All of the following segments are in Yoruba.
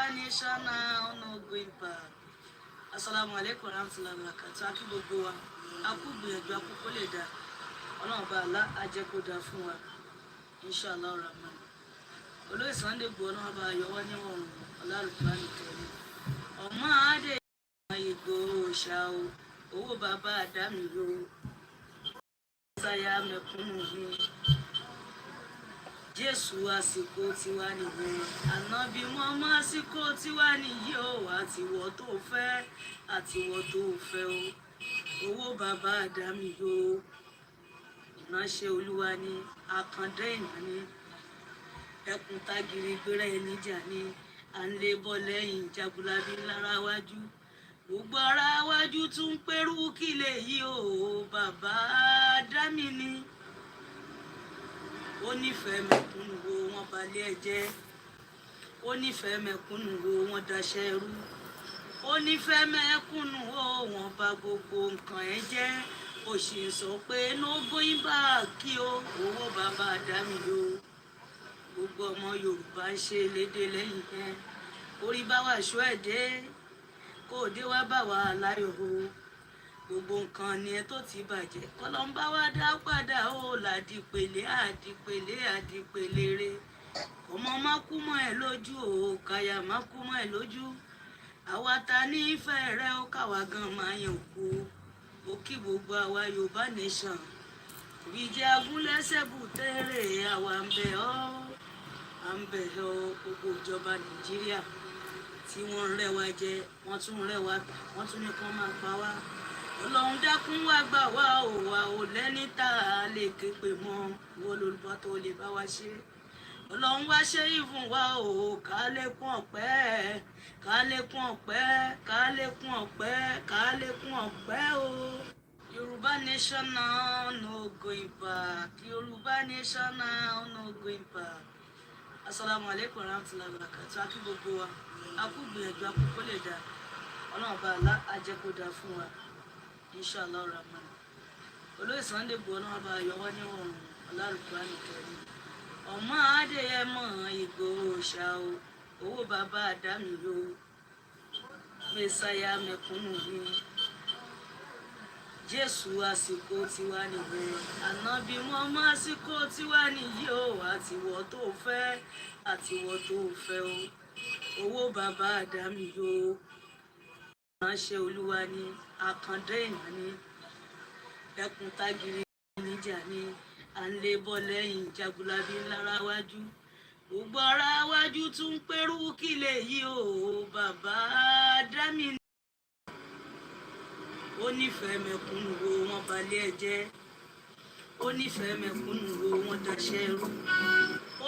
Yoruba nation now, no going back. Assalamu alaikum warahmatullahi wabarakatuh. Akí gbogbo wa, a kú gbìyànjú àkókò lè dá. Ọlọ́run bá Allah á jẹ́ kó dá fún wa. Inshallah rahman. Olóyè Sunday Igboho náà bá yọwọ́ níwọ̀n Ọlọ́run kẹrin. Ọmọ adé Igboho ṣá o, owó bàbá àdámì yo. Sáyà mẹ̀kúnnù mi. Jésù àsìkò tiwa nìyẹn, ànábì mọ́mọ́ àsìkò tiwa nìyí o, àtiwọ́ tó fẹ́ o, owó bàbá àdámì yo, ìránṣẹ́ olúwa ni, àkàndá èèyàn ni, ẹkùn tágìrì gbéra ẹni jà ni, à ń lé bọ́ lẹ́yìn jagunlabi lára wájú, gbogbo ara wájú tún ń pẹ́rù kí lè yí o, bàbá àdámì ni. Ó nífẹ̀ẹ́ mẹ̀kúnnù wo wọ́n balẹ̀ ẹ̀jẹ̀, ó nífẹ̀ẹ́ mẹ̀kúnnù wo wọ́n daṣẹ́ rú, ó nífẹ̀ẹ́ mẹ̀kúnnù wo wọ́n bà gbogbo nǹkan ẹ̀ jẹ́, ó sì ń sọ pé no going back kí o, owó bàbá àdámì yo. Gbogbo ọmọ Yorùbá ń ṣe lédè lẹ́yìn yẹn, orí bá wà ṣọ́ ẹ̀ dé, kó o dé wá bá wà láyọ̀ o. Gbogbo nǹkan ni ẹ tó ti bàjẹ́ kọlọ́mbà wá dá padà ó làdìpèlé àdìpèlé re. Ọmọ má kú mọ́ ẹ lójú o, kàyà má kú mọ́ ẹ lójú. Àwa ta ní ìfẹ́ rẹ ó káwa gan máa yàn kú. Ó kí gbogbo àwa Yorùbá nation. Ìjẹ́ agúnlẹ́sẹ̀ bùtẹ́rẹ̀ àwa ń bẹ̀ ọ́ gbogbo ìjọba Nàìjíríà tí wọ́n ń rẹwà jẹ, wọ́n tún ń rẹwà tà, wọ́n tún ní kán máa pa wá. Ọlọ́run dákun wá gbà wá o, wà ò lẹ́ni tá a lè ké pè mọ́, wọ́n lórúkọ tó lè bá wa ṣe. Ọlọ́run wá ṣe ìfún wa o, ká lékún ọpẹ́ o. Yoruba nation now, no going back. Yoruba nation now, no going back. Assalamu alaikum warahmatullahi wabarakatuh. Akí gbogbo wa, a kú gbìyànjú àkókò lè dá. Ọlọ́run bá Allah á jẹ́ kó dá fún wa. Inshallah rahman. Olóyè Sunday Igboho náà bá yọwọ́ níwọ̀n Ọlọ́run kẹrin. Ọmọ Adéyẹmọ Igboho ṣá o, owó bàbá àdámì yo. Mẹ́sáyà mẹ̀kúnnù mi. Jésù àsìkò tiwa nìyẹn, ànábì mọ́mọ́ àsìkò tiwa nìyí o, àtiwọ́ tó fẹ́ o, owó bàbá àdámì yo. Ìránṣẹ́ olúwa ni, àkàndá èèyàn ni, ẹkùn tágìrì ẹni jà ni, à ń lé bọ́ lẹ́yìn jagunlabi lára wájú, gbogbo ara wájú tún ń pẹ́rù kí lè yí o, bàbá àdámì ni. Ó nífẹ̀ẹ́ mẹ̀kúnnù wo wọ́n balẹ̀ ẹ̀jẹ̀, ó nífẹ̀ẹ́ mẹ̀kúnnù wo wọ́n daṣẹ́ rú,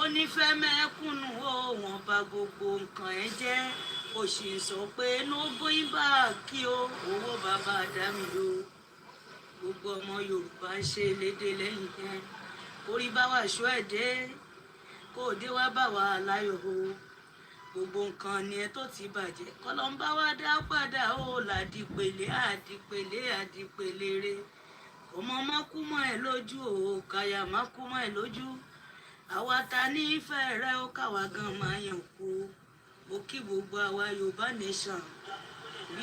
ó nífẹ̀ẹ́ mẹ̀kúnnù wo wọ́n bà gbogbo nǹkan ẹ̀ jẹ́, ó sì ń sọ pé no going back kí o, owó bàbá àdámì yo. Gbogbo ọmọ Yorùbá ń ṣe lédè lẹ́yìn yẹn, orí bá wà ṣọ́ ẹ̀ dé, kó o dé wá bá wà láyọ̀ o. Gbogbo nǹkan ni ẹ tó ti bàjẹ́ kọlọ́mbà wá dá padà ó làdìpèlé àdìpèlé re. Ọmọ má kú mọ́ ẹ lójú o, kàyà má kú mọ́ ẹ lójú. Àwa ta ní ìfẹ́ rẹ ó káwa gan máa yàn kú. Ó kí gbogbo àwa Yorùbá nation.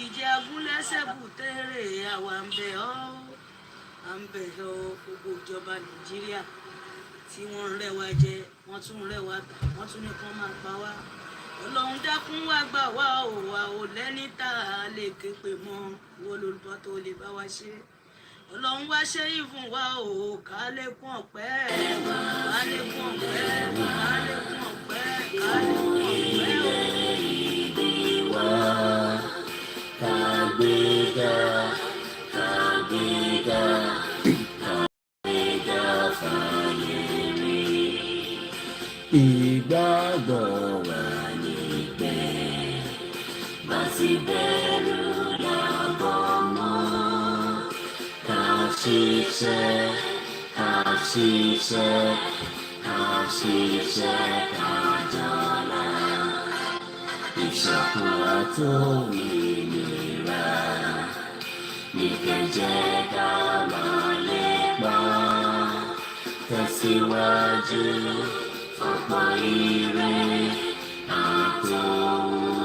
Ìjẹ́ agúnlẹ́sẹ̀ bùtẹ́rẹ̀ àwa ń bẹ̀ ọ́ gbogbo ìjọba Nàìjíríà tí wọ́n ń rẹwà jẹ, wọ́n tún ń rẹwà tà, wọ́n tún ní kán máa pa wá. Ọlọ́run dákun wá gbà wá o, wà ò lẹ́ni tá a lè ké pè mọ́, wọ́n lórúkọ tó lè bá wa ṣe. Ọlọ́run wá ṣe ìfún wa o, ká lékún ọpẹ́ ìgbàgbọ́ wa ní pé bá ti bẹ̀rù lábọ̀ mọ́, ká ṣiṣẹ́ kájọlá, ìṣọ̀kan àtòmìnira ní kẹjẹ ká máa lépa, tẹ̀síwájú ọ̀pọ̀ ire àtòhun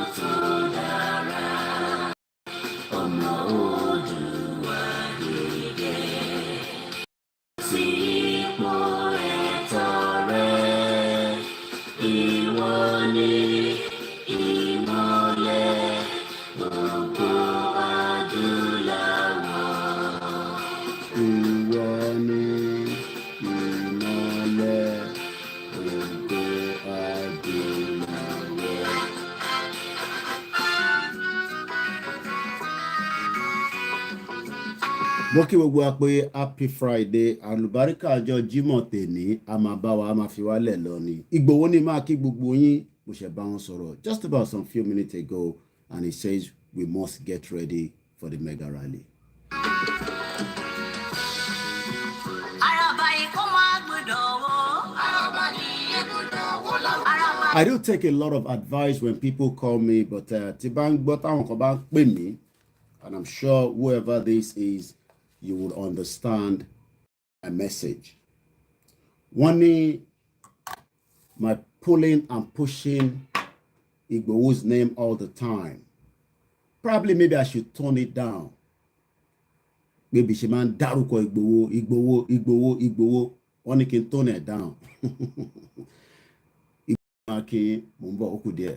mo kí gbogbo wa pé happy Friday àlùbáríkà ọjọ́ Jímọ̀ tèní a máa bá wa a máa fi wálẹ̀ lọ ni Ìgbòho ní máa kí gbogbo yín mo ṣe bá wọn sọ̀rọ̀ just about some few minutes ago and he says we must get ready for the mega rally. I do take a lot of advice when people call me, but tí bá ń gbọ́ táwọn kan bá ń pè mí, and I'm sure whoever this is, you will understand my message. Wọ́n ní my pulling and pushing Igboho's name all the time. Probably maybe I should tone it down. Maybe ṣe máa ń dárúkọ Igboho. Wọ́n ní kí n tone it down. Kí mo ń bọ̀ ó kù díẹ̀.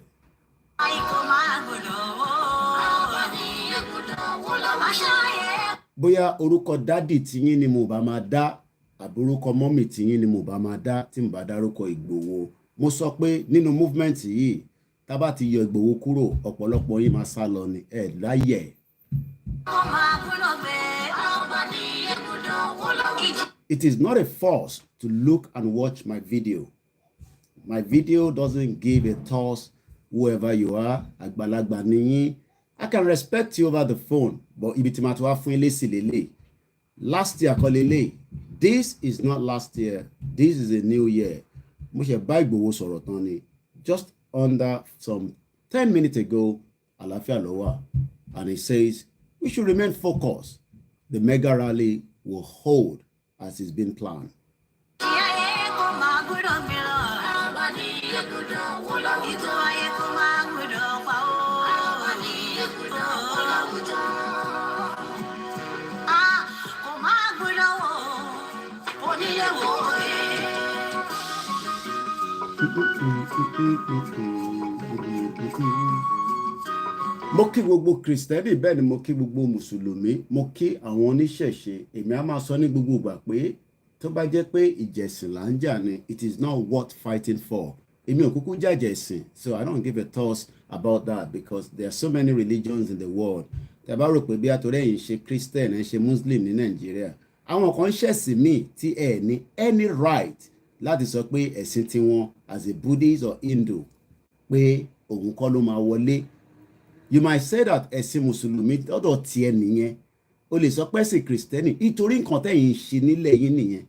Bóyá orúkọ dádì tiyín ni mo bá máa dá àbí orúkọ mọ́mì tiyín ni mo bá máa dá tí mo bá dárúkọ Ìgbòho. Mo sọ pé nínú movement yìí tá bá ti yọ Ìgbòho kúrò ọ̀pọ̀lọpọ̀ yín máa sá lọ ni ẹ̀ láyẹ̀. It is not a force to look and watch my video. My video doesn't give a toss whoever you are. Àgbàlagbà ni yín. I can respect you over the phone, but ibi tí ma ti wá fún ilé sí lélẹ̀. Last year kọ́ lélẹ̀. This is not last year. This is a new year. Mo ṣe bá Ìgbòho sọ̀rọ̀ tán ni. Just under some 10 minutes ago, àlàáfíà ló wà. And he says, we should remain focused. The mega rally will hold as it's been planned. Mo kí gbogbo Kristẹni bẹ́ẹ̀ ni mo kí gbogbo Mùsùlùmí mo kí àwọn oníṣẹ̀ṣe èmi á máa sọ ní gbogbo ìgbà pé tó bá jẹ́ pé ìjẹ̀sìn là ń jà ni it is not worth fighting for. Èmi ò kúkú jàjà ẹ̀sìn, so I don't give a toss about that because there are so many religions in the world. Tẹ́ bá rò pé bí àtọ́rẹ́ yìí ń ṣe Christian ẹ̀ ń ṣe Muslim ní Nàìjíríà àwọn kan ṣẹ̀sìn míì tí ẹ̀ ní any right láti sọ pé ẹ̀sìn tiwọn as a Buddhist or Hindu pé òun kọ́ ló máa wọlé. You might say that ẹ̀sìn Mùsùlùmí lọ́dọ̀ tiẹ̀ nìyẹn o lè sọ pé ẹ̀sìn Kristẹni nítorí nǹkan tẹ̀yìn ṣe nílẹ̀ yín nìyẹn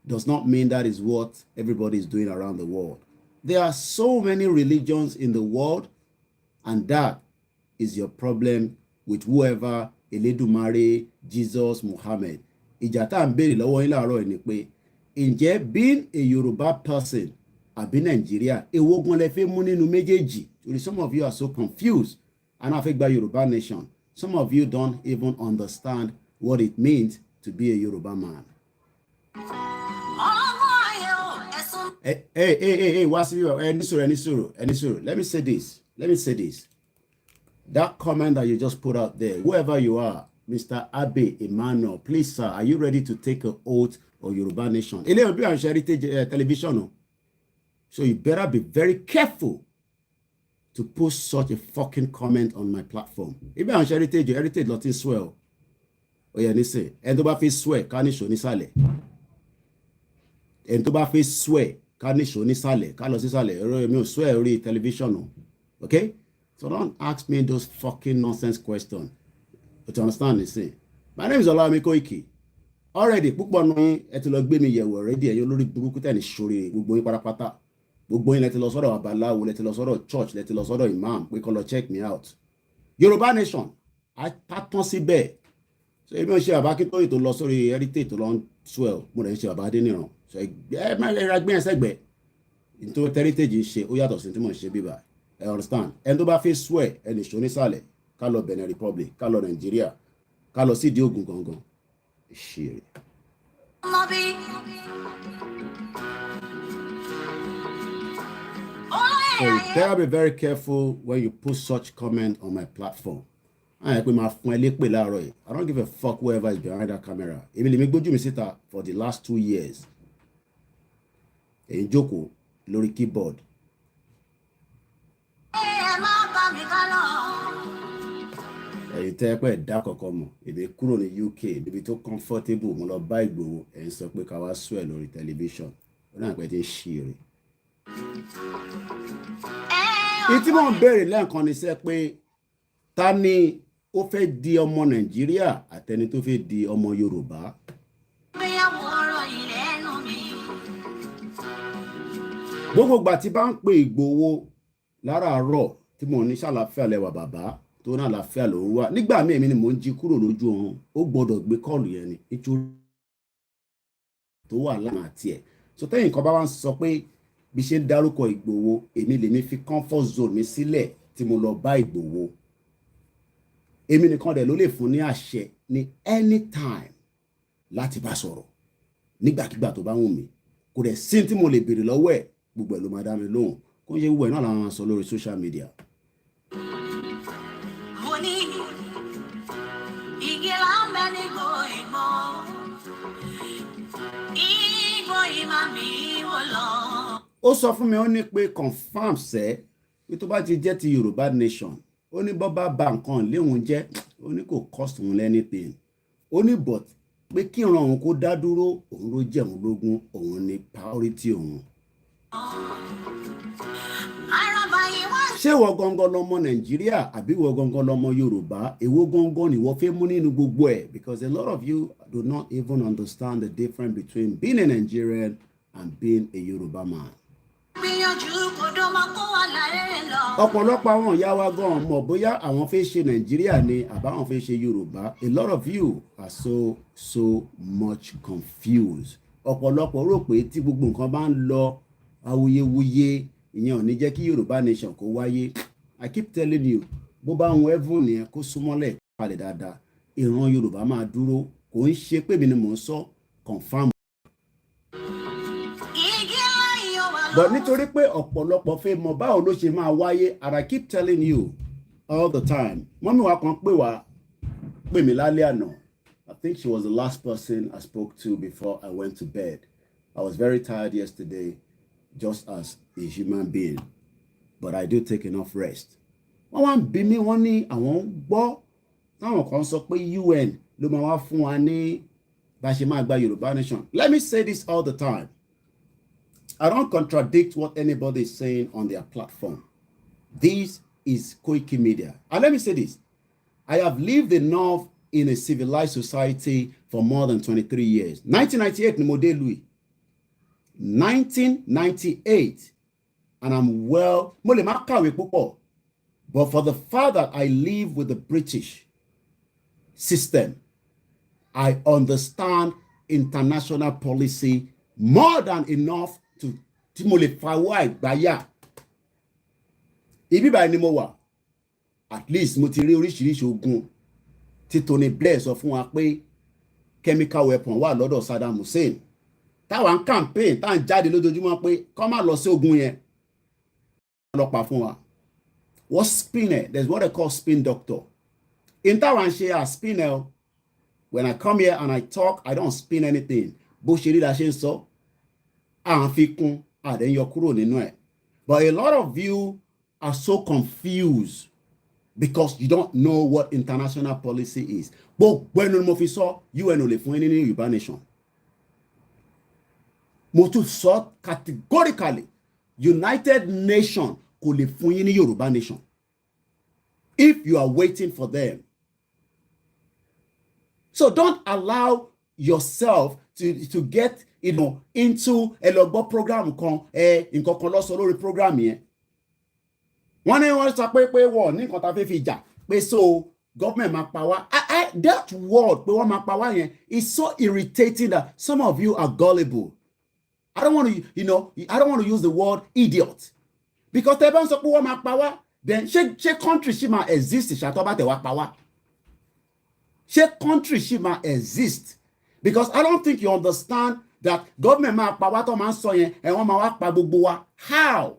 does not mean that is what everybody is doing around the world. There are so many religions in the world and that is your problem with whoever Elédùmarè, Jesus, Muhammad. Ìjà tá à ń béèrè lọ́wọ́ yín láàárọ̀ yìí ni pé ǹjẹ́ being a Yoruba person àbí Nàìjíríà èwo gan lẹ fẹ́ mú nínú méjèèjì? Some of you are so confused and a fẹ́ gba Yoruba nation. Some of you don't even understand what it means to be a Yoruba man. Hey, what's your any suru. Let me say this. That comment that you just put out there, whoever you are, Mr. Abe Emmanuel, please, sir, are you ready to take an oath of Yoruba nation? Ele obi on Heritage television. So you better be very careful to post such a fucking comment on my platform. If on Heritage lot is swell. Oh yeah, say, and to ba fi swear, ká ní ṣó nísàlẹ̀. And to ba fi swear, ká ní ṣó nísàlẹ̀, ká lọ sísàlẹ̀. Mi ò swear orí television. Okay? So don't ask me those fucking nonsense questions. But you understand this thing? My name is Olawumi Koiki. Already, púpọ̀ nù yín ẹ ti lọ gbé mi yẹ̀wò already ẹ̀yin olórí burúkú tẹ̀ ní ṣorí gbogbo yín pátápátá. Gbogbo yín lẹ ti lọ sọ́dọ̀ babaláwo, lẹ ti lọ sọ́dọ̀ church, lẹ ti lọ sọ́dọ̀ imam pé kó lọ check me out. Yoruba nation, a tán síbẹ̀. So èmi ò ṣe bàbá kí tóyì tó lọ sórí heritage tó lọ ń swell, mo rẹ̀ ń ṣe bàbá Adéníran. So ẹ má lè ra gbé ẹsẹ̀ gbẹ. Nítorí heritage ṣe ó yàtọ̀ sí tí mo ń ṣe bíbá. I understand. Ẹni tó bá fi swear ẹni ṣó nísàlẹ̀ ká lọ Benin Republic, ká lọ Nigeria, ká lọ sí ìdí Ògùn gangan. Ṣeré. So you better be very careful when you put such comment on my platform. I don't give a fuck whoever is behind that camera. Èmi lè mi gbójú mi síta for the last 2 years. Èyí jókòó lórí keyboard. Ẹ̀yin tẹ́ pẹ́ dá kọ̀kọ́ mọ̀ èmi kúrò ní UK níbi tó comfortable mo lọ bá Ìgbòho ẹ̀ ń sọ pé ká wá swear lórí tẹlifíṣàn ó náà pẹ́ tí ń ṣí rè. ìtí mò ń béèrè lẹ́ẹ̀kan ni sẹ́ pé ta ni ó fẹ́ di ọmọ Nàìjíríà àtẹni tó fẹ́ di ọmọ Yorùbá. gbogbo ìgbà tí bá ń pe Ìgbòho láràárọ̀ tí mo ní ṣàlàáfíà lẹ́wà bàbá tó ní àlàáfíà ló ń wá nígbà míì èmi ni mò ń jí kúrò lójú oorun ó gbọ́dọ̀ gbé kọ́ọ̀lù yẹn ni nítorí tó wà lánàá àti ẹ̀ so tẹ́yìn kan bá wá ń sọ pé bí ṣe ń dárúkọ Ìgbòho èmi lèmi fi comfort zone mi sílẹ̀ tí mo lọ bá Ìgbòho èmi nìkan dẹ̀ ló lè fún ní àṣẹ ní anytime láti bá sọ̀rọ̀ nígbàkigbà tó bá wù mí kò dẹ̀ sí tí mo lè béèrè lọ́wọ́ ẹ̀ gbogbo ẹ̀ ló máa dá mi lóhùn kó ń ṣe gbogbo ẹ̀ náà làwọn sọ lórí social media. ó sọ fún mi ó ní pé confam sẹ́ pé tó bá ti jẹ́ ti Yorùbá nation ó ní bọ́ bá ba nǹkan léhun jẹ́ ó ní kò cost òun anything ó ní but pé kí ìran òun kó dá dúró òun ló jẹun lógún òun ní priority òun. ṣé ìwọ gangan lọmọ Nàìjíríà àbí ìwọ gangan lọmọ Yorùbá èwo gangan ni ìwọ fẹ́ mú nínú gbogbo ẹ̀ because a lot of you do not even understand the difference between being a Nigerian and being a Yoruba man. ọ̀pọ̀lọpọ̀ àwọn ìyá wa gan mọ̀ bóyá àwọn fẹ́ ṣe Nàìjíríà ni àbáwọn fẹ́ ṣe Yorùbá. A lot of you are so much confused. ọ̀pọ̀lọpọ̀ rò pé tí gbogbo nǹkan bá ń lọ awuyewuye ìyẹn ò ní jẹ́ kí Yorùbá nation kó wáyé. I keep telling you bó bá ń wẹ́fún nìyẹn kó súnmọ́lẹ̀ palẹ̀ dáadáa ìran Yorùbá máa dúró kò ń ṣe pé mi ni mò ń sọ confam. But nítorí pé ọ̀pọ̀lọpọ̀ fẹ́ mọ̀ báwo ló ṣe máa wáyé and I keep telling you all the time. Mọ́mí wa kan pè mí lálẹ́ àná. I think she was the last person I spoke to before I went to bed. I was very tired yesterday just as a human being but I do take enough rest. Wọ́n wá ń bi mí wọ́n ní àwọn gbọ́ táwọn kan sọ pé UN ló máa wá fún wa ní bá ṣe máa gba Yorùbá nation. Let me say this all the time. I don't contradict what anybody is saying on their platform. This is Koiki Media. And let me say this. I have lived enough in a civilized society for more than 23 years. 1998 ni mo dé Louis. 1998. And I'm well. Mo lè má kàwé púpọ̀. But for the fact that I live with the British system, I understand international policy more than enough tí mo lè fawọ́ àìgbáyà. Ibi báyìí ni mo wà. At least mo ti rí oríṣiríṣi ogun tí Tony Blair sọ fún wa pé chemical weapon wà lọ́dọ̀ Saddam Hussein. Táwa ń campaign tá ń jáde lójoojúmọ́ pé kó má lọ sí ogun yẹn. Ọlọ́pàá fún wa. What's spinner? There's what they call spin doctor. In táwa ń ṣe a spinner. When I come here and I talk, I don't spin anything. Bó ṣe rí la ṣe ń sọ. Àfikún àdéyọ kúrò nínú ẹ̀. But a lot of you are so confused because you don't know what international policy is. Gbogbo ẹnu ni mo fi sọ UN ò lè fún ẹni ní Yorùbá nation. Mo tún sọ categorically United Nations kò lè fún yín ní Yorùbá nation if you are waiting for them. So don't allow yourself to get into a logbo program kan nǹkan kan lọ sọ lórí program yẹn. Wọ́n ní wọ́n sọ pé wọ́n ní nǹkan tá fẹ́ fi jà pé so government máa pa wá. That word pé wọ́n máa pa wá yẹn is so irritating that some of you are gullible. I don't want to use the word idiot because tẹ́ bá ń sọ pé wọ́n máa pa wá then ṣé country ṣì máa exist ṣàtọ́ bá tẹ̀ wá pa wá. Ṣé country ṣì máa exist because I don't think you understand that government máa pa wá tó máa ń sọ yẹn wọ́n máa wá pa gbogbo wa. How?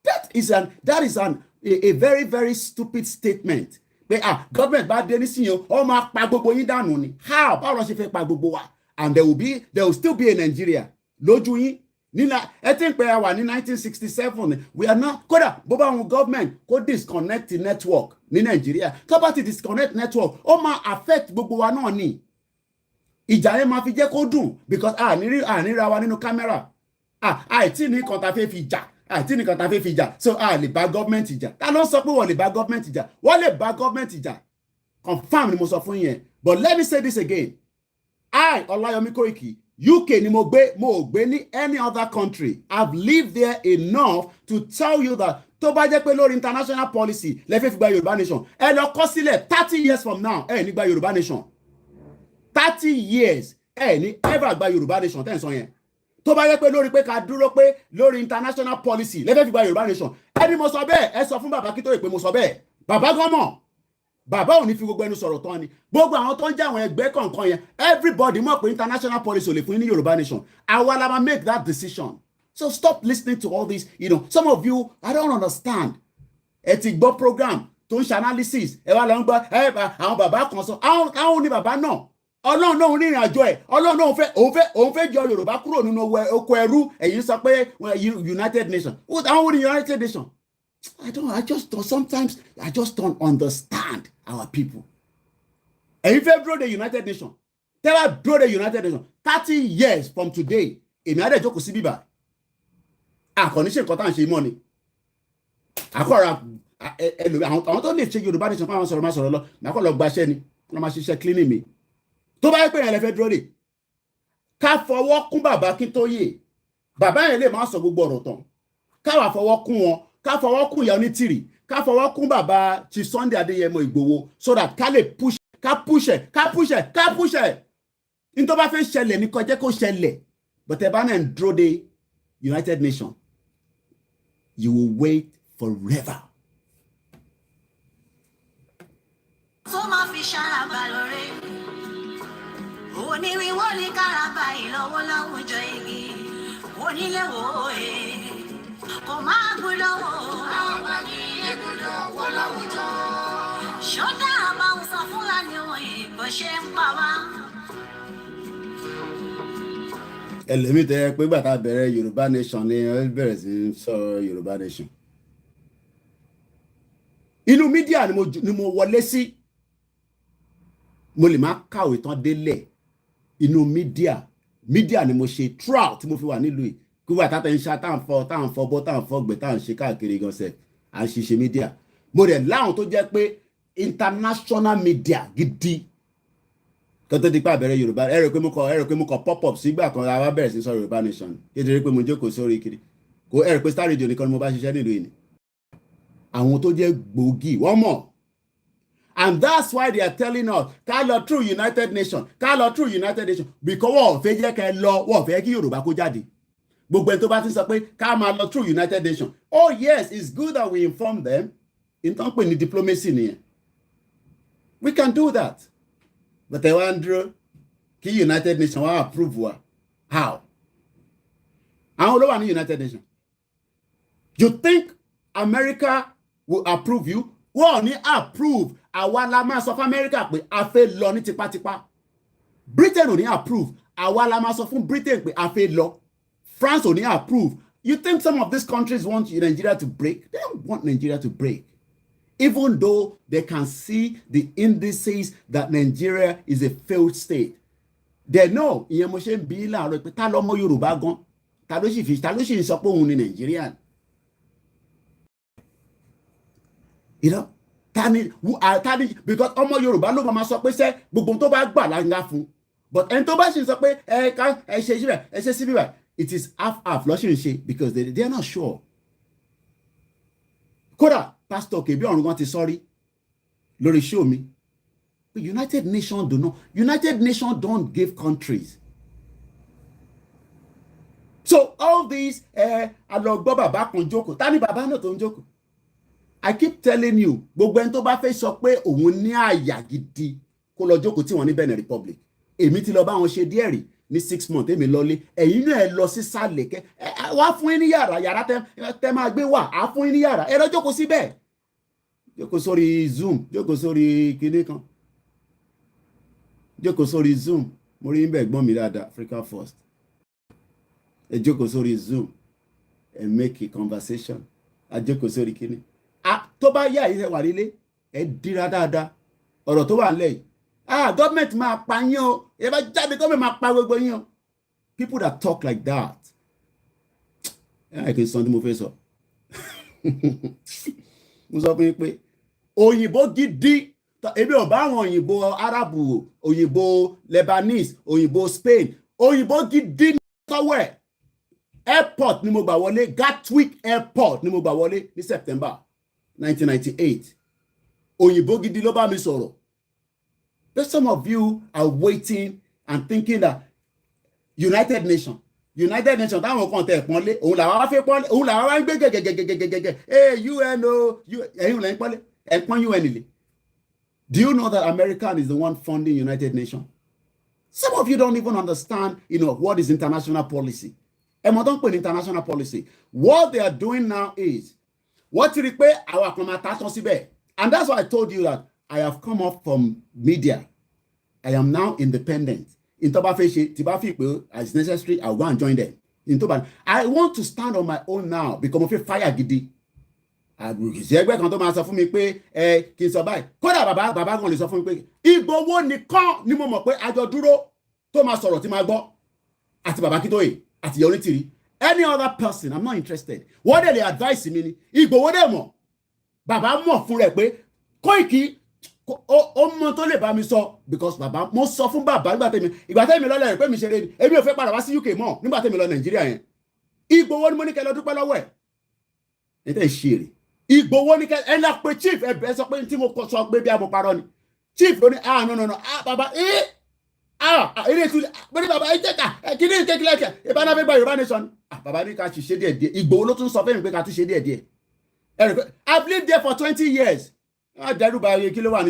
That is a very very stupid statement. Pé government bá dé nísìnyí ó máa pa gbogbo yín dànù ni. How? Báwo ló ṣe fẹ́ pa gbogbo wa? And there will still be a Nigeria lójú yín ẹ tí ń pẹ́ wà ní 1967 we are not kódà bó bá wọn government kó disconnect network ní Nàìjíríà tó bá ti disconnect network ó máa affect gbogbo wa náà ni ìjà yẹn máa fi jẹ́ kó dùn because àníra wa nínú kámẹ́rà àìtí ní kan ta fẹ́ fi jà àìtí ní kan ta fẹ́ fi jà so lè bá government jà ta ló sọ pé wọ́n lè bá government jà wọ́n lè bá government jà confam ni mo sọ fún yẹn but let me say this again Ọláyọmí Kóìkì UK ni mo gbé ní any other country I've lived there enough to tell you that tó bá jẹ́ pé lórí international policy lẹ́fẹ̀ẹ́ fi gba Yorùbá nation ẹ lọ kọ sílẹ̀ 30 years from now ẹ ní gba Yorùbá nation 30 years ẹ ní ever gba Yorùbá nation tẹ́ ń sọ yẹn tó bá jẹ́ pé lórí pé ká dúró pé lórí international policy lẹ́fẹ̀ẹ́ fi gba Yorùbá nation ẹni mo sọ bẹ́ẹ̀ ẹ sọ fún bàbá kí tó yẹ pé mo sọ bẹ́ẹ̀ bàbá gan mọ̀ bàbá ò ní fi gbogbo ẹnu sọ̀rọ̀ tán ni gbogbo àwọn tó ń jẹ́ àwọn ẹgbẹ́ kọ̀ọ̀kan yẹn everybody mọ̀ pé international policy ò lè fún yín ní Yorùbá nation àwa la máa make that decision so stop listening to all this some of you I don't understand ẹ ti gbọ́ program tó ń ṣe analysis ẹ wá lọ ń gbọ́ àwọn bàbá kan sọ àwọn ní bàbá náà Ọlọ́run náà ń rìnrìn àjò ẹ̀ Ọlọ́run náà òun fẹ́ jọ Yorùbá kúrò nínú oko ẹrú ẹ̀yin sọ pé United Nations àwọn United Nations sometimes I just don't understand our people. And if you draw the United Nations, tell her draw the United Nations 30 years from today, èmi á dẹ̀ jókòó sí bíbá. Àkọ́níṣe nǹkan tá à ń ṣe mọ́ ni. Àkọ́ra àwọn tó lè ṣe Yorùbá nation fún àwọn máa sọ̀rọ̀ lọ, màá kọ́ lọ gbaṣẹ́ ni, wọ́n máa ṣiṣẹ́ cleaning mi. Tó bá yẹ pé yẹn lè fẹ́ dúró dè, ká fọwọ́ kún bàbá kí tó yè. Bàbá yẹn lè máa sọ gbogbo ọ̀rọ̀ tán. Káwa fọwọ́ kún wọn. Ká fọwọ́ kún ìyá onítìrì ká fọwọ́ kún bàbá ti Sunday Adéyẹmọ Ìgbòho so that ká lè push ní tó bá fẹ́ ṣẹlẹ̀ ní kó jẹ́ kó ṣẹlẹ̀ but ẹ bá náà ń dúró de United Nations you will wait forever. tó máa fi ṣàràbà lórí oníwíwọ́ ní káràbà ìlọ́wọ́ láwùjọ igi onílé wo kò máa gbúdọ̀ wò àwọn ní ẹgbùdọ̀ wọ́ láwùjọ ṣọ́dá àbáwọn sọ Fúlàní wọ̀nyí bó ṣe ń pa wá. ẹlòmíì tẹ́ pé gbàtà bẹ̀rẹ̀ Yorùbá nation ni ẹ bẹ̀rẹ̀ sí ń sọ Yorùbá nation inú mídíà ni mo wọlé sí mo lè má kàwé tán délẹ̀ inú mídíà ni mo ṣe throughout tí mo fi wà nílùú yìí kí wà tátà ń ṣá tá à ń fọ bọ́ tá à ń fọ gbẹ̀ tá à ń ṣe káàkiri gan sẹ̀ à ń ṣiṣẹ́ mídíà mo rẹ̀ láwọn tó jẹ́ pé international media gidi tó tó di pa àbẹ̀rẹ̀ Yorùbá ẹ rò pé mo kọ pop up sígbà kan àwa bẹ̀rẹ̀ sí sọ Yorùbá nation kéde pé mo jókòó sórí kiri kò ẹ rò pé Star Radio nìkan ni mo bá ṣiṣẹ́ nílùú yìí ni àwọn tó jẹ́ gbòógì wọ́n mọ̀ and that's why they are telling us ká lọ through United Nations because wọ́n fẹ́ jẹ́ ká lọ wọ́n fẹ́ kí Yorùbá kó jáde gbogbo ẹni tó bá ti sọ pé ká máa lọ through United Nations oh yes it's good that we inform them in tó ń pè ní diplomacy nìyẹn we can do that but ẹ wá ń dúró kí United Nations wá approve wa how àwọn olówó ní United Nations you think America will approve you wọ́n ní approve àwa la máa sọ fún America pé a fẹ́ lọ ní tipátipá Britain ò ní approve àwa la máa sọ fún Britain pé a fẹ́ lọ France ò ní approve you think some of these countries want Nigeria to break they don't want Nigeria to break even though they can see the indices that Nigeria is a failed state they know ìyẹn mo ṣe ń bí láàárọ̀ pé ta lọ́mọ Yorùbá gan ta ló sì ń sọ pé òun ni Nigerian. You know, tani because ọmọ Yorùbá ló máa sọ pé ṣé gbogbo tó bá gbà láńgá fún but ẹni tó bá sì sọ pé ẹ ṣe síbí báyìí it is half lọ́sìn ṣe because they are not sure. Kódà Pastor Kebbi ọ̀run kan ti sọ́rí lórí show mi United Nations don't give countries. So all these alọgbọ́ bàbá kan jókòó ta ni bàbá náà tó ń jókòó. I keep telling you gbogbo ẹni tó bá fẹ́ sọ pé òun ní àyà gidi kó lọ jókòó tí wọ́n ní Benin Republic èmi ti lọ bá wọn ṣe díẹ̀ rí ní 6 months èmi lọlé ẹ̀yin náà ẹ lọ sí sàlẹ̀ kẹ́ wá fún yín ní yàrá tẹ́ máa gbé wà á fún yín ní yàrá ẹ lọ jókòó síbẹ̀ jókòó sórí Zoom jókòó sórí kinní kan jókòó sórí Zoom mo rí bẹ́ẹ̀ gbọ́n mi dáadáa Africa First ẹ jókòó sórí Zoom ẹ make a conversation a jókòó sórí kíní tó bá yá yìí wà nílé ẹ dira dáadáa ọ̀rọ̀ tó wà nílẹ̀ yìí gọ́ọ̀mẹ̀ntì máa pa yín o ẹ bá jáde gọ́ọ̀mẹ̀ntì máa pa gbogbo yín o people that talk like that ẹ kì í sọ tí mo fẹ́ sọ mo sọ fún yín pé òyìnbó gidi ebi ò bá àwọn òyìnbó Arabu òyìnbó Lebanese òyìnbó Spain òyìnbó gidi ní sọ́wọ́ ẹ̀ airport ni mo gbà wọlé Gatwick airport ni mo gbà wọlé ní September 1998 òyìnbó gidi ló bá mi sọ̀rọ̀ but some of you are waiting and thinking that United Nations táwọn kan tẹ̀ pọ́nlé òun làwọn wá fẹ́ pọ́nlé òun làwọn wá ń gbé gẹ́gẹ́gẹ́gẹ́gẹ́gẹ́ UN o ẹ̀yin lẹ́yìn pọ́nlé ẹ̀pọ́n UN lè. Do you know that America is the one funding United Nations? Some of you don't even understand, what is international policy. Ẹ̀mọ́ tó ń pè ní international policy. What they are doing now is, wọ́n ti rí pé àwọn kan máa tàtàn síbẹ̀. And that's why I told you that I have come up from media. I am now independent. In Toba Feshi, Tiba Fipe, as necessary, I'll go and join them. In Toba, I want to stand on my own now because of fire gidi. Ẹgbẹ́ kan tó máa sọ fún mi pé kí n sọ báyìí. Kódà bàbá kan lè sọ fún mi pé Ìgbòho nìkan ni mo mọ̀ pé àjọ dúró tó máa sọ̀rọ̀ tí máa gbọ́. Àti bàbá Kítóyè àti ìyá Onítìrí. Any other person, I'm not interested. Wọ́n dẹ̀ lè advice mi ni. Ìgbòho dẹ̀ mọ̀. Bàbá mọ̀ fún rẹ̀ pé Kóìkì ó mọ tó lè bá mi sọ because bàbá mo sọ fún bàbá ìgbà tẹ́mi lọ́lẹ̀ rẹ̀ pé mi ṣeré ni èmi ò fẹ́ padà wá sí UK mọ́ nígbà tẹ́mi lọ Nàìjíríà yẹn Ìgbòho ni mo ní kẹ́ lọ dúpẹ́ lọ́wọ́ ẹ̀ ẹ̀ tẹ́ ṣe èrè Ìgbòho ní kẹ́ ẹ lọ pé chief ẹ sọ pé tí mo kọ sọ pé bí mo parọ́ ni chief ló ní no bàbá ilé ìtúlẹ̀ pẹ̀lú bàbá ìjẹ́ka kìíní kékeré ìbáná fẹ́ gba Yorùbá nation bàbá ní ká ṣiṣẹ́ díẹ̀díẹ̀ Ìgbòho ló tún sọ fẹ́ mi pé ká tún ṣe díẹ̀díẹ̀ I've lived there for 20 years dẹ́rùbà kí ló wà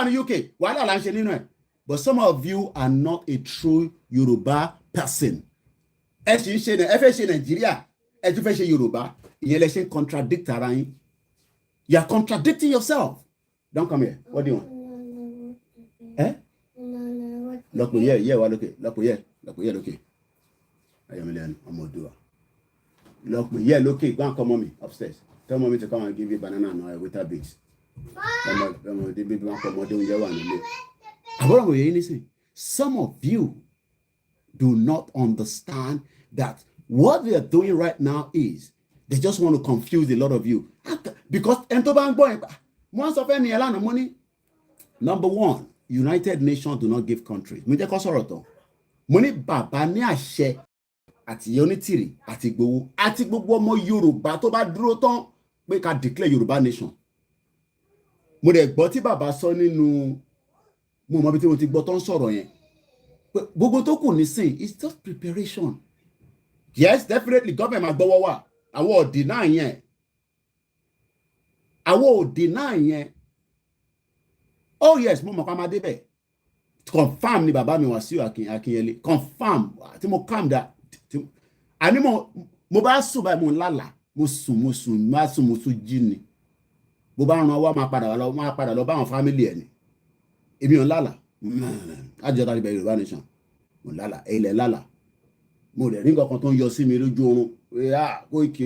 ní UK wàhálà là ń ṣe nínú ẹ̀ but some of you are not a true Yoruba person ẹ sì ń ṣe ẹ fẹ́ ṣe Nàìjíríà ẹ tún fẹ́ ṣe Yorùbá ìyẹn lẹ ṣe ń contradict ara yín you are contradicting yourself don't come here what do you want lọ́pọ̀ yẹ wá lókè lọ́pọ̀ yẹ lókè ayọ̀mílẹ̀ ọmọ Odùduwà lọ́pọ̀ yẹ lókè go and call mommy upstairs tell mommy to come and give you banana and water beads. Some of you do not understand that what they are doing right now is they just want to confuse a lot of you because number one, United Nations do not give countries. Money baba ní àṣẹ àti Onítìrí àti Ìgbòho àti gbogbo ọmọ Yorùbá tó bá dúró tán pé ká declare Yorùbá nation. Mo dẹ̀ gbọ́ tí bàbá sọ nínú mo mọ̀ bí tí mo ti gbọ́ tó ń sọ̀rọ̀ yẹn gbogbo tó kù nísìn it's just preparation. Yes, definitely government máa gbọ́wọ́ wà àwọn ò deny yẹn oh yes mo mọ̀ ká máa débẹ̀ confirm ni bàbá mi Wàsíù Akínyẹlé confirm tí mo calm down àní mo bá sùn báyìí mo lálàá mo sùn jí ni bó bá ràn wá máa padà lọ bá àwọn fámílì ẹ̀ ni èmi ò lálà àjọta ìbẹ̀rẹ̀ Yorùbá nation mo lálà ilẹ̀ lálà mo rẹ̀ rí nǹkan tó ń yọ sí mi lójú oorun Kóìkì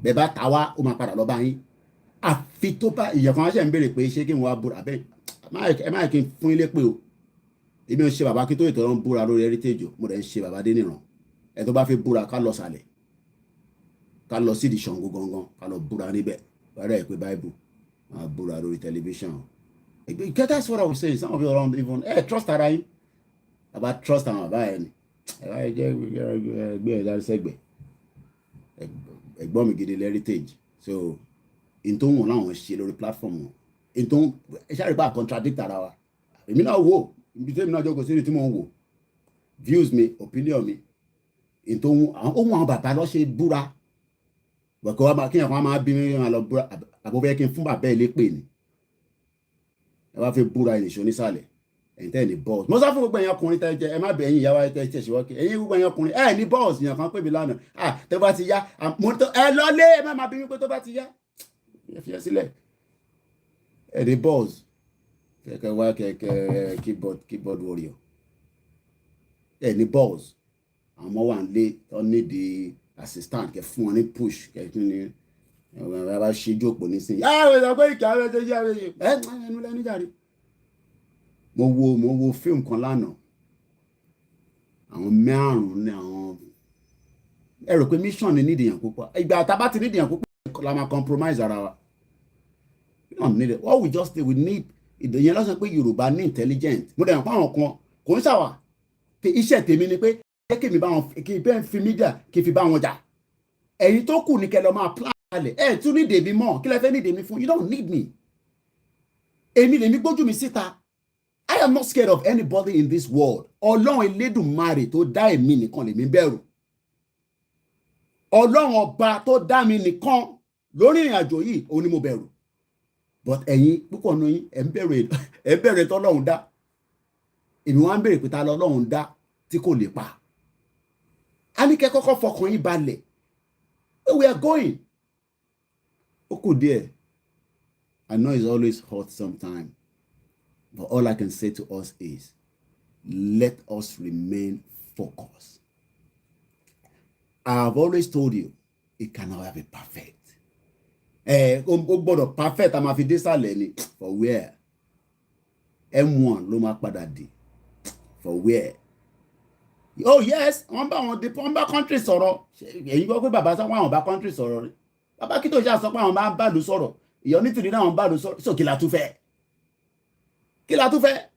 bẹ́ẹ̀ bá ta wá ó máa padà lọ bá yín àfi tó bá ìyẹ̀kan ṣe ń béèrè pé ṣé kí n wá búra bẹ́ẹ̀ ẹ má kí n fún ilé pé o èmi ò ṣe bàbá kí tó ètò ọ̀rọ̀ ń búra lórí heritage mo rẹ̀ ń ṣe bàbá Adéníran ẹ tó bá fi búra ká lọ sàlẹ̀ ká lọ sídìí Ṣàngó gangan ká lọ búra níbẹ̀ wẹ́rẹ́ ìpè Bible máa búra lórí tẹlifíṣàn that's what I was saying some of you don't even trust ara yín about trust àwọn àbá ẹ̀ ni ẹgbẹ́ ẹ̀dá sẹ́gbẹ̀ ẹ̀gbọ́n mi gidi heritage so in tó ń wọ̀n láwọn ṣe lórí platform wọn in tó ń ṣàrí bá contradict ara wa èmi náà wò ibi tí èmi náà jókòó sí ni tí mo ń wò views mi opinion mi in tó ń ohun àwọn bàbá lọ ṣe búra bọ̀kọ́ wa kí ẹ̀kọ́ máa bí mi máa lọ búra àbúfẹ́ kí n fún bàbá ilé pè ní ẹ wá fi búra ìnìṣó nísàlẹ̀ ẹ̀yin tẹ́ ní bọ́ọ̀sì mo sá fún gbogbo ẹ̀yin ọkùnrin tẹ́ jẹ́ ẹ má bẹ̀ ẹ̀yin ìyàwó tẹ́ ṣe ṣèwọ́kì ẹ̀yin gbogbo ẹ̀yin ọkùnrin ẹ̀ ní bọ́ọ̀sì yàn kan pè mí lánàá tẹ́ bá ti yá ẹ lọlé ẹ má máa bí mi pé tó bá ti yá ẹ fi ẹ sílẹ̀ ẹ ní bọ́ọ̀sì kẹ̀kẹ́ wá kẹ̀kẹ́ keyboard warrior ẹ ní bọ́ọ̀sì àwọn ọmọ wà nílé tó need the assistant kẹ fún wọn ní push kẹ kí ni ẹ bá ṣe jókòó nísìnyí àwọn ìgbà pé ìkà rẹ tó jẹ́ ẹnu lẹ́nu jáde. mo wo fíìmù kan lánàá àwọn márùn-ún ní àwọn ẹ rò pé mission ni nídìyàn púpọ̀ ìgbà tábà ti nídìyàn púpọ̀ la máa compromise ara wa. We don't need it. What we just need, we need ìyẹn lọ́sàn pé Yorùbá ní intelligent. Mo dẹ̀ mọ̀ pé àwọn kan kò ń ṣàwà pé iṣẹ́ tèmi ni pé jẹ́ kí mi bá wọn kí n bẹ́ẹ̀ fi mídíà kí n fi bá wọn jà. Ẹ̀yin tó kù ní kẹ́ lọ máa plan kalẹ̀. Ẹ tún ní dèmí mọ́ kí lẹ fẹ́ ní dèmí fún. You don't need me. Èmi lèmi gbójú mi síta. I am not scared of anybody in this world. Ọlọ́run Elédùmarè tó dá èmi nìkan lèmi bẹ̀rù. Ọlọ́run ọba tó dá mi nìkan lórí ìrìn àjò yìí òun ni mo bẹ̀rù. But ẹ̀yin púpọ̀ nù yín ẹ̀ ń bẹ̀rẹ̀ tọ́lọ́run dá. Èmi wá ń bèrè pé ta lọ́lọ́run dá tí kò lè pa. A ní kẹ́ kọ́kọ́ fọkàn yín balẹ̀. We are going. Ó kù díẹ̀. I know it's always hot sometimes. But all I can say to us is, let us remain focused. I have always told you, it cannot be perfect. Ó gbọ́dọ̀ perfect a máa fi dé sàlẹ̀ ni for where? M1 ló máa padà dé for where? Oh yes, wọ́n bá country sọ̀rọ̀. Èyí gbọ́ pé bàbá sáwọn àwọn bá country sọ̀rọ̀ rẹ̀. Bàbá kí tó ṣe àsọ pé àwọn bá ń bàlù sọ̀rọ̀. Ìyọ́ nítorí náà àwọn bàlù sọ̀rọ̀. So kí la tún fẹ́? Kí la tún fẹ́?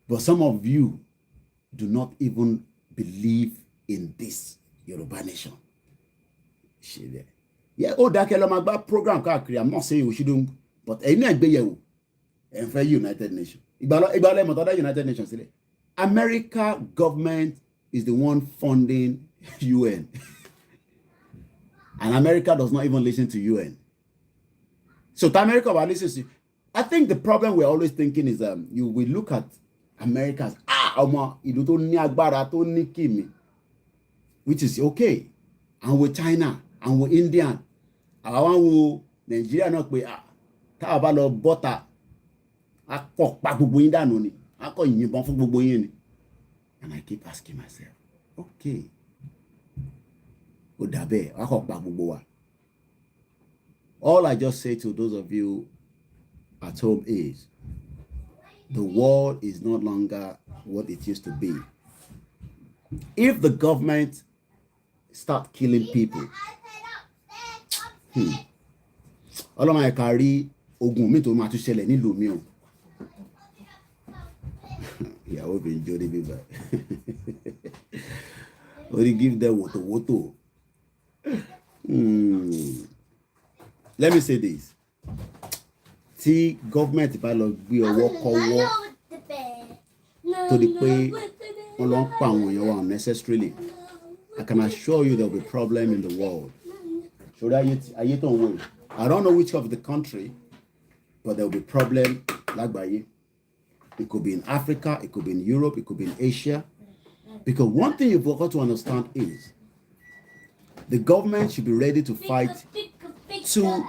But some of you do not even believe in this Yoruba nation. Yeah, ó dákẹ́ lọ máa gbá program káàkiri. I'm not saying we shouldn't, but ẹ̀yin náà gbéyẹ̀wò ẹ̀ ń fẹ́ United Nations. Ìgbàlọ́ ẹ̀mọ̀ tọ́dá United Nations sílẹ̀. America government is the one funding UN. And America does not even listen to UN. So to America will listen to. I think the problem we're always thinking is we look at America as ọmọ ìlú tó ní agbára tó ní kìmí, which is okay. And with China and with India, àwọn wo Nigeria náà pé tá a bá lọ bọ́tà a kọ̀ pa gbogbo yín dànù ni, a kọ̀ yìnbọn fún gbogbo yín ni. And I keep asking myself, okay, ó dàbẹ́ a kọ̀ pa gbogbo wa. All I just say to those of you at home is, the world is no longer what it used to be. If the government start killing people, ọlọ́mọ ẹ̀ka rí ogun mi tó máa tún ṣẹlẹ̀ nílùú mi o. Ìyàwó mi ń jó níbí báyìí. Only give them woto. Let me say this. Tí government bá lọ gbé ọwọ́ kọ́wọ́ tó di pé wọ́n lọ ń pa àwọn èèyàn wa unnecessarily, I can assure you there will be problem in the world. Ayé tó ń wò. I don't know which of the country, but there will be problem lágbàáyé. It could be in Africa, it could be in Europe, it could be in Asia. Because one thing you've got to understand is, the government should be ready to fight to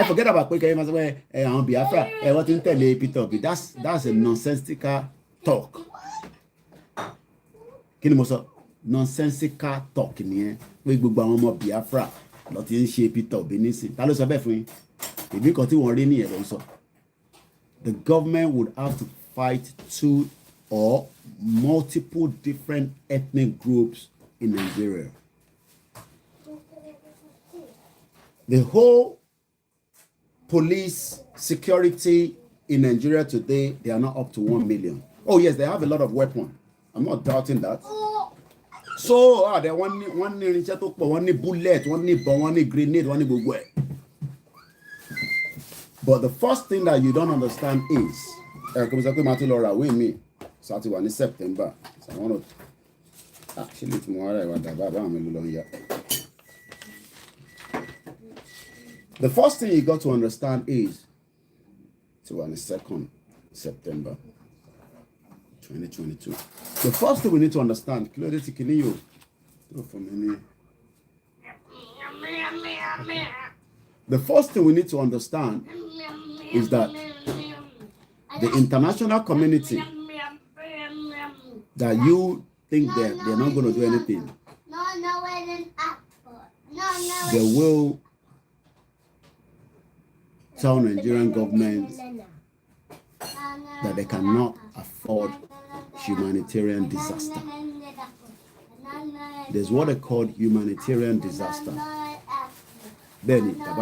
forget about quick on Biafra. What in tell Peter Obi? That's a nonsensical talk. Kí ni mo sọ? Nonsensical talk nìyẹn. Pé gbogbo àwọn ọmọ Biafra ló ti ń ṣe Peter Obi nísìn. Ta ló sọ bẹ́ẹ̀ fún yín? Ìbí kan tí wọ́n rí nìyẹn ló ń sọ. The government would have to fight two or multiple different ethnic groups in Nigeria. The whole police security in Nigeria today, they are not up to 1 million. Oh yes, they have a lot of weapons. I'm not doubting that. So they one irinṣẹ́ tó pọ̀, wọ́n ní bullet, wọ́n ní ìbọn, wọ́n ní grenade, wọ́n ní gbogbo ẹ̀. But the first thing that you don't understand is, kò sọ pé màá tún lọ ra ìwé mi, so àti wà ní September. So I want to actually tomorrow I want to buy àwọn mélòó lọ yá. The first thing you got to understand is, so on the 2nd September 2022. The first thing we need to understand, the first thing we need to understand is that the international community that you think they're not going to do anything, they will tell Nigerian government that they cannot afford humanitarian disaster. There's what they call humanitarian disaster. Then, I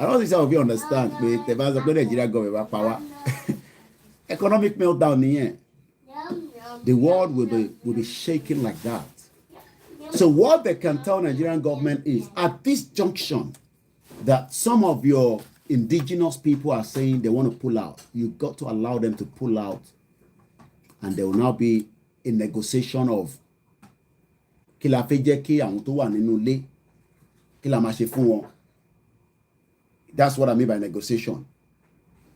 don't think some of you understand, but the Nigerian government power. Economic meltdown here. The world will be shaking like that. So what they can tell Nigerian government is, at this junction, that some of your indigenous people are saying they want to pull out. You've got to allow them to pull out, and there will now be a negotiation of kila feje ki àwọn tó wà nínú ilé kila ma ṣe fún wọn. That's what I mean by negotiation.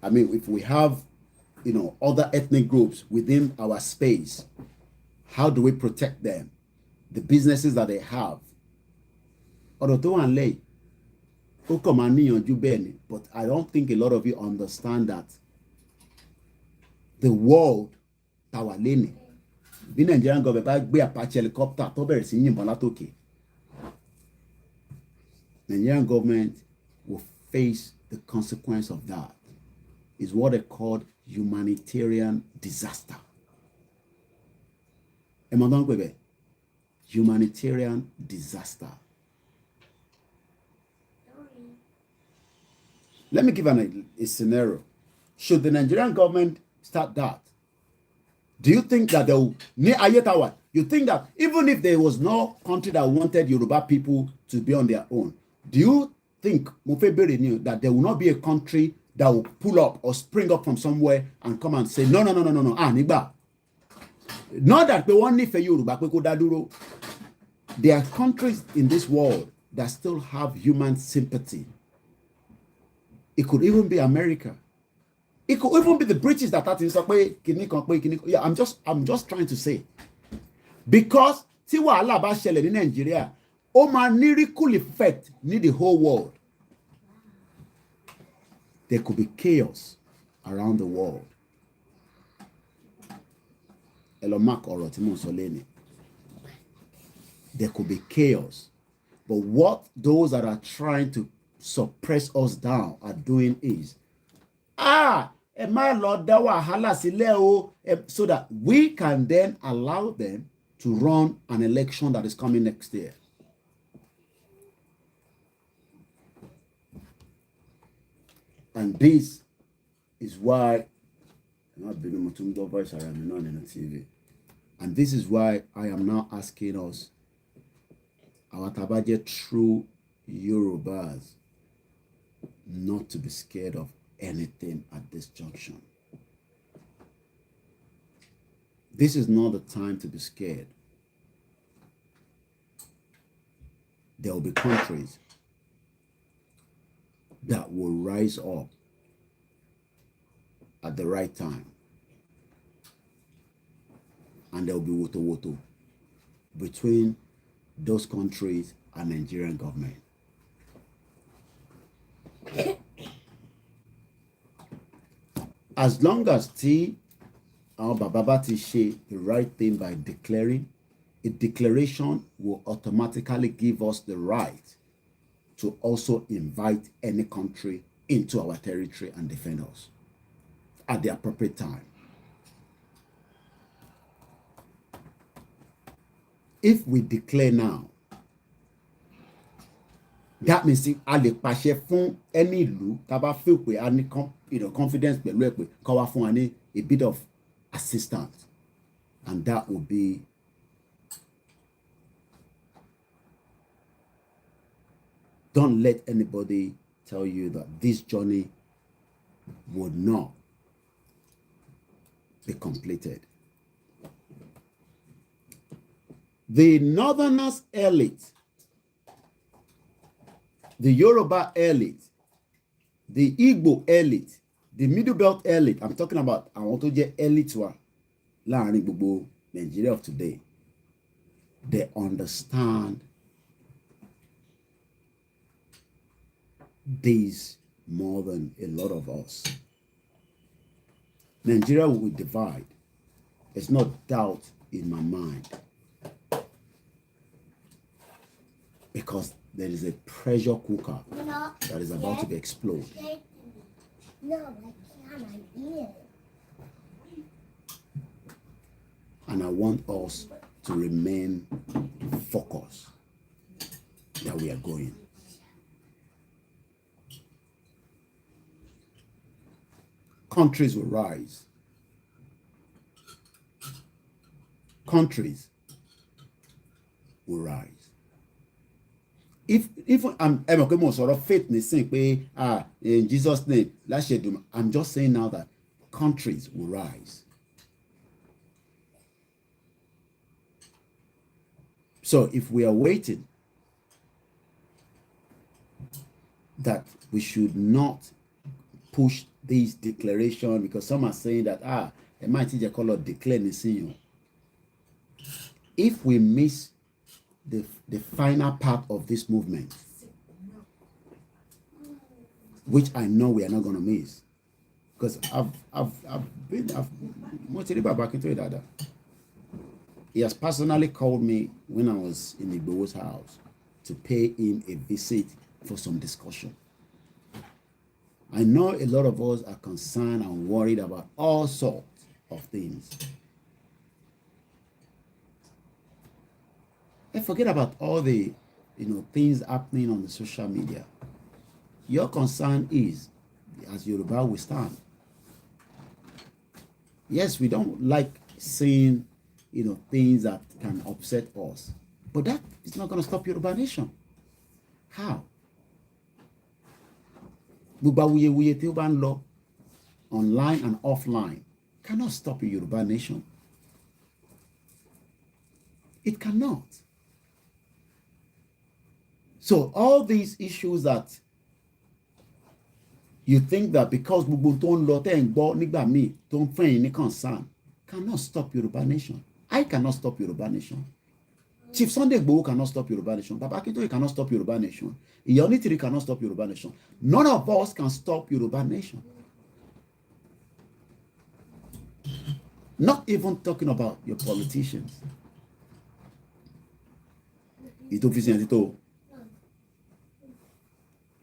I mean, if we have, other ethnic groups within our space, how do we protect them? The businesses that they have. Ọ̀rọ̀ tó wà nílẹ̀ ó kàn máa níyànjú bẹ́ẹ̀ ni, but I don't think a lot of you understand that the world tá wà lénìí, bí Nigerian government bá gbé Apache helicopter tó bẹ̀rẹ̀ sí yìnbọn látòkè, Nigerian government will face the consequence of that. Is what they call humanitarian disaster. Humanitarian disaster. Let me give a scenario. Should the Nigerian government start that? Do you think that you think that even if there was no country that wanted Yoruba people to be on their own, do you think that there will not be a country that will pull up or spring up from somewhere and come and say, no, nigba. Not that they want for Yoruba pe ko da dúró. There are countries in this world that still have human sympathy. It could even be America. It could even be the British that are in yeah, I'm just trying to say. Because tí wàhálà bá ṣẹlẹ̀ ní Nigeria, ó máa ní ripple effect ní the whole world. There could be chaos around the world. There could be chaos. But what those that are trying to suppress us down are doing is, so that we can then allow them to run an election that is coming next year. And this is why and this is why I am now asking us, our Tabaje true Yorubas, not to be scared of anything at this junction. This is not the time to be scared. There will be countries that will rise up at the right time. And there will be woto between those countries and Nigerian government. As long as our Baba ti ṣe the right thing by declaring, a declaration will automatically give us the right to also invite any country into our territory and defend us at the appropriate time. If we declare now, that means a lè pàṣẹ fún any ìlú tá bá feel pé a ní confidence pẹ̀lú ẹ̀ pé kó wá fún wa ní a bit of assistance, and that will be don't let anybody tell you that this journey would not be completed. The Northerners elite, the Yoruba elite, the Igbo elite, the Middle Belt elite, I'm talking about àwọn tó jẹ́ elite wa láàrin gbogbo Nigeria of today, they understand this more than a lot of us. Nigeria will divide. There's no doubt in my mind. Because there is a pressure cooker that is about to be exploded. No, I can't. And I want us to remain focused that we are going. Countries will rise. Countries will rise. If I'm sort of faith in Jesus' name, I'm just saying now that countries will rise. So if we are waiting, that we should not push this declaration, because some are saying that they might just call it declaration. If we miss the final part of this movement, which I know we are not going to miss, because he has personally called me when I was in Igbo's house to pay him a visit for some discussion. I know a lot of us are concerned and worried about all sorts of things. And forget about all the things happening on the social media. Your concern is, as Yoruba, we stand. Yes, we don't like seeing things that can upset us, but that is not going to stop Yoruba nation. How? Online and offline cannot stop a Yoruba nation. It cannot. So all these issues that you think that because gbogbo tó ń lọ tẹ́ ń gbọ́ nígbà míì tó ń fẹ́ yín ní concern cannot stop Yoruba nation. I cannot stop Yoruba nation. Chief Sunday Igboho cannot stop Yoruba nation. Baba Akintoye cannot stop Yoruba nation. Iya Onitiri cannot stop Yoruba nation. None of us can stop Yoruba nation. Not even talking about your politicians. Ito fi sin tito.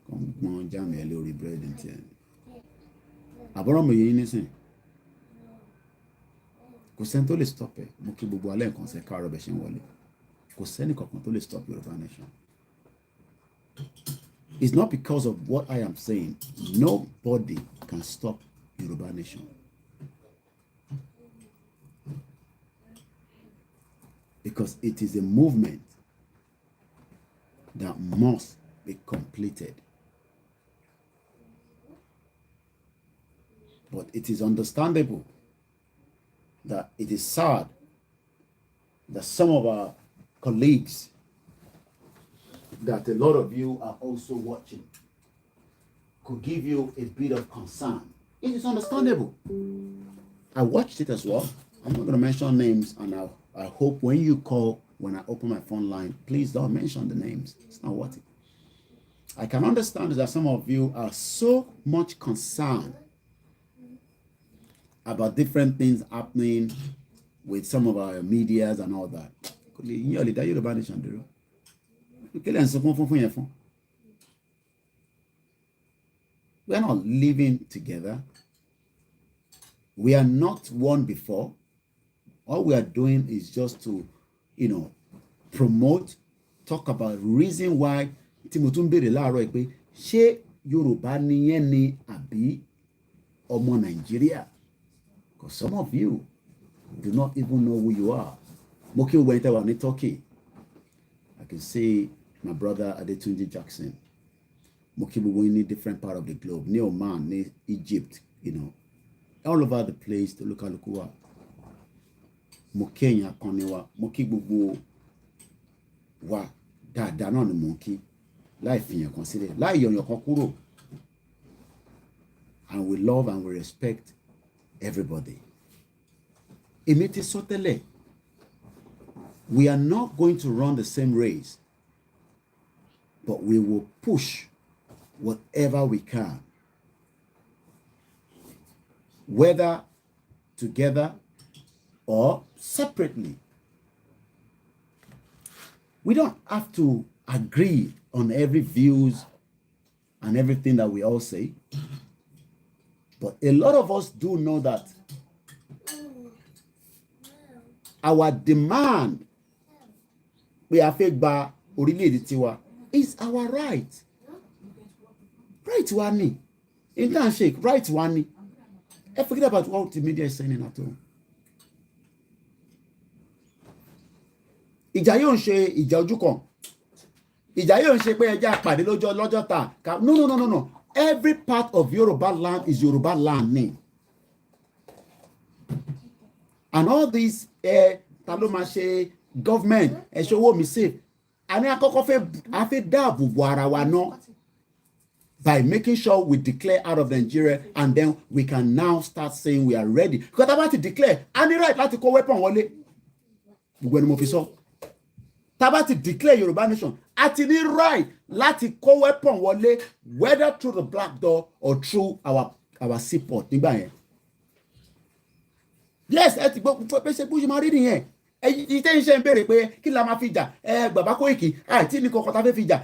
Kon jam e lórí bread nti. Àbọ̀rọ̀ mo yin nisin. Kò sẹ́ni tó lè stop ẹ̀. Mo kí gbogbo alẹ́ nǹkan ṣe káàárọ̀ bẹ̀ ṣe ń wọlé. Kò sẹ́ni kankan tó lè stop Yoruba nation. It's not because of what I am saying. Nobody can stop Yoruba nation. Because it is a movement that must be completed. But it is understandable that it is sad that some of our colleagues, that a lot of you are also watching, could give you a bit of concern. It is understandable. I watched it as well. I'm not going to mention names, and I hope when you call, when I open my phone line, please don't mention the names. It's not worth it. I can understand that some of you are so much concerned about different things happening with some of our medias and all that. We are not living together. We are not one before. All we are doing is just to, promote, talk about reason why ṣé Yorùbá nìyẹn ni àbí ọmọ Nigeria? Because some of you do not even know who you are. Mo kí gbogbo ẹni tẹ́ wà ní Turkey. I can see my brother Adetunji Jackson. Mo kí gbogbo yín ní different part of the globe. Ní Oman, ní Egypt, all over the place to look at wa. Mo kí ẹ̀yin akọni wa. Mo kí gbogbo wa dáadáa náà ni mo kí. Láì fìyàn kan sílẹ̀, láì yọ̀yàn kan kúrò. And we love and we respect everybody. Èmi ti sọ tẹ́lẹ̀, we are not going to run the same race, but we will push whatever we can. Whether together or separately. We don't have to agree on every views and everything that we all say. But a lot of us do know that our demand we have gba orílẹ̀-èdè tiwa is our right. Right wa ni. In that shake, right wa ni. Forget about what the media is saying at all. Ìjà yóò ń ṣe ìjà ojú kan. Ìjà yóò ń ṣe pé ẹjẹ́ àpàdé lọ́jọ́ ta. No. Every part of Yoruba land is Yoruba land ni. And all these ta ló máa ṣe government ṣòwò mi safe. A ní àkọ́kọ́ fẹ́ dáàbò bo ara wa náà by making sure we declare out of Nigeria, and then we can now start saying we are ready. Because tá bá ti declare, a ní right láti kó weapon wọlé. Gbogbo ẹni mo fi sọ. Tá bá ti declare Yoruba nation, a ti ní right láti kó weapon wọlé, whether through the black door or through our seaport nígbà yẹn. Yes, ẹ ti gbọ́ pé bó ṣe máa rí nìyẹn. Ìtẹ́ iṣẹ́ ń béèrè pé kí la máa fi jà? Bàbá Kóìkì, tí ní kọ̀ọ̀kan tá fẹ́ fi jà.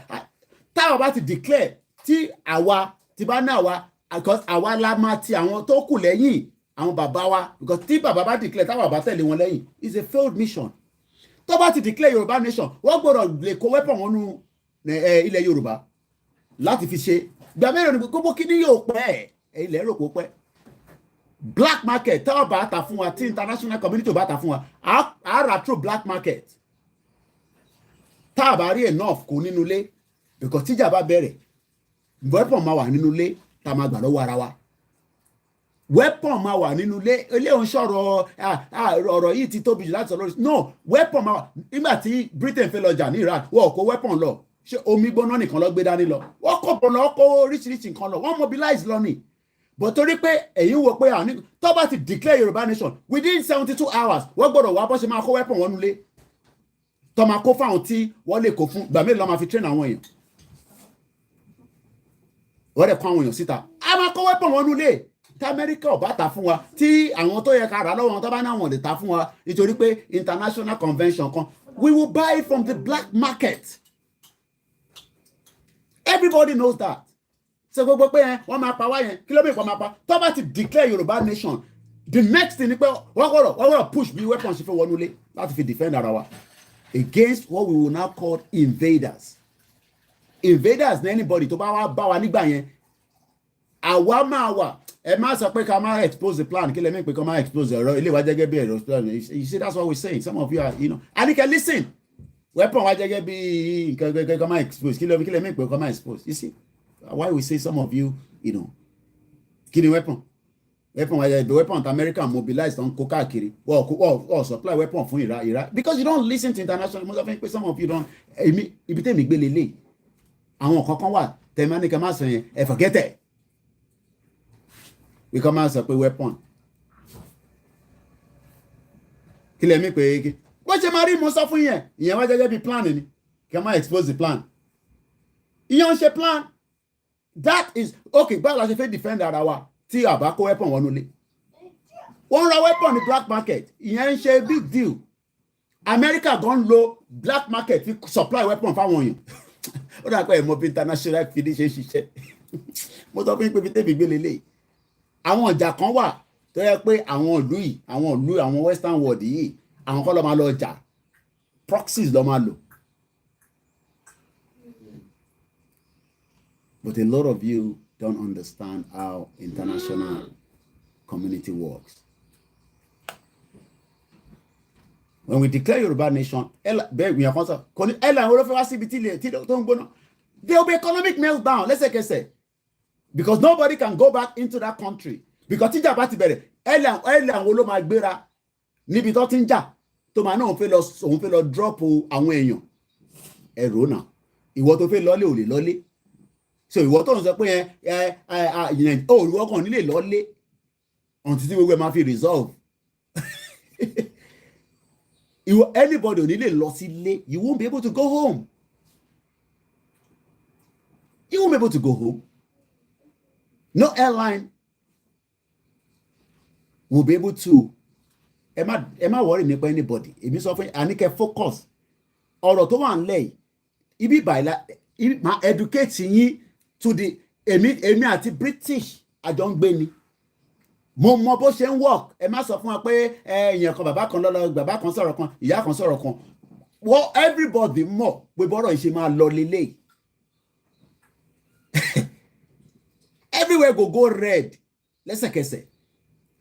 Táwa bá ti declare, tí àwa ti bá ní àwa, because àwa la máa ti àwọn tó kù lẹ́yìn àwọn bàbá wa, because tí bàbá bá declare táwa bá tẹ̀lé wọn lẹ́yìn, it's a failed mission. Tó bá ti declare Yorùbá nation, wọ́n gbọ́dọ̀ lè kó weapon wọn nú ilẹ̀ Yorùbá láti fi ṣe. Gbà mẹ́rin ni gbogbo kí ni yóò pẹ́ ilẹ̀ rò kó pẹ́. Black market táwa bá ta fún wa, tí international community bá ta fún wa, á rà through black market. Táwa bá rí enough kó nínú ilé, because tíjà bá bẹ̀rẹ̀, weapon máa wà nínú ilé tá máa gbà lọ́wọ́ ara wa. Weapon máa wà nínú ilé òun sọ̀rọ̀ ọ̀rọ̀ yìí ti tóbi jù láti sọ̀rọ̀. No, weapon máa wà. Nígbà tí Britain fẹ́ lọ jà ní Iraq, wọ́n kó weapon lọ. Ṣé omi gbóná nìkan ló gbé dání lọ? Wọ́n kó bọ̀nà, wọ́n kó oríṣiríṣi nǹkan lọ. Wọ́n mobilize lọ ni. But torí pé ẹ̀yin wo pé tó bá ti declare Yorùbá nation within 72 hours, wọ́n gbọ́dọ̀ wá bọ́ ṣe máa kó weapon wọn nulẹ̀. Tó máa kó fáwọn tí wọ́n lè kó fún. Gbà mélòó máa fi train àwọn èèyàn. Wọ́n dẹ̀ kó àwọn èèyàn síta. A máa kó weapon wọn nulẹ̀. Tí Amẹ́ríkà ò bá ta fún wa, tí àwọn tó yẹ ká rà lọ́wọ́ wọn tó bá ní àwọn lè ta fún wa nítorí pé international convention kan, we will buy it from the black market. Everybody knows that. So gbogbo pé wọ́n máa pa wá yẹn, kí ló bí ìpọ̀ máa pa? Tó bá ti declare Yorùbá nation, the next thing ni pé wọ́n gbọ́dọ̀ push bí weapons fi wọnú ilé láti fi defend ara wa against what we will now call invaders. Invaders ní anybody tó bá wá bá wa nígbà yẹn, àwa máa wà. Ẹ má sọ pé ká má expose the plan, kí lè mí pé ká má expose ọ̀rọ̀ ilé wa jẹ́gẹ́ bí ẹ̀rọ plan. You see, that's what we're saying. Some of you are, and you can listen. Weapon wa jẹ́gẹ́ bí nǹkan ká má expose, kí lè mí pé ká má expose. You see, why we say some of you, kí ni weapon? Weapon wa jẹ́ the weapon that America mobilized on kó káàkiri. Well, supply weapon fún Iraq. Because you don't listen to international, most of you, some of you don't. Ibi tẹ́mi gbé lélẹ̀. Àwọn kankan wà, tẹ̀mọ́ ní ká má sọ yẹn, forget it. We come out with weapon. Kí lè mí pé bó ṣe máa rí mo sọ fún yẹn, ìyẹn wá jẹ́jẹ́ bí plan ni. Kí máa expose the plan. Ìyẹn ń ṣe plan. That is okay. Báwo la ṣe fẹ́ defend ara wa tí a bá kó weapon wọnú ilé? Wọ́n ra weapon ní black market. Ìyẹn ń ṣe big deal. America gan lo black market fi supply weapon fáwọn èèyàn. Ó dà pé ẹ̀ mọ̀ bí international fìdí ṣe ń ṣiṣẹ́. Mo sọ fún yín pé bí tèmi gbé lélẹ̀. Àwọn ọjà kan wà tó yẹ pé àwọn ìlú àwọn western world yìí àwọn kan lọ máa lọ jà, proxies lọ máa lò. But a lot of you don't understand how international community works. When we declare Yoruba nation, there will be economic meltdown. Let's say, because nobody can go back into that country. Because tíjà bá ti bẹ̀rẹ̀, àwọn ló máa gbéra níbi tó ti ń jà tó máa náà òun fẹ́ lọ drop àwọn èèyàn. Ẹ̀rọ náà, ìwọ tó fẹ́ lọ́lé ò lè lọ́lé. So ìwọ tó ń sọ pé ìwọ kan nílé lọ́lé until tí gbogbo ẹ̀ máa fi resolve. Anybody ò nílé lọ sílé, you won't be able to go home. You won't be able to go home. No airline will be able to ẹ má worry nípa anybody èmi sọ fún àní kẹ́ focus ọ̀rọ̀ tó wà ńlẹ̀ yìí ibi ìbàlá máa educate yín to the èmi àti British àjọ ń gbé ni mo mọ bó ṣe ń work ẹ má sọ fún wa pé èèyàn kan bàbá kan lọ́lọ́ bàbá kan sọ̀rọ̀ kan ìyá kan sọ̀rọ̀ kan well everybody mọ̀ pé bọ́rọ̀ ìṣe máa lọ lélẹ̀ everywhere go red lẹ́sẹ̀kẹsẹ̀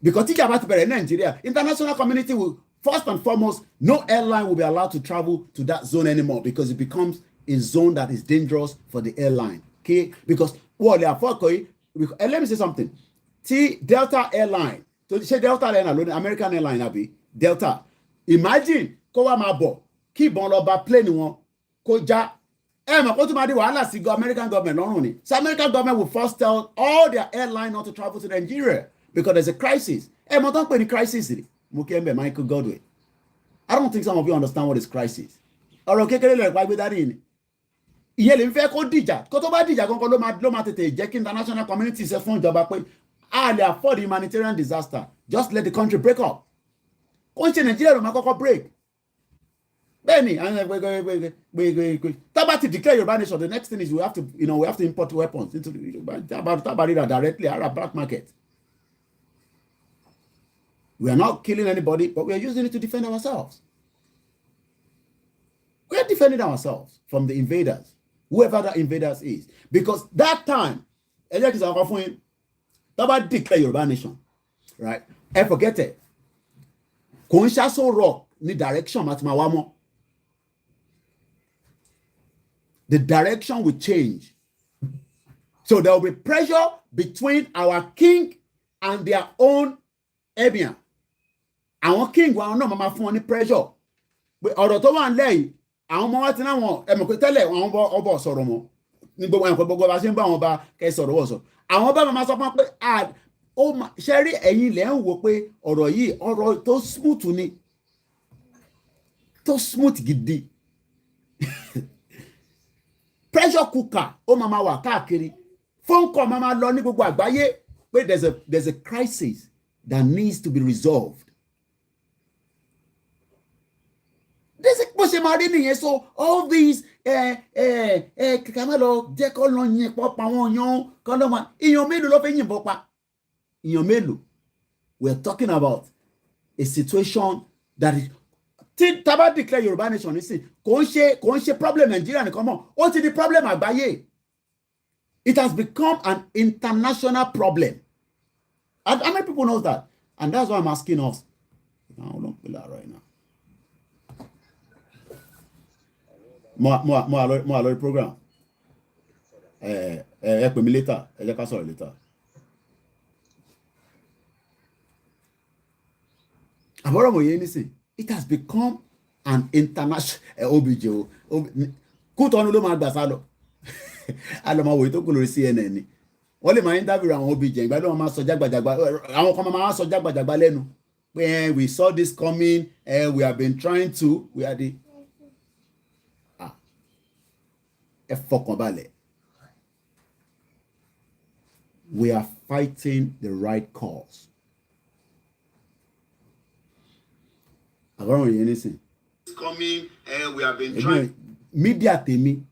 because tíjà bá ti bẹ̀rẹ̀ Nigeria international community will first and foremost no airline will be allowed to travel to that zone anymore because it becomes a zone that is dangerous for the airline okay because wọ́n lè àfọ́kọ̀ yìí let me say something tí Delta airline tó ṣe Delta airline lónìí American airline àbí Delta imagine kó wá máa bọ̀ kí ìbọn lọ bá plane wọn kó já mọ̀ kó tún máa di wàhálà sí American government lọ́rùn ni so American government will first tell all their airline not to travel to Nigeria because there's a crisis mọ̀ tó ń pè ní crisis rẹ̀ mo kí ẹ bẹ̀ Michael Godwin I don't think some of you understand what is crisis ọ̀rọ̀ kékeré lẹ̀ pa gbé dání ni ìyẹn lè ń fẹ́ kó dìjà kó tó bá dìjà kankan ló máa tètè jẹ́ kí international community ṣe fún ìjọba pé a lè afford humanitarian disaster just let the country break up kó ń ṣe Nàìjíríà ló máa kọ́kọ́ break bẹ́ẹ̀ni tábà ti declare Yorùbá nation the next thing is we have to import weapons into tábàrírà directly Arab black market we are not killing anybody but we are using it to defend ourselves we are defending ourselves from the invaders whoever that invaders is because that time ẹ jẹ́ kí n sọ ọkọ fún yín tábà declare Yorùbá nation right forget it kò ń ṣàṣọ rock ní direction máa ti máa wá mọ́. The direction will change. So there will be pressure between our king and their own emir. Àwọn king wa náà máa fún wọn ní pressure. Pé ọ̀rọ̀ tó wà nílẹ̀ yìí, àwọn ọmọ wa ti náwọn ẹ̀mọ̀ pé tẹ́lẹ̀ àwọn ọba sọ̀rọ̀ mọ́. Ní gbogbo ẹ̀kọ́ gbogbo bá ṣe ń bá wọn bá kẹ́ sọ̀rọ̀ wọ̀ sọ. Àwọn ọba máa sọ fún wọn pé ṣe rí ẹ̀yin lẹ́ ń wò pé ọ̀rọ̀ yìí ọ̀rọ̀ tó smooth ni. Tó smooth gidi. Pressure cooker ó máa wà káàkiri phone call máa lọ ní gbogbo àgbáyé pé there's a crisis that needs to be resolved. Bó ṣe máa rí nìyẹn so all these kìkà máa lọ jẹ́ kó lọ yìn pọ̀ pa àwọn yan kó lọ máa ìyàn mélòó ló fẹ́ yìnbọn pa ìyàn mélòó we are talking about a situation that is tí tábà declare Yorùbá nation nísìn kò ń ṣe problem Nigeria nìkan mọ́ ó ti di problem àgbáyé it has become an international problem and how many people know that and that's why I'm asking us now don't play that right now mo alori program ẹ pè mí later ẹ jẹ́ ká sọ̀rọ̀ later àbọ̀rọ̀ mo yé nísìn. It has become an international OBJ. Kútọ́nu ló máa gbà sá lọ. Àlọ́mọ wòye tó kù lórí CNN ni. Wọ́n lè máa interview àwọn OBJ. Ìgbà ló máa sọ jágbàjàgbà. Àwọn kan máa sọ jágbàjàgbà lẹ́nu. Pé we saw this coming. We have been trying to. We are the. Ẹ fọkàn balẹ̀. We are fighting the right cause. Àgọ́rùn yẹn nísìn. Coming, we have been trying. Media tèmi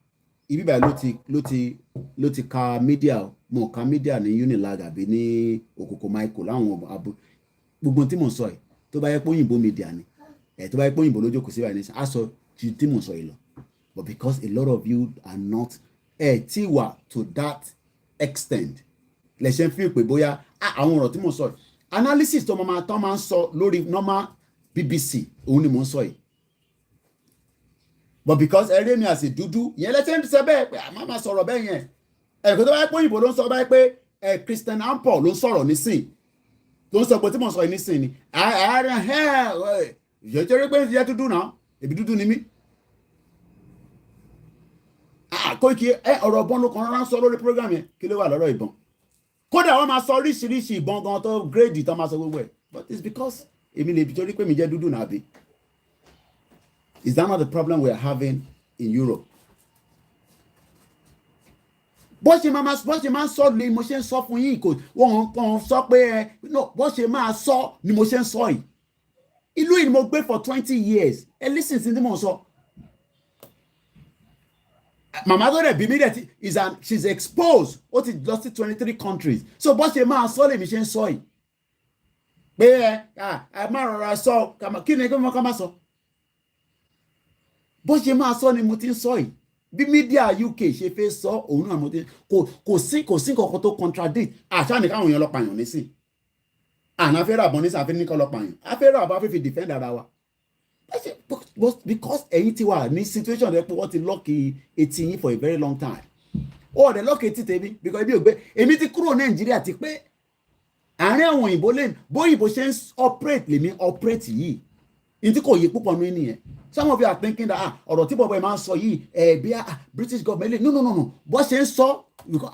ibi báyìí ló ti ka media mo ka media ní Unilag àbí ní Okoko Michael láwọn abo gbogbo tí mo sọ yìí tó bá yẹ pé òyìnbó media ni tó bá yẹ pé òyìnbó ló jókòó sí báyìí nísìn á sọ tí mo sọ yìí lọ but because a lot of you are not tí wà to that extent lè ṣe ń fi pé bóyá àwọn ọ̀rọ̀ tí mo sọ yìí analysis tó máa ń sọ lórí normal BBC òun ni mo ń sọ yìí but because ẹrẹ́ mi àṣẹ dúdú yẹn lẹ́sẹ̀ ń sọ bẹ́ẹ̀ pé àmọ́ máa sọ̀rọ̀ bẹ́ẹ̀ yẹn ẹ̀kọ́ tó bá yẹ pé òyìnbó ló ń sọ báyìí pé Christian Ampol ló ń sọ̀rọ̀ nísìn tó ń sọ pé tí mo sọ yìí nísìn ni ìṣèjọba pé ìṣèjọba dúdú náà èbí dúdú ni mí Koiki ọ̀rọ̀ ìbọn ló kàn rán sọ lórí program yẹn kí ló wà lọ́rọ̀ ìbọn kódà wọ́n máa sọ oríṣiríṣi ìbọn gan tó gírèdì tó máa sọ gbogbo ẹ̀ but it's because èmi lè torí pé mi jẹ́ dúdú náà bí. Is that not the problem we are having in Europe? Bó ṣe máa sọ ni mo ṣe ń sọ fún yín kò wọ́n kàn sọ pé no bó ṣe máa sọ ni mo ṣe ń sọ yìí. ìlú yìí mo gbé for 20 years ẹ listen sí ní mò ń sọ. Màmá tó dẹ̀ bí mi dẹ̀ she's exposed ó ti lọ sí 23 countries so bó ṣe máa sọ lèmi ṣe ń sọ yìí pé ẹ má rọra sọ kí ni kí wọ́n ká má sọ bó ṣe máa sọ ni mo ti ń sọ yìí bí mídíà UK ṣe fẹ́ sọ òun náà mo ti kò sí kankan tó contradict àṣà nìkan àwọn èèyàn lọ pààyàn nísìn àná afẹ́rẹ́ àbọ̀ nísìn àfẹ́ nìkan lọ pààyàn afẹ́rẹ́ àbọ̀ afẹ́fẹ́ defend ara wa because ẹ̀yin ti wà ní situation rẹ pé wọ́n ti lọ́ọ̀kì etí yín for a very long time ó ọ̀dẹ̀ lọ́ọ̀kì etí tèmi because ebi ò gbé èmi ti kúrò Nàìjíríà ti pé àárín àwọn òyìnbó lẹ́nu bóyìnbó ṣe ń operate lèmi operate yìí ní tí kò yẹ púpọ̀ nínú yẹn some of you are thinking that ọ̀rọ̀ tí bọ̀bọ̀ ẹ̀ máa ń sọ yìí bí British government lè no bó ṣe ń sọ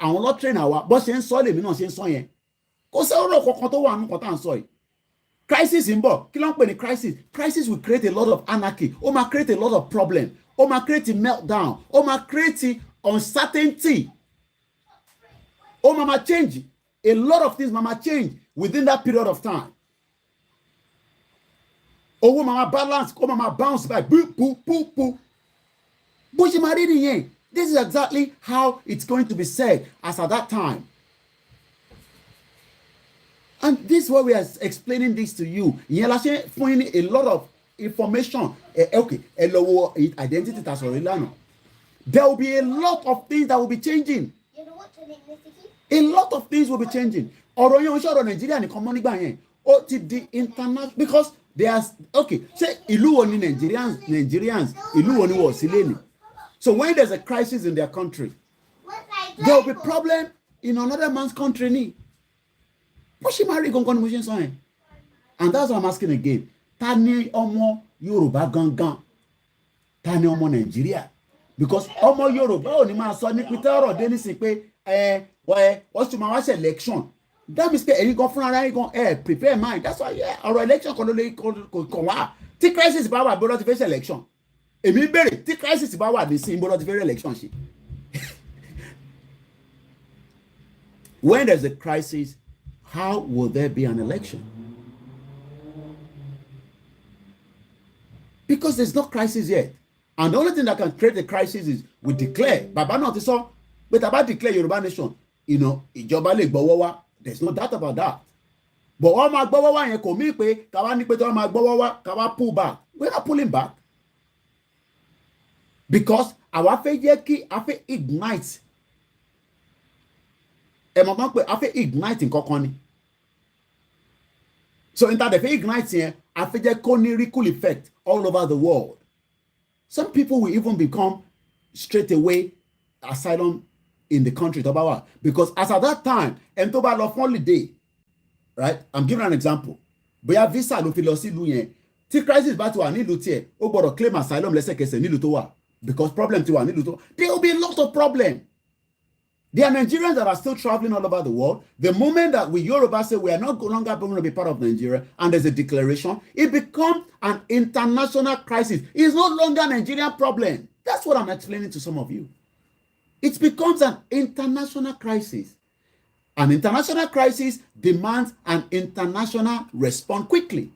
àwọn lọ́ train àwa bó ṣe ń sọ lèmi náà ṣe ń sọ yẹn kò sí ọ̀rọ̀ kankan tó wà nínú kan tá à ń sọ yìí crisis ń bọ̀ kí ló ń pè ní crisis will create a lot of anarchy ó máa create a lot of problem ó máa create meltdown ó máa create uncertainty ó máa change a lot of things máa change within that period of time. Owó máa balance kó máa bounce back boo. Bó ṣe máa rí nìyẹn. This is exactly how it's going to be said as at that time. And this is why we are explaining this to you. Ìyẹn la ṣe fún yín a lot of information. Okay, ẹ lọ wo identity ta sọ̀rọ̀ ìlànà. There will be a lot of things that will be changing. A lot of things will be changing. Ọ̀rọ̀ yẹn ń ṣọ̀rọ̀ Nàìjíríà nìkan mọ́ nígbà yẹn. Ó ti di international because they are okay. Ṣé ìlú wo ni Nigerians ìlú wo ni wọ́n sí lé ni? So when there's a crisis in their country, there will be problem in another man's country ni. Bó ṣe máa rí gangan ni mo ṣe ń sọ yẹn. And that's what I'm asking again. Ta ni ọmọ Yorùbá gangan? Ta ni ọmọ Nàìjíríà? Because ọmọ Yorùbá ò ní máa sọ ní pété ọ̀rọ̀ dé nísìnyí pé wọ́n ṣe máa wá ṣe election. That means pé ẹ̀yin gan fúnra ara yín gan prepare mind. That's why ọ̀rọ̀ election kan ló lè kàn wá. Tí crisis bá wà gbọ́dọ̀ ti fẹ́ ṣe election. Èmi bèrè tí crisis bá wà nísìnyí gbọ́dọ̀ ti fẹ́ ṣe election ṣe. When there's a crisis, how will there be an election? Because there's no crisis yet. And the only thing that can create a crisis is we declare. Bàbá náà ti sọ pé tá bá declare Yorùbá nation, ìjọba lè gbọ́wọ́ wá. There's no doubt about that. But wọ́n máa gbọ́wọ́ wá yẹn kò mí pé káwá ní pé tí wọ́n máa gbọ́wọ́ wá káwá pull back. We're not pulling back. Because àwa fẹ́ jẹ́ kí a fẹ́ ignite. Ẹ mọ̀ tán pé a fẹ́ ignite nǹkan kan ni. So in that, if we ignite here, I feel like ripple effect all over the world. Some people will even become straight away asylum in the country because as at that time, and to lọ holiday, right? I'm giving an example. Bóyá visa ló fi lọ sí ìlú yẹn. Tí crisis bá ti wà nílùú tiẹ̀, ó gbọ́dọ̀ claim asylum lẹ́sẹ̀kẹsẹ̀ nílùú tó wà because problem ti wà nílùú tó. There will be a lot of problem. There are Nigerians that are still traveling all over the world. The moment that we Yoruba say we are no longer going to be part of Nigeria and there's a declaration, it becomes an international crisis. It's no longer a Nigerian problem. That's what I'm explaining to some of you. It becomes an international crisis. An international crisis demands an international response quickly.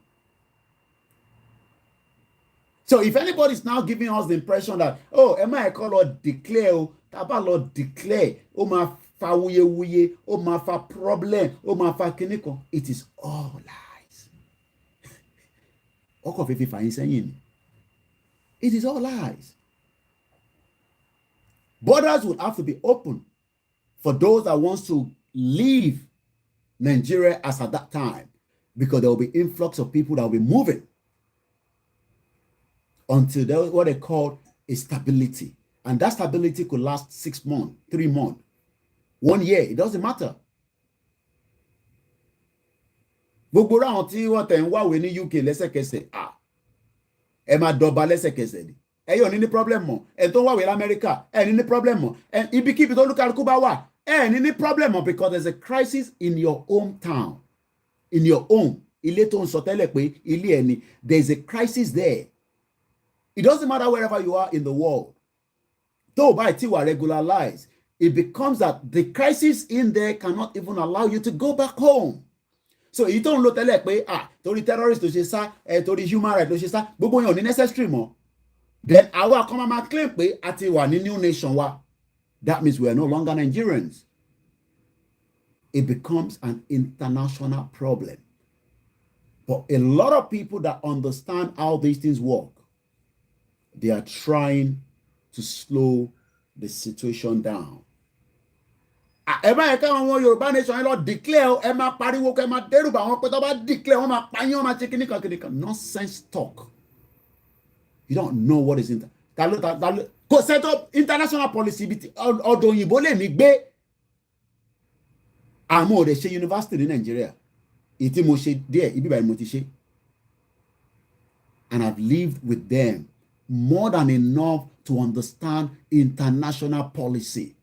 So if anybody is now giving us the impression that, oh, am I call or declare, taba Lord declare, ó máa fa wuyewuye, ó máa fa problem, ó máa fa kiniko, it is all lies. Ọkọ̀ fífi fàyín sẹ́yìn ni. It is all lies. Borders will have to be open for those that wants to leave Nigeria as at that time because there will be influx of people that will be moving until there was what they call a stability. And that stability could last 6 months, 3 months, 1 year. It doesn't matter. Gbogbo àwọn tí wọ́n tẹ̀ ń wáwé ní UK lẹ́sẹ̀kẹsẹ̀, ẹ máa dọ̀ba lẹ́sẹ̀kẹsẹ̀ ni. Ẹ yóò ní problem mọ́. Ẹ tó ń wáwé l'Amẹ́ríkà, ẹ ní problem mọ́. Ẹ ibikíbi tó lúkàlùkù bá wà, ẹ ní problem mọ́ because there's a crisis in your hometown, in your home. Ilé tó ń sọ tẹ́lẹ̀ pé ilé ẹni, there's a crisis there. It doesn't matter wherever you are in the world. Though by Tiwa regularize, it becomes that the crisis in there cannot even allow you to go back home. so èyí tó ń lò tẹ́lẹ̀ pé torí terrorist ló ṣe sá torí human right ló ṣe sá gbogbo yẹn ò ní necessary mọ́ then àwa kan máa claim pé a ti wà ní new nation wa that means we are no longer Nigerians. It becomes an international problem. But a lot of people that understand how these things work, they are trying to slow the situation down. Ẹ bá yẹ káwọn Yorùbá nation yẹn lọ declare ẹ máa pariwo kẹ máa dẹ́rùbà àwọn pé tó bá declare wọn máa pààyàn máa ṣe kíníkan kíníkan nonsense talk. You don't know what is kò set up international policy bí ọ̀dọ̀ òyìnbó lè mí gbé àmọ́ ò dẹ̀ ṣe university ní Nàìjíríà èyí tí mo ṣe díẹ̀ ibi báyìí mo ti ṣe and I've lived with them more than enough to understand international policy.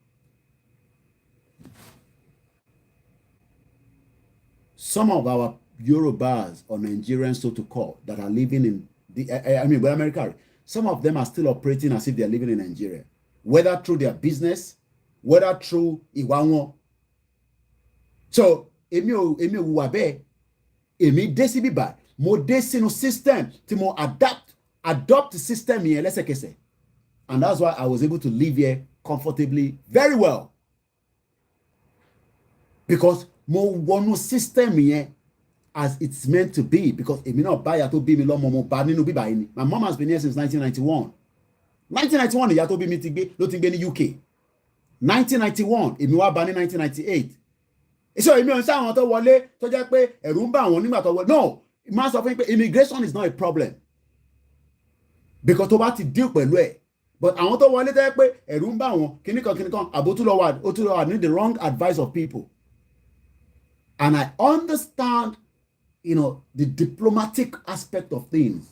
Some of our Yorubas or Nigerians, so to call, that are living in America, some of them are still operating as if they are living in Nigeria, whether through their business, whether through Iwanwo. So, èmi ò wà bẹ́ẹ̀, èmi dé síbí báyìí, mo dé sínú system tí mo adopt system yẹn lẹ́sẹ̀kẹsẹ̀. And that's why I was able to live here comfortably very well. Because mo wọnú system yẹn as it's meant to be, because èmi náà báyà tó bí mi lọ́mọ mo bá nínú bíbá yìí ni. My mom has been here since 1991. 1991 ìyá tó bí mi ló ti gbé ní UK. 1991 èmi wá bá ní 1998. So èmi ò ń sáwọn tó wọlé tó jẹ́ pé ẹ̀rù ń bà wọ́n nígbà tó wọlé. No, máa sọ fún yín pé immigration is not a problem. Because tó bá ti deal pẹ̀lú ẹ̀. But àwọn tó wọlé tó jẹ́ pé ẹ̀rù ń bà wọ́n kíníkan àbótúlọ́wà need the wrong advice of people. And I understand, the diplomatic aspect of things.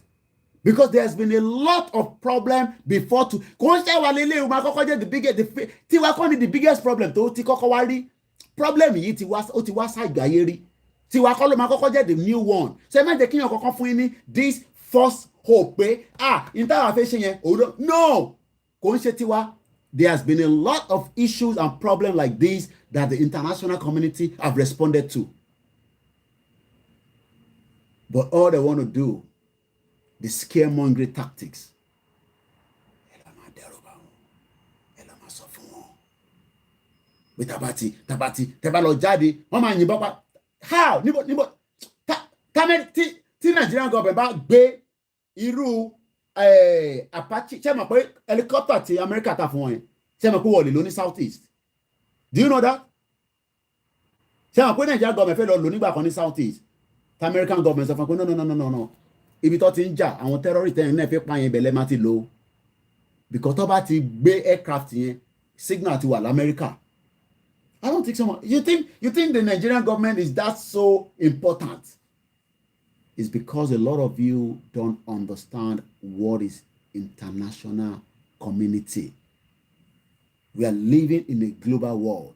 Because there's been a lot of problem before to the biggest problem problem yìí ti wá ṣàgbáyé rí tiwa kọ́ ló máa kọ́kọ́ jẹ́ the new one ṣe má jẹ́ kíyàn kankan fún yín ní this false hope pé in táwa fẹ́ ṣe yẹn no kò ń ṣe tiwa. There has been a lot of issues and problems like this that the international community have responded to. But all they want to do, the scaremongering tactics. Tabati, tebalo jáde, wọ́n máa yìnbọn pa. How? Níbo, tí Nigerian government bá gbé irú Apache, ṣé mọ̀ pé helicopter ti America ta fún wọn yẹn, ṣé mọ̀ pé wọ́n lè lò ní South East. Do you know that? Ṣé mọ̀ pé Nigerian government fẹ́ lọ lò nígbà kan ní South East? The American government sọ fún pé no. Ibi tó ti ń jà, àwọn terrorist yẹn náà fẹ́ pa yẹn bẹ̀lẹ́ máa ti lò. Because tó bá ti gbé aircraft yẹn, signal ti wà l'America. I don't think so. You think the Nigerian government is that so important? It's because a lot of you don't understand what is international community. We are living in a global world.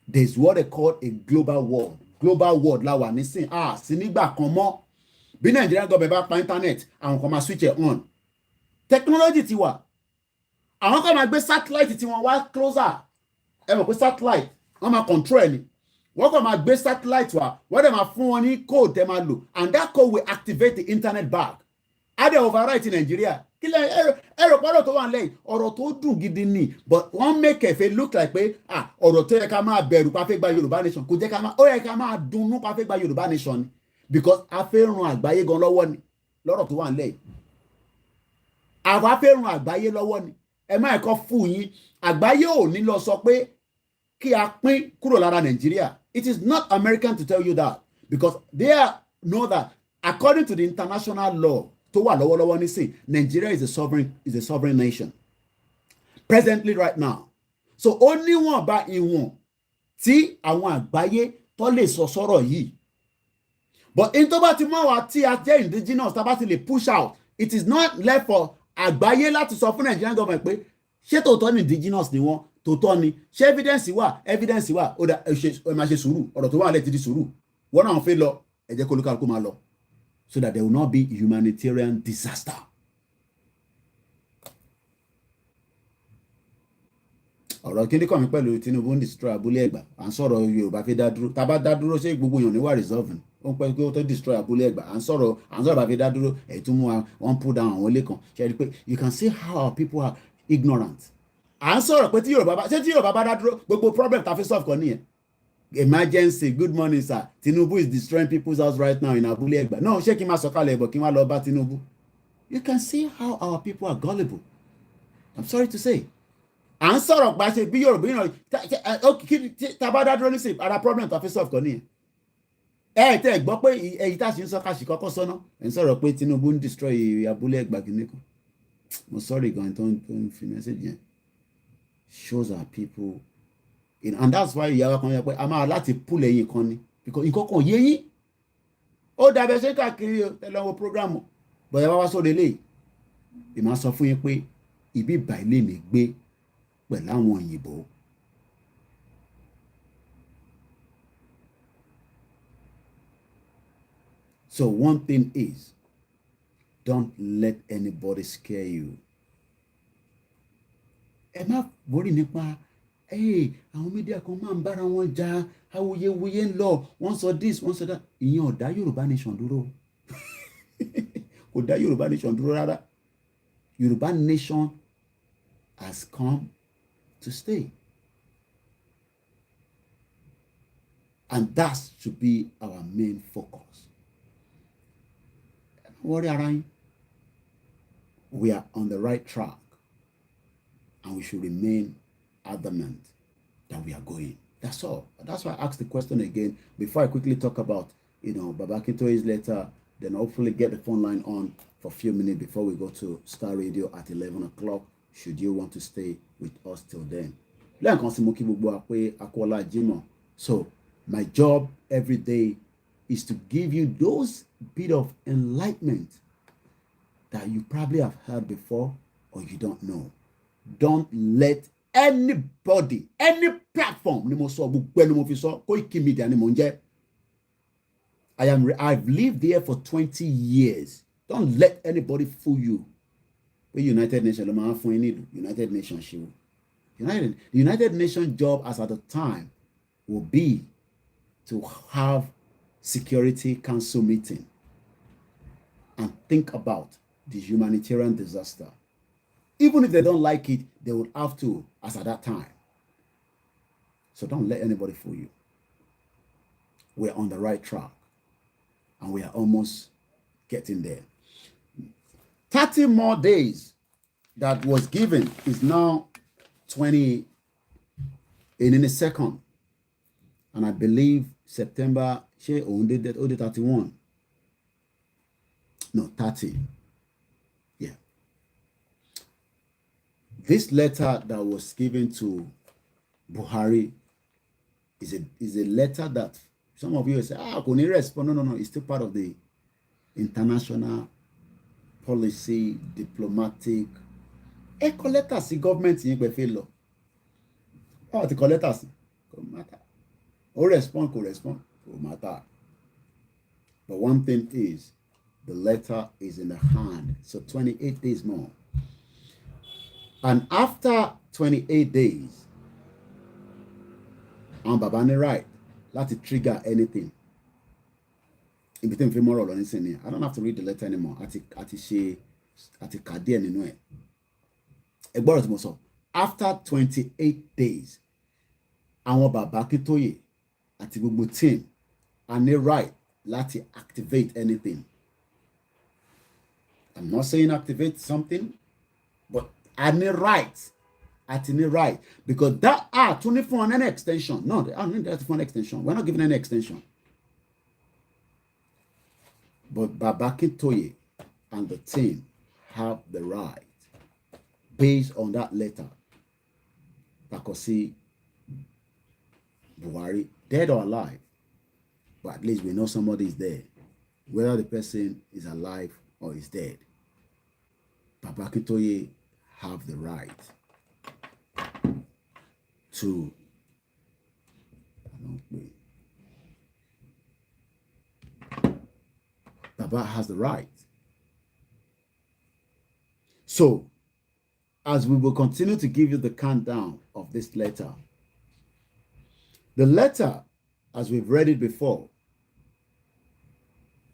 There's what they call a global world. Global world la wà nísìn. Sí nígbà kan mọ́. Bí Nigerian government bá pa internet, àwọn kan máa switch it on. Technology ti wà. Àwọn kan máa gbé satellite tí wọ́n wá closer. Ẹ mọ̀ pé satellite wọ́n máa control ẹni. Wọ́n kàn máa gbé satellite wá. Wọ́n dẹ̀ máa fún wọn ní code tẹ́ máa lò. And that code will activate the internet back. Á dẹ̀ overwrite in Nigeria. Kí lẹ ẹ̀rọ pọ́lọ̀ tó wà nílẹ̀ ọ̀rọ̀ tó dùn gidi ni. But wọ́n make ẹ̀fẹ̀ look like pé ọ̀rọ̀ tó yẹ ká máa bẹ̀rù pa fẹ́ gba Yorùbá nation. Kò jẹ́ ká máa ó yẹ ká máa dunnú pa fẹ́ gba Yorùbá nation ni. Because a fẹ́ ran àgbáyé gan lọ́wọ́ ni. Lọ́rọ̀ tó wà nílẹ̀. Àwa fẹ́ ran àgbáyé lọ́wọ́ ni. Ẹ má ẹ̀kọ́ fún yín. Àgbáyé ò ní lọ sọ pé kí a pín kúrò lára Nigeria. It is not American to tell you that. Because they know that according to the international law, tó wà lọ́wọ́lọ́wọ́ nísìn, Nigeria is a sovereign nation. Presently right now. So ó níwọ̀n bá ìwọ̀n tí àwọn àgbáyé tó lè sọ sọ́rọ̀ yìí. But in tó bá ti mọ́ wa tí a jẹ́ indigenous tá bá ti lè push out, it is not left for àgbáyé láti sọ fún Nigerian government pé ṣé tòótọ́ ni indigenous ni wọ́n tòótọ́ ni ṣé evidence wà ó dá ẹ máa ṣe sùúrù ọ̀rọ̀ tó wà lẹ́ẹ̀ ti di sùúrù wọ́n náà fẹ́ lọ ẹ jẹ́ kó olúkálùkù máa lọ so that there will not be humanitarian disaster. ọ̀rọ̀ kíní kàn mí pẹ̀lú Tinubu ń destroy abúlé Ẹ̀gbá à ń sọ̀rọ̀ Yorùbá fi dá dúró tá a bá dá dúró ṣé gbogbo èèyàn ní wà resolving ó ń pẹ́ pé ó tó destroy abúlé Ẹ̀gbá à ń sọ̀rọ̀ bá fi dá dúró ẹ̀ tún mú wa wọ́n pull down àwọn ilé kan ṣe é rí pé you can see how our people are ignorant à ń sọ̀rọ̀ pé tí Yorùbá bá dá dúró gbogbo problem tá a fi solve kan nìyẹn emergency good morning sir Tinubu is destroying people's house right now in abúlé Ẹ̀gbá no ṣé kí n máa sọ̀kalẹ̀ ẹ̀bọ̀ kí n máa lọ bá Tinubu you can see how our people are gullible I'm sorry to say à ń sọ̀rọ̀ pa ṣe bí Yorùbá yìí tá a bá dá dúró nísìnyí ara problem tá a fi solve kan nìyẹn tẹ́ ẹ gbọ́ pé èyí tá a ṣe ń sọ ká ṣì kọ́kọ́ sọ́nà ẹ̀ ń sọ̀rọ̀ pé Tinubu ń destroy abúlé Ẹ̀gbá kìnìkan mo sorry gan tó ń fi message yẹn shows our people and that's why ìyàwó kan yẹ pé a máa láti pull ẹ̀yìn kan ni because nǹkan kan yé yín ó dàbẹ̀ ṣe káàkiri tẹ̀lé program bọ̀yá wá sórí eléyìí ìmọ̀ sọ fún yín pé ibi ìbà ilé mi gbé pẹ̀lú àwọn òyìnbó so one thing is don't let anybody scare you ẹ má borí nípa àwọn mídíà kan máa ń bára wọn jà awuyewuye ń lọ wọ́n sọ this wọ́n sọ that ìyẹn ò dá Yorùbá nation dúró kò dá Yorùbá nation dúró rárá Yorùbá nation has come to stay. And that should be our main focus. Worry around. We are on the right track. And we should remain adamant that we are going. That's all. That's why I asked the question again before I quickly talk about, Baba Akintoye's letter, then hopefully get the phone line on for a few minutes before we go to Star Radio at 11 o'clock. Should you want to stay with us till then? So my job every day is to give you those bit of enlightenment that you probably have heard before or you don't know. Don't let anybody, any platform, I've lived there for 20 years. Don't let anybody fool you. The United Nations, United Nations, the United Nations job as at the time will be to have Security Council meeting and think about the humanitarian disaster. Even if they don't like it, they will have to, as at that time. So don't let anybody fool you. We're on the right track and we are almost getting there. 30 more days that was given is now 20 in a second. And I believe September, she only did 31. No, 30. Yeah. This letter that was given to Buhari is a letter that some of you say, can you respond? No, it's still part of the international policy, diplomatic. Letter sí government yín pé fẹ́ lọ. Ti kọ letter sí, kò matter. Ó respond, kò matter. But one thing is, the letter is in the hand. So 28 days more. And after 28 days, àwọn bàbá ní right láti trigger anything. In between femoral or anything, I don't have to read the letter anymore. Àti kà díẹ̀ nínú ẹ̀. Ẹgbọ́rọ̀ tí mo sọ. After 28 days, àwọn bàbá Akintoye àti gbogbo team are ní right láti activate anything. I'm not saying activate something, but I need right. At any right. Because that 24 on any extension. No, they are not for an extension. We're not giving any extension. But Baba Akintoye and the team have the right, based on that letter, Takosi Buhari, dead or alive, but at least we know somebody is there, whether the person is alive or is dead. Baba Akintoye have the right to Baba has the right. So as we will continue to give you the countdown of this letter. The letter, as we've read it before,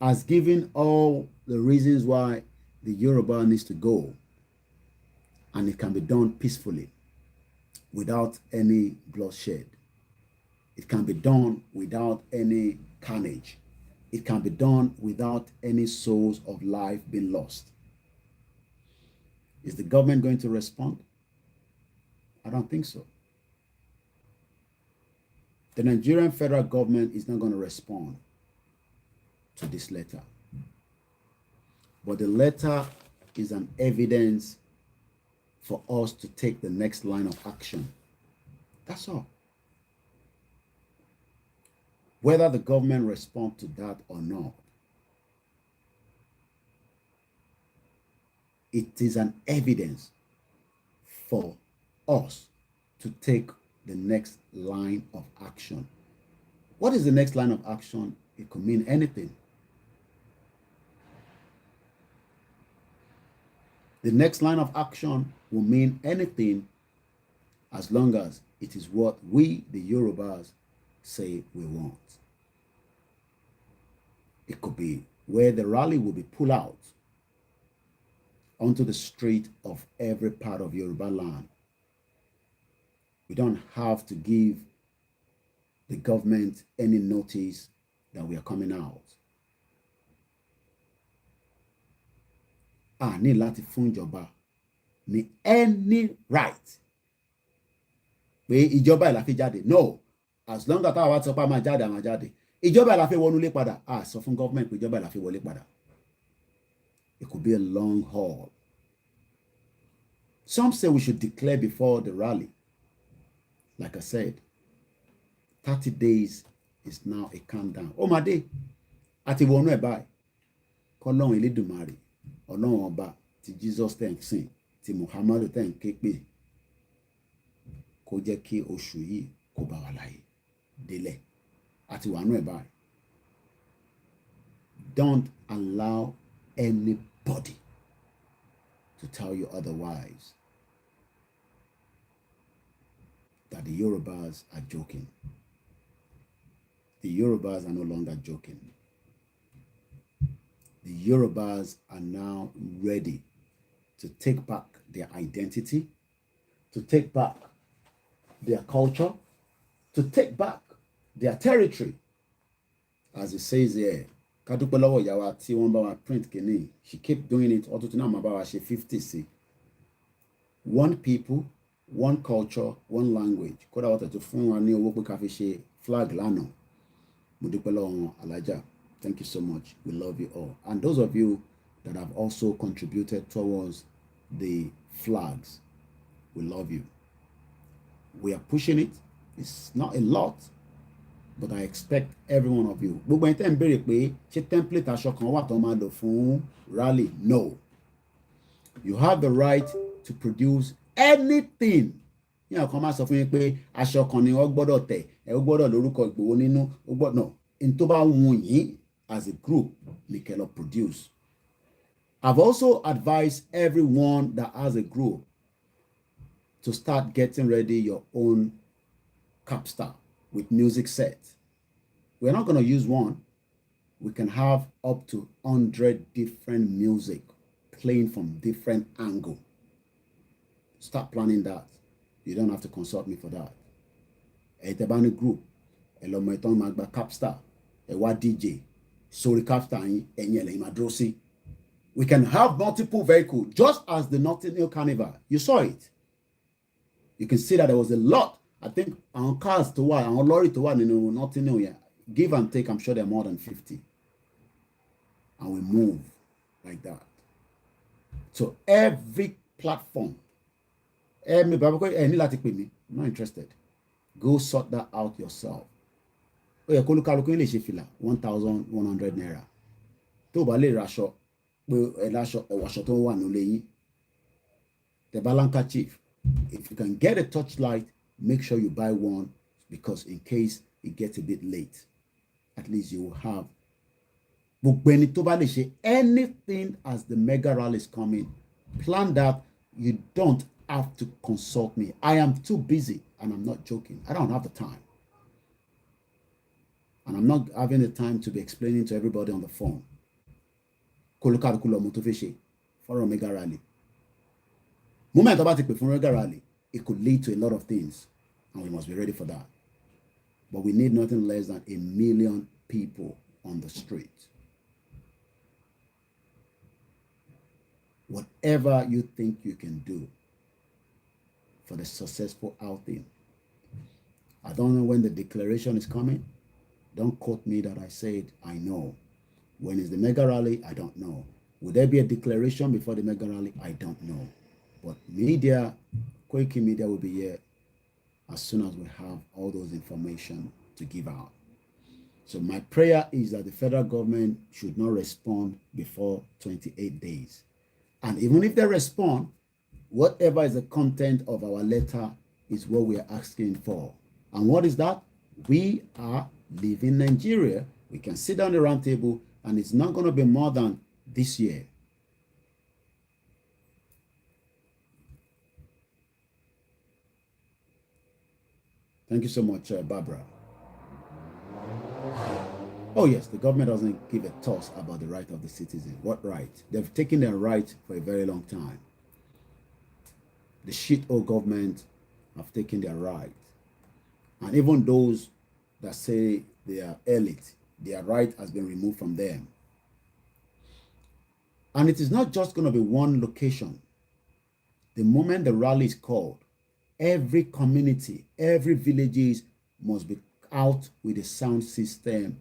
has given all the reasons why the Yoruba needs to go, and it can be done peacefully without any bloodshed. It can be done without any carnage. It can be done without any souls of life being lost. Is the government going to respond? I don't think so. The Nigerian federal government is not going to respond to this letter. But the letter is an evidence for us to take the next line of action. That's all. Whether the government responds to that or not, it is an evidence for us to take the next line of action. What is the next line of action? It could mean anything. The next line of action will mean anything as long as it is what we, the Yorubas, say we want. It could be where the rally will be pulled out onto the street of every part of Yoruba land. We don't have to give the government any notice that we are coming out. Ní láti fún ìjọba ní any right pé ìjọba ìlà fi jáde. No, as long as táwa sọ pé a máa jáde, a máa jáde. Ìjọba ìlà fi wọnú ilé padà. Sọ fún government pé ìjọba ìlà fi wọlé padà. It could be a long haul. Some say we should declare before the rally. Like I said, 30 days is now a countdown. Oh my day, àti wọnú ẹ̀ báyìí. Kọ́lọ́run Elédùmarè, Ọlọ́run ọba tí Jesus tẹ̀ ń sìn, tí Muhammadu tẹ̀ ń ké pè, kó jẹ́ kí oṣù yìí kó bá wa láyé délẹ̀. Àti wọnú ẹ̀ báyìí. Don't allow anybody to tell you otherwise, that the Yorubas are joking. The Yorubas are no longer joking. The Yorubas are now ready to take back their identity, to take back their culture, to take back their territory. As it says here, Kadupelawo Yawa tí wọ́n bá wa print kìíní, she kept doing it, ọdún tí náà máa bá wa ṣe 50 sí. One people, one culture, one language. Kódà wọ́n tẹ̀tù fún wa ní owó pé ká fi ṣe flag lánàá. Mo dúpẹ́ lọ́wọ́ wọn, Alájà. Thank you so much. We love you all. And those of you that have also contributed towards the flags, we love you. We are pushing it. It's not a lot, but I expect every one of you. Gbogbo ẹni tẹ́ ń béèrè pé ṣé template aṣọ kan wà tó máa lò fún rally? No. You have the right to produce anything. Ní àwọn kan máa sọ fún yín pé aṣọ kan ni wọ́n gbọ́dọ̀ tẹ̀, ẹ ó gbọ́dọ̀ lórúkọ Ìgbòho nínú, ó gbọ́dọ̀ no. In tó bá wù yín as a group, they cannot produce. I've also advised everyone that has a group to start getting ready your own capstar with music set. We're not going to use one. We can have up to 100 different music playing from different angles. Start planning that. You don't have to consult me for that. Etebani group, Elometon Magba capstar, Ewa DJ, Sorry capstar, Enyele Madrosi. We can have multiple vehicles, just as the Notting Hill Carnival. You saw it. You can see that there was a lot. I think our cars to one, our lorry to one, Notting Hill, yeah. Give and take, I'm sure there are more than 50. And we move like that. So every platform, I'm not interested. Go sort that out yourself. 1,100 naira. Tó bá lè raṣọ, ẹ̀wàṣọ tó wà nílé yín. The Balanka chief. If you can get a torchlight, make sure you buy one, because in case it gets a bit late, at least you will have. Anything as the mega rally is coming, plan that. You don't have to consult me. I am too busy, and I'm not joking. I don't have the time. And I'm not having the time to be explaining to everybody on the phone. For Omega Rally. Moment about it for Omega Rally, it could lead to a lot of things, and we must be ready for that. But we need nothing less than 1 million people on the street. Whatever you think you can do for the successful outing. I don't know when the declaration is coming. Don't quote me that I said I know. When is the mega rally? I don't know. Will there be a declaration before the mega rally? I don't know. But media, Koiki Media will be here as soon as we have all those information to give out. So my prayer is that the federal government should not respond before 28 days. And even if they respond, whatever is the content of our letter is what we are asking for. And what is that? We are leaving Nigeria. We can sit down the round table, and it's not going to be more than this year. Thank you so much, Barbara. Oh yes, the government doesn't give a toss about the right of the citizen. What right? They've taken their right for a very long time. The shit-hole government have taken their right. And even those that say they are elite, their right has been removed from them. And it is not just going to be one location. The moment the rally is called, every community, every villages must be out with a sound system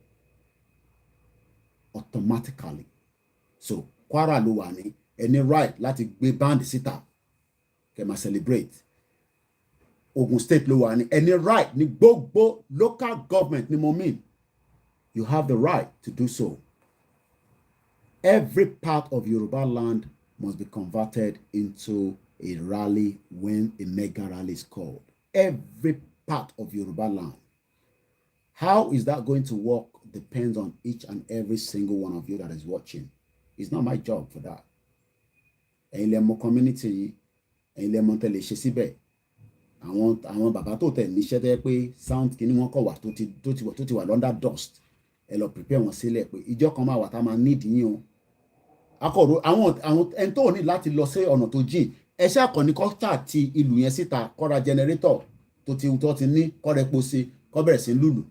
automatically. So, Kwara ló wà ní any right láti gbé band síta kẹ́ máa celebrate. Ogun State ló wà ní any right ní gbogbo local government ní mo mean. You have the right to do so. Every part of Yoruba land must be converted into a rally when a mega rally is called. Every part of Yoruba land. How is that going to work depends on each and every single one of you that is watching. It's not my job for that. Ẹ̀yin lẹ mọ̀ community yìí, ẹ̀yin lẹ mọ̀ tẹ́ lè ṣe síbẹ̀. Àwọn bàbá tó tẹ̀ níṣẹ́ tẹ́ pé sound kìíní wọn kọ̀ wà tó ti wà London dust. Ẹ lọ prepare wọn sílẹ̀ pé ìjọ kan máa wà tá a máa need yín o. Akọ̀rò àwọn ẹni tó ní láti lọ sí ọ̀nà tó jìn. Ẹ ṣe àkọ́ni kọ́tà ti ìlú yẹn síta kọ́ra generator tó ti ní kọ́ra epo sí kọ́ bẹ̀rẹ̀ sí lùlù.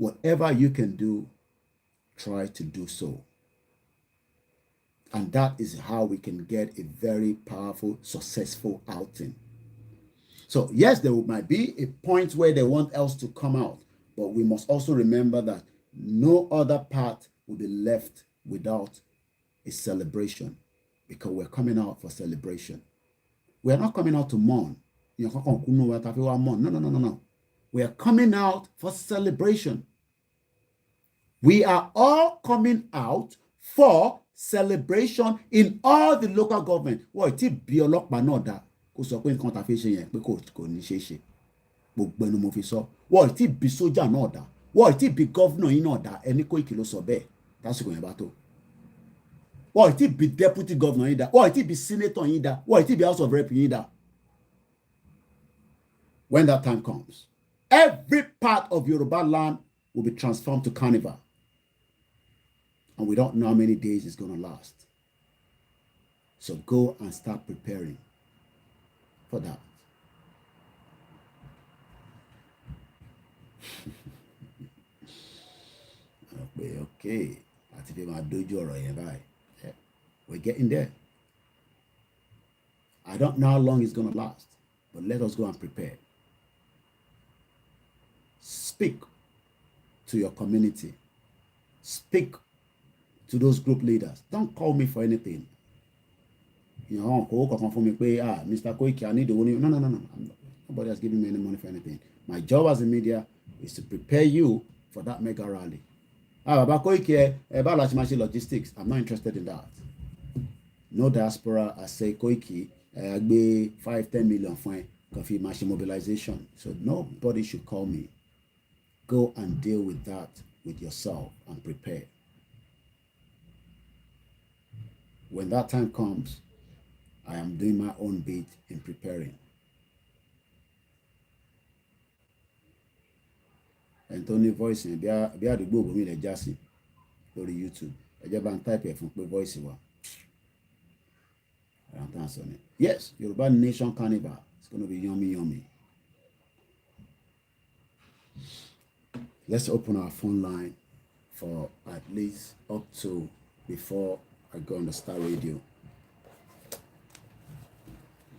Whatever you can do, try to do so. And that is how we can get a very powerful, successful outing. So yes, there might be a point where they want else to come out, but we must also remember that no other part will be left without a celebration, because we're coming out for celebration. We are not coming out to mourn. No. We are coming out for celebration. We are all coming out for celebration in all the local government. Wọ́n ti bí ọlọ́pàá náà dá kó sọ pé nǹkan tá a fi ṣe yẹn pé kò ní ṣe é ṣe. Gbogbo ẹnu mo fi sọ. Wọ́n ti bí sójà náà dá. Wọ́n ti bí gọ́vnà yín náà dá. Ẹni Koiki ló sọ bẹ́ẹ̀ lásìkò yẹn bá tó. Wọ́n ti bí deputy governor yín dá. Wọ́n ti bí senator yín dá. Wọ́n ti bí house of rep yín dá. When that time comes, every part of Yoruba land will be transformed to carnival. And we don't know how many days it's going to last. So go and start preparing for that. Okay. We're getting there. I don't know how long it's going to last, but let us go and prepare. Speak to your community. Speak to those group leaders. Don't call me for anything. You know, Mr. Koiki, I need the money. No. Nobody has given me any money for anything. My job as a media is to prepare you for that mega rally. About Koiki, about logistics, I'm not interested in that. No diaspora, I say Koiki, I be 5-10 million for coffee machine mobilization. So nobody should call me. Go and deal with that with yourself and prepare. When that time comes, I am doing my own bit in preparing. And Tony voice in bí àdúgbò mi lè já sí lórí YouTube. Ẹ jẹ́ bá ń type ẹ̀ fún pé voice wa. Yes, Yoruba Nation Carnival. It's going to be yummy. Let's open our phone line for at least up to before I go on the Star Radio.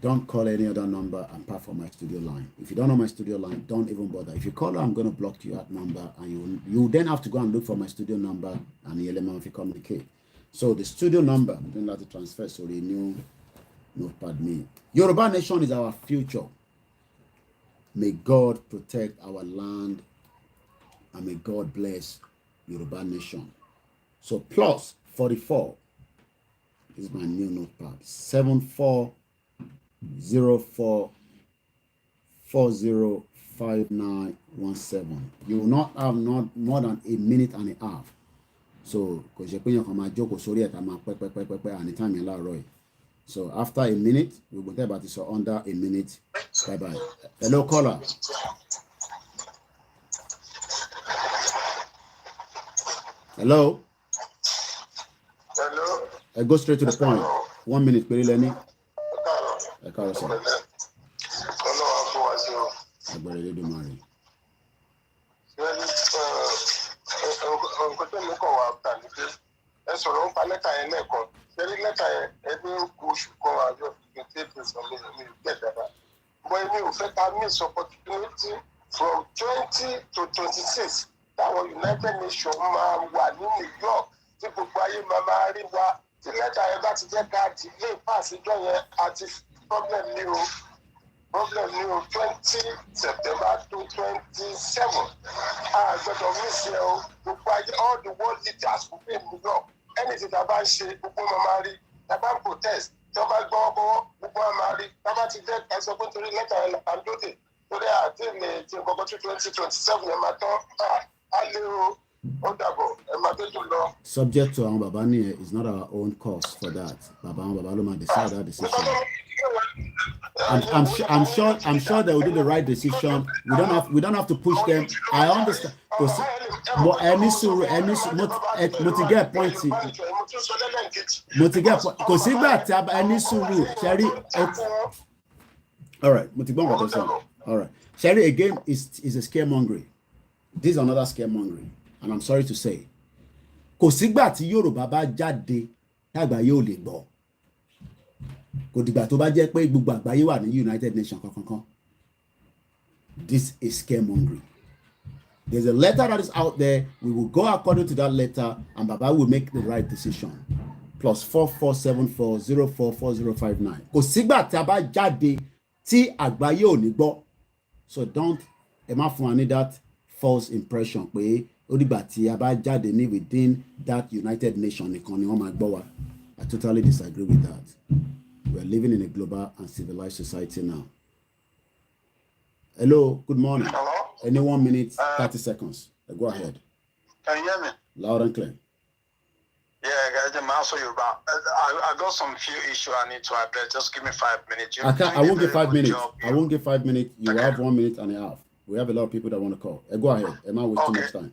Don't call any other number apart from my studio line. If you don't know my studio line, don't even bother. If you call, I'm going to block you that number, and you then have to go and look for my studio number and the element if you communicate. So the studio number, I'm going to have to transfer so the new notepad me. Yoruba Nation is our future. May God protect our land and may God bless Yoruba Nation. So plus 44 is my new notepad. 7404405917. You will not have not more than a minute and a half. So because you're going to come and joke sorry at anytime in Roy. So after a minute, we will tell about it. So under a minute. Bye. Hello, caller. Hello. I go straight to the point. 1 minute, Peri Lenny. I can't say. I better do marry. Opportunity from 20 to 26. That was United Nations wà ní New York. Tí gbogbo ayé máa rí wa. Tí lẹ́tà yẹn bá ti jẹ́ ká delay pass ìjọ yẹn àti problem ní o 20 September to 27. Gbọ́dọ̀ miss ẹ o. Gbogbo ayé all the world leaders will be in New York. Anything that bá ń ṣe gbogbo máa rí. Tá bá ń protest. Tó bá gbọ́ gbogbo máa rí. Tá bá ti jẹ́ ká sọ pé nítorí lẹ́tà yẹn là ń dóde. Torí àti ilé tí nǹkan 2027 yẹn máa tán. Subject to our Baba Niye is not our own cause for that. Baba Loma decide that decision. I'm sure they will do the right decision. We don't have to push them. I understand. But any all right. All right. Sherry again is a scaremongering. This is another scaremongering, and I'm sorry to say. Kò sígbà tí Yorùbá bá jáde tágbàáyé ò lè gbọ́. Kò dìgbà tó bá jẹ́ pé gbogbo àgbáyé wà ní United Nations kankan. This is scaremongering. There's a letter that is out there. We will go according to that letter, and Baba will make the right decision. Plus 4474044059. Kò sígbà tí a bá jáde tí àgbáyé ò ní gbọ́. So don't need that false impression pé ó dìgbà tí a bá jáde ní within that United Nations nìkan ni wọ́n máa gbọ́ wa. I totally disagree with that. We are living in a global and civilized society now. Hello, good morning. Hello? Any 1 minute, 30 seconds. Go ahead. Can you hear me? Loud and clear. Yeah, guys, I'm also Yoruba. I got some few issues I need to address. Just give me 5 minutes. I won't give 5 minutes. I won't give 5 minutes. You have 1 minute and a half. We have a lot of people that want to call. Go ahead. Am I wasting too much time?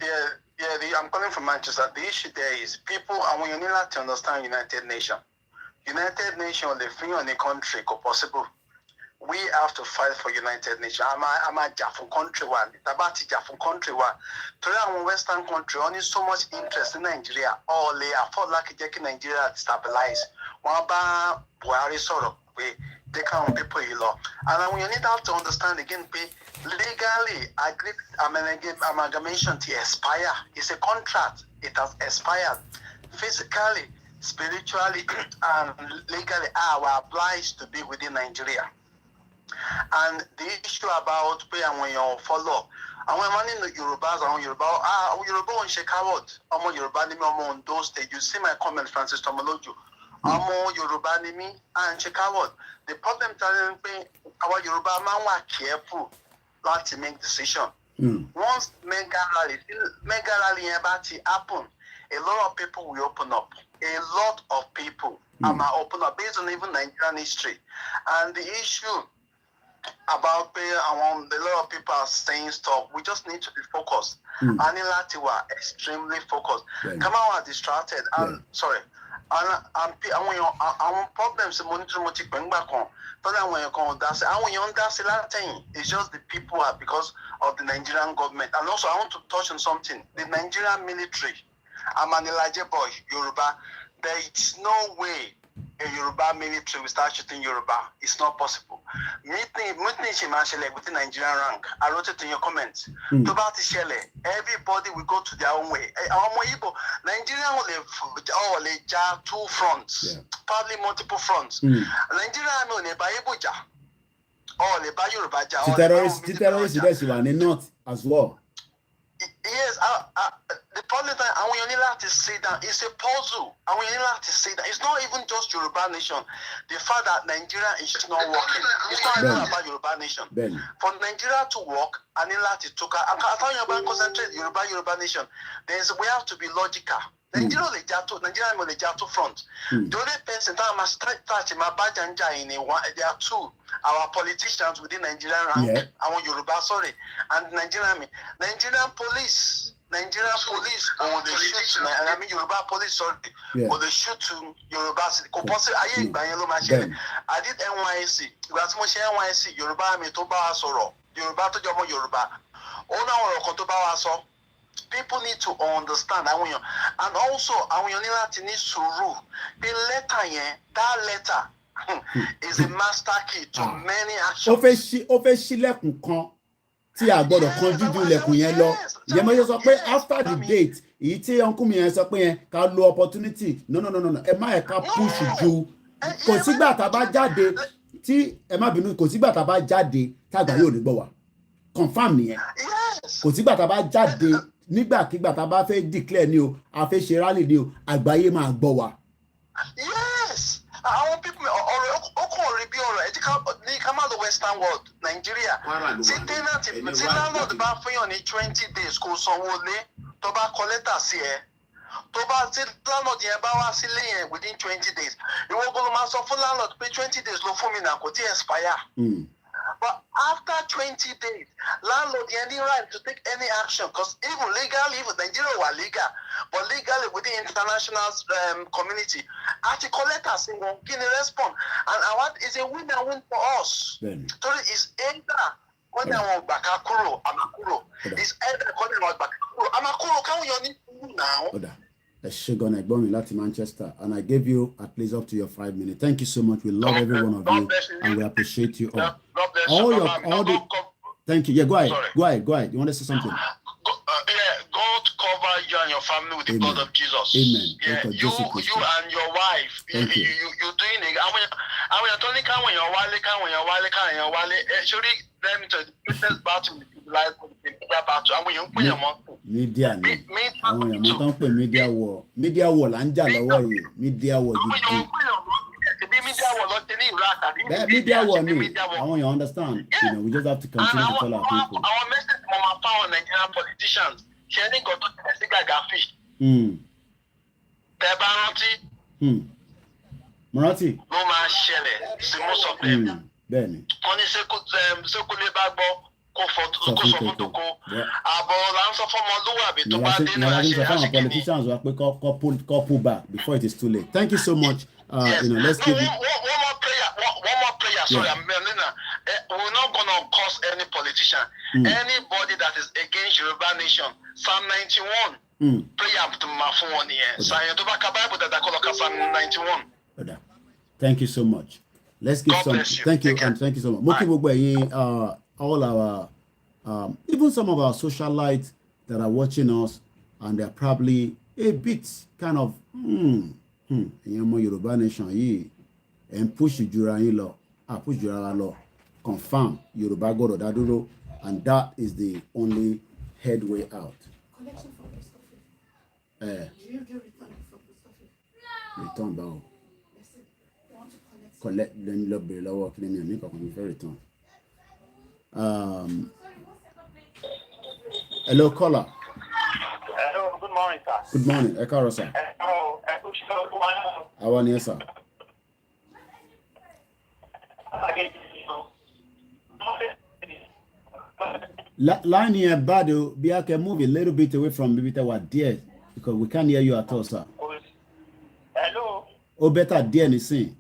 I'm calling from Manchester. The issue there is people, and when you need to understand United Nations. United Nations, the thing on the country, go possible. We have to fight for United Nations. I'm a Jaffa country one. Tabati Jaffa country one. Today, I'm a Western country. Only so much interest in Nigeria. All they afford like Nigeria stabilize. One about Buhari sort of way. They can't people in law. And when you need to understand again, legally amalgamation to expire. It's a contract. It has expired. Physically, spiritually, and legally, are obliged to be within Nigeria. And the issue about pay and when you follow, and when man in the Yorubas and Yoruba on Shekawot, Yoruba nimi on those days. You see my comment, Francis Tomoloju. Yoruba nimi and Shekawot. The problem telling me our Yoruba man were careful not to make decision. Once mega rally about to happen, a lot of people will open up. a lot of people. I'm an opener based on even Nigerian history. And the issue about pay, a lot of people are saying stuff. We just need to be focused. And in Latiwa, extremely focused. Come on, distracted. Sorry. And problems monitoring bring back on. It's just the people are because of the Nigerian government. And also, I want to touch on something. The Nigerian military, I'm an Elijah boy, Yoruba. There is no way a Yoruba military will start shooting Yoruba. It's not possible. Meeting within Nigerian rank. I wrote it in your comments. Everybody will go to their own way. Nigerian will have two fronts, probably multiple fronts. Nigerian will terrorists not as well. Yes, the problem is that we only have to say that it's a puzzle. And we only have to say that it's not even just Yoruba nation. The fact that Nigeria is just not working. It's not even about Yoruba nation. For Nigeria to work, and in that it took. I thought you about concentrate Yoruba nation. We have to be logical. Nigeria will to front. The only person that must touch my badge in there are two. Our politicians within Nigerian rank, our Yoruba, and Nigerian police, or they shoot, Yoruba police, or they shoot to Yoruba. I did NYC. That's much NYC, Yoruba, me to Soro, Yoruba to Jomo Yoruba. Ona or Kotoba. People need to understand, and also, needs to rule. The letter, that letter is a master key to many actions. After the date, ite uncle mi yẹn sọ pé yẹn ká lo opportunity. No. Ẹ má ká push ju. Kò sígbà tá bá jáde tí ẹ má bínú kò sígbà tá bá jáde tágbà yóò ní gbọ́ wá. Confirm nìyẹn. Kò sígbà tá bá jáde nígbàkigbà tá bá fẹ́ declare ni o, a fẹ́ ṣe rally ni o, àgbáyé máa gbọ́ wá. Yes. Àwọn people come out the Western world, Nigeria. See, landlord bá fún yàn ní 20 days kò sanwó lé tó bá kọ́lẹ́tà sí ẹ. Tó bá tí landlord yẹn bá wá sílé yẹn within 20 days. Ìwọ gbọ́dọ̀ máa sọ fún landlord pé 20 days ló fún mi náà kò tí expire. But after 20 days, landlord any right to take any action because even legally, even Nigeria was legal, but legally within international community, actually collectors won't give a response, and what is a win-win for us. So it's either when they want Bakakuro, Amakuro, it's either when they want Bakakuro, Amakuro. Can we only now? Shogun Latin Manchester, and I gave you at least up to your 5 minutes. Thank you so much. We love every one of you, and we appreciate you all. Thank you. Yeah, go ahead. You want to say something? God cover you and your family with the blood of Jesus. Amen. Yeah, you and your wife. You doing it. I mean, Tony, when you're wale. Actually, let me tell you, the greatest battle in life is the media battle. And when you put your mouth. Media war. Media war. Media war. Media war. I want you to understand. Yeah. We just have to continue to tell our people. Our message from our power Nigerian politicians. Sharing got to the cigar fish. Murati. No man share. See most of them. Benny. Only sekule bagbo. Politicians will pull back before it is too late. Thank you so much. Let's give it. One more prayer. Sorry, we're not gonna curse any politician. Anybody that is against Yoruba nation. Psalm 91. Prayer to my phone here. Psalm 91. Thank you so much. Let's give some. Thank you and thank you so much. All our, even some of our socialites that are watching us, and they're probably a bit kind of, Yoruba nation, and push Jura law, push Jura law, confirm Yoruba God Daduro, and that is the only headway out. Collection from the office. Do you do return from the office? Return bow. Listen, you want to collect them love below cleaning and make up on return. Hello, caller. Hello, good morning, sir. Good morning, Ekaro, sir. Hello, Àwa ni ẹ sà. Line here bad o, bí a can move a little bit away from bíbí tẹ́ wà díẹ̀ because we can't hear you at all, sir. Hello. Ó better díẹ̀ nísìn.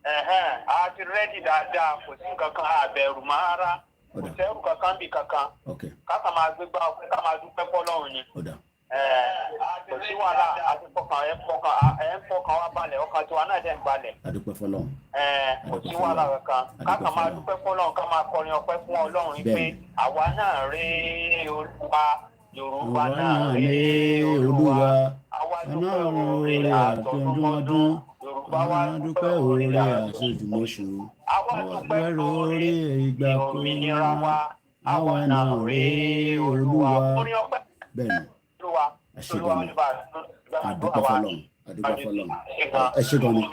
A ti ready dáadáa, kò sí kankan àbẹ̀rù máa rárá. Kò sẹ́rù kankan bí kankan. Okay. Káka máa gbégbá ọpẹ́ ká máa dúpẹ́ fọ́lọ́run ni. Kò sí wàhálà àti fọkàn wa balẹ̀, ọkàn tiwa náà dẹ̀ ń balẹ̀. A dúpẹ́ fọ́lọ́run. Kò sí wàhálà kankan. Káka máa dúpẹ́ fọ́lọ́run, ká máa kọrin ọpẹ́ fún Ọlọ́run pé àwa náà rí Olúwa, Yorùbá náà rí Olúwa. Àwa dúpẹ́ oore àtọdúnmọ́dún. Yorùbá wa dúpẹ́ oore àṣejùmọ̀ṣù. Àwa dúpẹ́ oore ìgbà òmìnira wa. Àwa náà rí Olúwa. Bẹ́ẹ̀ni. Ẹ ṣé gan-an. A dúpẹ́ fọ́lọ́run. Ẹ ṣé gan-an.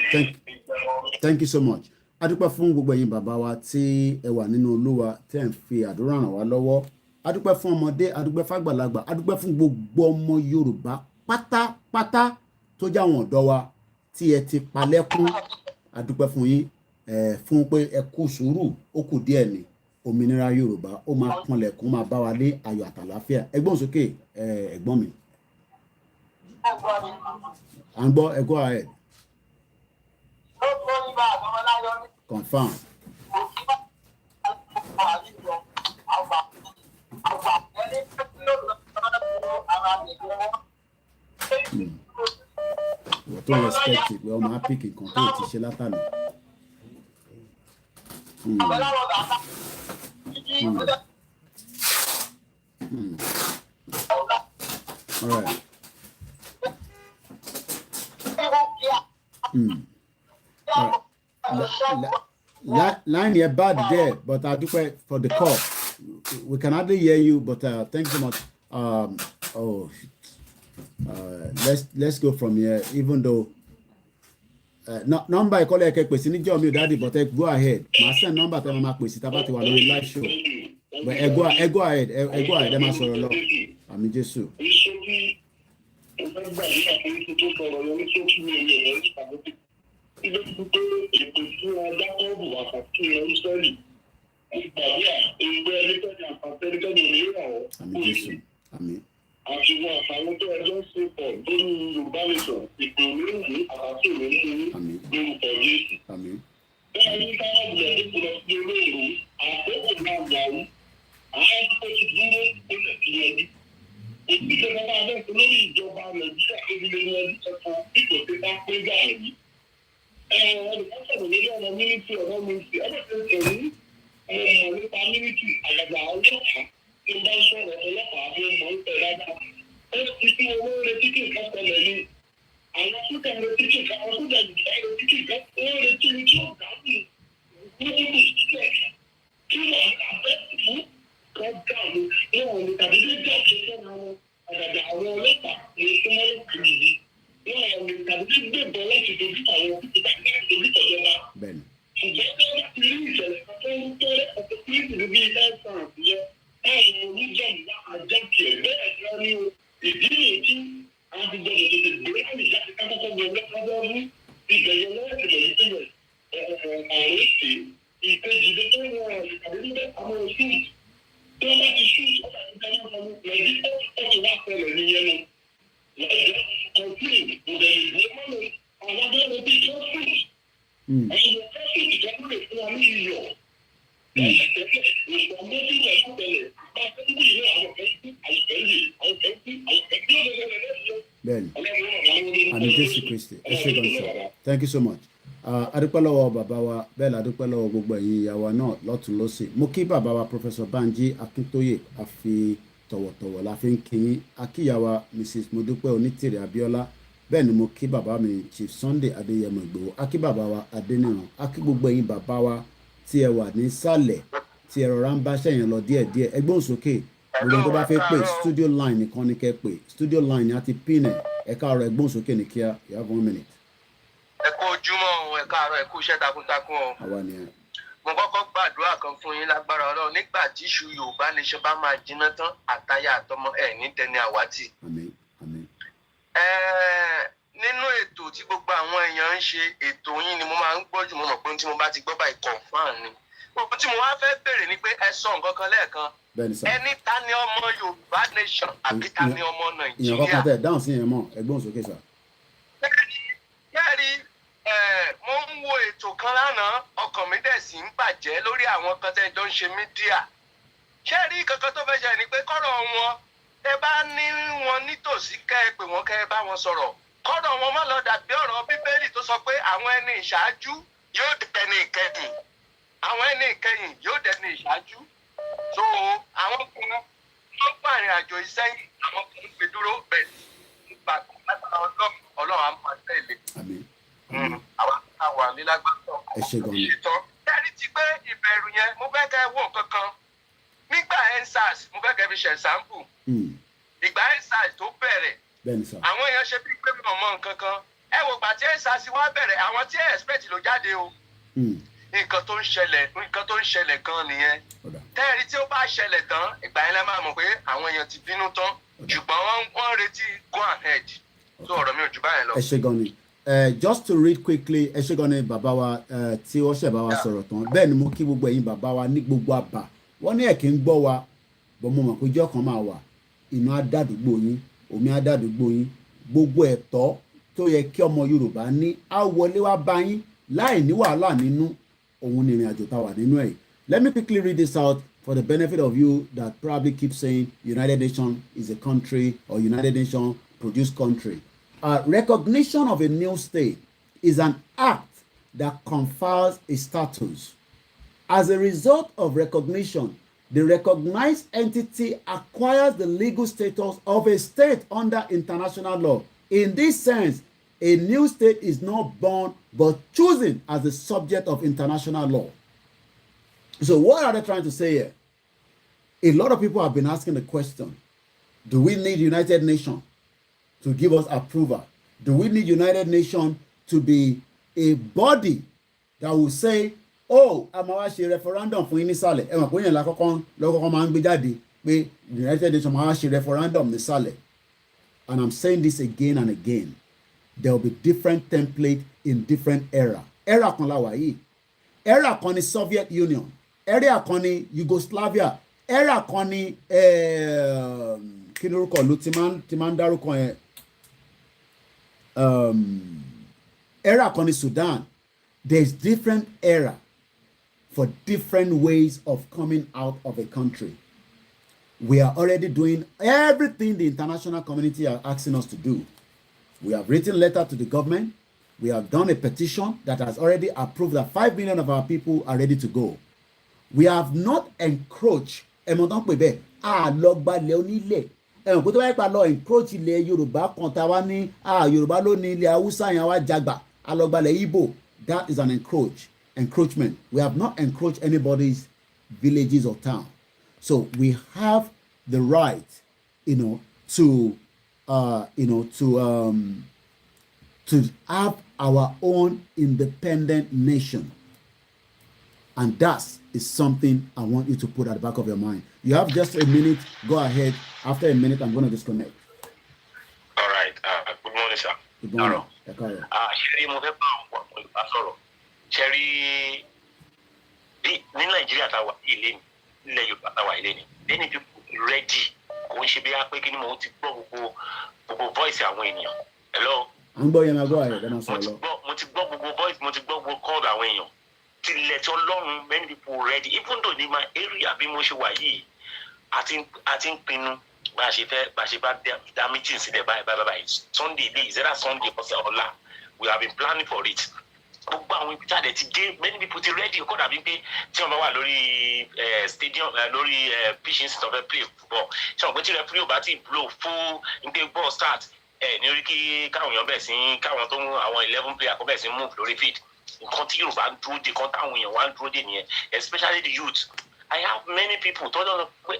Thank you so much. A dúpẹ́ fún gbogbo ẹ̀yin bàbá wa tí ẹ wà nínú Olúwa tẹ́ ń fi àdúrà ràn wá lọ́wọ́. A dúpẹ́ fún ọmọdé, a dúpẹ́ fàgbàlagbà, a dúpẹ́ fún gbogbo ọmọ Yorùbá pátápátá tó jẹ́ àwọn ọ̀dọ́ wa tí ẹ ti palẹ́kún. A dúpẹ́ fún yín fún pé ẹ kú sùúrù, ó kù díẹ̀ ni òmìnira Yorùbá ó máa kanlẹ̀kùn máa bá wa lé ayọ̀ àtàlàáfíà. Ẹgbọ́n sókè ẹ̀gbọ́n mi. À ń gbọ́, ẹ go ahead. Confirm. Wọ́n tó respect pé ọmọ apik nǹkan tó ti ṣe látàná. All right. Line here bad there, but I do pray for the call. We can hardly hear you, but thanks so much. Let's go from here. Even though number I call it pèsè ní jọ́ mi ò dáàdì, but go ahead. Màá send number tẹ́ máa pèsè tábà ti wà lórí live show. But go ahead. Ẹ máa sọ̀rọ̀ lọ. Àmì Jésù. Àmì Jésù. Àmì. Àti wọn àtàwọn tó ẹjọ́ ń ṣe pọ̀ lórí Yorùbá nation ìpè olóògbé àtàkì olóògbé lórúkọ Jésù. Bẹ́ẹ̀ ni káwọn ìlẹ̀ ní kúrọ̀ sí olóògbé àkókò náà yàrá àwọn tó ti dúró nílẹ̀ sí ẹbí. Ìjọba máa bẹ́ẹ̀ tó lórí ìjọba Nàìjíríà tó ti lé ní ẹbí ẹ̀kọ́ bí kò sí bá pé gbà ẹ̀mí. Ẹnìkan sọ̀rọ̀ lórí ọ̀rọ̀ mílítì ẹ̀rọ nípa mílítì àgbàgbà ọlọ́pàá. Ìgbà ìṣòro ọlọ́pàá ló mọ̀ ń tẹ̀ dáadáa. Ó ti fi owó retí kí nǹkan ṣẹlẹ̀ ni. Àwọn sókè retí kí nǹkan, àwọn sókè retí kí nǹkan, ó retí ní tí ó gbà mí. Níbi ìṣẹ̀lẹ̀ kí wọ́n abẹ́ fún kọjá mi. Wọ́n ní tàbí ló jẹ́ ìṣẹ̀lẹ̀ àwọn àgàgà àwọn ọlọ́pàá ní ìṣúná lọ́pàá yìí. Wọ́n ní tàbí ló gbẹ̀bọ̀ láti dojú àwọn òkúta láti dojú ìjọba. Ṣùgbọ́n bí wọ́n ti rí ìṣẹ̀lẹ̀ kan tó ń tẹ́lẹ̀ ọ̀pọ̀ sí ìlú bíi ẹ̀sán àtijọ́. Oníjọba àjẹkẹ bẹ́ẹ̀ lọ ní ìdí nìyí tí àdìgbò tètè gbé àmì jáde kákọ́kọ́ gbé lọ́wọ́ mú ìgbẹ̀yẹ lọ́wọ́ tẹ́lẹ̀ yìí tẹ́lẹ̀ ààrẹ ṣe ìkejì tó ń wọ àdéhùn àwọn oṣù tó bá ti ṣú ọ̀gá ìdáná ọmọ nàìjíríà tó ti wá pẹ̀lẹ̀ nìyẹn lọ. Lọ́jọ́ kọ̀ọ̀tún ìbẹ̀rẹ̀ ìgbé mọ́nà àwọn abẹ́rẹ́ bíi trọ́fì ẹ̀yìn trọ́fì ìjọba lè fún wa ní iyọ̀. Àmì Jésù Kristi, ẹ ṣé gan sir. Thank you so much. Adúpẹ́ lọ́wọ́ bàbá wa, bẹ́ẹ̀ la dúpẹ́ lọ́wọ́ gbogbo ẹ̀yin ìyá wa náà lọ́tùn lọ́sì. Mo kí bàbá wa Professor Banji Akintoye àfi tọ̀wọ̀tọ̀wọ̀ la fi ń kí yín. Akíyà wa Mrs. Modúpẹ́ Onítìrì Abíọ́lá. Bẹ́ẹ̀ ni mo kí bàbá mi Chief Sunday Adéyẹmọ Ìgbòho. Akí bàbá wa Adéníran. Akí gbogbo ẹ̀yin bàbá wa tí ẹ wà ní sàlẹ̀ tí ẹ rọra ń bá ṣẹ̀yìn lọ díẹ̀díẹ̀. Ẹ gbóhùn sókè. Gbogbo tó bá fẹ́ pè studio line nìkan ni kẹ́ pè. Studio line ni a ti pin ẹ̀. Ẹ káàárọ̀ ẹ gbóhùn sókè ní kíá. You have 1 minute. Ẹ kú ojúmọ́ o, ẹ káàárọ̀ ẹ kú iṣẹ́ takuntakun o. Àwa ni ẹ. Mo kọ́kọ́ gbàdúrà kan fún yín lágbára Ọlọ́run nígbà tí iṣu Yorùbá nation bá máa jiná tán àtayá àtọmọ ẹ̀ ní tẹni àwátì. Àmín. Àmín. nínú ètò tí gbogbo àwọn èèyàn ń ṣe ètò yín ni mo máa ń gbọ́ jù mo mọ̀ pé tí mo bá ti gbọ́ báyìí confam ni gbogbo tí mo wá fẹ́ béèrè ni pé ẹ sọ nǹkan kan lẹ́ẹ̀kan ẹni ta ni ọmọ Yorùbá nation àbí ta ni ọmọ Nàìjíríà. ìyàn kọ́kọ́ tẹ̀ dáhùn sí yẹn mọ́ ẹgbọ́n sókè sà. Kẹ́rì mo ń wo ètò kan lánàá ọkàn mi dẹ̀ sì ń bàjẹ́ lórí àwọn kan tẹ́ jọ ń ṣe mídíà. Kẹ́rì kankan tó fẹ́ ṣe ni pé kọ́rọ̀ wọn ẹ bá ní wọn nítòsí kẹ́ ẹ pè wọ́n kẹ́ ẹ bá wọn sọ̀rọ̀ kọ́rọ̀ wọn má lọ dàbí ọ̀rọ̀ Bíbélì tó sọ pé àwọn ẹni ìṣáájú yóò dẹni ìkẹyìn àwọn ẹni ìkẹyìn yóò dẹni ìṣáájú. So àwọn kan tó pààrin àjò ìsẹ́yìn àwọn kan ń gbé dúró bẹ́ẹ̀ nípa Ọlọ́run á máa tẹ̀lé. Àwọn àlélágbàtọ̀ ṣetán. Kẹ́rì ti pé ìbẹ̀rù yẹn mo fẹ́ kẹ́ wò kankan nígbà EndSARS mo fẹ́ kẹ́ fi ṣe sample. Ìgbà EndSARS tó bẹ̀rẹ̀ àwọn èèyàn ṣe bí pé mọ̀ mọ́ nǹkan kan ẹ wò gbà tí EndSARS wá bẹ̀rẹ̀ àwọn tí expect ló jáde o. Nǹkan tó ń ṣẹlẹ̀ gan nìyẹn. Kẹ́rì tí ó bá ṣẹlẹ̀ tán ìgbà yẹn lẹ́ máa mọ̀ pé àwọn èèyàn ti bínú tán ṣùgbọ́n wọ́n retí go ahead. So ọ̀rọ̀ mi ò jù báyẹn lọ. Ẹ ṣé gan ni. Just to read quickly ẹ ṣé gan ni bàbá wa tí wọ́n ṣẹ̀ bá wa sọ̀rọ̀ tán bẹ́ẹ̀ ni mo kí gbogbo ẹ̀yin bàbá wa ní gbogbo àbá wọ́n ní ẹ̀kí ń gbọ́ wa bọ́ mo mọ̀ pé ìjọ kan máa wà iná adádùgbò yín omi adádùgbò yín gbogbo ẹ̀tọ́ tó yẹ kí ọmọ Yorùbá ní á wọlé wá bá yín láì ní wàhálà nínú òun ní ìrìn àjò tá wà nínú ẹ̀. Let me quickly read this out for the benefit of you that probably keep saying United Nations is a country or United Nations produced country. Recognition of a new state is an act that confers a status. As a result of recognition, the recognized entity acquires the legal status of a state under international law. In this sense, a new state is not born but chosen as the subject of international law. So what are they trying to say here? A lot of people have been asking the question, do we need United Nations to give us approval? Do we need United Nations to be a body that will say, oh, a máa wá ṣe referendum fún yín nísàlẹ̀? Ẹ mọ̀ pé yẹn lọ́kọ́kọ́ máa ń gbé jáde pé United Nations máa wá ṣe referendum nísàlẹ̀. And I'm saying this again and again. There will be different templates in different era. Era kan la wà yìí. Era kan ni Soviet Union. Era kan ni Yugoslavia. Era kan ni kí ni orúkọ ló ti máa ń dárúkọ yẹn. Era kan ni Sudan. There's different era for different ways of coming out of a country. We are already doing everything the international community are asking us to do. We have written letter to the government. We have done a petition that has already approved that 5 million of our people are ready to go. We have not encroached. Ẹ̀mọ̀tán pè bẹ́ẹ̀ àlọ́gbalẹ̀ onílẹ̀. Ẹ̀mọ̀ kó tó bá yẹ pa lọ encroach ilẹ̀ Yorùbá kan tá a wá ní Yorùbá ló ní ilẹ̀ Haúsá yẹn wá jagbà àlọ́gbalẹ̀ Igbo. That is an encroachment. We have not encroached anybody's villages or town. So we have the right, to have our own independent nation. And that is something I want you to put at the back of your mind. You have just a minute. Go ahead. After a minute, I'm going to disconnect. All right. Good morning, sir. Good morning. Ṣé mo fẹ́ bá àwọn ọ̀pọ̀ sọ̀rọ̀? Ṣé rí ní Nàìjíríà táwa ilé ni, nílẹ̀ Yorùbá táwa ilé ni, many people ready kò ń ṣe bí a pé kí ni mo ti gbọ́ gbogbo voice àwọn ènìyàn. Hello? À ń gbọ́ yẹn máa gbọ́ ààrẹ dáná sọ̀rọ̀ lọ. Mo ti gbọ́ gbogbo voice, mo ti gbọ́ gbogbo call àwọn èèyàn. Tilẹ̀ tí Ọlọ́run many people ready even though ní my area bí mo ṣe wà yìí àti ń pinnu bá a ṣe bá dá meeting sílẹ̀ báyìí Sunday bíi ìṣẹ́dá Sunday ọ̀sẹ̀ ọ̀la we have been planning for it. Gbogbo àwọn ibi jáde ti dé many people ti ready kó dàbí pé tí wọ́n bá wà lórí stadium lórí pitch instead of play football ṣé wọ́n pé tí referee ò bá ti blow full nígbà ball start ní orí kí káwọn èèyàn bẹ̀ sí káwọn tó mú àwọn 11 player kó bẹ̀ sí move lórí field nǹkan tí Yorùbá ń dúró de nǹkan táwọn èèyàn wá ń dúró de nìyẹn especially the youth. I have many people tó lọ́nà pé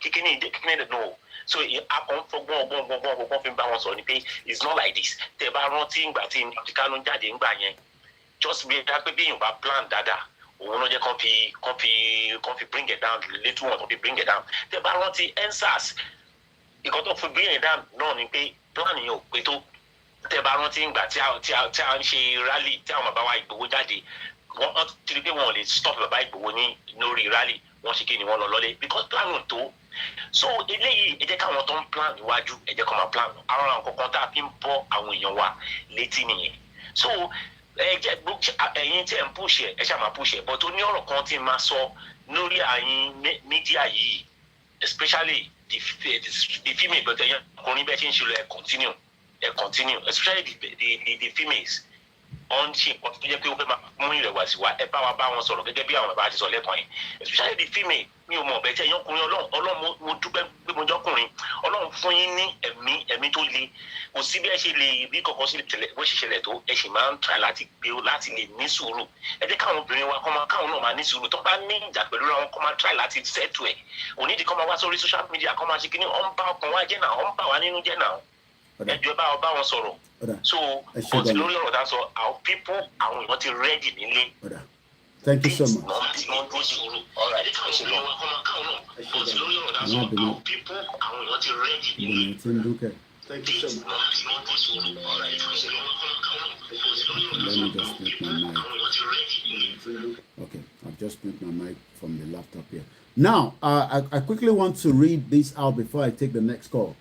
kíkíní ìdẹ́ no. So akọ̀ ń fọgbọ́n ọgbọ́n fi ń bá wọn sọ ni pé it's not like this. Tẹ́ bá rántí ìgbà tí Kánú jáde ńgbà yẹn just bí ẹ̀dá pé bí èèyàn bá plan dáadáa òun ló jẹ́ kàn fi bring it down little one tó fi bring it down. Tẹ́ bá rántí EndSARS nǹkan tó fi bring it down náà ni pé plan yẹn ò pé tó tẹ́ bá rántí ìgbà tí a ń ṣe rally tí àwọn bàbá wa Ìgbòho jáde wọ́n ti rí pé wọn ò lè stop bàbá Ìgbòho ní lórí rally wọ́n ṣe kí ni wọ́n lọ lọ́lé because plan ò tó so eléyìí ẹ jẹ́ káwọn tó ń plan níwájú ẹ jẹ́ kó máa plan àwọn nǹkan kan tá a fi ń bọ́ àwọn èèyàn wa létí nìyẹn so ẹ jẹ́ ẹ̀yin tí ẹ ń push ẹ ṣáà máa push ẹ but ó ní ọ̀rọ̀ kan tí máa sọ lórí àyín mídíà yìí especially the female but ẹ̀yin ọkùnrin bẹ́ẹ̀ ṣe ń ṣe lọ ẹ continue especially the females on ṣe nǹkan tó jẹ́ pé ó fẹ́ máa mú ìrẹ̀wẹ̀sì wá ẹ bá wa bá wọn sọ̀rọ̀ gẹ́gẹ́ bí àwọn bàbá ti sọ lẹ́kọ̀ọ́ yẹn especially the female mi ò mọ̀ ọ̀bẹ tí ẹ̀yin ọkùnrin ọlọ́run mo dúpẹ́ pé mo jọ́kùnrin ọlọ́run fún yín ní ẹ̀mí tó le kò sí bí ẹ ṣe lè rí kọ̀ọ̀kan sí tẹ̀lẹ̀ bó ṣe ṣẹlẹ̀ tó ẹ sì máa ń try láti gbé láti lè ní sùúrù ẹ jẹ́ káwọn obìnrin wa káwọn náà máa ní sùúrù tó bá ní ìjà pẹ̀lú àwọn kọ́ máa try láti settle ẹ̀ onídìí kọ́ máa wá sórí social media kọ́ máa ṣe kíní ọ̀ ń bá ọkàn wa jẹ́ náà ọ̀ ń bà wá nínú jẹ́ náà ẹjọ́ bá wọn sọ̀rọ̀ so but lórí ọ̀rọ̀ tá a sọ our people àwọn èèyàn ti ready nílé. Thank you so much. Thank you so much. Let me just mute my mic. Okay, I've just muted my mic from the laptop here. Now, I quickly want to read this out before I take the next call.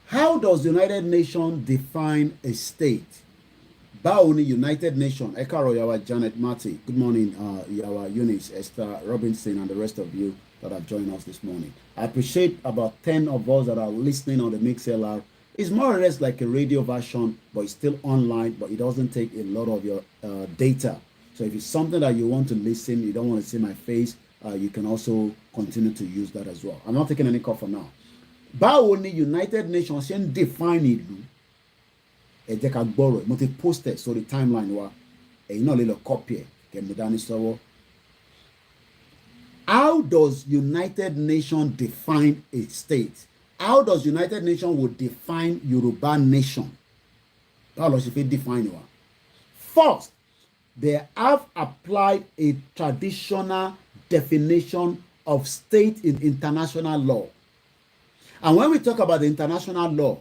How does the United Nations define a state? Báwo ni United Nations, ẹ káàárọ̀ Yawa Janet Marty, good morning, Yawa Eunice, Esther Robinson, and the rest of you that have joined us this morning. I appreciate about 10 of us that are listening on the MixLR. It's more or less like a radio version, but it's still online, but it doesn't take a lot of your data. So if it's something that you want to listen, you don't want to see my face, you can also continue to use that as well. I'm not taking any call for now. Báwo ni United Nations ṣe ń define ìlú? Ẹ jẹ́ ká gbọ́rọ̀ mo ti post ẹ̀ sórí timeline wa ẹ̀yin náà lè lọ copy ẹ̀ kẹ́ mo dání sọ́wọ́. How does United Nations define a state? How does United Nations would define Yoruba nation? Báwo ló ṣe fẹ́ define wa? First, they have applied a traditional definition of state in international law. And when we talk about the international law,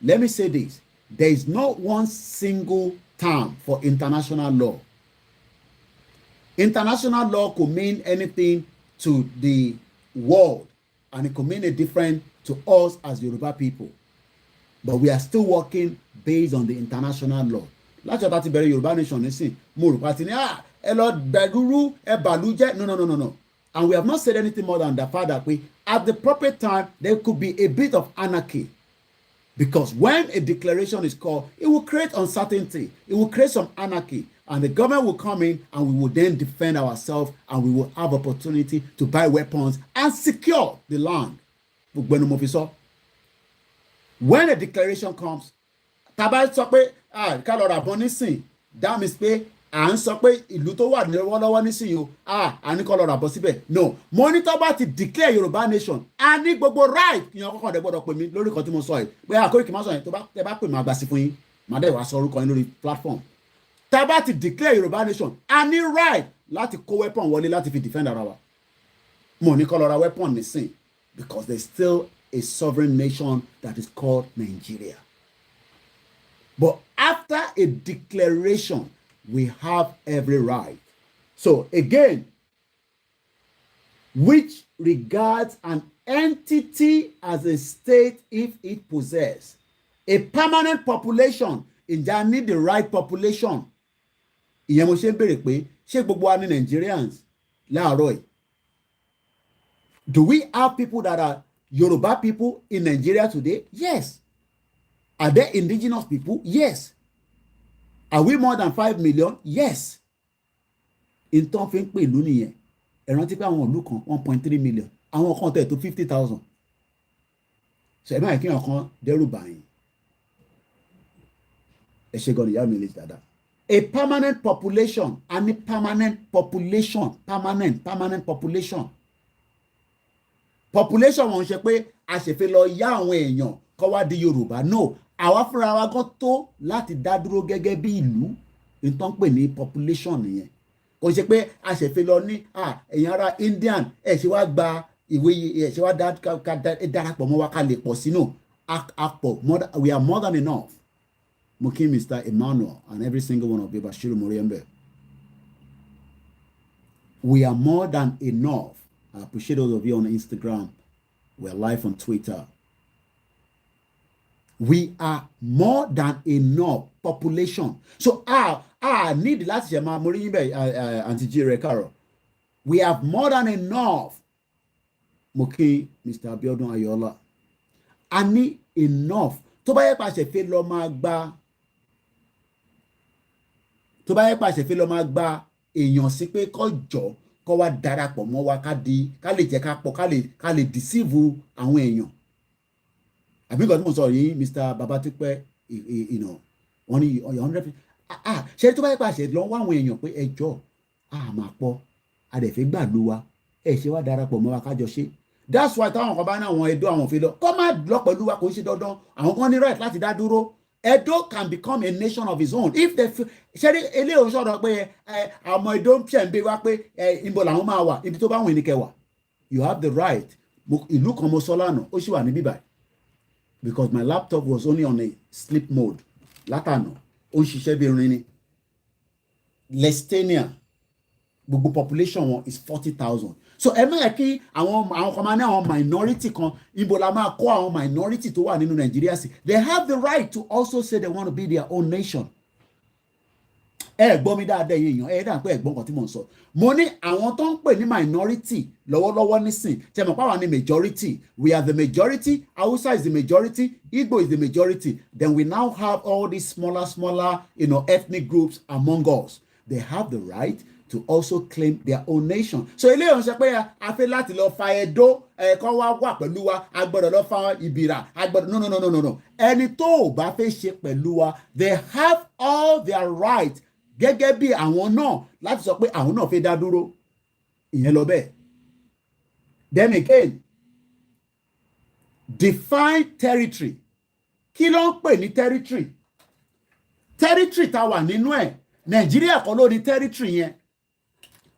let me say this. There is not one single term for international law. International law could mean anything to the world, and it could mean a different to us as Yoruba people. But we are still working based on the international law. Láti ọ̀tá ti bẹ̀rẹ̀ Yoruba nation nísìn, mo rò pàtí ní ẹ lọ gbẹ̀dúrú ẹ bàlújẹ́ no. And we have not said anything more than the fact that at the proper time, there could be a bit of anarchy. Because when a declaration is called, it will create uncertainty. It will create some anarchy. And the government will come in and we will then defend ourselves and we will have opportunity to buy weapons and secure the land. When a declaration comes, that means à ń sọ pé ìlú tó wà lọ́wọ́lọ́wọ́ nísìnyí o à ní kọ́ lọ́ọ́ rà bọ́ síbẹ̀ no monitor bá ti declare Yorùbá nation a ní gbogbo right ìyẹn kọ́kọ́ dẹ̀ gbọ́dọ̀ pè mí lórí kan tí mo sọ yìí pé àkóyèkì má sọ yẹn tẹ bá pè mí àgbà sí fún yín màá dẹ̀ wá sọ orúkọ yín lórí platform tá a bá ti declare Yorùbá nation a ní right láti kó weapon wọlé láti fi defend ara wa mo ní kọ́ lọ́ọ́ ra weapon nísìn because there is still a sovereign nation that is called Nigeria but after a declaration we have every right. So again, which regards an entity as a state if it possesses a permanent population, ǹjẹ́ need the right population. Ìyẹn mo ṣe ń béèrè pé ṣé gbogbo wa ní Nigerians láàárọ̀ yìí? Do we have people that are Yoruba people in Nigeria today? Yes. Are there indigenous people? Yes. Are we more than 5 million? Yes. In tó fi ń pè ìlú nìyẹn. Ẹ rántí pé àwọn ìlú kan 1.3 million. Àwọn kan tẹ̀ tó 50,000. So ẹ máa kí wọn kan dẹ́rù báyìí. Ẹ ṣe gan ìyá mi lè dáadáa. A permanent population and a permanent population. Population wọn ṣe pé a ṣe fẹ́ lọ yá àwọn èèyàn kó wá di Yorùbá. No. Àwa fúnra wa gan tó láti dá dúró gẹ́gẹ́ bí ìlú nǹkan pè ní population nìyẹn kò ṣe pé a ṣe fi lọ ní ẹ̀yin ará Indian ẹ̀ ṣe wá gba ìwé ẹ̀ ṣe wá darapọ̀ mọ́ wa ká lè pọ̀ sínú àpọ̀ we are more than enough mo kí Mr. Emmanuel and every single one of you, Bashiru Moriembe. We are more than enough. I appreciate those of you on Instagram. We're live on Twitter. We are more than enough population. So I need láti ṣe máa mo rí yín bẹ́ẹ̀ Aunty Jire Karo. We have more than enough. Mo kí Mr. Abiodun Ayola. I need enough. Tó bá yẹ pa ṣe fẹ́ lọ máa gba èèyàn sí pé kó jọ kó wá darapọ̀ mọ́ wa ká lè jẹ́ ká pọ̀ ká lè deceive àwọn èèyàn. Àbí nǹkan tí mo sọ yìí Mr. Babatipe wọ́n ní 100%. Ṣé tó bá yẹ pa ṣe lọ wá àwọn èèyàn pé ẹjọ́ máa pọ̀ a dẹ̀ fẹ́ gbàlú wa ẹ ṣe wá darapọ̀ mọ́ wa kájọ ṣe. That's why táwọn kan bá ní àwọn Ẹdó àwọn òfin lọ kọ́ máa lọ pẹ̀lú wa kò ń ṣe dandan àwọn kan ní right láti dá dúró. Edo can become a nation of his own if they ṣe eléyìí sọ̀rọ̀ pé àwọn Edo ń ṣẹ̀ ń gbé wá pé ìbò làwọn máa wà ibi tó bá wùn ní kẹwàá. You have the right. Ìlú kan mo sọ lánàá ó sì wà níbí báyìí because my laptop was only on a sleep mode látànà ó ń ṣiṣẹ́ bí irin ni. Lestania gbogbo population wọn is 40,000. So ẹ máa kí àwọn kan máa ní àwọn minority kan ibo la máa kó àwọn minority tó wà nínú Nàìjíríà sí. They have the right to also say they want to be their own nation. Ẹ gbọ́ mi dáadáa yìí èèyàn ẹ dà pé ẹ̀gbọ́n kan tí mò ń sọ. Mo ní àwọn tó ń pè ní minority lọ́wọ́lọ́wọ́ nísìn tẹ́ mọ̀ páwa ní majority. We are the majority. Hausa is the majority. Igbo is the majority. Then we now have all these smaller ethnic groups among us. They have the right to also claim their own nation. So eléyìí sọ pé a fẹ́ láti lọ fa Ẹdó kọ́ wá pẹ̀lú wa a gbọ́dọ̀ lọ fa Ìbìrà a gbọ́dọ̀ no. Ẹni tó ò bá fẹ́ ṣe pẹ̀lú wa they have all their right gẹ́gẹ́ bí àwọn náà láti sọ pé àwọn náà fẹ́ dá dúró. Ìyẹn lọ bẹ́ẹ̀. Then again, define territory. Kí ló ń pè ní territory? Territory tá wà nínú ẹ̀ Nàìjíríà kọ́ ló ní territory yẹn.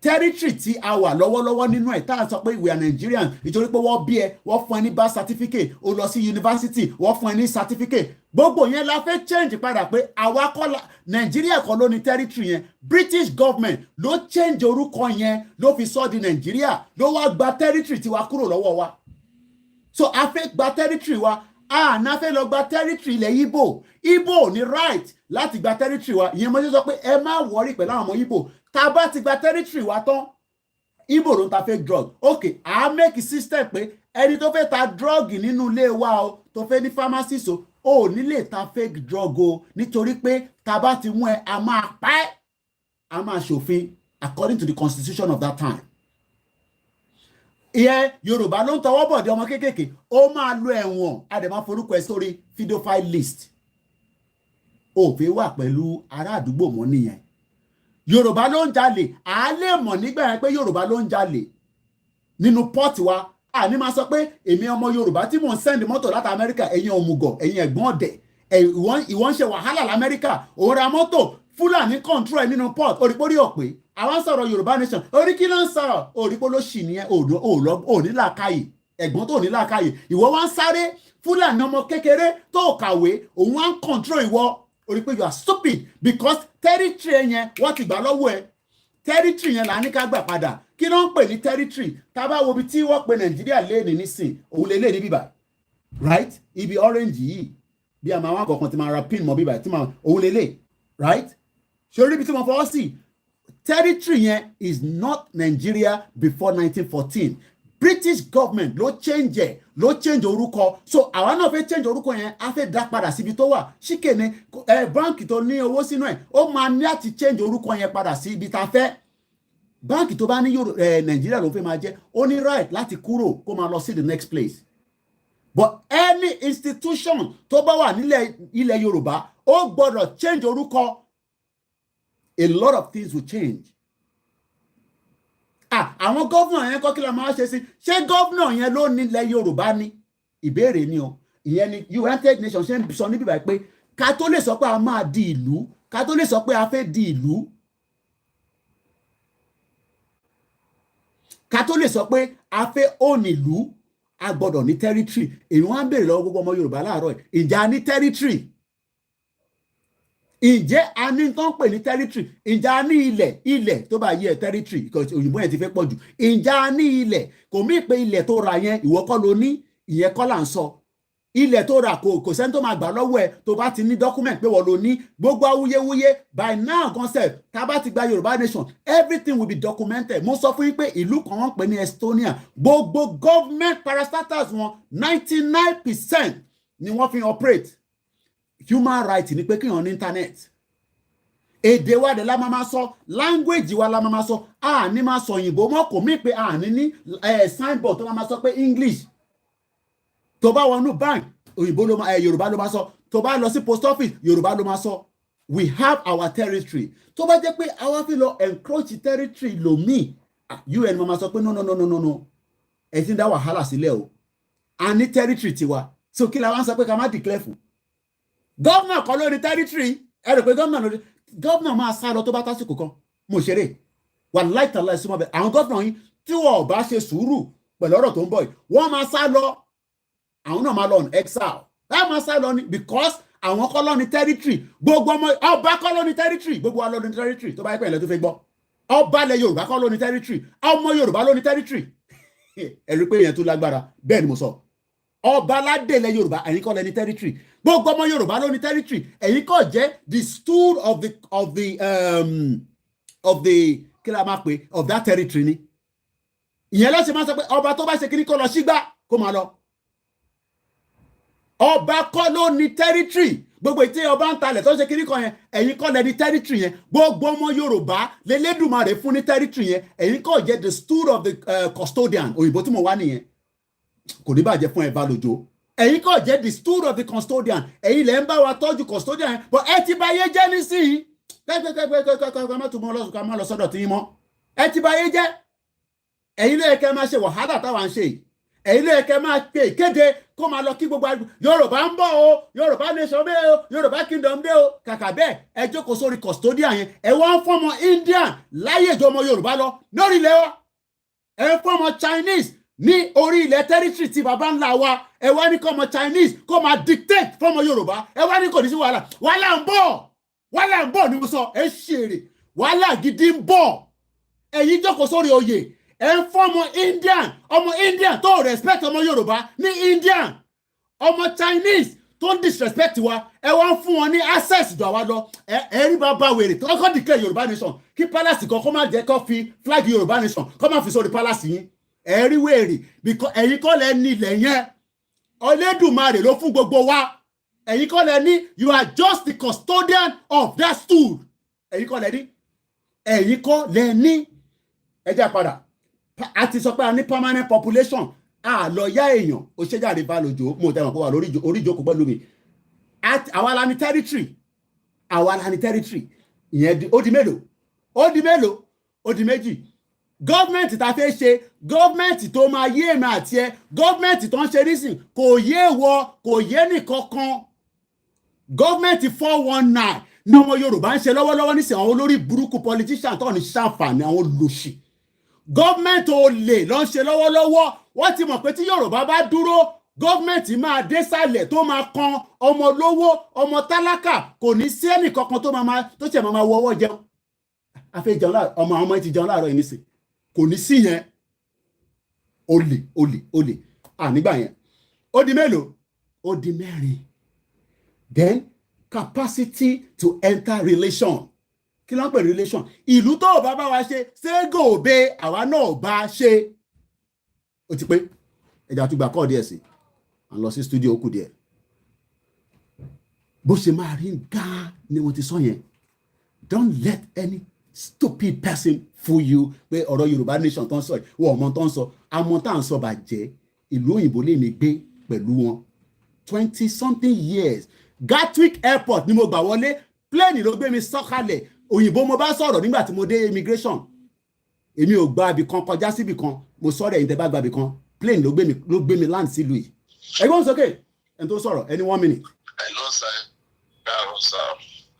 Territory tí a wà lọ́wọ́lọ́wọ́ nínú ẹ̀ tá a sọ pé we are Nigerian nítorí pé wọ́n bí ẹ wọ́n fún ẹ ní birth certificate ó lọ sí university wọ́n fún ẹ ní certificate gbogbo yẹn la fẹ́ change padà pé àwa kọ́ Nàìjíríà kọ́ ló ní territory yẹn British government ló change orúkọ yẹn ló fi sọ di Nàìjíríà ló wá gba territory tiwa kúrò lọ́wọ́ wa so a fẹ́ gba territory wa náà fẹ́ lọ gba territory ilẹ̀ Igbo ní right láti gba territory wa ìyẹn mo ṣe sọ pé ẹ má worry pẹ̀lú àwọn ọmọ Igbo tá bá ti gba territory wa tán Igbo ló ń ta fake drug okay make a system pé ẹni tó fẹ́ ta drug nínú ilé wa o tó fẹ́ ní pharmacist o ò ní lè ta fake drug o nítorí pé tá bá ti mú ẹ a máa pa ẹ́ a máa ṣòfin according to the constitution of that time. Ìyẹn Yorùbá ló ń tọwọ́ bọ̀ dé ọmọ kéékèèké ó máa lo ẹ̀wọ̀n a dẹ̀ máa forúkọ ẹ sórí pedophile list òfin wà pẹ̀lú ará àdúgbò mọ́ nìyẹn. Yorùbá ló ń jalè a lè mọ̀ nígbà yẹn pé Yorùbá ló ń jalè nínú port wa a ní máa sọ pé èmi ọmọ Yorùbá tí mò ń send mọ́tò láti Amẹ́ríkà ẹ̀yin òmùgọ̀ ẹ̀yin ẹ̀gbọ́n ọ̀dẹ̀ ìwọ ń ṣe wàhálà l'Amẹ́ríkà òun ra mọ́tò Fúlàní control ẹ̀ nínú port orípórí ọ̀pẹ àwọn sọ̀rọ̀ Yorùbá nation orí kí ló ń sọ̀rọ̀ orípó ló ṣì nìyẹn ò ní làákàyè ẹ̀gbọ́n tó ní làákàyè ìwọ wá ń sáré Fúlàní ọmọ kékeré tó kàwé òun wá ń control ìwọ orí pé you are stupid because territory yẹn wọ́n ti gbà lọ́wọ́ ẹ territory yẹn là ní ká gbà padà kí ló ń pè ní territory tá bá wo ibi tí wọ́n pe Nàìjíríà léèní nísìn òun lè léèní bíbà right ibi orange yìí bí àmọ́ àwọn àkọ́kọ́ ti máa ra pin mọ́ bíbà tí òun lè lè right ṣé orí ibi tí mo fọwọ́ sí territory yẹn is not Nigeria before 1914 British government ló change orúkọ so àwa náà fẹ́ change orúkọ yẹn a fẹ́ dá padà síbi tó wà ṣíkène báǹkì tó ní owó sínú ẹ̀ ó máa ní láti change orúkọ yẹn padà sí ibi tá a fẹ́ báǹkì tó bá ní Nàìjíríà ló fẹ́ máa jẹ́ ó ní right láti kúrò kó máa lọ sí the next place but any institution tó bá wà nílẹ̀ ilẹ̀ Yorùbá ó gbọ́dọ̀ change orúkọ a lot of things will change. Àwọn gọ́vnà yẹn kọ́ kí la máa ṣe sí ṣé gọ́vnà yẹn ló nílẹ̀ Yorùbá ní ìbéèrè ni o ìyẹn ni United Nations ṣe ń sọ níbí báyìí pé ká tó lè sọ pé a máa di ìlú ká tó lè sọ pé a fẹ́ di ìlú ká tó lè sọ pé a fẹ́ own ìlú a gbọ́dọ̀ ní territory èyí wọ́n á béèrè lọ́wọ́ gbogbo ọmọ Yorùbá láàárọ̀ ìjà ní territory Ǹjẹ́ a ní tó ń pè ní territory? Ǹjẹ́ a ní ilẹ̀ tó bá yẹ territory? Because òyìnbó yẹn ti fẹ́ pọ̀ jù. Ǹjẹ́ a ní ilẹ̀? Kò mí pé ilẹ̀ tó ra yẹn ìwọ kọ́ ló ní, ìyẹn kọ́ là ń sọ. Ilẹ̀ tó ra kò sẹ́ni tó máa gbà lọ́wọ́ ẹ tó bá ti ní document pé wọ́n ló ní. Gbogbo awuyewuye by now concept tá a bá ti gba Yorùbá nation everything will be documented. Mo sọ fún yín pé ìlú kan wọ́n pè ní Estonia, gbogbo government parastatals wọn 99% ni wọ́n fi operate. Human right ni pé kéèyàn ní internet. Èdè wa dẹ̀ la máa sọ, language wa la máa sọ, a ní máa sọ òyìnbó mọ́, kò mí pé a ní signboard tó máa sọ pé English. Tó bá wọnú bank òyìnbó ló máa Yorùbá ló máa sọ, tó bá lọ sí post office Yorùbá ló máa sọ. We have our territory. Tó bá jẹ́ pé àwa fi lọ encroach territory lòmíì, UN máa sọ pé no. Ẹ ti ń dá wàhálà sílẹ̀ o. A ní territory tiwa. So kí la wá ń sọ pé ká má declare fún? Governor kọ́ ló ní territory. Ẹ rò pé governor máa sá lọ tó bá tásìkò kan. Mo ṣeré. Wà láìtàlá ìsúnmọ́ bẹ́ẹ̀. Àwọn governor yín tí wọ́n ò bá ṣe sùúrù pẹ̀lú ọ̀rọ̀ tó ń bọ̀ yìí, wọ́n máa sá lọ. Àwọn náà máa lọ on exile. Ẹ máa sá lọ ni because àwọn kọ́ ló ní territory. Gbogbo ọmọ ọba kọ́ ló ní territory. Gbogbo wa ló ní territory. Tó bá yẹ pé ilẹ̀ tó fẹ́ gbọ́. Ọba ilẹ̀ Yorùbá kọ́ ló ní territory. Ọmọ Yorùbá ló ní territory. Ẹ rí pé ìyẹn tún lágbára. Bẹ́ẹ̀ ni mo sọ. Ọba aládé ilẹ̀ Yorùbá ẹ̀yin kọ́ lẹ ní territory. Gbogbo ọmọ Yorùbá ló ní territory. Ẹ̀yin kọ́ jẹ́ the stool of the kí la máa pè of that territory ni. Ìyẹn ló ṣe máa sọ pé ọba tó bá ṣe kíní kó lọ sígbà kó máa lọ. Ọba kọ́ ló ní territory. Gbogbo ìtẹ́ ọba ń talẹ̀ tó ṣe kíní kan yẹn ẹ̀yin kọ́ lẹ ní territory yẹn. Gbogbo ọmọ Yorùbá lẹ́lẹ́dùmarè fún ní territory yẹn. Ẹ̀yin kọ́ jẹ́ the stool of the custodian. Òyìnbó tí mo wá nìyẹn. Kò ní bàjẹ́ fún ẹ̀bá lójó. Ẹ̀yin kọ́ jẹ́ the stool of the custodian. Ẹ̀yin lẹ́ ń bá wa tọ́jú custodian yẹn. But ẹ ti báyé jẹ́ nísìnyí. Kẹ́kẹ́kẹ́kẹ́kẹ́kẹ́ má tún mọ́ lọ́sùn ká má lọ sọ́dọ̀ tí yín mọ́. Ẹ ti báyé jẹ́. Ẹ̀yin ló yẹ kẹ́ máa ṣe wàhálà táwa ń ṣe yìí. Ẹ̀yin ló yẹ kẹ́ máa pe ìkéde kó máa lọ kí gbogbo Yorùbá ń bọ̀ o, Yorùbá nation dé o, Yorùbá kingdom dé o. Kàkà bẹ́ẹ̀ ẹ jókòó sórí custodian yẹn. Ẹ wá ń fọ́mọ Indian láyé ìjọ ọmọ Yorùbá lọ lórí ilẹ̀ wa. Ẹ ń fọ́mọ Chinese ní orí ilẹ̀ territory tí baba ńlá wa. Ẹ wá ní kọ́mọ Chinese kó máa dictate fọ́mọ Yorùbá. Ẹ wá ní kò ní sí wàhálà. Wàhálà ń bọ̀ ni mo sọ. Ẹ ṣèrè wàhálà gidi ń bọ̀. Ẹ̀yin jókòó sórí oyè. Ẹ ń fọ́mọ Indian tó respect ọmọ Yorùbá ní Indian. Ọmọ Chinese tó ń disrespect wa. Ẹ wá ń fún wọn ní access jọ àwa lọ. Ẹ rí bàbá wèrè tó kọ́ declare Yorùbá nation. Kí palace kan kó má jẹ́ kó fi flag Yorùbá nation kó má fi sórí palace yín. Ẹ rí wèrè because ẹ̀yin kọ́ lẹ ní ilẹ̀ yẹn. Olódùmarè ló fún gbogbo wa. Ẹ̀yin kọ́ lẹ ní you are just the custodian of that stool. Ẹ̀yin kọ́ lẹ ní. Ẹ̀yin kọ́ lẹ ní. Ẹ jẹ́ padà. A ti sọ pé a ní permanent population. A lọ yá èèyàn. O ṣe jáde bá lójó. Mo tẹ́ wọn kó wà lórí ìjókòó pẹ̀lú mi. Àwa la ní territory. Ìyẹn ó di mélòó? Ó di méjì. Gọ́ọ̀mẹ̀ntì ta fẹ́ ṣe, gọ́ọ̀mẹ̀ntì tó máa yé èmi àti ẹ, gọ́ọ̀mẹ̀ntì tó ń ṣe nísìn, kò yé wọ, kò yé nìkankan. Gọ́ọ̀mẹ̀ntì 419 ní ọmọ Yorùbá ń ṣe lọ́wọ́lọ́wọ́ nísìn àwọn olórí burúkú politician tó ní ṣàǹfààní àwọn olòṣì. Gọ́ọ̀mẹ̀ntì olè ló ń ṣe lọ́wọ́lọ́wọ́. Wọ́n ti mọ̀ pé tí Yorùbá bá dúró, gọ́ọ̀mẹ̀ntì máa dé sàlẹ̀ tó máa kan ọmọ lówó, ọmọ tálákà, kò ní sí ẹnìkankan tó ṣe máa wọ ọwọ́ jẹun. A fẹ́ jẹun láàárọ̀, ọmọ ti jẹun láàárọ̀ yìí nísìn. Kò ní sí yẹn. Olè. Nígbà yẹn. Ó di mélòó? Ó di mẹ́rin. Then capacity to enter relation. Kí ló ń pè relation? Ìlú tó bá wa ṣe ségòbe àwa náà bá ṣe. Ó ti pé ẹja tó gbà kọ́ díẹ̀ sí. À ń lọ sí studio kù díẹ̀. Bó ṣe máa rí gan ni mo ti sọ yẹn. Don't let any stupid person fool you pé ọ̀rọ̀ Yorùbá nation tó ń sọ wọ́n ọmọ tó ń sọ àmọ́ tá à ń sọ bàjẹ́ ìlú òyìnbó lè mi gbé pẹ̀lú wọn 20 something years. Gatwick airport ni mo gbà wọlé, plane ló gbé mi sọ̀kalẹ̀, òyìnbó mo bá sọ̀rọ̀ nígbà tí mo dé immigration. Èmi ò gba ibì kan kọjá síbì kan, mo sọ̀rọ̀ ẹ̀yin tẹ́ bá gba ibì kan, plane ló gbé mi land sílùú yìí. Ẹgbọ́n sókè ẹni tó sọ̀rọ̀ ẹni 1 minute. Hello sir. Káàárọ̀ sir.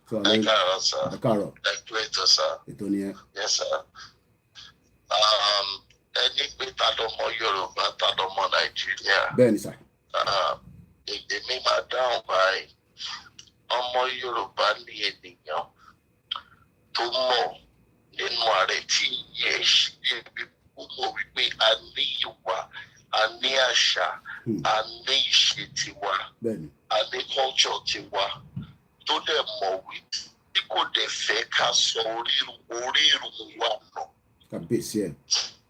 Káàárọ̀ sir. Káàárọ̀. Ètò ètò sir. Ètò nìyẹn. Yes sir. Ẹni pé ta lọmọ Yorùbá ta lọmọ Nàìjíríà. Bẹ́ẹ̀ni sir. Èdè mi máa dáhùn báyìí. ọmọ Yorùbá ní ènìyàn tó mọ̀ nínú ààrẹ tí yẹ ṣe bí ó mọ̀ wípé a ní ìwà, a ní àṣà, a ní ìṣe tiwa, a ní culture tiwa, tó dẹ̀ mọ̀ wípé tí kò dẹ̀ fẹ́ ká sọ orírun wa nà. Kàbíyèsí ẹ̀.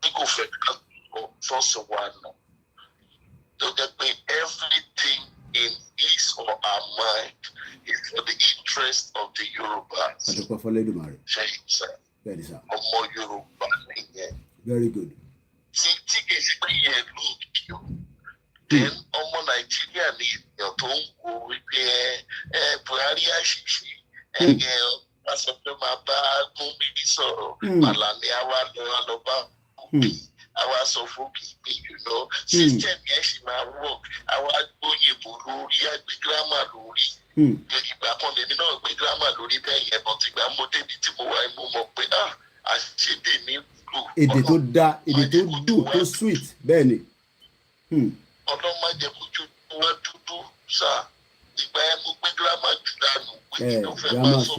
Tí kò fẹ́ ká sọ sọ́ọ̀sì wa nà. Tó jẹ́ pé everything in his or her mind is for the interest of the Yorubas. Adúpẹ́ f'Olódùmarè. Ṣé ìṣe? Bẹ́ẹ̀ni sá. Ọmọ Yorùbá nìyẹn. Very good. Tí kì í ṣe pé yẹn ló kí o. Then ọmọ Nàìjíríà ní ènìyàn tó ń wo wípé Buhari àṣìṣe Pásítọ̀ máa bá gómìnà sọ̀rọ̀ Màlàní àwa lọ bá òbí àwa sọ fún bíbí system yẹn ṣì máa work àwa gbóyèbó lórí àgbẹ̀ gírámà lórí ìgbà kan lèmi náà gbé gírámà lórí bẹ́ẹ̀ yẹn bọ̀ tìgbà mo débi tí mo wà mo mọ̀ pé àṣìṣe ní lò. Èdè tó dá, èdè tó dùn, tó sweet bẹ́ẹ̀ ni. Ọlọ́run má jẹ́ kójú wa dúdú sáà ìgbà yẹn mo gbé gírámà jù dànù pé kí ló fẹ́ máa sọ.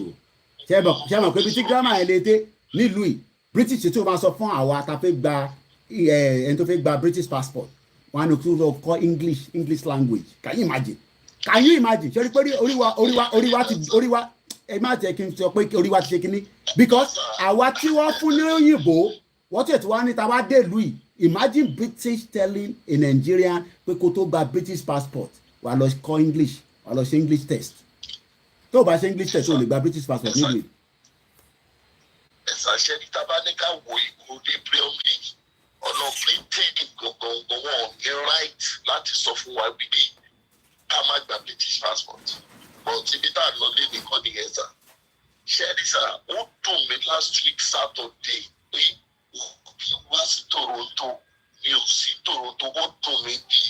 Ṣé mọ̀ pé ibi tí gírámà yẹn lè dé nílùú yìí British tó máa sọ fún àwa tá a fẹ́ gba ẹni tó fẹ́ gba British passport wọn á tó kọ́ English language. Can you imagine? Ṣé o rí pé orí wa ẹ má jẹ́ kí n sọ pé orí wa ti ṣe kíní because àwa tí wọ́n fún ní òyìnbó wọ́n tẹ̀ tí wọ́n á ní ta wá dé ìlú yìí. Imagine British telling a Nigerian pé kó tó gba British passport wà á lọ kọ́ English wà á lọ ṣe English test tó o bá ṣe English test o lè gba British passport nílùú. ẹ̀sà ṣe ní tabaníkà wo ìgò ní bíọ́mì ọ̀nà Britain gangan wọn ò ní right láti sọ fún wa wípé ká má gba British passport but ibi tá a lọ lé nìkan nìyẹn sà ṣẹ́ni sà ó dùn mí last week Saturday pé òbí wá sí Toronto mi ò sí Toronto ó dùn mí bí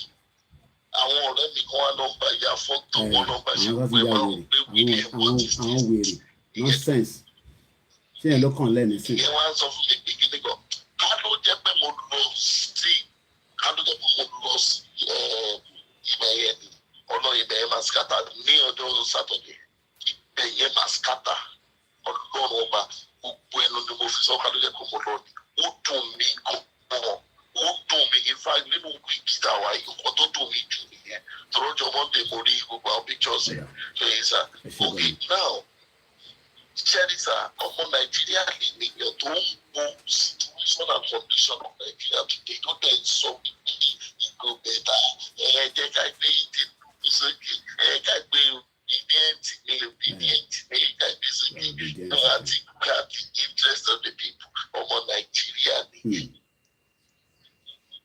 àwọn ọ̀rẹ́ mi kan wá nọ́mbà ya fọ́tò wọn nọ́mbà ṣe pé máa ń gbé wíìlì wọ́n ti àwọn wèrè nonsense ṣé ẹ ló kàn lẹ́nu sí. ìyẹn wá ń sọ fún mi pé kí ni kan ká ló jẹ́ pé mo lọ sí ibẹ̀ yẹn ni ọ̀nà ibẹ̀ yẹn máa skata ní ọjọ́ Saturday ibẹ̀ yẹn máa skata ọlọ́run ọba gbogbo ẹnu ni mo fi sọ ká ló jẹ́ pé mo lọ ni ó dùn mí gan-an ó dùn mí in fact nínú wíìkì táwa ìkọ́ tó dùn mí jù nìyẹn tọ́jọ́ Monday mo rí gbogbo àwọn pictures ẹ̀ ṣe sá okay now ṣẹ́ríṣà ọmọ Nàìjíríà lè nìyẹn tó ń wo situation and condition of Nigeria today tó dẹ̀ ń sọ pé ìgò bẹ̀dà jẹ́ ká gbé ìdè sókè ká gbé obedient ní ká gbé sókè náà àti gbà the interest of the people ọmọ Nàìjíríà nìyẹn.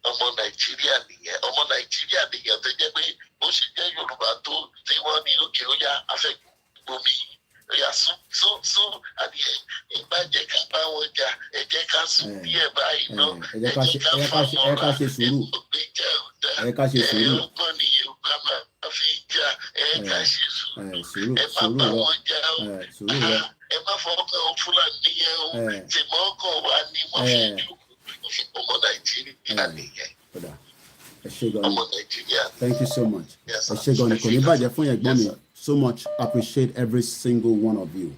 Ọmọ Nàìjíríà nìyẹn tó jẹ́ pé ó ṣe jẹ́ Yorùbá tó tí wọ́n ní òkè ó yá afẹ́gbómi ó yá sún adìyẹ ìbàjẹ́ ká bá wọn jà ẹ jẹ́ ká sún díẹ̀ báyìí náà ẹ jẹ́ ká fà mọ́ra ẹ ká ṣe sùúrù ọgbọ́n ni Yorùbá máa fi jà ẹ ká ṣe sùúrù ẹ má bá wọn jà ẹ má fọwọ́kàn Fúlàní yẹn o tèmọ́ ọkàn wa ni wọ́n fi jù. Ọmọ Nàìjíríà nìyẹn. Ọmọ Nàìjíríà. Thank you so much. Ẹ ṣé gan ni kò ní bàjẹ́ fún ẹ̀gbọ́n mi so much appreciate every single one of you.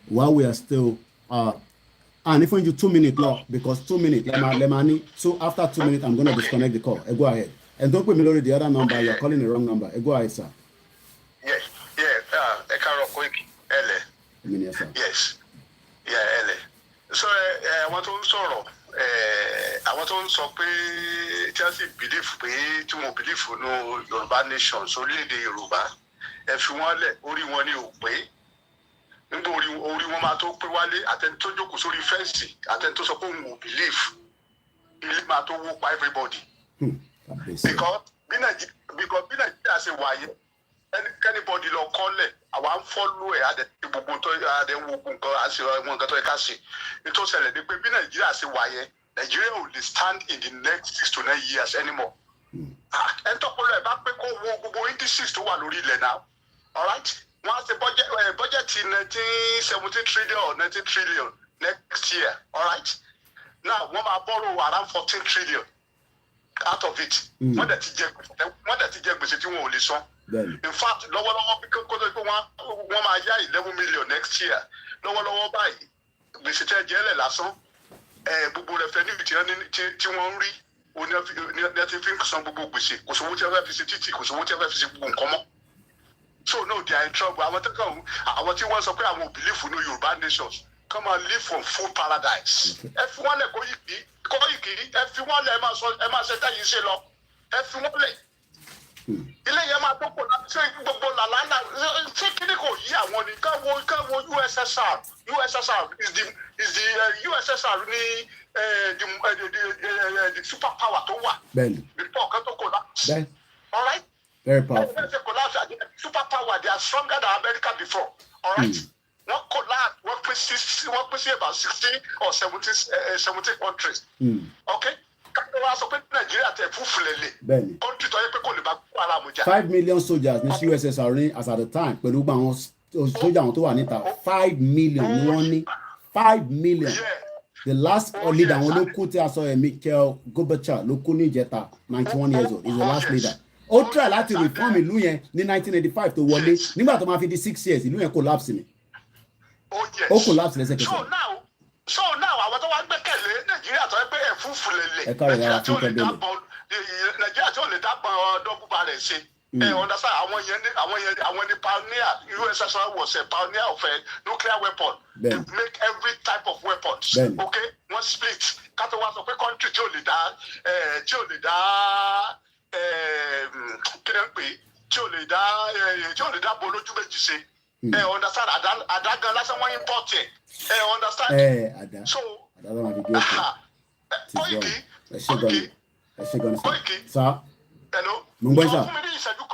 While we are still and if we do 2 minutes long because 2 minutes lemani so after 2 minutes I'm gonna disconnect the call. Go ahead and don't put me loaded the other number. You're calling the wrong number. Go ahead, sir. Yes. Ẹ káàárọ̀ quick Yes. Yes. So àwọn tó ń sọ̀rọ̀ àwọn tó ń sọ pé tí wọ́n sì bìlífù pé tí wọ́n bìlífù ní Yorùbá nation sórílẹ̀-èdè Yorùbá ẹ fi wọ́n lẹ̀ orí wọn ni ò pé nígbà orí wọn máa tó pé wálé àtẹni tó jókòó sórí fẹ́ǹsì àtẹni tó sọ pé òun ò bìlífù ilé máa tó wó pa everybody because bí Nàìjíríà ṣe wáyé kẹ́nìbọ̀dì lọ kọ́lẹ̀ àwa ń fọ́lú ẹ̀ àdẹ̀tí gbogbo tó àdẹ̀wò nǹkan àṣẹ wọn nǹkan tó yẹ ká ṣe nítorí ṣẹlẹ̀ ni pé bí Nàìjíríà ṣe wà yẹn Nàìjíríà ò lè stand in the next 6 to 9 years anymore. ẹ̀ ń tọ́pọ̀lọ́ ẹ̀ bá pé kó wo gbogbo indices tó wà lórí ilẹ̀ náà alright wọ́n á ṣe bọ́jẹ̀tì 17 trillion or 19 trillion next year alright now wọ́n máa borrow around 14 trillion out of it wọ́n dẹ̀ ti jẹ gbèsè tí wọ́n ò lè san In fact, lọ́wọ́lọ́wọ́ wọ́n máa yá 11 million next year. Lọ́wọ́lọ́wọ́ báyìí gbèsè tẹ́ jẹ́lẹ̀ lásán gbogbo revenue tí wọ́n ń rí oní ti fi ń san gbogbo gbèsè kò sówó tí wọ́n fẹ́ fi ṣe títì kò sówó tí wọ́n fẹ́ fi ṣe gbogbo nǹkan mọ́. So no, they are in trouble. Àwọn tí wọ́n sọ pé àwọn ò believe in Yoruba nations come and live from food paradise. Ẹ fi wọ́n lẹ̀ Koiki ẹ fi wọ́n lẹ̀ ẹ máa ṣe táyì ṣe lọ ẹ fi wọ́n lẹ̀. Ilé yẹn máa dọ́pọ̀ láti ṣe gbogbo làlánà ṣé kíní kò yí àwọn ni káwo USSR is the USSR ní the super power tó wà. Before kan tó collapse. All right? Very powerful. Super power, they are stronger than America before. All right? One collapse, one place about 16 or 17 countries. Okay? 5 million soldiers ní USSR ní as at the time pẹ̀lú gbogbo àwọn sójà àwọn tó wà níta 5 million ní wọ́n ní 5 million. The last leader àwọn ló kú tí a sọ Mikhail Gorbachev ló kú ní ìjẹta 91 years old is the last leader. Ó try láti reform ìlú yẹn ní 1985 tó wọlé nígbà tó máa fi di 6 years ìlú yẹn collapse ni. Ó collapse lẹ́sẹ̀kẹsẹ̀. So now àwọn tó wá gbẹ́kẹ̀lé Nàìjíríà tó pé ẹ̀fúùfù lélẹ̀ Nàìjíríà tí ò lè dábọ̀ dọ́gbùbà rẹ̀ ṣe. Understand àwọn ni pioneer. USSR was a pioneer of a nuclear weapon. They make every type of weapons. Okay, one split. Kátó wá sọ pé country tí ò lè dá kí ni pé tí ò lè dá bolójú méjì ṣe. Understand? Àdágan lásán wọ́n import ẹ̀. Understand? So, Koiki. Sir. Hello. Mo ń gbọ́ sà. Fún mi ní ìṣẹ́jú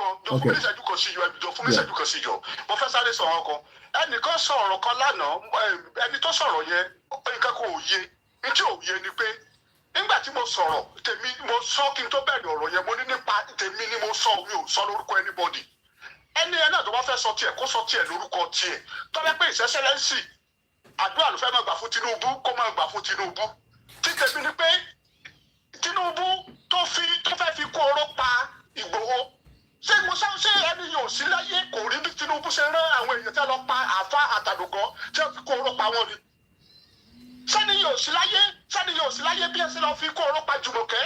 kan sí yọ. Mo fẹ́ sáré sọ̀rọ̀ kan. Ẹnìkan sọ̀rọ̀ kan lánàá. Ẹni tó sọ̀rọ̀ yẹn nǹkan kò yé. Ní tí ò yé ni pé nígbà tí mo sọ̀rọ̀ tèmi mo sọ kí n tó bẹ̀rẹ̀ ọ̀rọ̀ yẹn mo ní nípa tèmi ni mo sọ mi ò sọ lórúkọ anybody. Ẹni ẹ náà tó bá fẹ́ sọ tiẹ̀ kó sọ tiẹ̀ lórúkọ tiẹ̀. Tó bẹ́ pé ìṣẹ́ṣẹ́lẹ́sì àdúrà ló fẹ́ máa gbà fún Tinubu kó máa gbà fún Tinubu. Tí tèmi ni pé Tinubu tó fẹ́ fi kó oró pa Ìgbòho. Ṣé ẹni yóò sí láyé kò rí bí Tinubu ṣe rán àwọn èèyàn tí wọ́n lọ pa Àfá Àtàdùgọ́ tí wọ́n fi kó oró pa wọn ni. Sẹ́ni yóò sí láyé bí ẹ ṣe lọ fi kó oró pa Jùmọ̀kẹ́.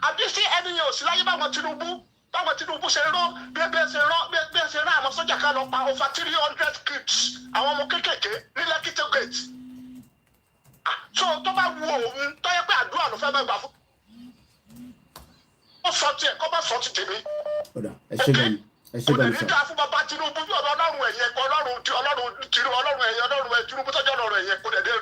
Àbí sí ẹni yóò sí láyé báwọn Tinubu ṣe rán bí ẹ ṣe rán àwọn sọ́jà ká lọ pa over 300 kids àwọn ọmọ kékèké ní Lekki Gate. So tó bá wu òun tó yẹ pé àdúrà ló fẹ́ máa gbà fún. Ó sọ tiẹ̀ kó bá sọ ti tèmi. Ẹ ṣe gan ni sọ. Kò ní dáa fún bàbá Tinubu bí ọlọ́run ẹ̀yẹ kọ ọlọ́run Tinubu tọ́jú ọlọ́run ẹ̀yẹ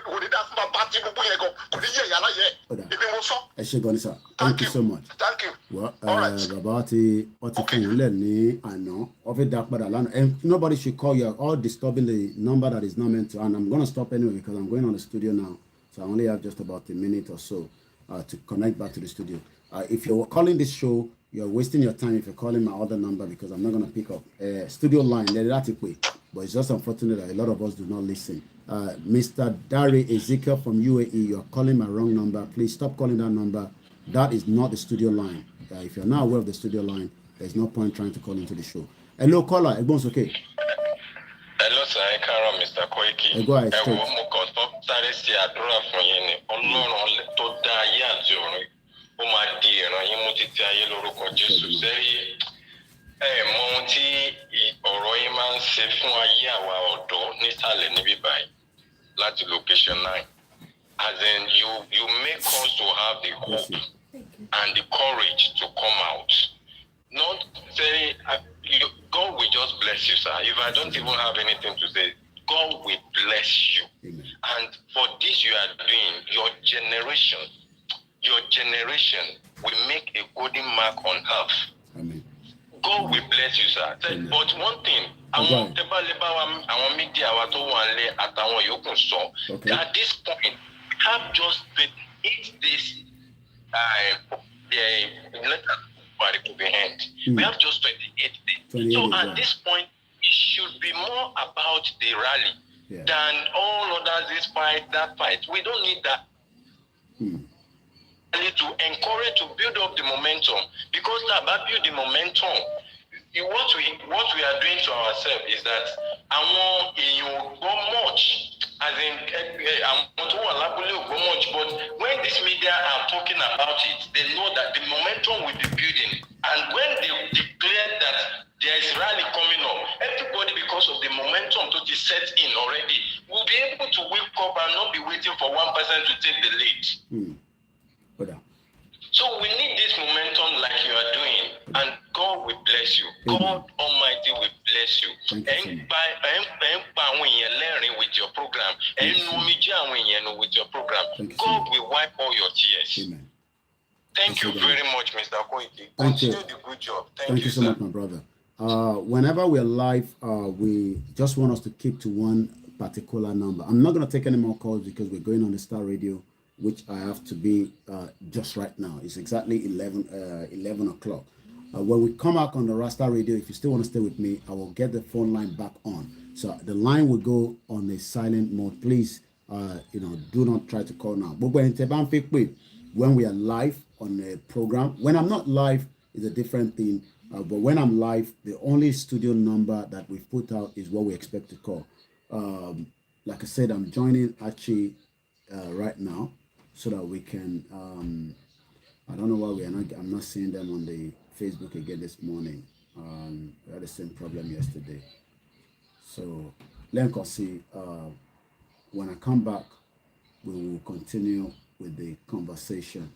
kò ní dáa fún bàbá Tinubu yẹn gan kò ní yẹ ìyá láyẹ. Ibi mo sọ. Ẹ ṣe gan ni sir. Thank you so much. Thank you. Bàbá wọ́n ti fún un lẹ̀ ní àná wọ́n fi dá padà lánàá and nobody should call you all disturbing the number that is not meant to and I'm gonna stop anyway because I'm going on the studio now so I only have just about a minute or so to connect back to the studio. If you're calling this show, you're wasting your time if you're calling my other number because I'm not going to pick up. Studio line, but it's just unfortunate that a lot of us do not listen. Mr. Dari Ezekiel from UAE, you're calling my wrong number. Please stop calling that number. That is not the studio line. If you're not aware of the studio line, there's no point trying to call into the show. Hello, caller. Egbon's okay. Hello, sir. I can't Mr. Koiki. Go ahead, straight. Ó máa di ìran yín mú títí ayé lórúkọ Jésù sẹ́rí mọ ohun tí ọ̀rọ̀ yín máa ń ṣe fún ayé àwa ọ̀dọ́ nísàlẹ̀ níbí báyìí láti location 9 as in you make us to have the hope and the courage to come out not say God will just bless you sir if I don't even have anything to say God will bless you and for this you are doing your generation will make a golden mark on earth. Amen. God will bless you, sir. Amen. But one thing, àwọn media wa tó wà lé àtàwọn yòókù sọ, at this point, have just 28 days we have just 28 days. So at this point, it should be more about the rally than all others, this fight, that fight. We don't need that. To encourage to build up the momentum because now build the momentum what we are doing to ourselves is that àwọn èèyàn ò gbọ́ much, as in àwọn tó wà lábúlé ò gbọ́ much, but when this media are talking about it, they know that the momentum will be building, and when they declare that there is rally coming up, everybody, because of the momentum to be set in already, will be able to wake up and not be waiting for one person to take the lead. So we need this momentum like you are doing, and God will bless you. God Almighty will bless you. With your program, with your program. God will wipe all your tears. Amen. Thank you very much, Mr. Koiki. Continue the good job. Thank you so much, my brother. Whenever we're live, we just want us to keep to one particular number. I'm not going to take any more calls because we're going on the Star Radio, which I have to be just right now. It's exactly 11 o'clock. When we come back on the Rasta Radio, if you still want to stay with me, I will get the phone line back on. So the line will go on a silent mode. Please, do not try to call now. But when we are live on a program, when I'm not live, it's a different thing. But when I'm live, the only studio number that we put out is what we expect to call. Like I said, I'm joining Archie right now so that we can. I don't know why I'm not seeing them on the Facebook again this morning. We had the same problem yesterday. So let us see. When I come back, we will continue with the conversation.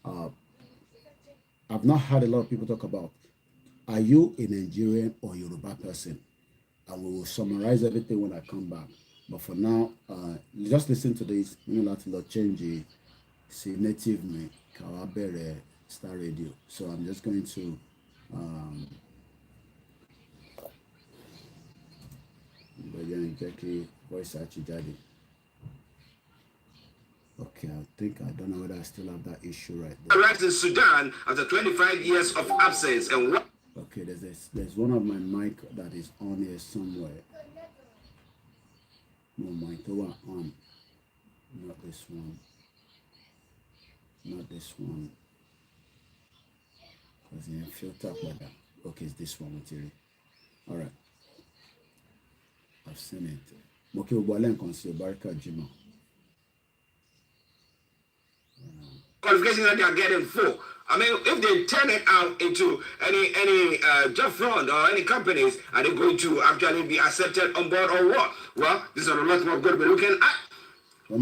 I've not heard a lot of people talk about, are you a Nigerian or Yoruba person? And we will summarize everything when I come back. But for now, just listen to this. You know, to change see native me, Kawabere Star Radio. So I'm just going to voice daddy. Okay, I don't know whether I still have that issue right there. Arrived in Sudan after 25 years of absence and what? Okay, there's one of my mic that is on here somewhere. No mic on. Not this one. Not this one. Because you filter like that. Okay, it's this one material. Alright. I've seen it. Moki Ubalen Consul Barika Jima. Qualification that they are getting for. I mean, if they turn it out into any job fund or any companies, are they going to actually be accepted on board or what? Well, this is a lot more good to be looking at. A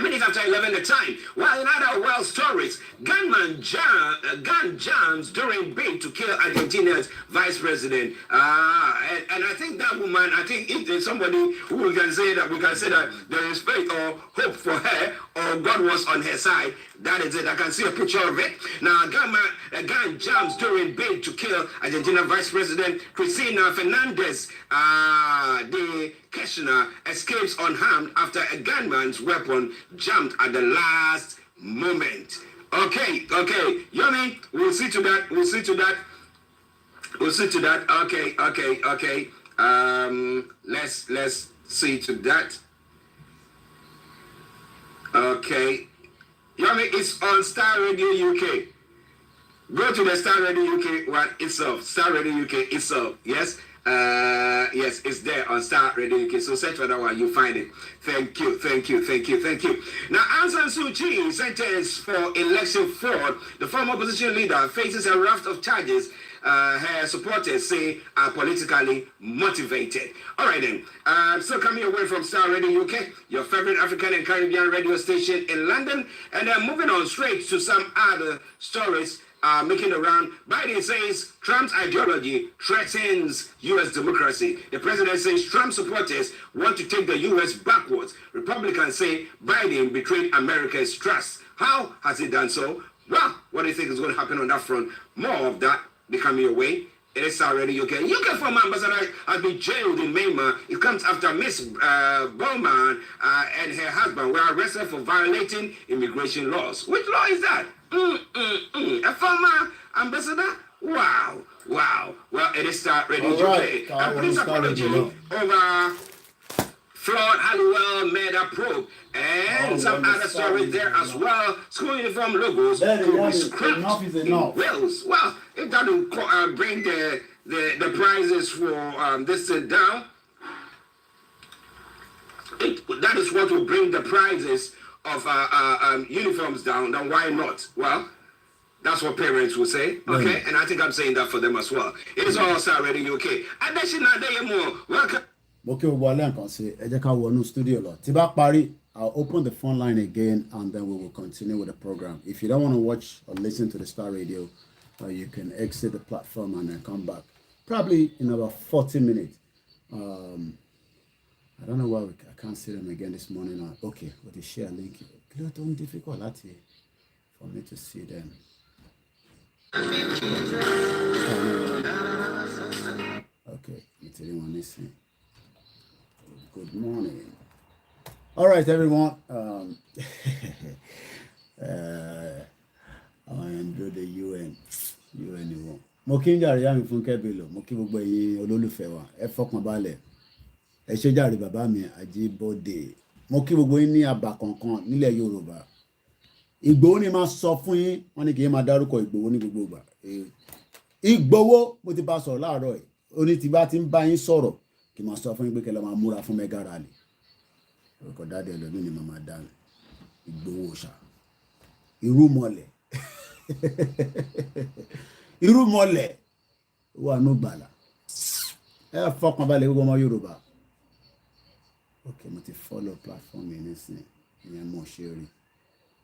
minute after 11 the time. While in other world stories, gun jams during bid to kill Argentina's vice president. And I think that woman, I think if there's somebody who can say that, we can say that there is faith or hope for her, or God was on her side. That is it. I can see a picture of it. Now, a gun jams during bid to kill Argentina Vice President Cristina Fernandez. The Kirchner escapes unharmed after a gunman's weapon jammed at the last moment. Okay. Yomi, we'll see to that. Okay. Let's see to that. Okay. Yomi, it's on Star Radio UK. Go to the Star Radio UK one itself. Star Radio UK itself. Yes. Yes, it's there on Star Radio UK. So search for that one, you'll find it. Thank you. Now, Aung San Suu Kyi sentenced for election fraud. The former opposition leader faces a raft of charges her supporters say are politically motivated. All right then. So coming away from Star Radio UK, your favorite African and Caribbean radio station in London, and then moving on straight to some other stories. Making around, Biden says Trump's ideology threatens U.S. democracy. The president says Trump supporters want to take the U.S. backwards. Republicans say Biden betrayed America's trust. How has he done so? Well, what do you think is going to happen on that front? More of that becoming your way. It is already UK. UK former ambassador has been jailed in Myanmar. It comes after Miss Bowman and her husband were arrested for violating immigration laws. Which law is that? A former ambassador? Wow. Well, it is already UK. And police apology over Floyd Halliwell murder probe and some other stories there as well. School uniform logos could be scrapped in Wales. Well, if that will bring the the prices for this down. That is what will bring the prices of uniforms down. Then why not? Well, that's what parents will say. Okay, and I think I'm saying that for them as well. It's all already UK. And that's not there more. Welcome. Okay, well, I can say, I just can't studio lot. Tiba Pari, I'll open the phone line again, and then we will continue with the program. If you don't want to watch or listen to the Star Radio, you can exit the platform and then come back. Probably in about 40 minutes. I don't know why I can't see them again this morning. Okay, with the share link. It's difficult for me to see them. Okay, it's anyone listening. Good morning. All right, everyone. I enjoy the UN. Mo kí ń jàre yá mi fún kẹ́bìlò, mo kí gbogbo ẹ̀yin olólùfẹ́ wa, ẹ fọkàn balẹ̀. Ẹ ṣé jàre bàbá mi Àjíbọ́dé. Mo kí gbogbo yín ní abà kankan nílẹ̀ Yorùbá. Ìgbòho ni máa sọ fún yín, wọ́n ní kí n máa dárúkọ Ìgbòho ní gbogbo ìgbà. Ìgbòho mo ti bá sọ̀rọ̀ láàárọ̀ ẹ̀. Ó ní tí bá ti ń bá yín sọ̀rọ̀ kí n máa sọ fún yín pé kẹ́ lọ máa múra fún mega rally. Orúkọ dáadé ẹlòmíì ni màmá dáhùn. Ìgbòho ṣá. Irúmọlẹ̀. Irúmọlẹ̀ wà nù gbàlà. Ẹ fọkàn balẹ̀ gbogbo ọmọ Yorùbá. Okay, mo ti follow platform yìí nísìnyí. Ìyẹn mo ṣe rí.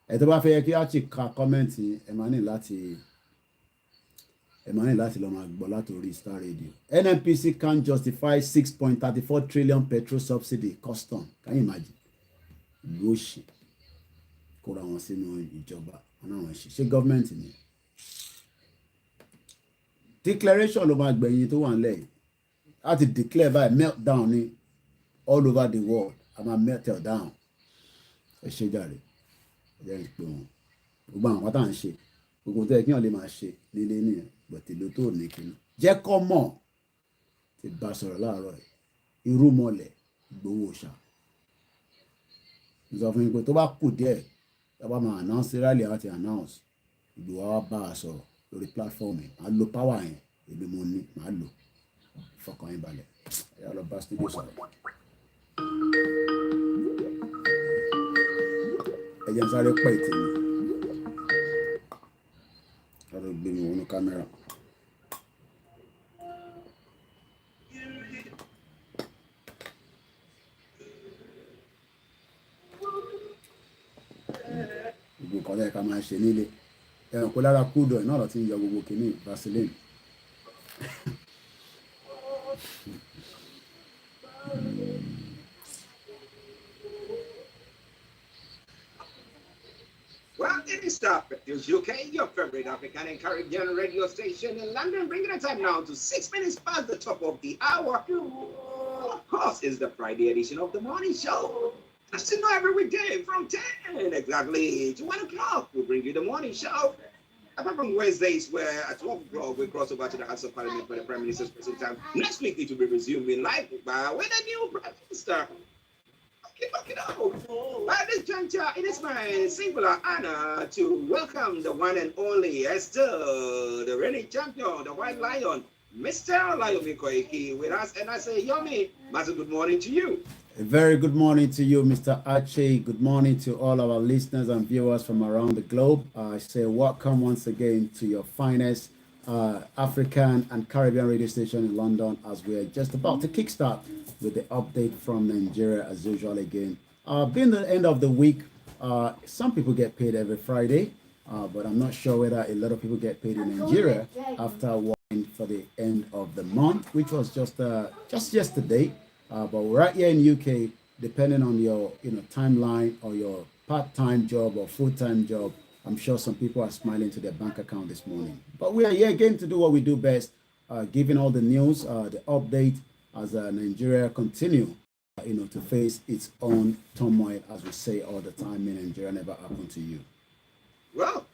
Ẹ tó bá fẹ́ yẹ kí á ti ka kọ́mẹ́ǹtì ẹ máa ní láti lọ máa gbọ́ látòrí Star Radio. NNPC can justify 6.34 trillion petrol subsidy custom. Can you imagine? Ìlú òṣì kóra wọn sínú ìjọba àwọn ṣe gọ́ọ̀mẹ̀ntì ni. Declaration ló máa gbẹ̀yìn tó wà nílẹ̀ yìí. A ti declare by meltdown ní all over the world. A máa melt down. Ẹ ṣe jàre. Ẹ jẹ́ ìpè wọn. Gbogbo àwọn pátá ń ṣe. Gbogbo tó yẹ kí wọ́n lè máa ṣe nílé nìyẹn. Bọ̀tìlú tó ní kíni. Jẹ́ kọ́ mọ̀ ti bá sọ̀rọ̀ láàárọ̀ yìí. Irúmọlẹ̀ Ìgbòho ṣá. Mo sọ fún yín pé tó bá kù díẹ̀ tá bá máa announce rally àti announce Ìgbòho wa bá a sọ̀rọ̀ lórí platform yìí. Màá lo power yẹn èmi mo ní màá lò fọkàn yín balẹ̀. Ẹ yà lọ bá studio sọ̀rọ̀. Ẹ jẹ́ n sáré pẹ́ ìtì mi. Sáré gbé mi wọnú kámẹ́rà. Gbogbo nǹkan lẹ́yìn ká máa ṣe nílé. Ẹ̀rùn kó lára kúdọ̀ náà lọ ti ń yọ gbogbo kìíní Vaseline. Well, it is Star News UK, your favorite African and Caribbean radio station in London, bringing the time now to 6 minutes past the top of the hour. Of course, it's the Friday edition of the morning show. As you know, every weekday from 10 exactly to 1 o'clock, we bring you the morning show. Apart from Wednesdays, where at 12 o'clock we cross over to the House of Parliament for the Prime Minister's present time. Next week, it will be resuming live with a new Prime Minister. Keep it up. At this juncture, it is my singular honor to welcome the one and only Esther, the reigning champion, the White Lion, Mr. Olayomi Koiki, with us. And I say, Yomi, Master, good morning to you. A very good morning to you, Mr. Archie. Good morning to all our listeners and viewers from around the globe. I say welcome once again to your finest African and Caribbean radio station in London, as we are just about to kickstart with the update from Nigeria as usual again. Being the end of the week, some people get paid every Friday, but I'm not sure whether a lot of people get paid in Nigeria after working for the end of the month, which was just yesterday. But right here in UK, depending on your timeline or your part-time job or full-time job, I'm sure some people are smiling to their bank account this morning. But we are here again to do what we do best, giving all the news, the update as Nigeria continue, to face its own turmoil, as we say all the time. In Nigeria never happened to you. Well,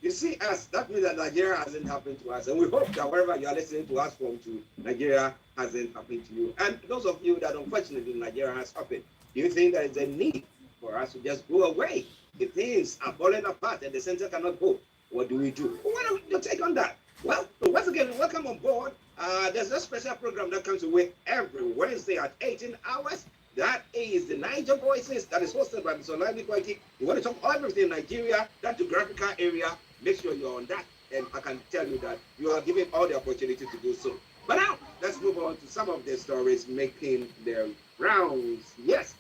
you see us, that means that Nigeria hasn't happened to us. And we hope that wherever you are listening to us from, Nigeria hasn't happened to you. And those of you that unfortunately Nigeria has happened, do you think there is a need for us to just go away? If things are falling apart and the center cannot go, what do we do? What do you take on that? Well, once again, welcome on board. There's a special program that comes away every Wednesday at 18 hours. That is the Niger Voices that is hosted by Mr. Lively Kwaki. You want to talk everything in Nigeria, that geographical area, make sure you're on that. And I can tell you that you are given all the opportunity to do so. But now, let's move on to some of the stories making their rounds. Yes,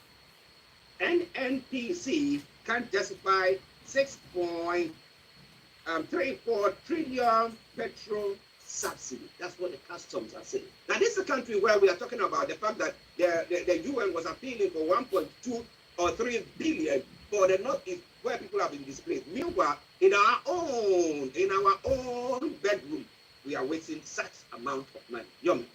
NNPC can justify 6.34 trillion petrol subsidy. That's what the customs are saying. Now, this is a country where we are talking about the fact that the UN was appealing for 1.2 or 3 billion for the Northeast where people have been displaced. Meanwhile, in our own bedroom, we are wasting such amount of money. Yomi.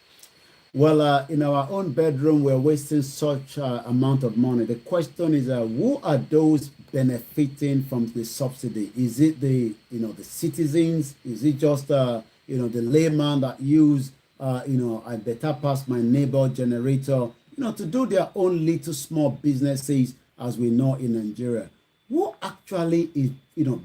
Well, in our own bedroom, we're wasting such amount of money. The question is, who are those benefiting from the subsidy? Is it the citizens? Is it just the layman that use I better pass my neighbor generator, to do their own little small businesses, as we know in Nigeria? Who actually is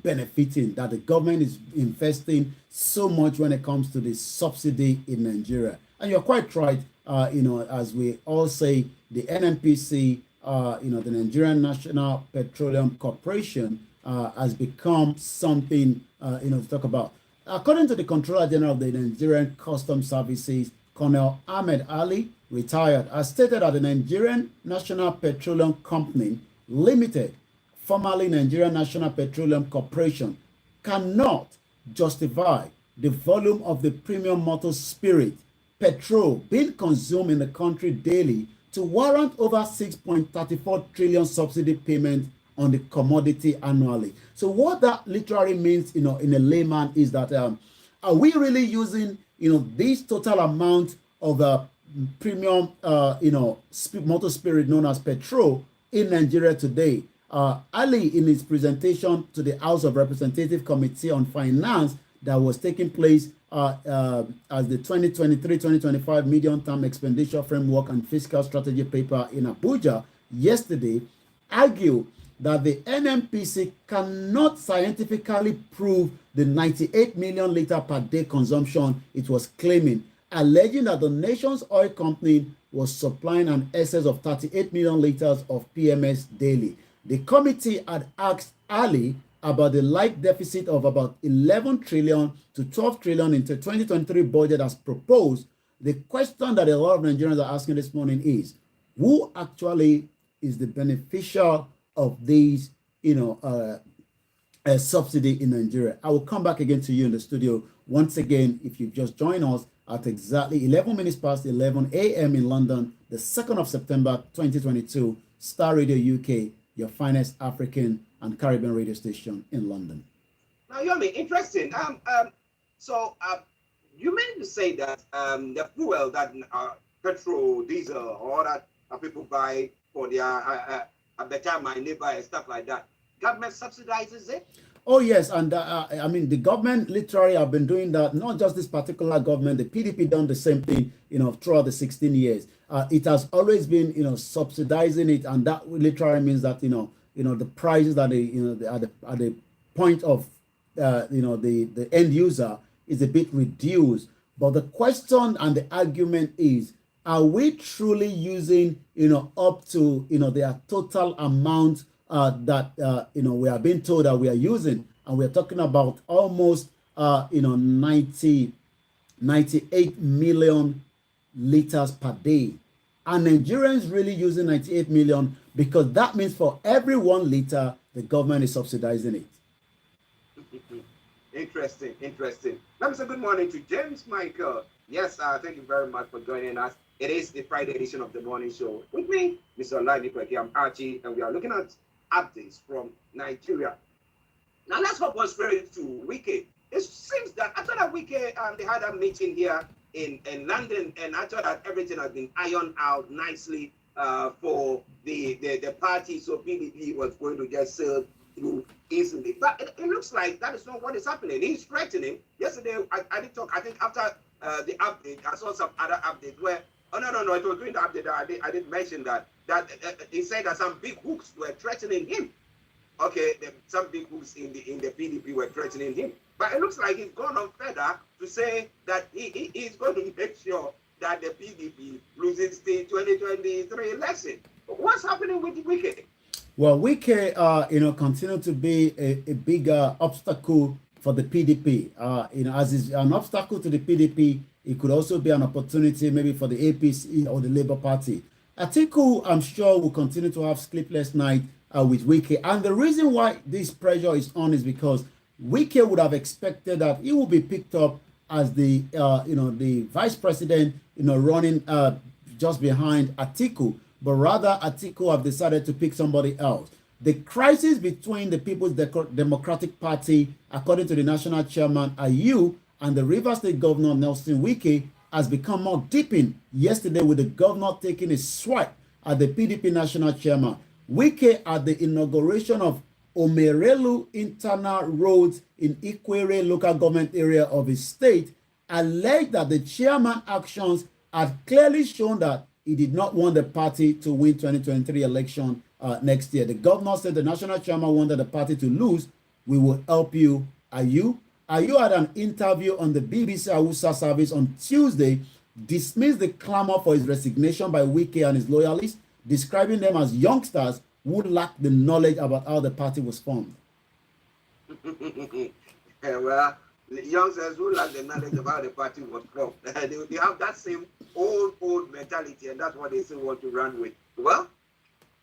benefiting that the government is investing so much when it comes to the subsidy in Nigeria? And you're quite right, as we all say, the NNPC, the Nigerian National Petroleum Corporation, has become something, to talk about. According to the Controller General of the Nigerian Customs Services, Colonel Ahmed Ali, retired, has stated that the Nigerian National Petroleum Company Limited, formerly Nigerian National Petroleum Corporation, cannot justify the volume of the premium motor spirit petrol being consumed in the country daily to warrant over 6.34 trillion subsidy payment on the commodity annually. So what that literally means, in a layman, is that are we really using, this total amount of premium, motor spirit known as petrol in Nigeria today? Ali, in his presentation to the House of Representative Committee on Finance that was taking place as the 2023-2025 medium-term expenditure framework and fiscal strategy paper in Abuja yesterday, argued that the NNPC cannot scientifically prove the 98 million litre per day consumption it was claiming, alleging that the nation's oil company was supplying an excess of 38 million litres of PMS daily. The committee had asked Ali about the like deficit of about 11 trillion to 12 trillion into 2023 budget as proposed. The question that a lot of Nigerians are asking this morning is, who actually is the beneficial of these, subsidy in Nigeria? I will come back again to you in the studio once again if you just join us at exactly 11 minutes past 11 a.m. in London, the 2nd of September 2022, Star Radio UK, your finest African and Caribbean radio station in London. Now, Yomi, interesting. So you mean to say that the fuel that petrol, diesel, all that people buy for their I better my neighbor and stuff like that, government subsidizes it? Oh yes, and I mean the government literally have been doing that. Not just this particular government, the PDP done the same thing, throughout the 16 years. It has always been, subsidizing it, and that literally means that the prices that at the point of the end user is a bit reduced. But the question and the argument is, are we truly using up to their total amount that we are being told that we are using? And we're talking about almost 98 million liters per day. Are Nigerians really using 98 million? Because that means for every 1 liter, the government is subsidizing it. Interesting. Let me say good morning to James Michael. Yes, thank you very much for joining us. It is the Friday edition of the morning show with me, Mr. Lively Kwaki. I'm Archie, and we are looking at updates from Nigeria. Now let's hop on straight to Wike. It seems that after that Wike, they had a meeting here in London, and I thought that everything has been ironed out nicely for the party, so PDP was going to just sail through easily. But it looks like that is not what is happening. He's threatening. Yesterday, I did talk, I think after the update, I saw some other update where, no, it was during the update that I did mention that he said that some big hooks were threatening him. Okay, some big hooks in the PDP were threatening him. But it looks like he's gone on further to say that he's going to make sure that the PDP loses the 2023 election. What's happening with Wike? Well, Wike, continue to be a bigger obstacle for the PDP. As is an obstacle to the PDP, it could also be an opportunity maybe for the APC or the Labour Party. Atiku, I'm sure, will continue to have sleepless nights with Wike. And the reason why this pressure is on is because Wike would have expected that he will be picked up as the vice president, running just behind Atiku. But rather, Atiku have decided to pick somebody else. The crisis between the People's Democratic Party, according to the national chairman, Ayu, and the Rivers State Governor, Nelson Wike, has become more deepened yesterday with the governor taking a swipe at the PDP national chairman. Wike, at the inauguration of Omerelu Internal Roads in Ikwere local government area of his state, alleged that the chairman's actions had clearly shown that he did not want the party to win 2023 election next year. The governor said the national chairman wanted the party to lose. We will help you. Ayu had an interview on the BBC Hausa service on Tuesday, dismissed the clamor for his resignation by Wike and his loyalists, describing them as youngsters who lacked the knowledge about how the party was formed. Well, the youngsters who lack the knowledge of how the party was formed, they have that same old mentality, and that's what they still want to run with. Well,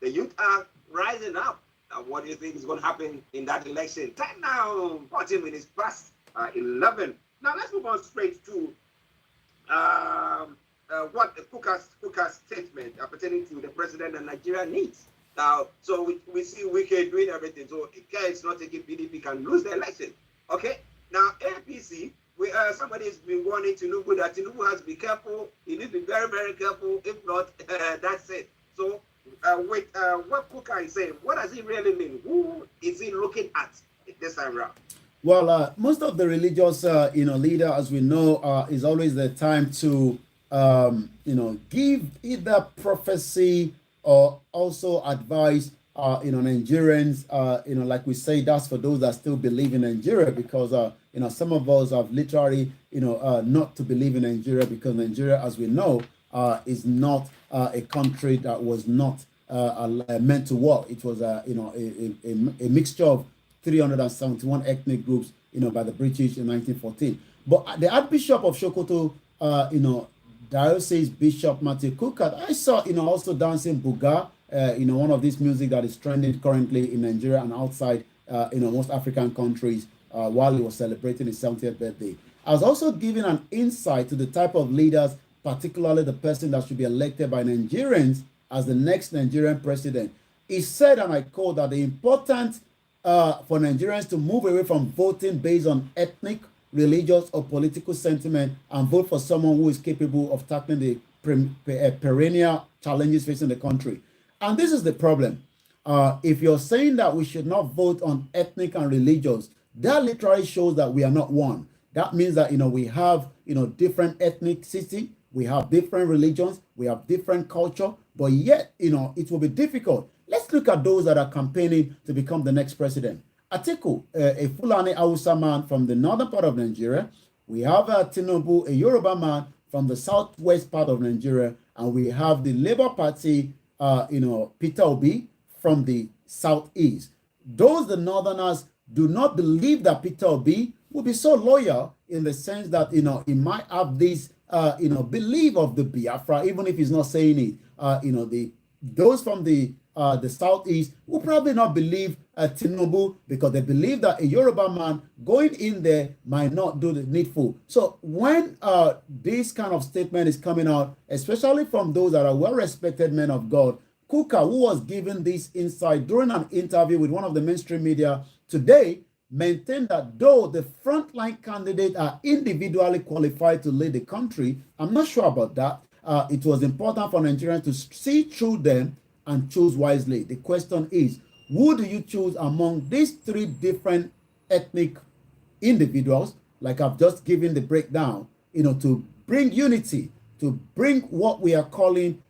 the youth are rising up. Now, what do you think is going to happen in that election? Time now, 40 minutes past 11. Now, let's move on straight to what the Kuka's statement pertaining to the president and Nigeria needs. Now, so we see Wike doing everything. So if it's not taking PDP, can lose the election. Okay. Now, APC, somebody has been warning Tinubu that Tinubu has to be careful. He needs to be very, very careful. If not, that's it. So, what Kuka is saying, what does it really mean? Who is he looking at this time around? Well, most of the religious, leader, as we know, is always the time to, give either prophecy or also advice, Nigerians, like we say, that's for those that still believe in Nigeria, because, some of us have literally, not to believe in Nigeria, because Nigeria, as we know, is not a country that was not meant to work. It was, a mixture of 371 ethnic groups, by the British in 1914. But the Archbishop of Sokoto, Diocese Bishop Matthew Kukat, I saw, also dancing Buga, one of these music that is trending currently in Nigeria and outside, most African countries, while he was celebrating his 70th birthday. I was also giving an insight to the type of leaders, particularly the person that should be elected by Nigerians as the next Nigerian president. He said, and I quote, that the important for Nigerians to move away from voting based on ethnic, religious, or political sentiment and vote for someone who is capable of tackling the perennial challenges facing the country. And this is the problem. If you're saying that we should not vote on ethnic and religious, that literally shows that we are not one. That means that, we have, different ethnicity, we have different religions, we have different culture, but yet, it will be difficult. Let's look at those that are campaigning to become the next president. Atiku, a Fulani Hausa man from the northern part of Nigeria. We have Tinubu, a Yoruba man from the southwest part of Nigeria. And we have the Labour Party, Peter Obi from the southeast. Those, the northerners, do not believe that Peter Obi will be so loyal, in the sense that, he might have this, belief of the Biafra, even if he's not saying it. Those from the southeast will probably not believe Tinubu, because they believe that a Yoruba man going in there might not do the needful. So when this kind of statement is coming out, especially from those that are well-respected men of God, Kuka, who was given this insight during an interview with one of the mainstream media today, maintained that though the frontline candidates are individually qualified to lead the country, I'm not sure about that. It was important for Nigerians to see through them and choose wisely. The question is, who do you choose among these three different ethnic individuals, like I've just given the breakdown, to bring unity, to bring what we are calling,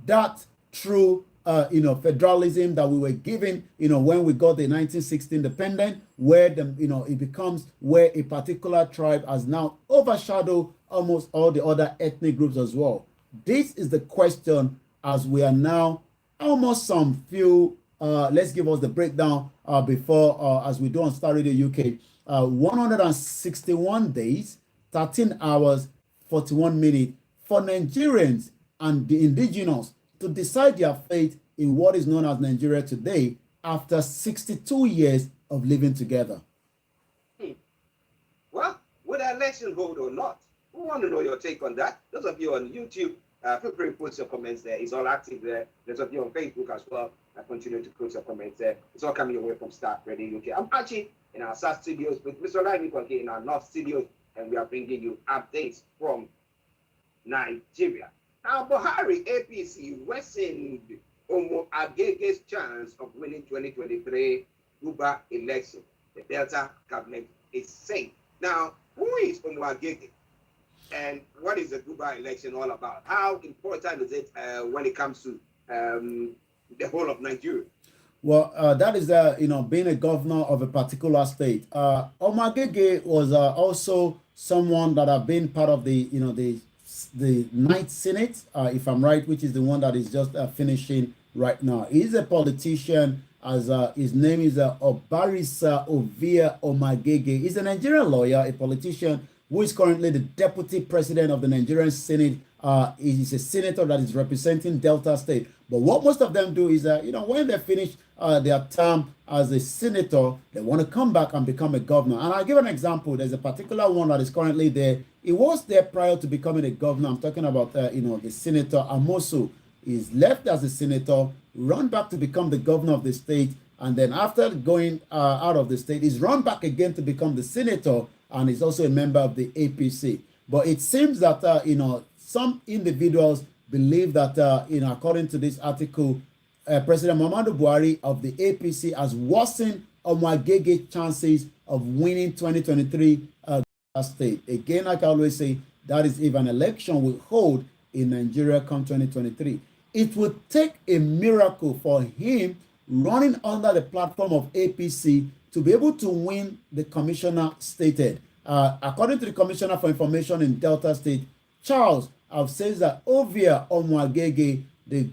that true federalism that we were given, when we got the 1960 independence, where it becomes where a particular tribe has now overshadowed almost all the other ethnic groups as well. This is the question as we are now almost some few, let's give us the breakdown before, as we do on Star Radio UK, 161 days, 13 hours, 41 minutes for Nigerians and the indigenous to decide their fate in what is known as Nigeria today after 62 years of living together. Well, would the election hold or not? We want to know your take on that. Those of you on YouTube, feel free to put your comments there. It's all active there. Those of you on Facebook as well, continue to put your comments there. It's all coming your way from Start Radio UK. I'm actually in our South studios with Mr. Ravi Kwake in our North studios, and we are bringing you updates from Nigeria. Now, Buhari APC worsened Omo Agege's chance of winning 2023 Guba election. The Delta government is saying. Now, who is Omo Agege? And what is the Guba election all about? How important is it when it comes to the whole of Nigeria? Well, that is, being a governor of a particular state. Omo Agege was also someone that have been part of the Ninth Senate, if I'm right, which is the one that is just finishing right now. He's a politician, as his name is Obarisa Ovia Omo Agege. He's a Nigerian lawyer, a politician who is currently the deputy president of the Nigerian Senate. He's a senator that is representing Delta State. But what most of them do is, when they finish their term as a senator, they want to come back and become a governor. And I'll give an example. There's a particular one that is currently there. He was there prior to becoming a governor. I'm talking about, the senator Amosu. He's left as a senator, run back to become the governor of the state. And then after going out of the state, he's run back again to become the senator. And he's also a member of the APC. But it seems that, some individuals believe that, according to this article, President Muhammadu Buhari of the APC has worsened Omo Agege's chances of winning 2023 state. Again, like I always say, that is if an election will hold in Nigeria come 2023. It would take a miracle for him running under the platform of APC to be able to win, the commissioner stated. According to the Commissioner for Information in Delta State, Charles, says that Ovia Omo Agege, the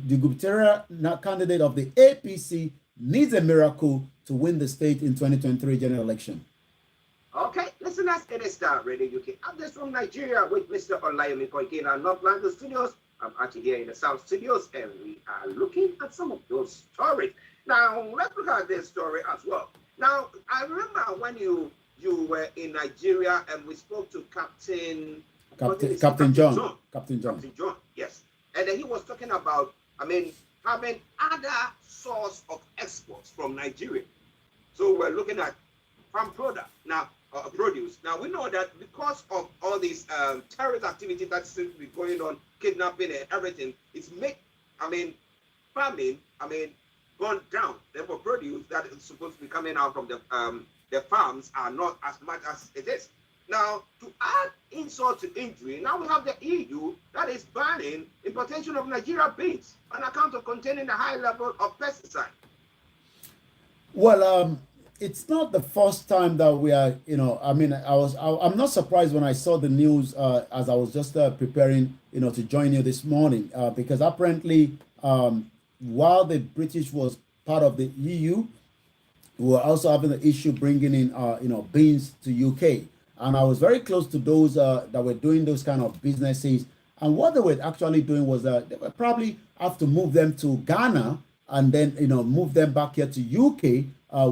gubernatorial candidate of the APC, needs a miracle to win the state in 2023 general election. Okay, listeners, it is Star Radio UK. Updates from Nigeria with Mr. Olayomi Koike in our North London studios. I'm actually here in the South studios, and we are looking at some of those stories. Now, let's look at this story as well. Now, I remember when you were in Nigeria and we spoke to Captain John, yes. And then he was talking about, having other source of exports from Nigeria. So we're looking at farm product now, produce. Now we know that because of all these terrorist activity that seems to be going on, kidnapping and everything, it's farming, gone down. Therefore, produce that is supposed to be coming out from the farms are not as much as it is. Now, to add insult to injury, now we have the EU that is banning importation of Nigeria beans on account of containing a high level of pesticide. Well, it's not the first time that we are, I'm not surprised when I saw the news as I was just preparing, to join you this morning, because apparently, while the British was part of the EU, we were also having the issue bringing in, beans to UK. And I was very close to those that were doing those kind of businesses. And what they were actually doing was they would probably have to move them to Ghana and then, move them back here to UK, as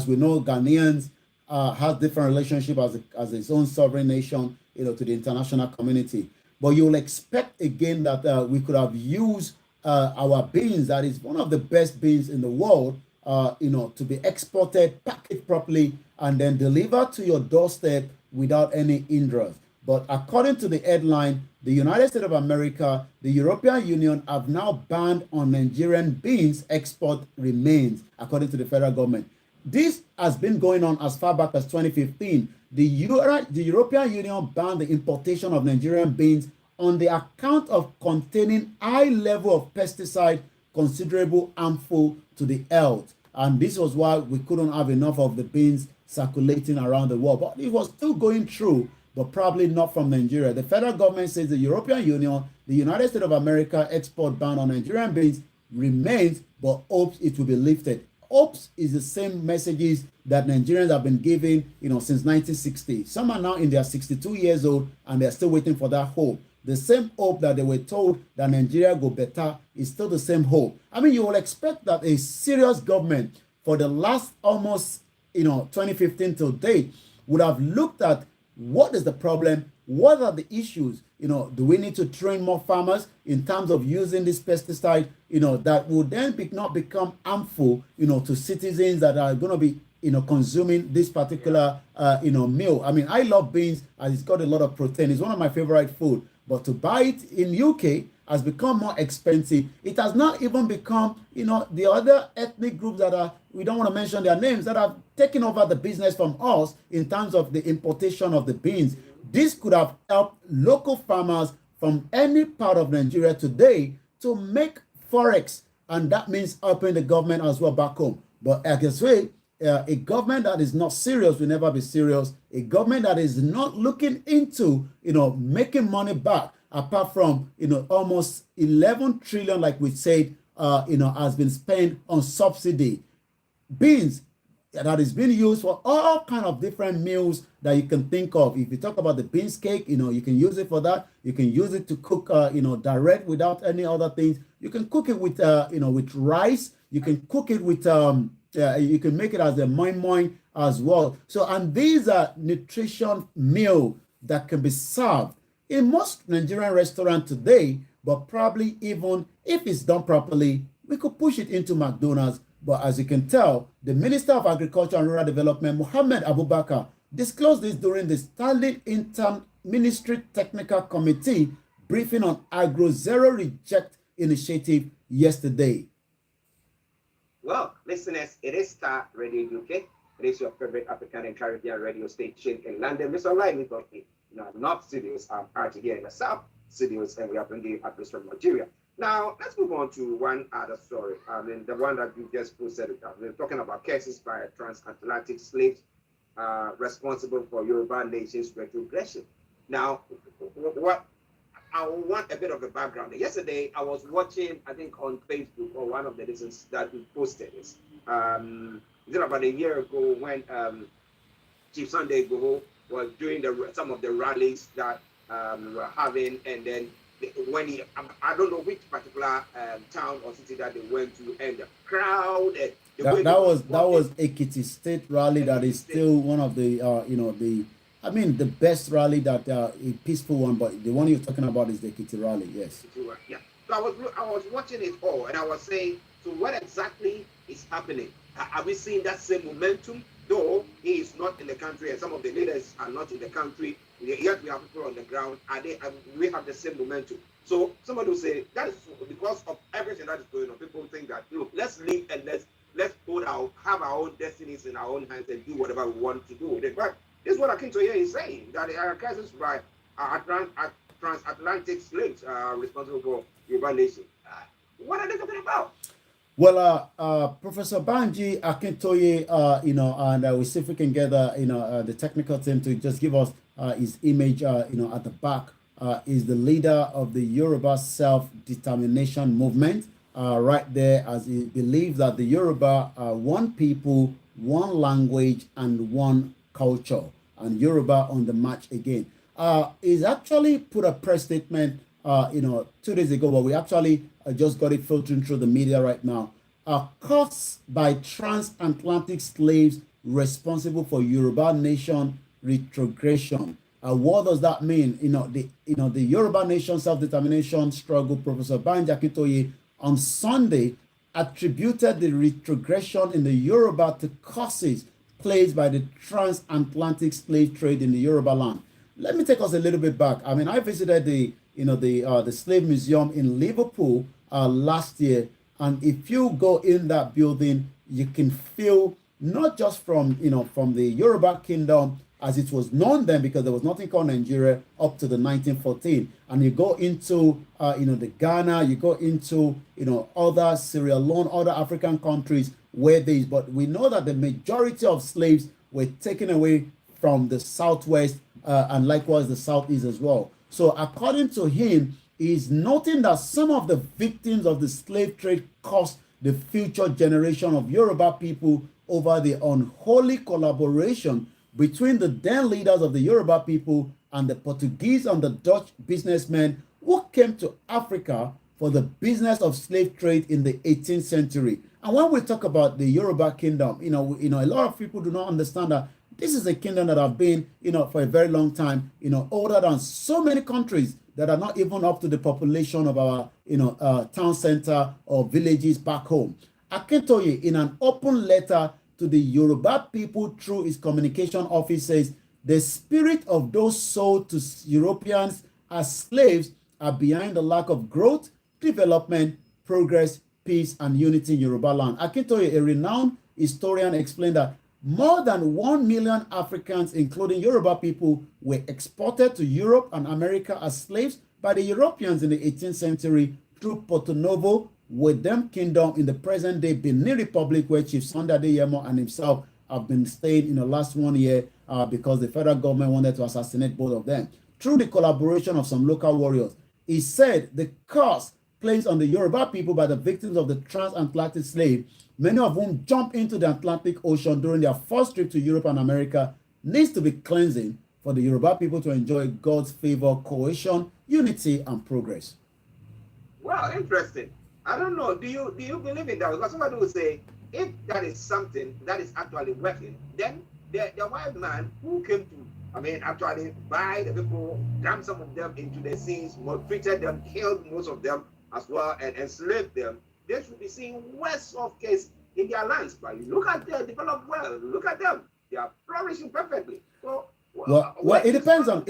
we know, Ghanaians have different relationship as its own sovereign nation, to the international community. But you'll expect again that we could have used our beans, that is one of the best beans in the world, to be exported, packaged properly, and then delivered to your doorstep without any hindrance. But according to the headline, the United States of America, the European Union have now banned on Nigerian beans export remains, according to the federal government. This has been going on as far back as 2015. The European Union banned the importation of Nigerian beans on the account of containing high level of pesticide considerable harmful to the health. And this was why we couldn't have enough of the beans circulating around the world. But it was still going through, but probably not from Nigeria. The federal government says the European Union, the United States of America export ban on Nigerian beans remains, but hopes it will be lifted. Hopes is the same messages that Nigerians have been giving, since 1960. Some are now in their 62 years old and they're still waiting for that hope. The same hope that they were told that Nigeria go better is still the same hope. I mean, you will expect that a serious government for the last almost, 2015 till date would have looked at what is the problem, what are the issues, do we need to train more farmers in terms of using this pesticide, that would then not become harmful, to citizens that are going to be, consuming this particular, meal. I mean, I love beans as it's got a lot of protein. It's one of my favorite food. But to buy it in UK has become more expensive. It has not even become, the other ethnic groups that are, we don't want to mention their names, that have taken over the business from us in terms of the importation of the beans. This could have helped local farmers from any part of Nigeria today to make forex, and that means helping the government as well back home. But I can say, a government that is not serious will never be serious. A government that is not looking into, making money back, apart from, almost 11 trillion, like we said, has been spent on subsidy. Beans that is being used for all kind of different meals that you can think of. If you talk about the beans cake, you can use it for that. You can use it to cook, direct without any other things. You can cook it with, with rice. You can cook it with, you can make it as a moi as well. So, and these are nutrition meal that can be served in most Nigerian restaurants today, but probably even if it's done properly, we could push it into McDonald's. But as you can tell, the Minister of Agriculture and Rural Development, Mohammed Abubakar, disclosed this during the Standing Inter-Ministry Technical Committee briefing on Agro Zero Reject Initiative yesterday. Well, listeners, it is Star Radio UK. It is your favorite African and Caribbean radio station in London. Mr. Live, we got the North Studios. I'm out here in the South Studios, and we are bringing address from Nigeria. Now, let's move on to one other story. I mean, the one that you just posted. We're talking about cases by transatlantic slaves responsible for Yoruba nation's retrogression. Now, what I want a bit of a background. Yesterday, I was watching, I think on Facebook, or one of the reasons that we posted this. About a year ago when Chief Sunday Igboho was doing some of the rallies that we were having, and then when I don't know which particular town or city that they went to, and the crowd. That was Ekiti State rally. That is still one of the the best rally that a peaceful one, but the one you're talking about is the Ekiti rally. Yes. Yeah. So I was watching it all, and I was saying, so what exactly is happening? Are we seeing that same momentum? Though he is not in the country, and some of the leaders are not in the country, yet we have people on the ground. We have the same momentum. So somebody will say that is because of everything that is going on. People think that let's leave and let's have our own destinies in our own hands and do whatever we want to do with it. But this is what Akintoye is saying, that there are cases by transatlantic slaves responsible for Yoruba nation. What are they talking about? Well, Professor Banji Akintoye, and we see if we can get, the technical team to just give us his image, at the back, is the leader of the Yoruba self-determination movement, right there, as he believes that the Yoruba are one people, one language, and one culture, and Yoruba on the march again. He's actually put a press statement, 2 days ago, but we actually just got it filtering through the media right now. Caused by transatlantic slaves responsible for Yoruba nation retrogression. What does that mean? The Yoruba nation self-determination struggle, Professor Banji Akintoye on Sunday attributed the retrogression in the Yoruba to causes placed by the transatlantic slave trade in the Yoruba land. Let me take us a little bit back. I mean, I visited the Slave Museum in Liverpool last year, and if you go in that building, you can feel not just from the Yoruba kingdom as it was known then, because there was nothing called Nigeria up to the 1914. And you go into, the Ghana, you go into, other Sierra Leone, other African countries where these, but we know that the majority of slaves were taken away from the southwest and likewise the southeast as well. So according to him, he's noting that some of the victims of the slave trade cost the future generation of Yoruba people over the unholy collaboration between the then leaders of the Yoruba people and the Portuguese and the Dutch businessmen who came to Africa for the business of slave trade in the 18th century. And when we talk about the Yoruba kingdom, a lot of people do not understand that this is a kingdom that have been, for a very long time, older than so many countries that are not even up to the population of our, town center or villages back home. Akintoye, in an open letter to the Yoruba people through his communication office, says the spirit of those sold to Europeans as slaves are behind the lack of growth, development, progress, peace, and unity in Yoruba land. Akintoye, a renowned historian, explained that more than 1 million Africans, including Yoruba people, were exported to Europe and America as slaves by the Europeans in the 18th century through Porto Novo, Wedem Kingdom in the present-day Benin Republic, where Chief Sunday Adeyemo and himself have been staying in the last 1 year because the federal government wanted to assassinate both of them. Through the collaboration of some local warriors, he said the curse placed on the Yoruba people by the victims of the transatlantic slave, many of whom jumped into the Atlantic Ocean during their first trip to Europe and America, needs to be cleansing for the Yoruba people to enjoy God's favor, cohesion, unity, and progress. Well, interesting. I don't know. Do you believe in that? Because somebody would say, if that is something that is actually working, then the white man who came to, actually buy the people, dump some of them into the seas, maltreated them, killed most of them as well, and enslaved them, they should be seeing worse of case in their lands. But you look at the developed world, look at them, they are flourishing perfectly. So, it depends on.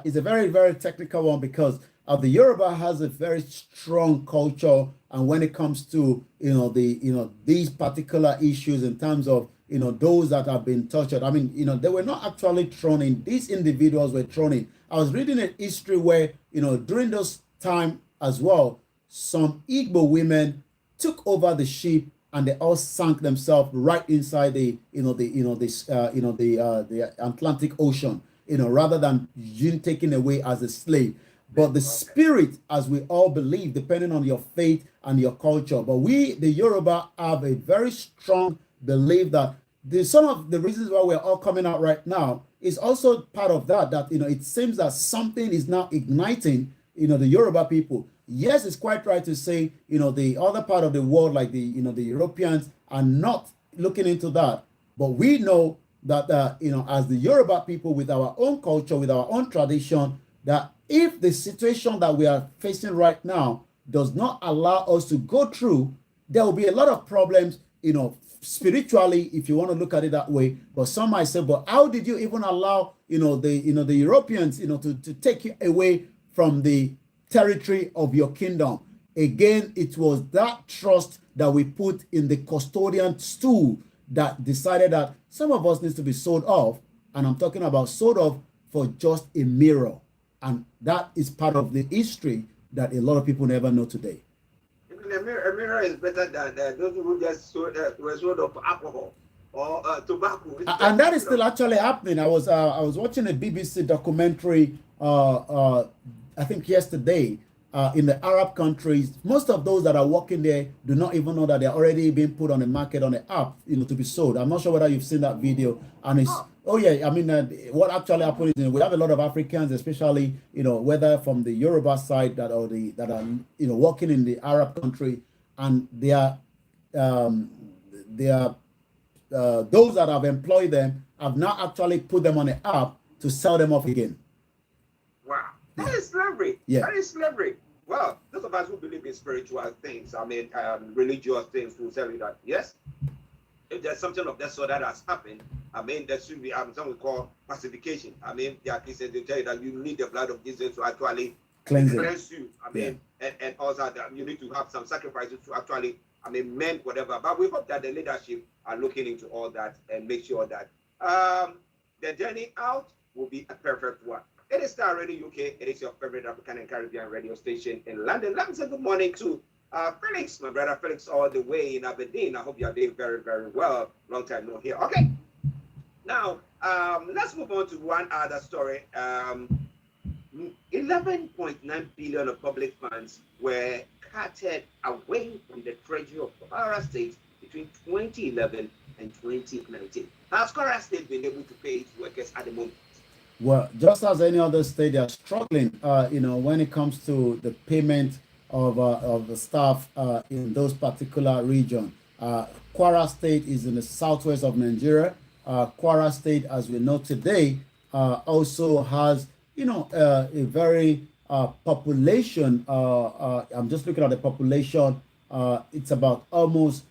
It's a very, very technical one, because the Yoruba has a very strong culture, and when it comes to these particular issues in terms of those that have been tortured, they were not actually thrown in. These individuals were thrown in. I was reading a history where during those time as well, some Igbo women took over the ship and they all sank themselves right inside the Atlantic Ocean, rather than being taken away as a slave. But the spirit, as we all believe, depending on your faith and your culture, but we, the Yoruba, have a very strong belief that some of the reasons why we're all coming out right now is also part of that, it seems that something is now igniting, the Yoruba people. Yes, it's quite right to say, the other part of the world, like the Europeans, are not looking into that. But we know that, as the Yoruba people, with our own culture, with our own tradition, that if the situation that we are facing right now does not allow us to go through, there will be a lot of problems, spiritually, if you want to look at it that way. But some might say, but how did you even allow, the Europeans, to take you away from the territory of your kingdom? Again, it was that trust that we put in the custodian stool that decided that some of us needs to be sold off, and I'm talking about sold off for just a mirror. And that is part of the history that a lot of people never know today. A mirror is better than those who just were sold off alcohol or tobacco. And that is still actually happening. I was watching a BBC documentary I think yesterday, in the Arab countries. Most of those that are working there do not even know that they're already being put on the market on the app, to be sold. I'm not sure whether you've seen that video. And it's, what actually happened is we have a lot of Africans, especially, whether from the Yoruba side that are working in the Arab country, and they are those that have employed them have now actually put them on the app to sell them off again. Wow. That is slavery. Yeah. That is slavery. Well, those of us who believe in spiritual things, religious things, will tell you that, yes, if there's something of that sort that has happened, there should be something we call pacification. There are Christians, they tell you that you need the blood of Jesus to actually cleanse you. And also that you need to have some sacrifices to actually, mend whatever. But we hope that the leadership are looking into all that and make sure that the journey out will be a perfect one. It is Star Radio UK. It is your favorite African and Caribbean radio station in London. Let me say good morning to Felix, my brother Felix, all the way in Aberdeen. I hope you are doing very, very well. Long time no here. Okay. Now, let's move on to one other story. 11.9 billion of public funds were carted away from the treasury of Kwara State between 2011 and 2019. Has Kwara State been able to pay its workers at the moment? Well, just as any other state, they are struggling, when it comes to the payment of the staff in those particular regions. Kwara State is in the southwest of Nigeria. Kwara State, as we know today, also has, a very population. I'm just looking at the population. It's about almost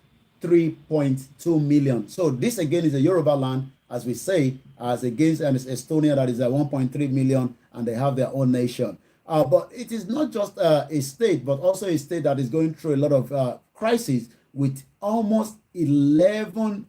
3.2 million. So this again is a Yoruba land, as we say, as against Estonia that is at 1.3 million, and they have their own nation. But it is not just a state, but also a state that is going through a lot of crises, with almost 11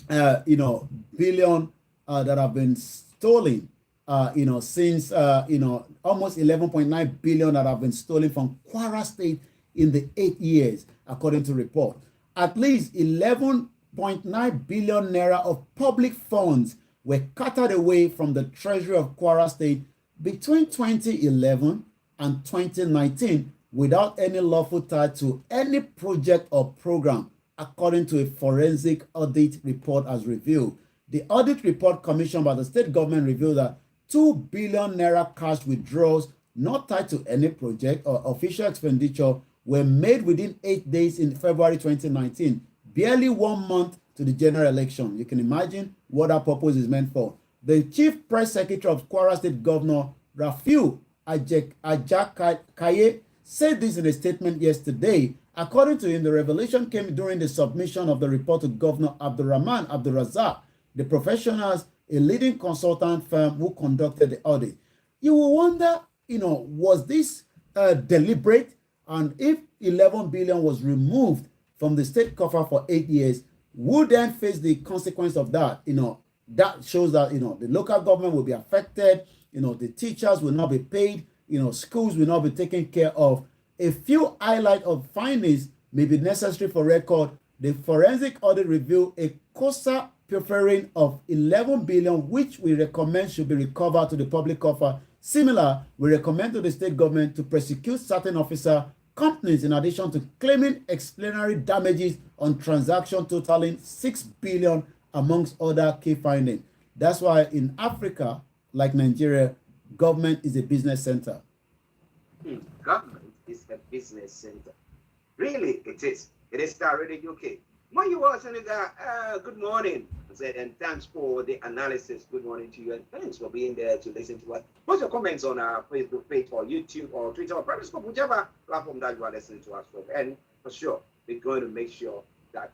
billion that have been stolen. Since almost 11.9 billion that have been stolen from Kwara State in the 8 years, according to report. At least 11.9 billion naira of public funds were carted away from the treasury of Kwara State between 2011 and 2019 without any lawful tie to any project or program, according to a forensic audit report as revealed. The audit report commissioned by the state government revealed that 2 billion naira cash withdrawals not tied to any project or official expenditure were made within 8 days in February 2019, barely 1 month to the general election. You can imagine what that purpose is meant for. The chief press secretary of Kwara State Governor Rafiu Ajakaye said this in a statement yesterday. According to him, the revelation came during the submission of the report to Governor Abdurrahman Abdurrazak, the professionals, a leading consultant firm who conducted the audit. You will wonder, was this deliberate? And if 11 billion was removed from the state coffer for 8 years, would then face the consequence of that? That shows that, the local government will be affected, the teachers will not be paid, schools will not be taken care of. A few highlights of findings may be necessary for record. The forensic audit revealed a COSA pilfering of 11 billion, which we recommend should be recovered to the public coffer. Similar, we recommend to the state government to prosecute certain officer companies in addition to claiming explanatory damages on transaction totaling 6 billion, amongst other key findings. That's why in Africa, like Nigeria, government is a business center. Government is a business center. Really, it is. It is Star Radio UK. When you are Senegal, good morning. I said, and thanks for the analysis. Good morning to you, and thanks for being there to listen to us. Post your comments on our Facebook page or YouTube or Twitter or Periscope, whichever platform that you are listening to us from. And for sure, we're going to make sure that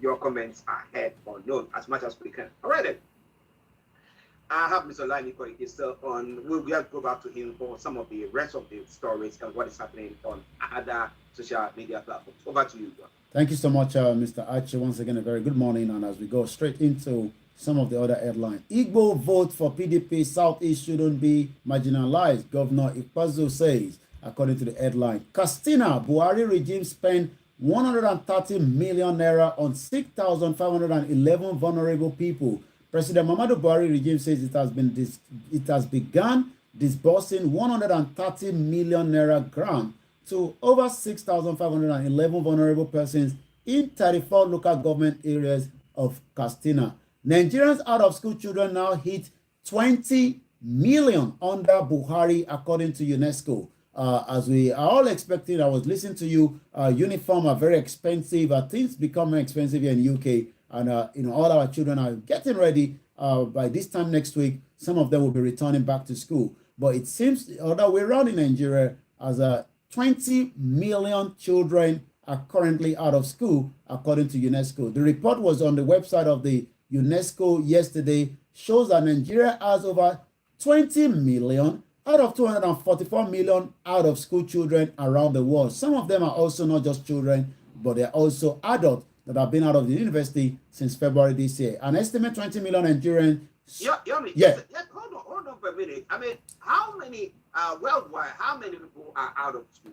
your comments are heard or known as much as we can. All right then. I have Mr. Lani still on. We'll have to go back to him for some of the rest of the stories and what is happening on other social media platforms. Over to you, John. Thank you so much, Mr. Archie. Once again, a very good morning. And as we go straight into some of the other headlines, Igbo vote for PDP Southeast shouldn't be marginalized, Governor Ikpeazu says, according to the headline. Castina, Buhari regime spent 130 million naira on 6,511 vulnerable people. President Muhammadu Buhari regime says it has begun disbursing 130 million naira grant to over 6,511 vulnerable persons in 34 local government areas of Castina. Nigerians out of school children now hit 20 million under Buhari, according to UNESCO. As we are all expecting, I was listening to you, uniform are very expensive. Things become more expensive here in the UK. And, all our children are getting ready. By this time next week, some of them will be returning back to school. But it seems the other way around in Nigeria, as 20 million children are currently out of school, according to UNESCO. The report was on the website of the UNESCO yesterday, shows that Nigeria has over 20 million out of 244 million out of school children around the world. Some of them are also not just children, but they're also adults that have been out of the university since February this year. An estimate 20 million Nigerians Yeah, Yeah. Hold on for a minute. I mean, how many worldwide? How many people are out of school?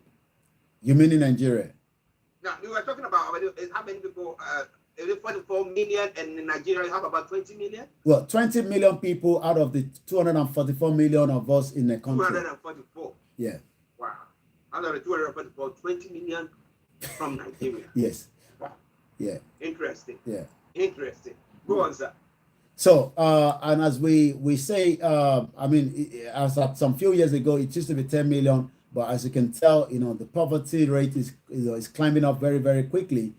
You mean in Nigeria? Now we were talking about how many people. Is it 44 million, and in Nigeria you have about 20 million? Well, 20 million people out of the 244 million of us in the country. 244. Yeah. Wow. Out of the 244, 20 million from Nigeria. Yes. Wow. Yeah. Interesting. Yeah. Interesting. Go on, sir. So, and as we say, I mean, as at some few years ago, it used to be 10 million, but as you can tell, the poverty rate is climbing up very, very quickly.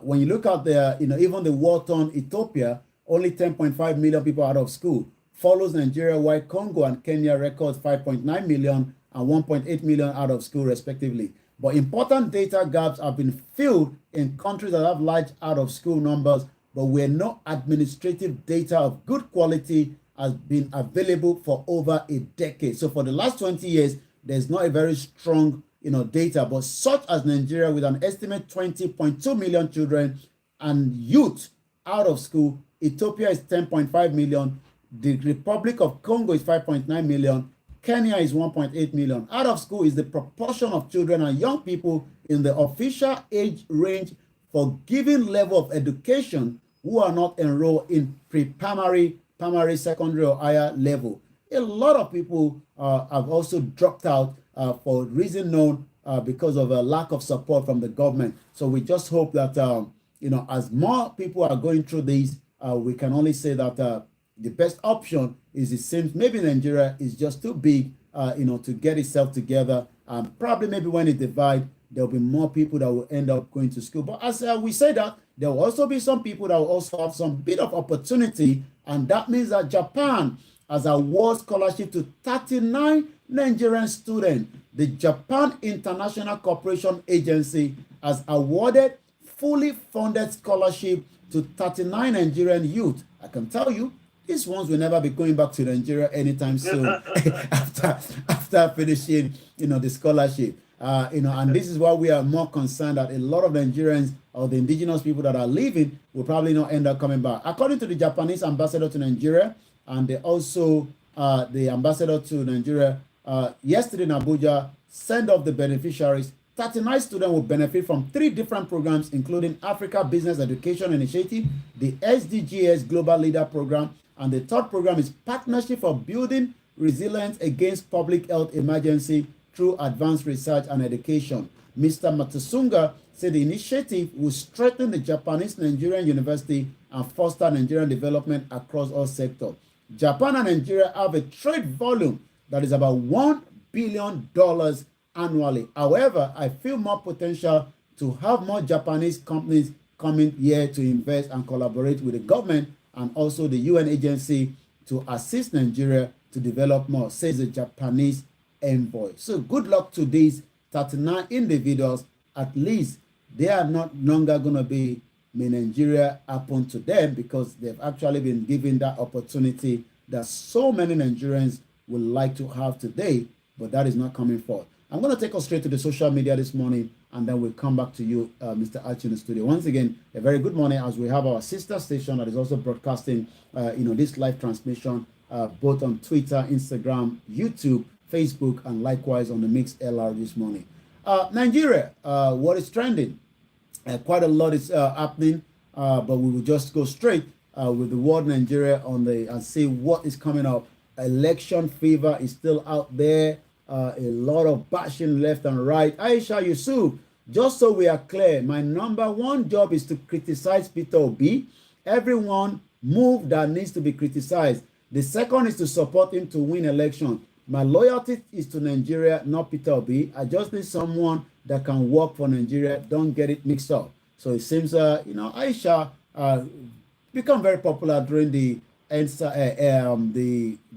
When you look at the, even the war-torn Ethiopia, only 10.5 million people out of school, follows Nigeria, while Congo and Kenya records 5.9 million and 1.8 million out of school, respectively. But important data gaps have been filled in countries that have large out-of-school numbers, but where no administrative data of good quality has been available for over a decade. So for the last 20 years, there's not a very strong data, but such as Nigeria, with an estimate 20.2 million children and youth out of school, Ethiopia is 10.5 million, the Republic of Congo is 5.9 million, Kenya is 1.8 million. Out of school is the proportion of children and young people in the official age range for given level of education who are not enrolled in pre-primary, primary, secondary, or higher level. A lot of people have also dropped out for reason known because of a lack of support from the government. So we just hope that, as more people are going through these, we can only say that the best option is, it seems maybe Nigeria is just too big, to get itself together. Probably maybe when it divides, there'll be more people that will end up going to school. But as we say that, there will also be some people that will also have some bit of opportunity. And that means that Japan has awarded scholarship to 39 Nigerian students. The Japan International Cooperation Agency has awarded fully funded scholarship to 39 Nigerian youth. I can tell you, these ones will never be going back to Nigeria anytime soon after finishing, the scholarship. And this is why we are more concerned that a lot of Nigerians or the indigenous people that are leaving will probably not end up coming back. According to the Japanese ambassador to Nigeria, and they also the ambassador to Nigeria yesterday in Abuja sent off the beneficiaries. 39 students will benefit from 3 different programs, including Africa Business Education Initiative, the SDGs Global Leader Program, and the third program is Partnership for Building Resilience Against Public Health Emergency through Advanced Research and Education. Mr. Matsusunga said the initiative will strengthen the Japanese Nigerian University and foster Nigerian development across all sectors. Japan and Nigeria have a trade volume that is about $1 billion annually. However, I feel more potential to have more Japanese companies coming here to invest and collaborate with the government and also the UN agency to assist Nigeria to develop more, says the Japanese envoy. So good luck to these 39 individuals. At least they are not longer going to be, may Nigeria happen to them, because they've actually been given that opportunity that so many Nigerians would like to have today, but that is not coming forth. I'm going to take us straight to the social media this morning, and then we'll come back to you, Mr. Archie, in the studio. Once again, a very good morning, as we have our sister station that is also broadcasting, this live transmission, both on Twitter, Instagram, YouTube, Facebook, and likewise on the Mix LR this morning. Nigeria, what is trending? Quite a lot is happening, but we will just go straight with the word Nigeria and see what is coming up. Election fever is still out there. A lot of bashing left and right. Aisha Yusuf, just so we are clear, my number one job is to criticize Peter Obi. Everyone move that needs to be criticized. The second is to support him to win election. My loyalty is to Nigeria, not Peter Obi. I just need someone that can work for Nigeria. Don't get it mixed up. So it seems, Aisha become very popular during the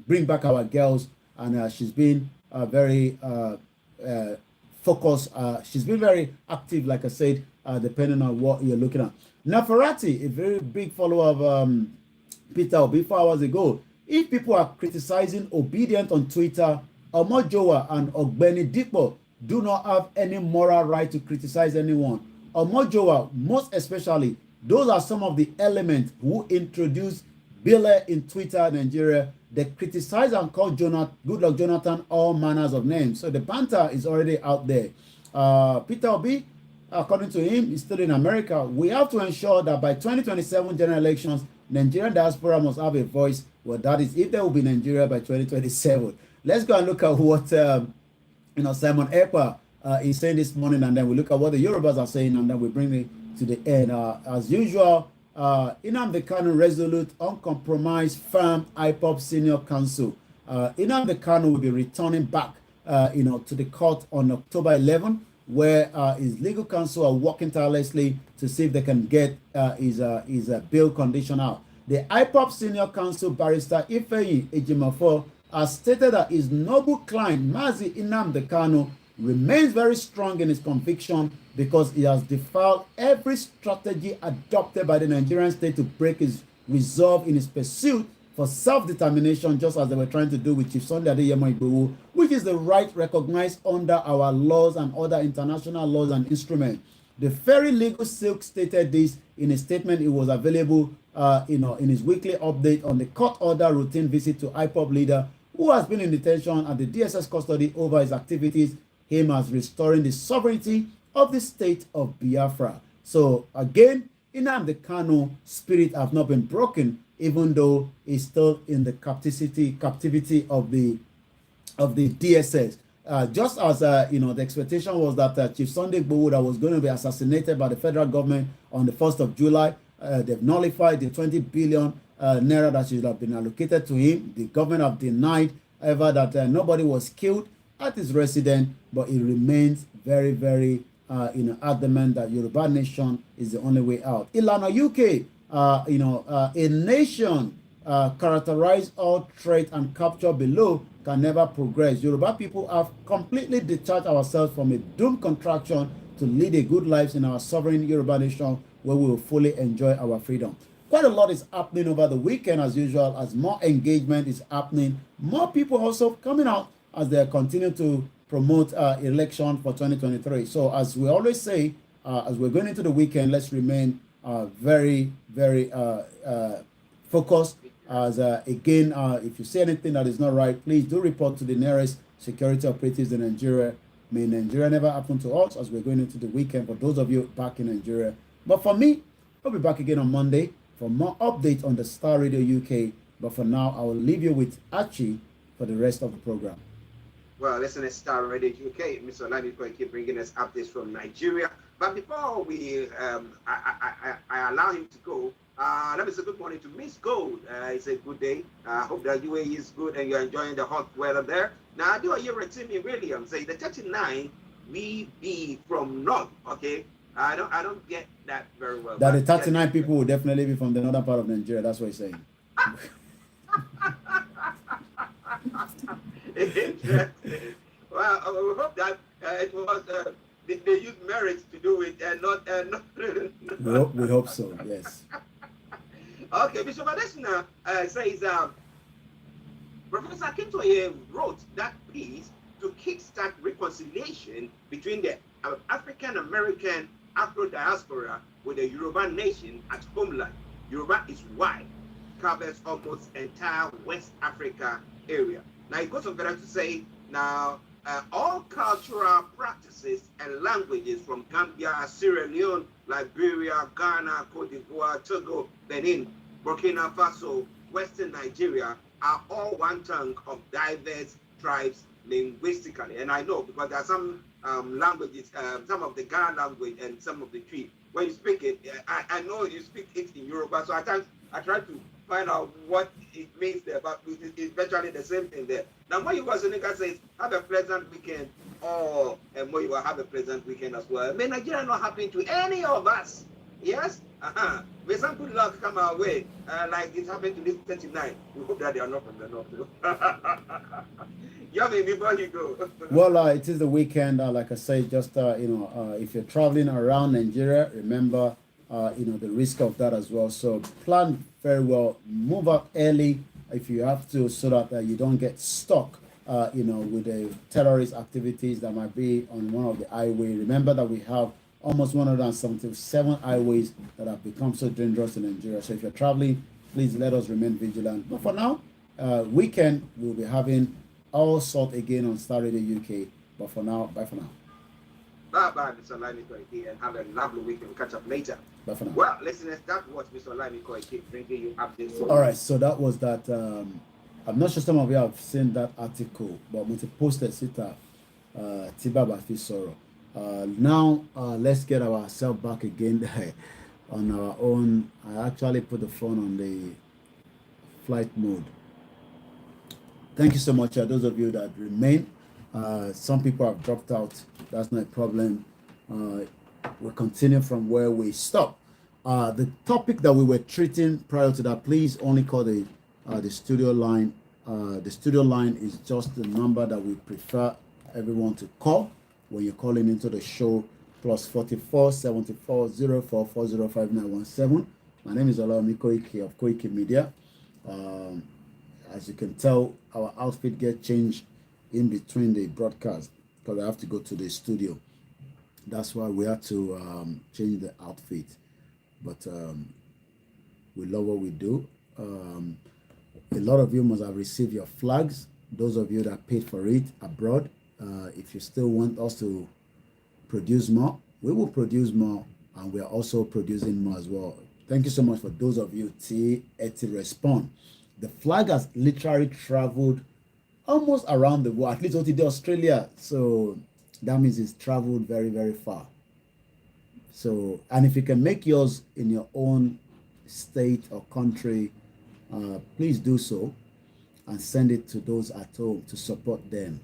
Bring Back Our Girls, and she's been very focused. She's been very active, like I said, depending on what you're looking at. Nafarati, a very big follower of Peter Obi 4 hours ago. If people are criticizing Obedient on Twitter, Omojowa and Ogbeni Dipo do not have any moral right to criticize anyone. Omojowa, most especially, those are some of the elements who introduced Bile in Twitter, Nigeria, they criticize and call Goodluck Jonathan all manners of names. So the banter is already out there. Peter Obi, according to him, is still in America. We have to ensure that by 2027 general elections, Nigerian diaspora must have a voice. Well, that is if there will be Nigeria by 2027. Let's go and look at what Simon Ekpa is saying this morning, and then we look at what the Yorubas are saying, and then we bring it to the end. As usual, Nnamdi Kanu resolute, uncompromised, firm IPOB Senior Council. Nnamdi Kanu will be returning back, to the court on October 11, where his legal counsel are working tirelessly to see if they can get his bail condition out. The IPOB Senior Counsel Barrister Ifeyi Ejimafo has stated that his noble client Mazi Nnamdi Kanu remains very strong in his conviction because he has defied every strategy adopted by the Nigerian state to break his resolve in his pursuit for self-determination, just as they were trying to do with Chief Sunday Adeyemo Igboho, which is the right recognized under our laws and other international laws and instruments. The Ferry Legal Silk stated this in a statement. It was available in his weekly update on the court order routine visit to IPOB leader who has been in detention at the DSS custody over his activities aimed at restoring the sovereignty of the state of Biafra. So again, Nnamdi Kanu spirit have not been broken, even though he's still in the captivity of the DSS. Just as the expectation was that Chief Sunday Igboho that was going to be assassinated by the federal government on the 1st of July, they've nullified the 20 billion naira that should have been allocated to him. The government have denied ever that nobody was killed at his residence, but it remains very, very adamant that Yoruba nation is the only way out. Ilana UK, a nation characterized all threat and capture below can never progress. Yoruba people have completely detached ourselves from a doomed contraction to lead a good life in our sovereign Yoruba nation where we will fully enjoy our freedom. Quite a lot is happening over the weekend as usual, as more engagement is happening. More people also coming out as they continue to promote election for 2023. So as we always say, as we're going into the weekend, let's remain very, very focused. As again, if you see anything that is not right, please do report to the nearest security operatives in Nigeria. May Nigeria never happen to us as we're going into the weekend for those of you back in Nigeria. But for me, I'll be back again on Monday for more updates on the Star Radio UK. But for now, I will leave you with Archie for the rest of the program. Well, listen to Star Radio UK. Mr. Olani is going to keep bringing us updates from Nigeria. But before we, I allow him to go, let me say good morning to Miss Gold. It's a good day. I hope that UAE is good and you're enjoying the hot weather there. Now, I do hear Timmy Williams say the 39 we be from North. Okay, I don't get that very well. That the 39 people will definitely be from the northern part of Nigeria. That's what he's saying. Interesting. Well, we hope that it was they use merit to do it and not. We hope so. Yes. Okay, Bishop Adesina says Professor Akintoye wrote that piece to kickstart reconciliation between the African American Afro diaspora with the Yoruba nation at homeland. Yoruba is wide, covers almost entire West Africa area. Now it goes on further to say now all cultural practices and languages from Gambia, Sierra Leone, Liberia, Ghana, Cote d'Ivoire, Togo, Benin, Burkina Faso, Western Nigeria are all one tongue of diverse tribes linguistically. And I know because there are some languages, some of the Ghana language and some of the Twi. When you speak it, I know you speak it in Yoruba, so I try to find out what it means there, but it's virtually the same thing there. Now, Moyiwa Seneca says, have a pleasant weekend, or Moyiwa have a pleasant weekend as well. May Nigeria not happen to any of us, yes? May some good luck come our way, like it happened to this 39. We hope that they are not from the north. Yummy, before you go. Well, it is the weekend, like I say, just, if you're traveling around Nigeria, remember, the risk of that as well. So plan very well, move out early if you have to, so that you don't get stuck, with the terrorist activities that might be on one of the highways. Remember that we have almost 177 highways that have become so dangerous in Nigeria. So if you're traveling, please let us remain vigilant. But for now, weekend we'll be having all sort again on Star Radio UK. But for now, bye for now. Bye, Mr. Olami Koike, and have a lovely weekend. We'll catch up later. Bye for now. Well, listeners, that was Mr. Olami Koike bringing you updates. All right, so that was that. I'm not sure some of you have seen that article, but we posted it Tibaba Fisoro. Now, let's get ourselves back again on our own. I actually put the phone on the flight mode. Thank you so much, those of you that remain. Some people have dropped out. That's not a problem. We'll continue from where we stopped. The topic that we were treating prior to that, please only call the studio line. The studio line is just the number that we prefer everyone to call when you're calling into the show, +44 74 04 405917. My name is Olami Koike of Koike Media. As you can tell, our outfit gets changed in between the broadcast because I have to go to the studio. That's why we have to change the outfit. But we love what we do. A lot of you must have received your flags. Those of you that paid for it abroad, if you still want us to produce more, we will produce more, and we are also producing more as well. Thank you so much for those of you to respond. The flag has literally traveled almost around the world, at least to Australia. So that means it's traveled very, very far. So, and if you can make yours in your own state or country, please do so and send it to those at home to support them.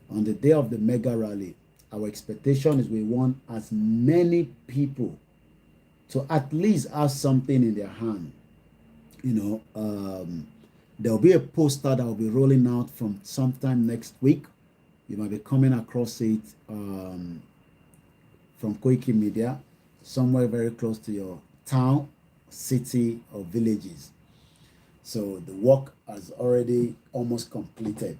On the day of the mega rally, our expectation is we want as many people to at least have something in their hand. You know, there'll be a poster that will be rolling out from sometime next week. You might be coming across it from Koike Media, somewhere very close to your town, city, or villages. So the work has already almost completed.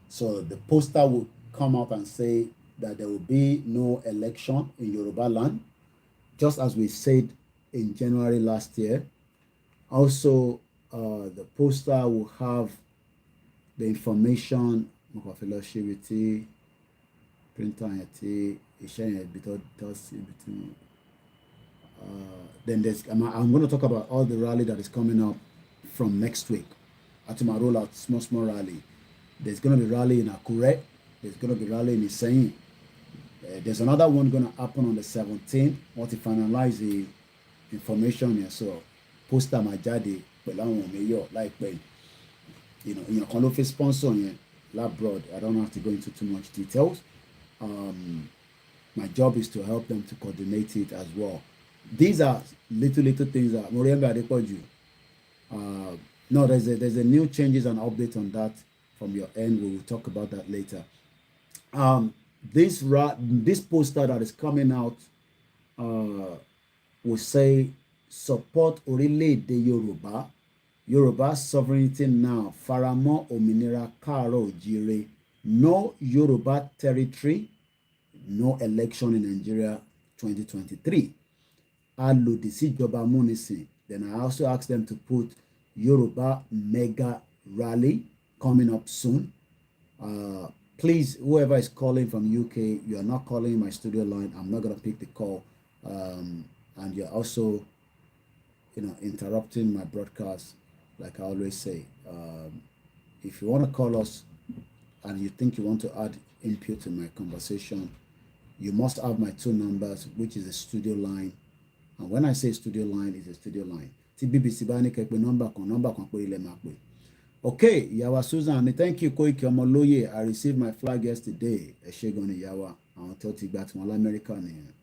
So the poster will come out and say that there will be no election in Yoruba land, just as we said in January last year. Also, the poster will have the information, then I'm going to talk about all the rally that is coming up from next week. Atuma roll out small rally. There's going to be rally in Akure. There's going to be rally in Iseyin. There's another one going to happen on the 17th. Want to finalize the information here. So poster my jadi like you know kind of a sponsor abroad. I don't have to go into too much details. My job is to help them to coordinate it as well. These are little things that no, there's a new changes and update on that from your end. We will talk about that later. This poster that is coming out will say support orílẹ̀-èdè Yoruba sovereignty now, Faramọ́ òmìnira káàárọ̀ oòjíire, no Yoruba territory, no election in Nigeria 2023. Alòdì síjọba amúnisìn. Then I also asked them to put Yoruba mega rally coming up soon. Please, whoever is calling from UK, you are not calling my studio line. I'm not going to pick the call. And you're also, interrupting my broadcast, like I always say. If you want to call us and you think you want to add input to my conversation, you must have my two numbers, which is a studio line. And when I say studio line, it's a studio line. BBC bani kekpe number kan pe ile ma pe. Okay, Yawa Susan, thank you Koike Omoloye. I received my flag yesterday. Ẹ ṣé gan ni Yawa. Àwọn tó ti gba tí wọn l'America nìyẹn.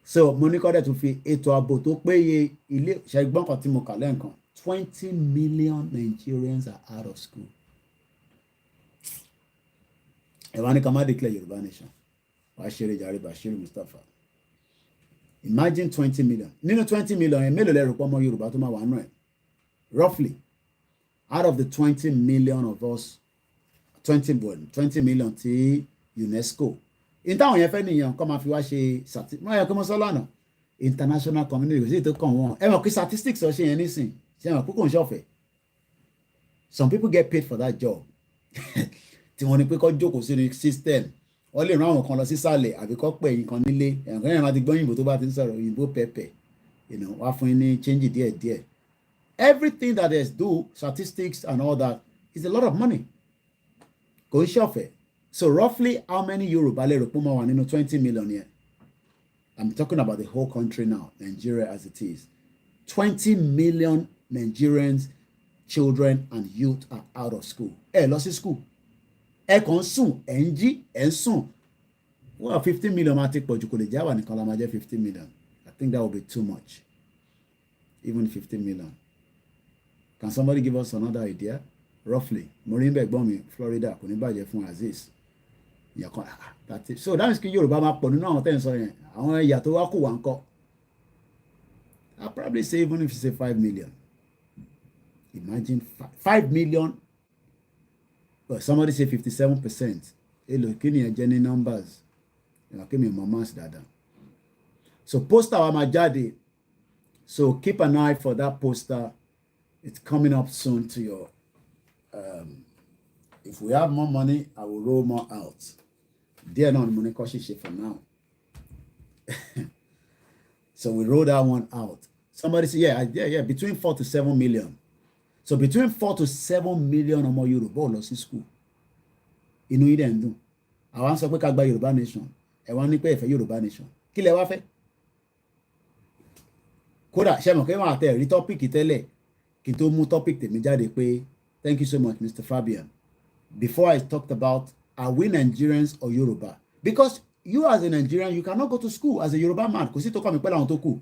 So, mo ní kó dẹ̀ tún fi ètò ààbò tó péye ilé ṣẹ́gbọ́n kan tí mo kà lẹ́ǹkan. 20 million Nigerians are out of school. Ẹ wá ní ká má declare Yoruba nation. Wàá ṣeré jàre Bashir Mustapha. Imagine 20 million. Nínú 20 million, ẹ̀ mélòó lẹ rò pé ọmọ Yorùbá tó máa wà nínú ẹ̀? Roughly, out of the 20 million of us, 20 million tí UNESCO. In táwọn yẹn fẹ́ nìyẹn kọ́ máa fi wá ṣe wọ́n yẹ kó mọ́ sọ́lá náà. international community kò sí ètò kan wọn ẹ mọ̀ pé statistics ọ̀ ṣe yẹn nísìn ṣe mọ̀ pé kò ń ṣọ̀fẹ́ some people get paid for that job tí wọ́n ní pé kọ́ jókòó sínú system wọ́n lè rán àwọn kan lọ sísàlẹ̀ àbí kọ́ pẹ̀ yín kan nílé ẹ̀ǹkan yẹn máa ti gbọ́ òyìnbó tó bá ti ń sọ̀rọ̀ òyìnbó pẹ̀pẹ̀ wá fún yín ní change díẹ̀díẹ̀ everything that is do statistics and all that is a lot of money kò ń ṣọ̀fẹ́ so roughly how many Yorùbá lè rò pé wọ́n wà nínú 20 million yẹn I'm talking about the whole country now Nigeria as it is 20 million Nigerians children and youth are out of school ẹ lọ sí school ẹ kàn ń sùn ẹ ń jí ẹ ń sùn well 15 million máa ti pọ̀ jù kò lè jáwà nìkan la máa jẹ́ 15 million I think that would be too much even 15 million can somebody give us another idea roughly mo rí bẹ́ẹ̀ gbọ́n mi Florida kò ní bàjẹ́ fún Azeez ìyẹn kan so that means kí Yorùbá máa pọ̀ nínú àwọn tẹ́ ń sọ yẹn àwọn ẹ̀yà tó wá kù wá ń kọ́ I'll probably say even if you say 5 million imagine 5 million well somebody say 57% èlò kí ni ẹ jẹ́ ní numbers kí mi mọ̀ mass dáadáa so poster wa máa jáde so keep an eye for that poster it's coming up soon to your if we have more money I will roll more out díẹ̀ náà ni mo ní kọ́ ṣíṣe for now so we roll that one out somebody say yeah between 4 to 7 million so between 4 to 7 million ọmọ Yorùbá ò lọ sí school inú yìí dẹ̀ ń dùn àwa ń sọ pé ká gba Yorùbá nation ẹ wá ní pé ẹ fẹ́ Yorùbá nation kí lẹ wá fẹ́ kódà ṣe mọ̀ pé wọn àtẹ rí tọ́pìkì tẹ́lẹ̀ kí n tó mú tọ́pìkì tèmi jáde pé thank you so much Mr. Fabian before I talked about are we Nigerians or Yoruba because you as a Nigerian you cannot go to school as a Yoruba man kò sí tó kọ́ mi pẹ́ láwọn tó kù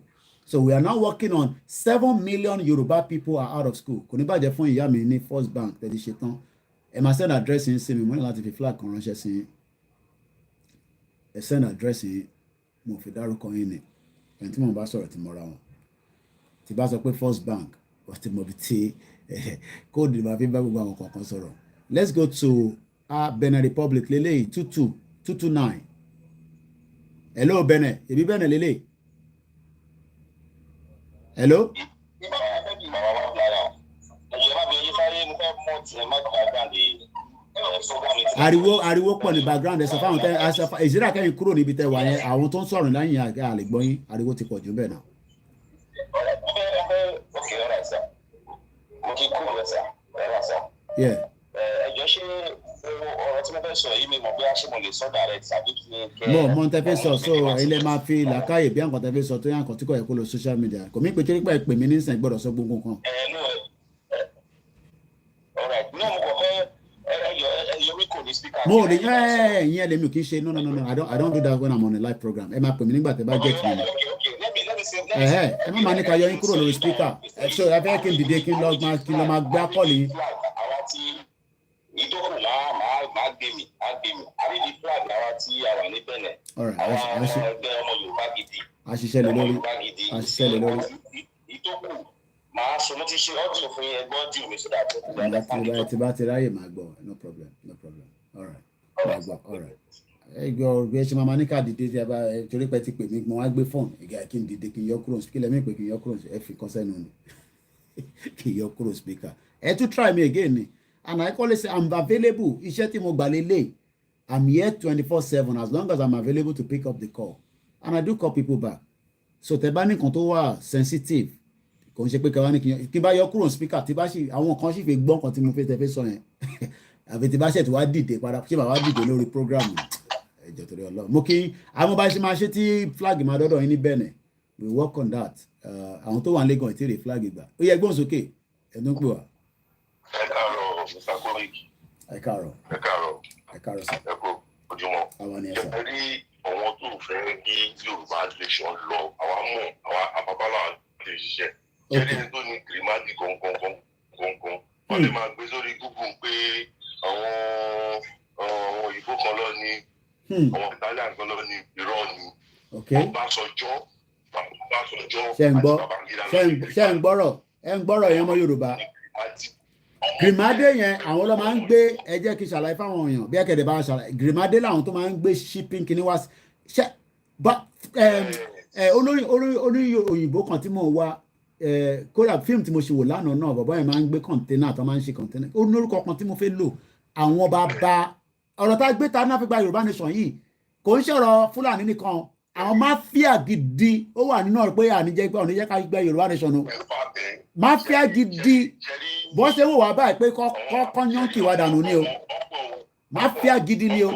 so we are now working on 7 million Yoruba people are out of school kò ní bàjẹ́ fún ìyá mi ní First Bank tẹ̀lé ṣe tán ẹ máa send address yín sí mi mo ní láti fi flag kan ránṣẹ́ sí ẹ send address yín mo fi dárúkọ yín ni ẹni tí mo bá sọ̀rọ̀ tí mo ra wọn tí bá sọ pé First Bank wọ́n ti mọ̀ bí tí kóòdù máa fi bá gbogbo àwọn kọ̀ọ̀kan sọ̀rọ̀ let's go to Benin Republic lélẹ́yìí 229 hello Benin ebi Benin lélẹ́yìí hello. ariwo pọ̀ ní background ẹ sọ fáwọn tẹ ìṣẹ́ra kẹ́yìn kúrò níbi tẹ wà yẹn àwọn tó ń sọ̀rọ̀ lẹ́yìn àlè gbọ́yìn ariwo ti pọ̀ jù bẹ́ẹ̀ náà. Yeah. ẹjọ́ ṣe ọ̀rọ̀ tí mo fẹ́ sọ yìí mi mọ̀ bí a ṣe mo lè sọ direct tàbí kí n. mo tẹ fẹ́ sọ so ilé máa fi làákàyè bí àǹkọ̀ tẹ fẹ́ sọ tó yàn kàn tí kò yẹ kó lọ social media kò mí pé torí pé pè mí nísìnyí gbọ́dọ̀ sọ gbogbo nǹkan. mo ò ní ìyẹn lèmi ò kì í ṣe no I don't do that when I'm on a live program ẹ máa pè mí nígbà tẹ bá get me ẹ má máa ní ká yọ yín kúrò lórí speaker ẹ ṣe ẹ fẹ́ kí n dìde kí n lọ máa gbá kọ́ọ̀lì yín. ìtòkù máa gbé mi àrídìí flag àwa tí a wà ní Benin àwọn ẹgbẹ́ ọmọ Yorùbá gidi àṣìṣe lè lórí ìtòkù máa sọ mo ti ṣe ọ́dún fún ẹgbẹ́ ọdún mi sódà tó kù dáadáa tí bá ti ráyè máa gbọ́ no problem all right máa gbọ́ all right ẹgbẹ́ ọgbẹ́ ṣe máa ní ká dìde tí a bá torí pé ti pè mí mo wá gbé fóònù ìgbà kí n dìde kí n yọ kúrò kí lẹ́mí pé kí n yọ kúrò ẹ fi kọ́ sẹ́nu ni kí n yọ kúrò speaker ẹ tún try me again ni and I call it say I'm available iṣẹ́ tí mo gbà lélẹ̀ I'm here 24/7 as long as I'm available to pick up the call and I do call people back so tẹ bá ní nǹkan tó wà sensitive kò ń ṣe pé káwá ní kí n bá yọ kúrò speaker tí bá sì àwọn kan sì fi gbọ́ nǹkan tí mo fẹ́ tẹ fẹ́ sọ yẹn àfi tí bá ṣẹ̀ tí wàá dìde padà ṣé bàbá dìde lórí program ẹjọ́ torí Ọlọ́run mo kí àwọn bá ṣe máa ṣe tí flag máa dọ́dọ̀ yín ní Benin we work on that àwọn tó wà ní Lagos ìtìrè flag gbà ó yẹ gbọ́n sókè ẹ̀dùn pè wá. ẹ káàárọ̀ Mr. Koiki. ẹ káàárọ̀ sir. ẹ kú ojúmọ́. àwa ni ẹ sọ. ẹ rí àwọn tó fẹ́ kí Yorùbá nation lọ àwa mọ̀ àwa àpapàlà lè ṣiṣẹ́ ṣẹlẹ̀ tó ní kìrìmádì kọ̀ọ̀kan wọ́n lè máa gbé sórí Google pé àwọn òyìnbó kan lọ ní àwọn Italian kan lọ ní irọ́ ni Ọbásanjọ́ ṣe ń gbọ́rọ̀ yẹn ọmọ Yorùbá grimade yẹn àwọn ló máa ń gbé ẹ jẹ́ kí ṣàlàyé fáwọn èèyàn bí ẹ̀kẹ́dẹ̀ bá ṣàlàyé grimade làwọn tó máa ń gbé shipping kìíní wá olórí òyìnbó kan tí mo wá kódà fíìmù tí mo ṣe wò lánàá náà bàbá yẹn máa ń gbé kọ̀ǹténà tó máa ń ṣe kọ̀ǹténà ó ní orúkọ kan tí mo fẹ́ lò àwọn bàbá ọ̀rọ̀ tá a gbé ta náà fi gba Yorùbá nation yìí kò ń ṣọ̀rọ̀ Fúlàní nìkan àwọn máfíà gidi ó wà nínú ọ̀rọ̀ pé àníjẹ́ pé ọ̀nìjẹ́ ká gbé Yorùbá nation o máfíà gidi bó ṣe wò wá báyìí pé kọ́ yánkì wá dànù ni o máfíà gidi ni o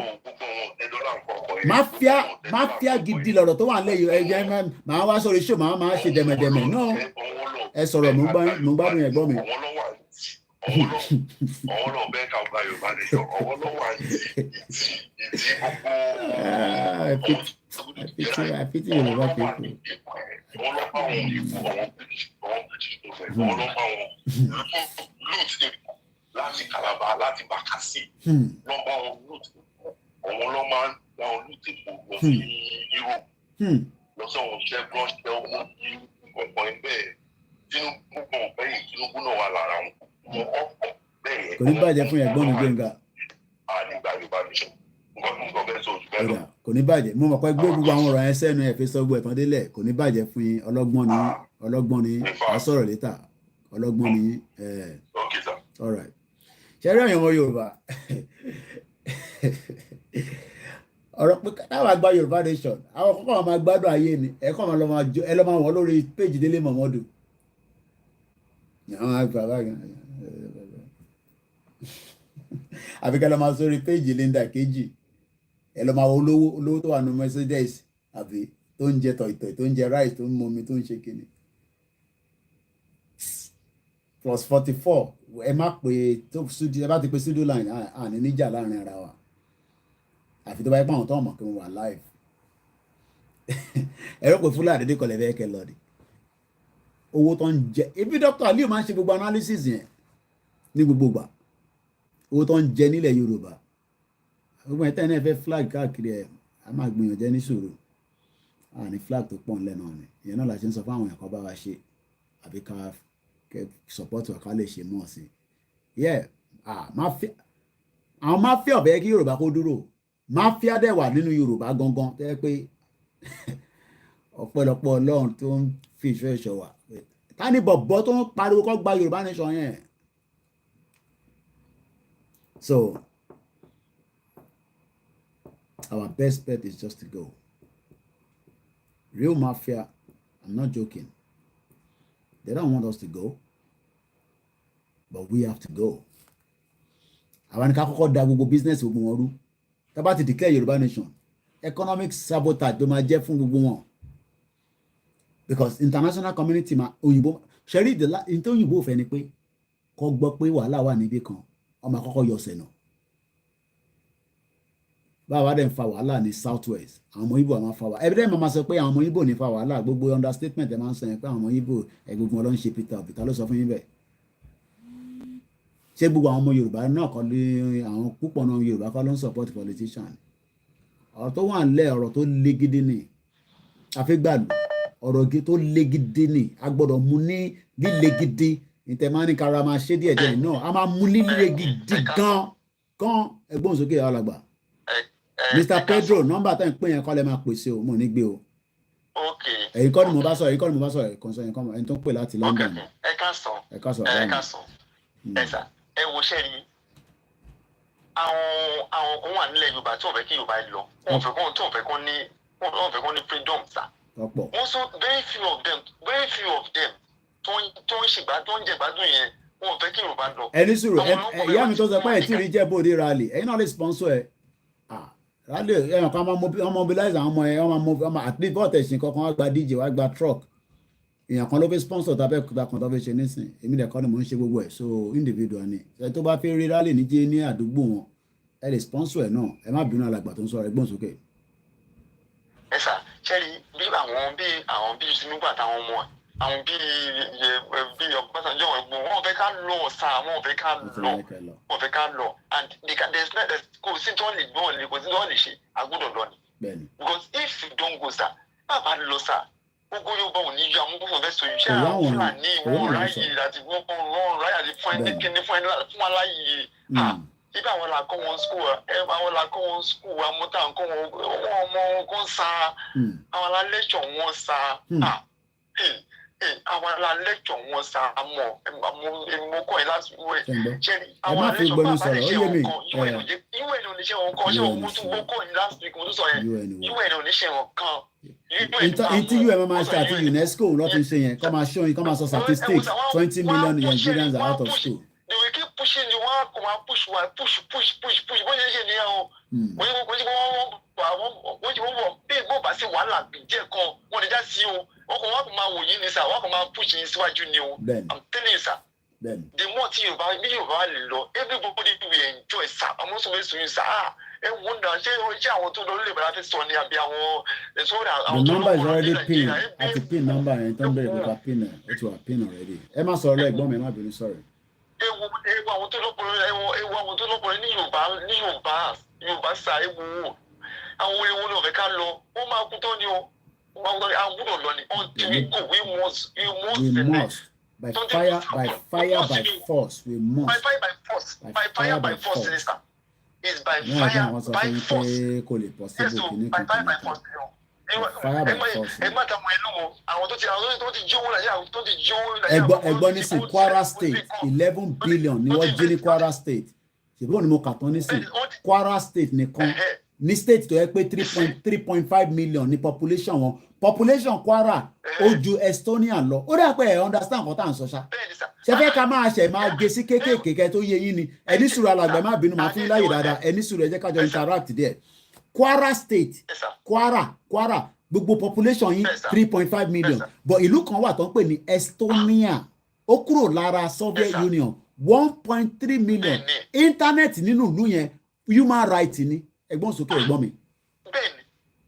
máfíà gidi lọ̀rọ̀ tó wà nílẹ̀ ẹ̀jẹ̀ máa wá sórí ṣó máa ṣe dẹ̀mẹ̀dẹ̀mẹ̀ náà ẹ sọ̀rọ̀ mo gbádùn ẹ̀gbọ́n mi. ọwọ́ náà bẹ́ẹ̀ ká gba Yorùbá nation ọwọ́ náà wà ní ìdí àfitì Yorùbá kéèkó. ọwọ́ náà bá wọn ìfú ọwọ́ British tó fẹ́ ọwọ́ náà bá wọn lóòtù láti Calabar láti Bakassi lọ́ bá wọn lóòtù ọwọ́ náà máa ń gba wọn lóòtù lọ sí Europe lọ́sọ̀wọ̀n ṣẹ́gun ṣẹ́gun ní gbọ̀ngàn ẹgbẹ́ Tinubu kan bẹ́yìn Tinubu náà wà lára wọn. Kò ní bàjẹ́ fún ẹ̀gbọ́n mi Gbénga. Kò ní bàjẹ́ mo mọ̀ pé gbé gbogbo àwọn ọ̀rọ̀ yẹn sẹ́nu ẹ̀ fi sọ gbogbo ẹ̀tàn délẹ̀ kò ní bàjẹ́ fún yín ọlọ́gbọ́n ni a sọ̀rọ̀ létà ọlọ́gbọ́n ni all right. Ṣé rí ọ̀yàn ọmọ Yorùbá ọ̀rọ̀ pé táwọn àgbà Yorùbá nation àwọn kọ́kọ́ máa gbádùn ayé ni ẹ̀kọ́ máa lọ́ máa wọ̀ lórí péjì Délé Mọ̀mọ́dù àwọn àgbà báyìí àfi ká lọ máa sórí péjì Linda Kejì ẹ lọ máa wo olówó tó wà ní Mercedes àbí tó ń jẹ tọ̀ìtọ̀ì tó ń jẹ rice tó ń mu omi tó ń ṣe kíni +44 ẹ má pè tó studio ẹ bá ti pè studio line àní níjà láàrin ara wa àfi tó bá yẹ pé àwọn tó mọ̀ kí wọ́n wà live ẹ̀rọ pé Fúlàní dé kọlẹ̀ bẹ́ẹ̀ kẹ lọ ni owó tó ń jẹ ibi Dr. Aliu máa ń ṣe gbogbo analysis yẹn ní gbogbo gbà owó tó ń jẹ nílẹ̀ Yorùbá gbogbo ẹ̀ tẹ́lẹ̀ fẹ́ flag káàkiri ẹ̀ a máa gbìyànjẹ ní sòrò àní flag tó pọ̀ ńlẹ̀ náà ni ìyẹn náà la ṣe ń sọ fáwọn ẹ̀kọ́ bá wa ṣe àbí ká support wa ká lè ṣe mọ́ sí àwọn máfíà ọ̀bẹ kí Yorùbá kó dúró máfíà dẹ̀ wà nínú Yorùbá gangan tẹ́ pé ọ̀pọ̀lọpọ̀ Ọlọ́run tó ń fi ìṣọ́ ìṣọ́ wa ta ni bọ̀bọ̀ tó ń pariwo kó gba Yorùbá nation yẹn. So our best bet is just to go. Real mafia, I'm not joking. They don't want us to go, but we have to go. Àwọn ni ká kọ́kọ́ da gbogbo business gbogbo wọn rú. Tá bá ti declare Yorùbá nation, economic sabotage ló máa jẹ́ fún gbogbo wọn. Because international community ma òyìnbó ṣẹ́rí ìtò òyìnbó fẹ́ ni pé kó gbọ́ pé wàhálà wà níbì kan ọmọ àkọ́kọ́ yọ ọ̀sẹ̀ náà báwa dẹ̀ ń fa wàhálà ní south west àwọn ọmọ Ìgbò máa fa wàhálà ẹbí dẹ̀ máa sọ pé àwọn ọmọ Ìgbò ní fa wàhálà gbogbo understatement ẹ̀ máa ń sọ yẹn pé àwọn ọmọ Ìgbò gbogbo wọn ló ń ṣe Peter Obi ta ló sọ fún yín bẹ́ẹ̀ ṣé gbogbo àwọn ọmọ Yorùbá náà kọ́ lé àwọn púpọ̀ náà Yorùbá kọ́ ló ń support politician ọ̀rọ̀ tó wà nílẹ̀ ọ̀rọ̀ tó le gidi ni àfigbàlù ọ̀rọ̀ tó le gidi ni a gbọ́dọ̀ mú ní líle gidi ìtẹ̀mání kára máa ṣe díẹ̀ díẹ̀ náà a máa mú líle gidi gan ẹgbọ́n sókè alàgbà Mr. Pedro nọ́mbà tẹ́ ń pè yẹn kọ́ lẹ́ máa pèsè o mo ní gbé o ẹ̀yin kọ́ ni mo bá sọ ẹ̀yin kọ́ ni mo bá sọ ẹ̀kan sọ ẹ̀yin tó ń pè láti London ẹ ká sọ ẹ̀sà ẹ wo ṣẹ́ ni àwọn kan wà nílẹ̀ Yorùbá tí wọ́n fẹ́ kí Yorùbá lọ wọ́n fẹ́ kọ́ ní freedom sá wọ́n sọ very few of them tó ń ṣègbà tó ń jẹ̀gbádùn yẹn wọ́n fẹ́ kí Yorùbá lọ. ẹni sùúrù ìyá mi tó sọ pé ẹ̀ tí ì rí jẹ́ bóde rally ẹ̀yin náà lè sponsor ẹ̀ rally ẹ̀yàn kan máa mobilize àwọn ọmọ ẹ̀ ọmọ at least bọ́ọ̀tẹ̀ ṣìn kankan wá gba DJ wá gba truck èèyàn kan ló fi sponsor tàbí ẹ̀kúta kan tó fi ṣe nísìn èmi nìkan ni mò ń ṣe gbogbo ẹ̀ so individual ni ẹ tó bá fẹ́ rí rally ní àdúgbò wọn ẹ lè sponsor ẹ̀ náà ẹ má bínú alàgbà tó ń sọ̀rọ̀ ẹgbọ́n sókè. ẹ sà ṣẹ́rí bí àwọn bí Tinubu àtàwọn ọmọ ẹ̀ àwọn bí Ọbásanjọ́ ẹ̀gbọ́n wọn fẹ́ ká lọ sá wọn fẹ́ ká lọ and kò sí tí wọ́n lè gbọ́n lè kò sí tí wọ́n lè ṣe agbọ́dọ̀ lọ ni because if you don't go sá bàbá lọ sá gbogbo Yorùbá ò ní yọ àwọn gbogbo fẹ́ sọ iṣẹ́ àwọn Fúlàní ìwọ̀n ráyè àti gbogbo ráyè àti fún ẹni kíní fún aláyè ibà àwọn là kọ́ wọn school àwọn là kọ́ wọn school àwọn tá à ń kọ́ wọn ọmọ kan sa àwọn là lecture wọn sa àwọn là lecture wọn sa àmọ́ mo kọ́ ẹ láti wẹ̀ ṣe àwọn lecture bá bá lè ṣe wọn kan ìwé ni oníṣẹ́ wọn kan ṣé wọn tún gbọ́ kọ́ ní last week mo tún sọ yẹn ìwé ni oníṣẹ́ wọn kan. Ìtí UM máa ṣe àti UNESCO ló fi ṣe yẹn kọ́ máa ṣó yín kọ́ máa sọ statistics 20 million Nigerians are out of school. They will keep pushing you one push bó ṣe ṣe nìyẹn o wọ́n ti wọ́n bí ìgbó bá sí wàhálà díẹ̀ kan wọ́n lè já sí o ọkọ̀ wọn kò máa wò yín ní sà wọ́n kò máa push yín síwájú ni o I'm telling you sir the more tí Yorùbá lè lọ everybody will enjoy sir àwọn sọ̀rọ̀ èso yín sir ẹ wọ́n náà ṣé àwọn tó lọ lè bẹ̀rẹ̀ láti sọ ní àbí àwọn èso rẹ̀ àwọn tó lọ the number is already pinned àti pin number yẹn tó ń bẹ̀rẹ̀ pé ká pin ẹ̀ ó ti wà pin already ẹ má sọ̀rọ̀ ẹ̀gbọ́n mi ẹ má bínú sọ̀rọ̀. ewu àwọn tó lọ́pọ̀lọpọ̀ ní Yorùbá sa ewu àwọn ewu náà fẹ́ ká lọ ó máa kú tán ni o àwọn gbọ́dọ̀ lọ ni until we go we must by fire by force we must by fire by force sister is by fire by force yes o by fire by force ẹ má dàmú ẹnu o àwọn tó ti jí owó nàìjíríà tó ti jí owó nàìjíríà. ẹ̀gbọ́n nísìn Kwara State 11 billion ni wọ́n jí ní Kwara State ṣùgbọ́n ni mo kà tán nísìn Kwara State nìkan ní state tó yẹ pé 3.5 million ní population Kwara ó ju Estonia lọ ó dà pé ẹ understand nǹkan tá à ń sọ ṣá ṣe fẹ́ ká máa gé sí kéékèèké tó yé yín ni ẹni sùúrù alàgbà má bínú máa fún yín láyè dáadáa ẹni sùúrù ẹ jẹ́ ká jọ interact there Kwara State Kwara gbogbo population yín 3.5 million but ìlú kan wà tó ń pè ní Estonia ó kúrò lára Soviet Union 1.3 million internet nínú ìlú yẹn human right ni ẹ̀gbọ́n sókè ẹ̀gbọ́n mi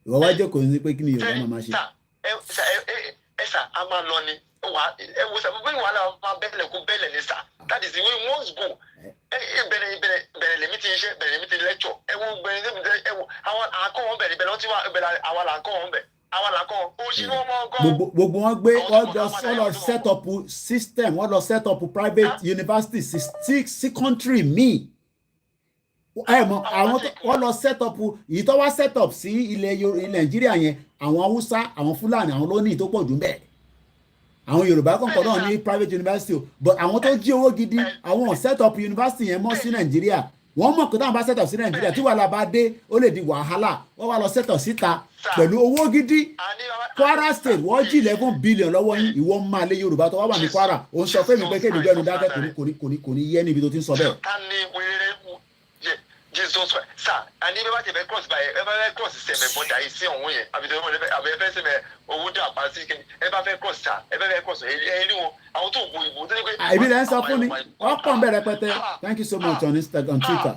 ìwọ wá jẹ́ kò ní pé kí ni Yorùbá máa ṣe. ẹ sà a máa lọ ni ẹ wo sà bí wàhálà máa bẹ̀rẹ̀ kó bẹ̀rẹ̀ ní sà that is the way we must go bẹ̀rẹ̀ lèmi ti ṣe bẹ̀rẹ̀ lèmi ti lecture ẹ wo bẹ̀rẹ̀ lèmi ti ẹ wo àwọn àkọ́ wọn bẹ̀rẹ̀ wọ́n ti wá bẹ̀rẹ̀ àwọn làkọ́ wọn bẹ̀ àwọn làkọ́ wọn ó ṣì ní wọ́n mọ́ ọgọ́. gbogbo wọn gbé wọ́n lọ set up system wọ́n lọ set up private university sí country míì ẹ mọ àwọn wọ́n lọ set up èyí tó wá set up sí ilẹ̀ Nàìjíríà yẹn àwọn Haúsá àwọn Fúlàní àwọn ló ní tó pọ̀ jù bẹ́ẹ̀ àwọn Yorùbá kọ̀ọ̀kan náà ní private university but àwọn tó jí owó gidi àwọn set up university yẹn mọ́ sí Nàìjíríà wọ́n mọ̀ pé táwọn bá set up sí Nàìjíríà tí wàhálà bá dé ó lè di wàhálà wọ́n wá lọ set up síta pẹ̀lú owó gidi Kwara State wọ́n jí 11 billion lọ́wọ́ yín ìwọ máa lé Yorùbá tó wá wà ní Kwara òun sọ fún mi pé kéde gbẹnu dákẹ́ kò ní yẹ níbi tó ti ń sọ bẹ́ẹ̀. Jesus sir and if ever dey cross by ever cross sẹmẹ bọdà yìí sí ọhún yẹn àbẹ̀fẹ́ sẹmẹ owó dà pa sí kẹ́ni ever fẹ́ cross sir ever fẹ́ cross ẹni wọn àwọn tó gbó ìbò tó ní pé. àìbí rẹ̀ ń sọ fún mi ọ̀pọ̀ ń bẹ̀rẹ̀ pẹ́tẹ́ thank you so much on Instagram Twitter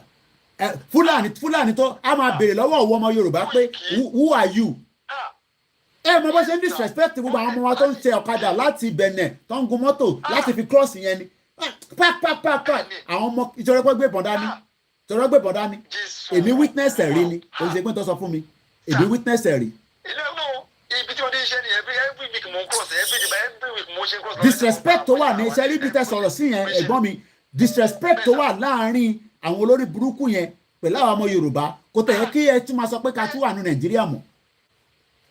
Fúlàní tó a máa béèrè lọ́wọ́ ọ̀wọ́ ọmọ Yorùbá pé who are you ẹ mọ bó ṣe ń disrespect gbogbo àwọn ọmọ wa tó ń ṣe ọ̀kadà láti Benin tó ń gun mọ́tò láti fi cross yẹn ni pàápàá àwọn ọmọ ìjọba ẹgbẹ́ gbé bọ̀dá ni tọrọ gbé bọ̀dá ni èmi witness ẹ̀ rí ni o ṣe pé tó sọ fún mi èmi witness ẹ̀ rí. ibi tí wọ́n ti ń ṣe ni every week mo ń cross every week mo ṣe cross. disrespect tó wà ní iṣẹ́ níbi tẹ́ sọ̀rọ̀ sí yẹn ẹ̀gbọ́n mi disrespect tó wà láàárín àwọn olórí burúkú yẹn pẹ̀lú àwọn ọmọ Yorùbá kò tẹ̀ yẹ kí ẹ tún máa sọ pé ká tún wà ní Nàìjíríà mọ́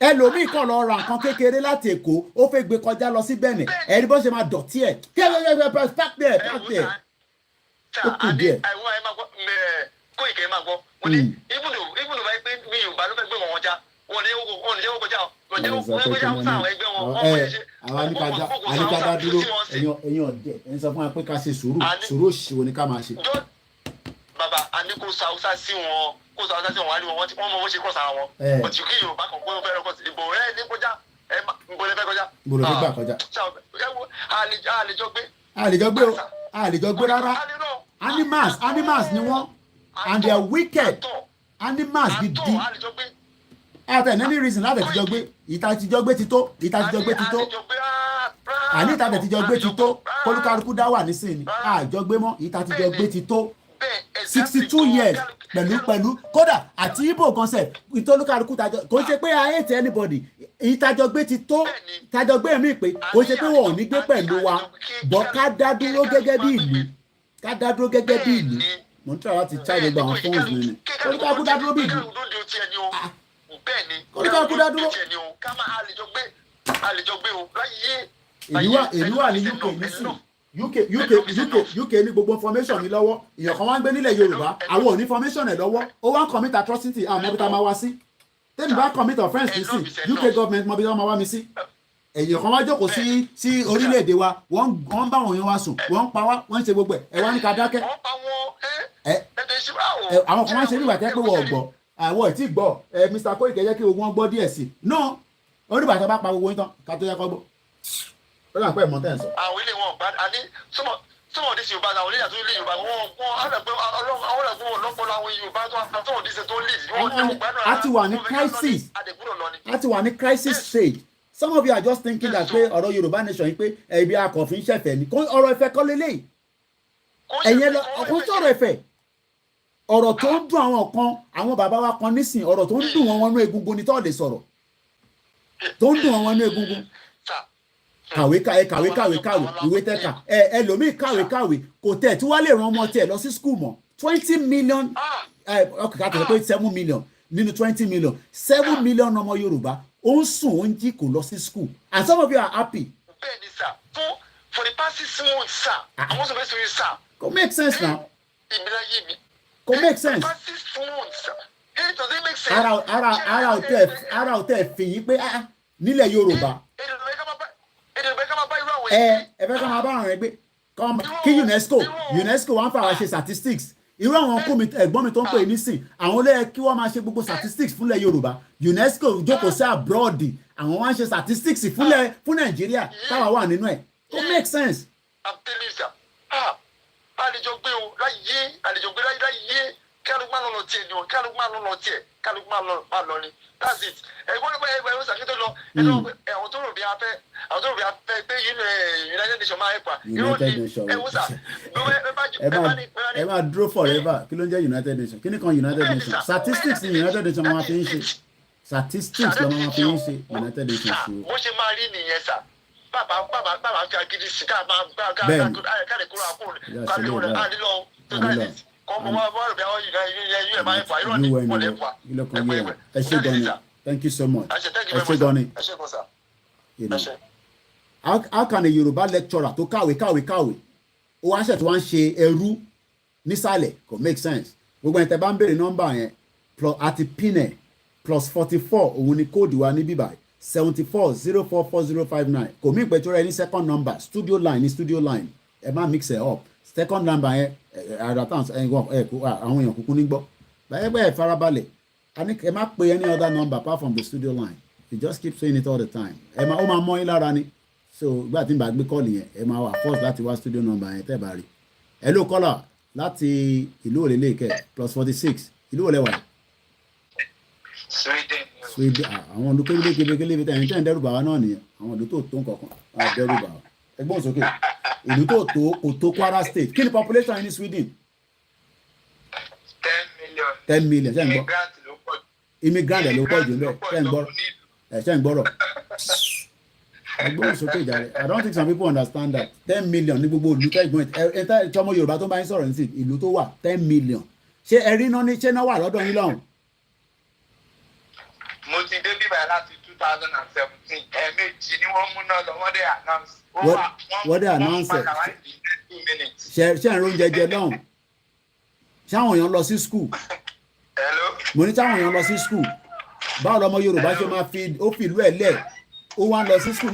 ẹlòmíì kan lọ ra nǹkan kékeré láti Èkó ó fẹ́ gbé kọjá lọ sí Benin ẹ̀rí bó ṣe máa dọ̀tí ẹ̀ kí ẹ kó ìkẹ́ máa gbọ́ wọ́n ní ibùdó báyìí pé mi Yorùbá ló fẹ́ gbé wọn já wọ́n ní jẹ́ kọjá wọ́n jẹ́ kọjá fún àwọn ẹgbẹ́ wọn wọ́n fẹ́ ṣe. àwọn àníkàdá dúró ẹ̀yin ọ̀dẹ̀ ẹ̀yin sọ fún wa pé ká ṣe sùúrù òṣìwò ni ká máa ṣe. bàbá àní kò sa Haúsá sí wọn wà ní wọn wọ́n mọ bó ṣe kọ́ sára wọn òtí kí Yorùbá kan kó fẹ́ rọ́kọ̀ sí ìbò rẹ̀ ní kọjá ìbò rẹ̀ fẹ́ kọjá. ìbò rẹ̀ fẹ́ gbà kọjá. àlejò gbé rárá animals ni wọ́n and they are wicked animals gidi at any reason láti àtijọ́ gbé ìtàtijọ́ gbé ti tó àní ìtàtijọ́ gbé ti tó kólúkálukú dá wà nísìnyí àjọ gbé mọ́ ìtàtijọ́ gbé ti tó 62 years pẹ̀lú kódà àti Igbo concept ìtọ́lúkálukú tajọ kò ṣe pé I hate anybody ìtajọ gbé ti tó tajọ gbé mi pé kò ṣe pé wọn ò ní gbé pẹ̀lú wa bọ́ ká dá dúró gẹ́gẹ́ bí ìlú mo ń try láti charge gbogbo àwọn phones mi ni kóníkàkú dá dúró bí ìlú kóníkàkú dá dúró. ìlú wà ní UK nísìn UK ní gbogbo information mi lọ́wọ́ èèyàn kan wá ń gbé nílẹ̀ Yorùbá àwọn ò ní information ẹ̀ lọ́wọ́ ó wá ń commit atrocity àwọn ọmọbìtá máa wá sí tẹ́mi bá commit offence nísìn UK government mọbìtá máa wá mi sí èèyàn kan wá jókòó sí orílẹ̀-èdè wa wọ́n bá wọn yẹn wá sùn wọ́n ń pa wá wọ́n ń ṣe gbogbo ẹ̀ wá ní ká dákẹ́ àwọn kan wá ń ṣe nígbà tẹ́ pé wọ́n gbọ́ àwọn ẹ̀ tí gbọ́ Mr. Koiki jẹ́ kí ogun wọn gbọ́ díẹ̀ sí no oníbàtà bá pa gbogbo yín tán ká tó yẹ kọ́ gbọ́ ó dà pé ẹ̀mọ́ tẹ̀ ń sọ. àwọn ilé wọn gbá àní sọmọ dísè Yorùbá àwọn ilé yàtọ̀ ilé Yorùbá wọn àdàgbẹ́ àwọn àgbẹ̀ wọn lọ́pọ̀lọ́ àwọn Yorùbá tó sọmọ dísè tó lead wọn gbádùn a ti wà ní crisis a ti wà ní crisis stage some of you are just thinking that pé ọ̀rọ̀ Yorùbá nation yìí pé ẹ̀bi akọ̀fin ṣẹ̀fẹ̀ ni ọ̀rọ̀ ẹ̀fẹ̀ kọ́ lélẹ́yìí ẹ̀yẹn lọ ọkọ̀ sọ̀rọ̀ ẹ̀fẹ̀ ọ̀rọ̀ tó ń dùn àwọn kan àwọn bàbá wa kan nísìn ọ̀rọ̀ tó ń dùn wọn wọnú egungun ni tó lè sọ̀rọ̀ tó ń dùn wọn wọnú egungun kàwé ìwé tẹ́ka ẹlòmíì kàwé kò tẹ̀ tí wàá lè ran ọmọ tiẹ̀ lọ sí school mọ́ 20 million ọkọ̀ ká tẹ̀lé pé 7 million nínú 20 million 7 million ọmọ Yorùbá ó ń sùn ó ń jí kò lọ sí school and some of you are happy. bẹ́ẹ̀ni sir for the past 6 months sir àwọn sọ fẹ́ sọ yìí sir. Go make sense now. ìbílẹ̀ yé mi. Go make sense. for the past 6 months sir. It doesn't make sense. ara ò tẹ̀ fi yín pé nílẹ̀ Yorùbá. ẹ fẹ́ ká máa bá àwọn ẹgbẹ́ kí UNESCO wá ń fara ṣe statistics irú àwọn ọkùnrin ẹ̀gbọ́n mi tó ń pè ní sìn àwọn olóyè kí wọ́n máa ṣe gbogbo statistics fúnlẹ̀ Yorùbá UNESCO jókòó sí abroad àwọn wá ń ṣe statistics fún Nàìjíríà táwa wà nínú ẹ̀ to make sense. I'm telling you sir àlejò gbé o láyé kálukú máa lọ tiẹ̀ ni o kálukú máa lọ ni that's it ẹgbẹ́ sàkítọ́ lọ àwọn tó rò bí afẹ́ pé United Nations máa ẹ̀pà United Nations ẹ máa dúró forever kí ló ń jẹ́ United Nations kí ni kan United Nations statistics ni United Nations máa fi ń ṣe statistics ló máa fi ń ṣe United Nations ṣe. bó ṣe máa rí nìyẹn sà bàbá fi agídí sí ká máa káàdì kúrò àkúrò kálíwò rẹ̀ àdìlọ tó dáìlì kọ́mọ wọ́n rẹ̀ bí àwọn yìí máa ń fa irọ́ ní wọlé fa ẹgbẹ́ ẹ ṣé gan ni thank you so much ẹ ṣé gan ni. How can a Yorùbá lecturer tó kàwé ó wá ṣẹ̀ tó wá ń ṣe ẹrú nísàlẹ̀ kò make sense gbogbo ẹ̀ tẹ́ bá ń béèrè nọ́mbà yẹn àti pinẹ̀ +44 òun ni kóòdù wa ní bíbáyìí 74044059 kò mí ìpẹ́jọ́ rẹ ní second number studio line ẹ má mix it up second number yẹn àdàtàn àwọn èèyàn kúkú ní gbọ́ báyẹ̀ pé ẹ farabalẹ̀ ẹ má pe any other number apart from the studio line you just keep saying it all the time ó máa mọ́ yín lára ni so ìgbà tí n bá gbé kọ́ọ̀lù yẹn ẹ máa wà force láti wá studio number yẹn tẹ́ bá rí hello caller láti ìlú òrèlè kẹ +46 ìlú òrèlè wà. Sweden àwọn ọdún kébékébé tẹ̀yìn tẹ̀ ń dẹ́rù bàwá náà nìyẹn àwọn ọdún tó tó nǹkan kan dẹ́rù bàwá ẹgbọ́n sókè ìlú tó tó kò tó Kwara state kí ni population yìí ní Sweden. 10 million ṣe ń gbọ́ immigrant ló pọ̀ jù bẹ́ẹ̀ ṣe ń gbọ́rọ̀ ẹgbọ́n sókè jàre I don't think some people understand that 10 million ní gbogbo ìlú tẹ́gbọ́n ẹ̀ tí ọmọ Yorùbá tó bá ń sọ̀rọ̀ ní ìlú tó wà 10 million ṣé ẹ rí náà ní ṣé náà wà lọ́dọ̀ yín lọ́hùn. mo ti dé bíbá láti 2017 ẹ̀ẹ̀mejì ni wọ́n mú náà lọ wọ́n dé announce. wọ́n dé announce ẹ̀ ṣe ń róúnjẹ jẹ lọ́hùn ṣáwọn èèyàn lọ sí school mo ní ṣáwọn èèyàn lọ sí school báwo lọmọ Yorùbá ṣe máa fi ìlú ẹ̀ lẹ̀ ó wá ń lọ sí school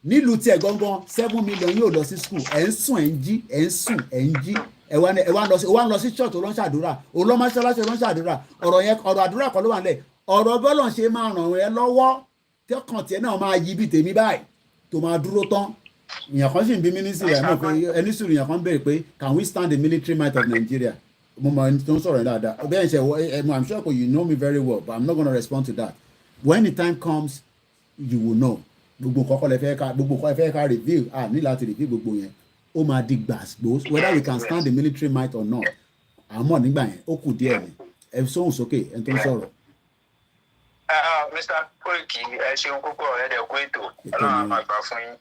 nílùú tiẹ̀ gangan 7 million yóò lọ sí school ẹ̀ ń sùn ẹ̀ ń jí ẹ̀ ń sùn ẹ̀ ń jí ẹ wá ń lọ sí church ó lọ ń ṣàdúrà ó lọ mọ́ṣáláṣí ó lọ ń ṣàdúrà ọ̀rọ̀ àdúrà kan ló wà nílẹ̀ ọ̀rọ̀ bọ́lọ̀ ṣe máa ràn ẹ́ lọ́wọ́ tẹ́kàn tiẹ̀ náà máa yí bí tèmi báyìí tó máa dúró tán ìyàn kan sì ń bí mínísírì ẹ̀ náà pé ẹni sùúrù ìyàn kan béèrè pé can we stand the military might of Nigeria mo mọ ẹni tó ń sọ̀rọ̀ dáadáa bẹ́ẹ̀ ṣe I'm sure you know me very well but I'm not gonna respond to that when the time comes you will know gbogbo kọ́kọ́ lẹ fẹ́ ká review ní láti review gbogbo yẹn ó máa di gbàgbó whether we can stand the military might or not àmọ́ nígbà yẹn ó kù díẹ̀ ni ẹ sóhùn sókè ẹni tó ń sọ̀rọ̀. Mr. Koiki, ẹ ṣeun púpọ̀ ẹ̀dẹ̀kú ètò ọlọ́run àmàgbà fún yín.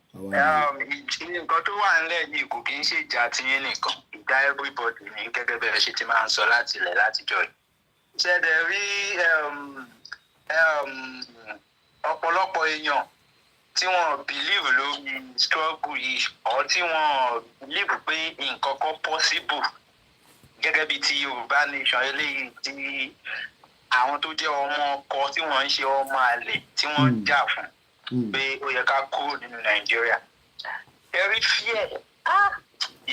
Nǹkan tó wà nílẹ̀ yìí kò kí ń ṣe ìjà tiyín nìkan, ìjà everybody ní gẹ́gẹ́ bẹ́ẹ̀ ṣe ti máa ń sọ láti ilẹ̀ látijọ́ yìí. Ṣẹ̀dẹ̀ rí ọ̀pọ̀lọpọ̀ èèyàn tí wọ́n believe lórí struggle yìí ọ̀ tí wọ́n believe pé nǹkan kan possible gẹ́gẹ́ bí ti Yorùbá nation eléyìí tí àwọn tó jẹ́ ọmọ ọkọ tí wọ́n ń ṣe ọmọ àlè tí wọ́n ń jà fún pé ó yẹ ká kúrò nínú Nàìjíríà. Ẹ̀rí fear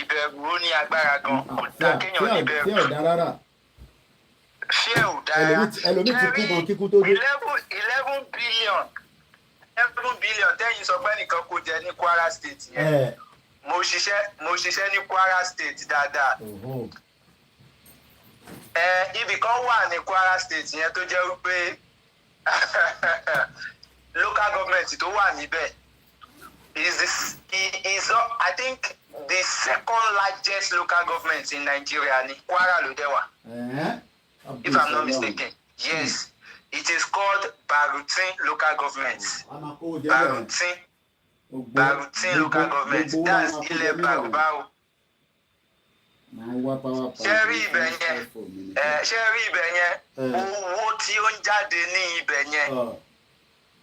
ìbẹ̀rù ó ní agbára gan kò dá kéèyàn níbẹ̀rù. Fear ò dá rárá. Fear ò dára. Ẹlòmíì ti kú gan kíkú tó dé. 11 billion tẹ́yìn sọ pé nìkan kò jẹ ní Kwara State yẹn. Mo ṣiṣẹ́ ní Kwara State dáadáa. Ibì kan wà ní Kwara State yẹn tó jẹ́ wípé local government tó wà níbẹ̀ is I think the second largest local government in Nigeria ní Kwara ló dẹ̀ wà. If I'm not mistaken, yes, it is called Barutin local government. Barutin local government. That's ilẹ̀ Barubao. Ṣé rí ibẹ̀ yẹn owó tí ó ń jáde ní ibẹ̀ yẹn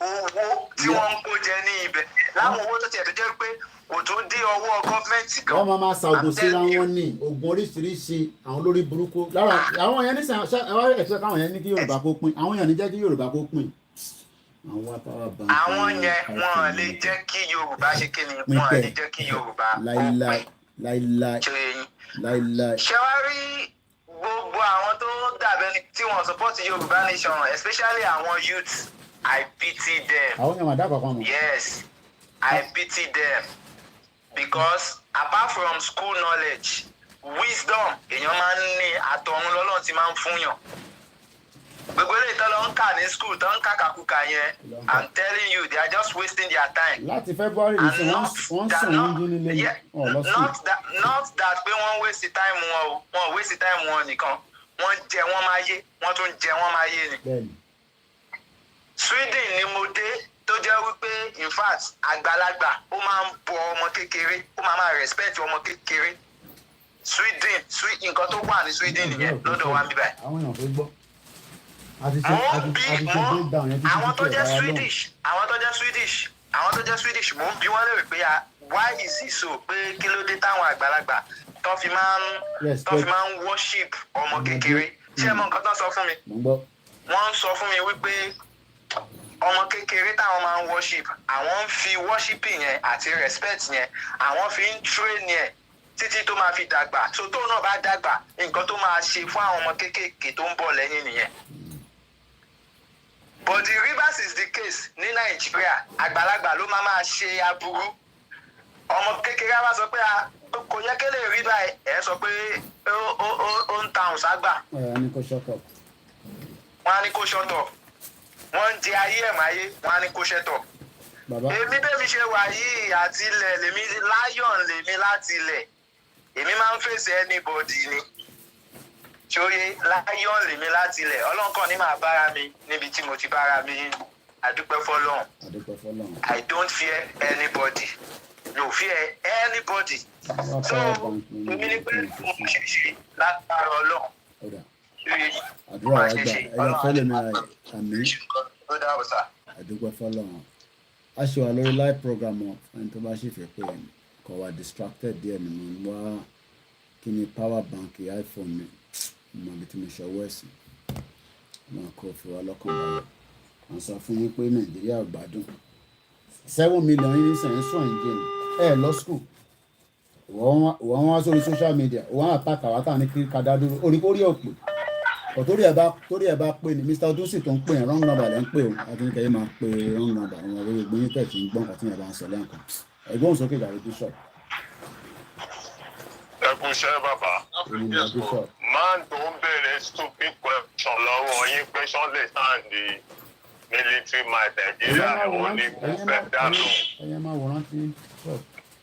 owó tí wọ́n ń kó jẹ ní ibẹ̀ láwọn owó tó tiẹ̀ tó jẹ́ pé kò tó dé ọwọ́ gọ́ọ̀mẹ̀ntì kan. wọ́n máa sa oògùn síra wọn ní oògùn oríṣiríṣi àwọn olórí burúkú lára àwọn yẹn nísìnyí àwọn ẹ̀fẹ́ káwọn yẹn ní kí Yorùbá kó pín àwọn yẹn ní jẹ́ kí Yorùbá kó pín. àwọn yẹn wọn lè jẹ́ kí Yorùbá ṣe kí ni wọn lè jẹ́ kí Yorùbá kó pín. láíláí. ṣé wàá rí gbogbo àwọn tó dàbẹ́ tí wọ́n support Yorùbá nation especially àwọn youth I pity them. àwọn yẹn wà dá kankan mọ́. Yes, I pity them because apart from school knowledge wisdom èèyàn máa ń ní àtọ̀run lọ́lọ́run ti máa ń fún yàn. gbogbo eléyìí tó lọ ń kà ní school tó ń kàkàkùkà yẹn I'm telling you they are just wasting their time. láti February ní sọ wọ́n sùn wọ́n jí nílé not that pé wọ́n waste time wọn o wọ́n waste time wọn nìkan wọ́n jẹ wọ́n máa yé wọ́n tún jẹ wọ́n máa yé ni. Sweden ni mo dé tó jẹ́ wípé in fact àgbàlagbà ó máa ń bọ ọmọ kékeré ó máa respect ọmọ kékeré. Sweden nǹkan tó wà ní Sweden nìyẹn lọ́dọ̀ wa mi báyìí. àwọn èèyàn fẹ́ gbọ́. àwọn tó jẹ́ Swedish mo ń bi wọ́n lérè pé why is it so pé kí ló dé táwọn àgbàlagbà tó fi máa ń worship ọmọ kékeré. ṣé ẹ mọ nǹkan tó sọ fún mi? wọ́n ń sọ fún mi wípé ọmọ kékeré táwọn máa ń worship àwọn ń fi worshiping yẹn àti respect yẹn àwọn fi ń train yẹn títí tó máa fi dàgbà so tóun náà bá dàgbà nǹkan tó máa ṣe fún àwọn ọmọ kéékèèké tó ń bọ̀ lẹ́yìn nìyẹn. But the reverse is the case ní Nàìjíríà àgbàlagbà ló máa ṣe aburú ọmọ kékeré wá sọ pé kò yẹ kí lè rí báyìí ẹ sọ pé ó ń ta òun ságbà. wọ́n á ní kó shut up. wọ́n ń jẹ ayé ẹ̀ máyé wọ́n á ní kó shut up. èmi bẹ́ẹ̀ ṣe wà yìí àti ilẹ̀ lèmi lion lèmi láti ilẹ̀ èmi máa ń fèsì anybody ni ṣóyè lion lèmi láti ilẹ̀ ọlọ́nkàn ní màá bára mi níbi tí mo ti bára mi àdúpẹ́ fọlọ́run I don't fear anybody no fear anybody so èmi ní pé mo ṣe ṣe látara ọlọ́run àdúrà ẹ̀yà fẹ́lẹ̀ mi àmì àdúpẹ́ fọlọ́run a ṣe wà lórí live program ẹni tó bá ṣì fẹ́ pé kò wá distracted díẹ̀ ni mo ń wá kí ni power bank iPhone mi mo bí tí mo ṣọwọ́ ẹ̀sìn máa kó fi wá lọ́kàn balẹ̀ wọ́n sọ fún yín pé Nàìjíríà ò gbádùn 7 million yín sẹ́yìn sọ̀ ń jẹ́ ni lọ school wọ́n wá sórí social media wọ́n àtàkà wá tà ní kí kadà dúró orí òpè torí ẹ̀ bá pè ní Mr. Odusi tó ń pè yẹn wrong number lẹ́ ń pè o àti ní kẹ́yìn máa pè wrong number àwọn ọ̀rẹ́ gbogbo yín tẹ̀ tí ń gbọ́n kàtí yẹn bá ń sọ lẹ́ǹkan ẹ̀gbọ́n sókè gàrí bishop. ẹ kú iṣẹ́ bàbá máa ń tó ń bèrè stupid question lọ́wọ́ yín pé sọ́lẹ̀ sáǹdì military might Nàìjíríà ẹ̀wọ̀n ní mo fẹ́ dánú. ẹ̀yẹ́ máa wòrán tí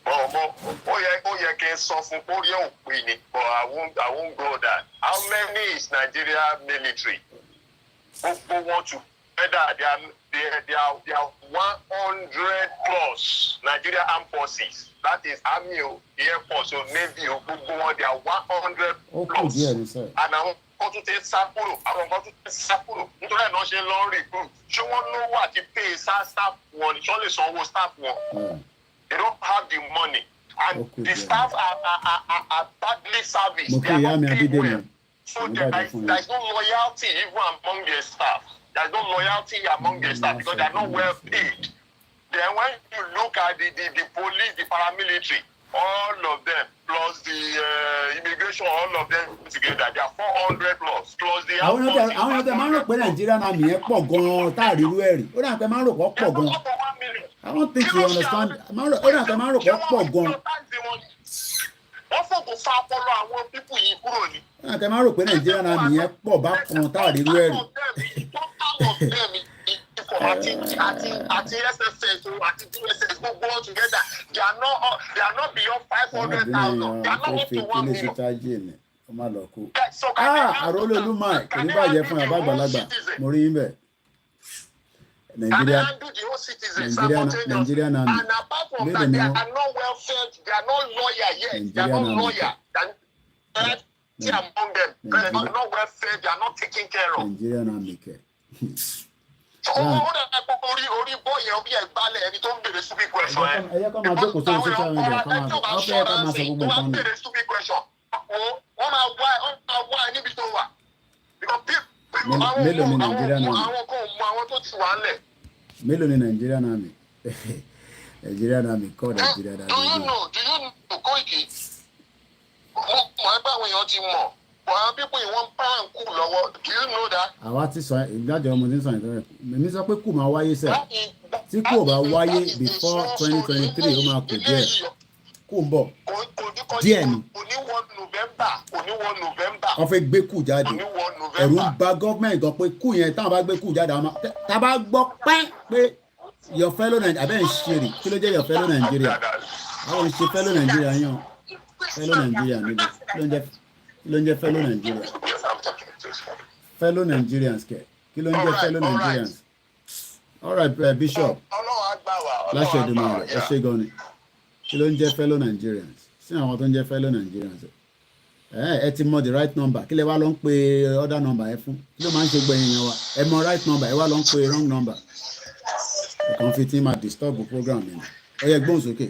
ó yẹ kí n sọ fún kórí òpin ni but I won't go that. How many is Nigeria military? Gbogbo wọn There are 100 plus Nigerian armed forces. That is Army, Air Force, Navy, they are 100 plus. And I want to take Sapuro. I want to take Sapuro. Nítorí long recruit. Ṣé wọ́n know what to pay staff one? Surely some staff one. They don't have the money. And the staff are badly serviced. They are not paid well. So there is no loyalty even among their staff. There's no loyalty among the staff because they're not well paid. Then when you look at the police, the paramilitary, all of them, plus the immigration, all of them together, they are 400 plus the àwọn ọ̀dọ́ máa ń rò pé Nigerian army yẹn pọ̀ gan-an táàrí irú ẹ̀rí ó dà pé máa ń rò pọ̀ gan-an I don't think you understand ó dà pé máa ń rò pọ̀ gan-an. wọ́n fòkò fa ọpọlọ àwọn pípù yìí kúrò ní. ó dà pé máa ń rò pé Nigerian army yẹn pọ̀ bá kan táàrí irú ẹ̀rí. Àti SSS àti DSS gbogbo all together they are not beyond 500,000 they are not up to 1 million. Àrólé olúmọ kò ní bàjẹ́ fún àbá àgbàlagbà mo rí yín bẹ̀. Nigerian army and apart from that they are not well fed they are not lawyer yet they are not lawyer among them they are not well fed they are not taken care of. Nigerian army kẹ. Orí bọ́ọ̀yẹ̀ bí ẹgbàálẹ̀ ẹni tó ń bèrè stupid question ẹ̀. Ẹyẹ kọ́ máa jókòó sórí social media kọ́ máa fẹ́ ká máa sọ gbogbo nǹkan nù. Bèrè stupid question wọ́n máa wá ẹ níbi tó wà. Mélòó ni Nigerian army? Àwọn kan mọ àwọn tó ti wà lẹ̀. Mélòó ni Nigerian army? Nigerian army kọ́ Nigerian army. Do you know Koiki? Mo ẹgbẹ́ àwọn èèyàn ti mọ̀. Àwọn people in one pound kù lọ́wọ́. Do you know that? Àwa ti sọ ìgbàjọ ọmọdé sọ ìtọ́rẹ̀. Èmi sọ pé kù máa wáyé sẹ́ẹ̀. Tí kò bá wáyé before 2023 ó máa kù díẹ̀. Kù ń bọ̀. Díẹ̀ ni. Oníwọ̀n November. Wọ́n fẹ́ gbé kù jáde. Ẹ̀rù ń ba gọ́ọ̀mẹ̀ntì gan pé kù yẹn táwọn bá gbé kù jáde àwọn tá a bá gbọ́ pẹ́ pé your fellow Nigeria abẹ́ ń ṣeré kí ló jẹ́ your fellow Nigeria? Àwọn ń ṣe fellow Nigeria yan. Fellow Nigeria níbi kí ló ń jẹ́ fellow Nigeria? Fellow Nigerians kẹ̀ kí ló ń jẹ́ fellow Nigerians? All right, Bishop láṣẹ ìdùnnú rẹ̀ ẹ ṣé gan ni kí ló ń jẹ́ fellow Nigerians? Sí àwọn tó ń jẹ́ fellow Nigerians ẹ ti mọ the right number kí lẹ wá lọ ń pe other number ẹ fún kí ló máa ń ṣe gbẹ̀yìn yẹn wa ẹ mọ right number ẹ wá lọ ń pe wrong number ẹ kàn fi tí máa disturb program yẹn ẹ yẹ gbóhùn sókè.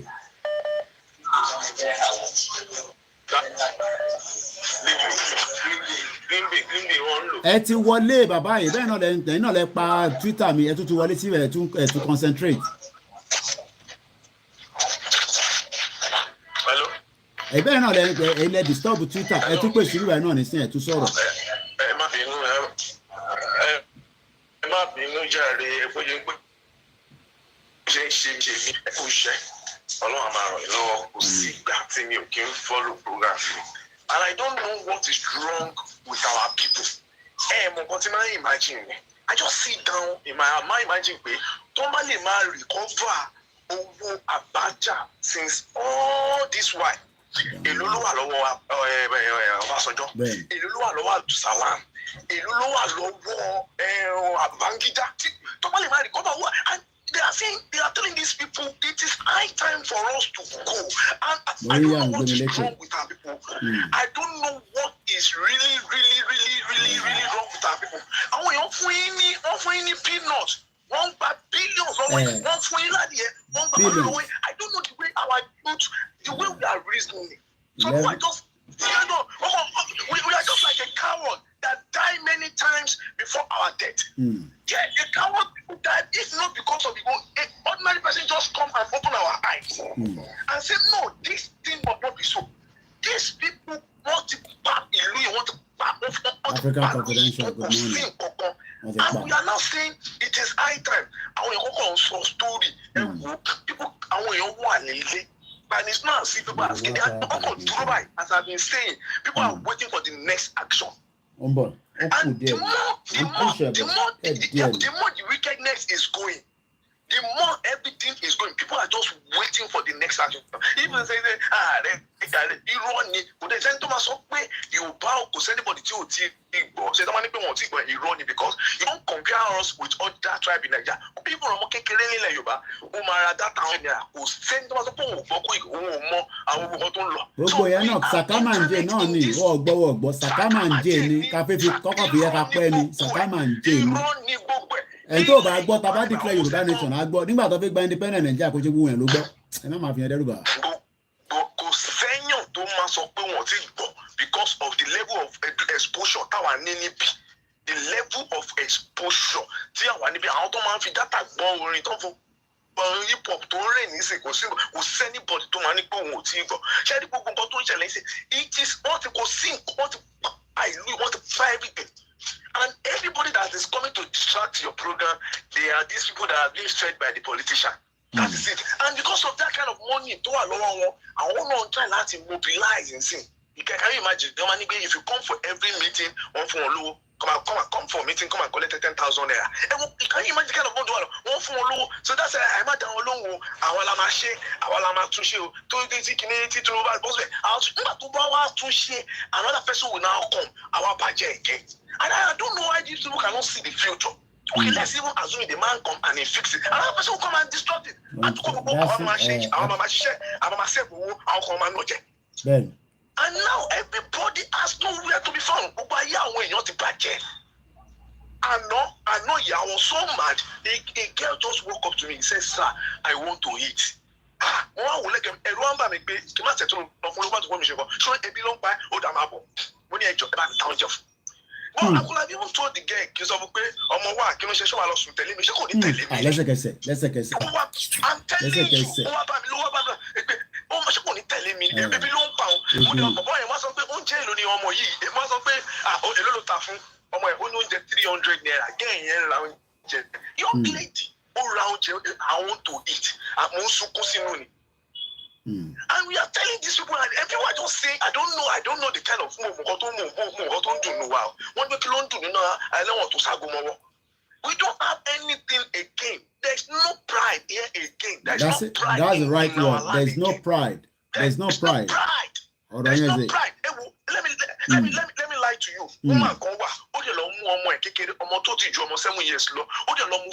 Ẹ ti wọlé bàbá yìí bẹ́ẹ̀ náà lẹ pa Twitter mi ẹ tún ti wọlé síbẹ̀ ẹ tún concentrate. Ẹ̀bẹ̀ náà lẹ disturb Twitter ẹ tún pè sí ìwà náà nísìnyí ẹ tún sọ̀rọ̀. Ẹ má bínú jàre ẹ bóyá pé ṣe ń ṣe mí kú iṣẹ́ Ọlọ́run máa ràn yín lọ́wọ́ kò sí ìgbà tí mi ò kí ń follow program mi and I don't know what is wrong with our people. Mo nǹkan tí máa ń imagine ni I just sit down in my mind imagine pé tó bá lè máa recover owó Abacha since all this while èló ló wà lọ́wọ́ Ọbásanjọ́ èló ló wà lọ́wọ́ Abdulsalam èló ló wà lọ́wọ́ Babangida tó bá lè máa recover owó and they are telling these people it is high time for us to go and I don't know what is wrong with our people. I don't know what is really wrong with our people. Àwọn èèyàn fún yín ní peanut wọ́n gba billions lọ́wọ́ yìí wọ́n fún yín ládìẹ wọ́n gba billions lọ́wọ́ yìí. I don't know the way our youth the way we are reasoning. So we are just we are just like a coward that die many times before our death. Yeah, a coward people die if not because of an ordinary person just come and open our eyes and say no, this thing must not be so. These people want to back Ilu, want to back African Confidential, good morning. And we are now saying it is high time. Àwọn èèyàn kọ́kọ́ ń sọ story people àwọn èèyàn wà nílé. And it's not as if people are scared. They are not dúró báyìí, as I've been saying. People are waiting for the next action. And the more the wickedness is going, the the more everything is going, people are just waiting for the next action. Even say, irọ́ ni, kò dé sẹ́ni tó máa sọ pé Yorùbá kò sẹ́nibọ̀dì tí ò tí ì gbọ́. Ṣé táwọn ní pé wọ́n ti gbọ́ irọ́ ni because you don't compare us with other tribe in Nigeria. People ọmọ kékeré nílẹ̀ Yorùbá, ó máa ra data àwọn ènìyàn. Kò sẹ́ni tó máa sọ pé òun ò gbọ́ kó òun ò mọ àwọn gbogbo tó ń lọ. Gbogbo yẹn náà Sàkámàǹjẹ náà ni wọ́n gbọ́ Sàkámàǹjẹ ni káfífi kọ́kọ́ fi yẹ ká pẹ́ ni Sàkámàǹjẹ ni. Irọ́ ni gbogbo ẹ̀. Ẹni tó bá gbọ́ tá bá declare Yorùbá nation á gbọ́ nígbà tó fi gba independent Nàìjíríà kó ṣe gbogbo yẹn ló gbọ́. Ẹ má máa fi yẹn dẹ́rù bà. Kò sẹ́yìn tó máa sọ pé wọ́n ti gbọ́ because of the level of exposure táwa ní níbí. The level of exposure tí àwa níbí àwọn tó máa ń fi data gbọ́ orin tó ń fún hip hop tó ń rìn nísìnyí kò sẹ́nibọ̀dì tó máa ní pé òun ò tí ì gbọ́. Ṣé ẹni gbogbo nǹkan tó ń ṣẹlẹ̀ nísìnyí it is wọ́n ti kò sí wọ́n ti pa ìlú wọ́n ti fa everything. And everybody that is coming to distract your program, they are these people that are being fed by the politician. That is it. And because of that kind of money, I want to try to mobilize and sing. Can you imagine? If you come for every meeting, one for low, come for a meeting, come and collect 10,000 naira. Can you imagine the kind of money one for low? So that's I'm not down low. Our another person will now come. Our budget again. And I don't know why these people cannot see the future. Okay, let's even assume the man come and he fix it. Another person will come and disrupt it. And now everybody has nowhere to be found. I know, I was so mad. A girl just woke up to me and said, "Sir, I want to eat." I could have even told the girl, because of I'm telling you, ó máa ṣe kò ní tẹ̀lé mi ebi ló ń pa òun mo ní ọ̀pọ̀ yẹn wọ́n sọ pé oúnjẹ èlò ni ọmọ yìí wọ́n sọ pé èlò ló ta fún ọmọ ẹ̀ ó ní oúnjẹ 300 naira gẹ́ẹ̀ yẹn ra oúnjẹ young lady ó ra oúnjẹ I want to eat mo ń sunkún sínú ni. And we are telling these people and everyone just say I don't know the kind of nǹkan tó ń dùn ní wa wọ́n ní kí ló ń dùn nínú ẹlẹ́wọ̀n tó ṣàgó mọ́wọ́. We don't have anything again. There's no pride here again. That's the right word. There's no pride. There's no pride. There's no pride. Let me lie to you. Woman kan wà, ó dẹ̀ lọ mú ọmọ ẹ̀ kékeré, ọmọ tó ti ju ọmọ 7 years lọ. Ó dẹ̀ lọ mú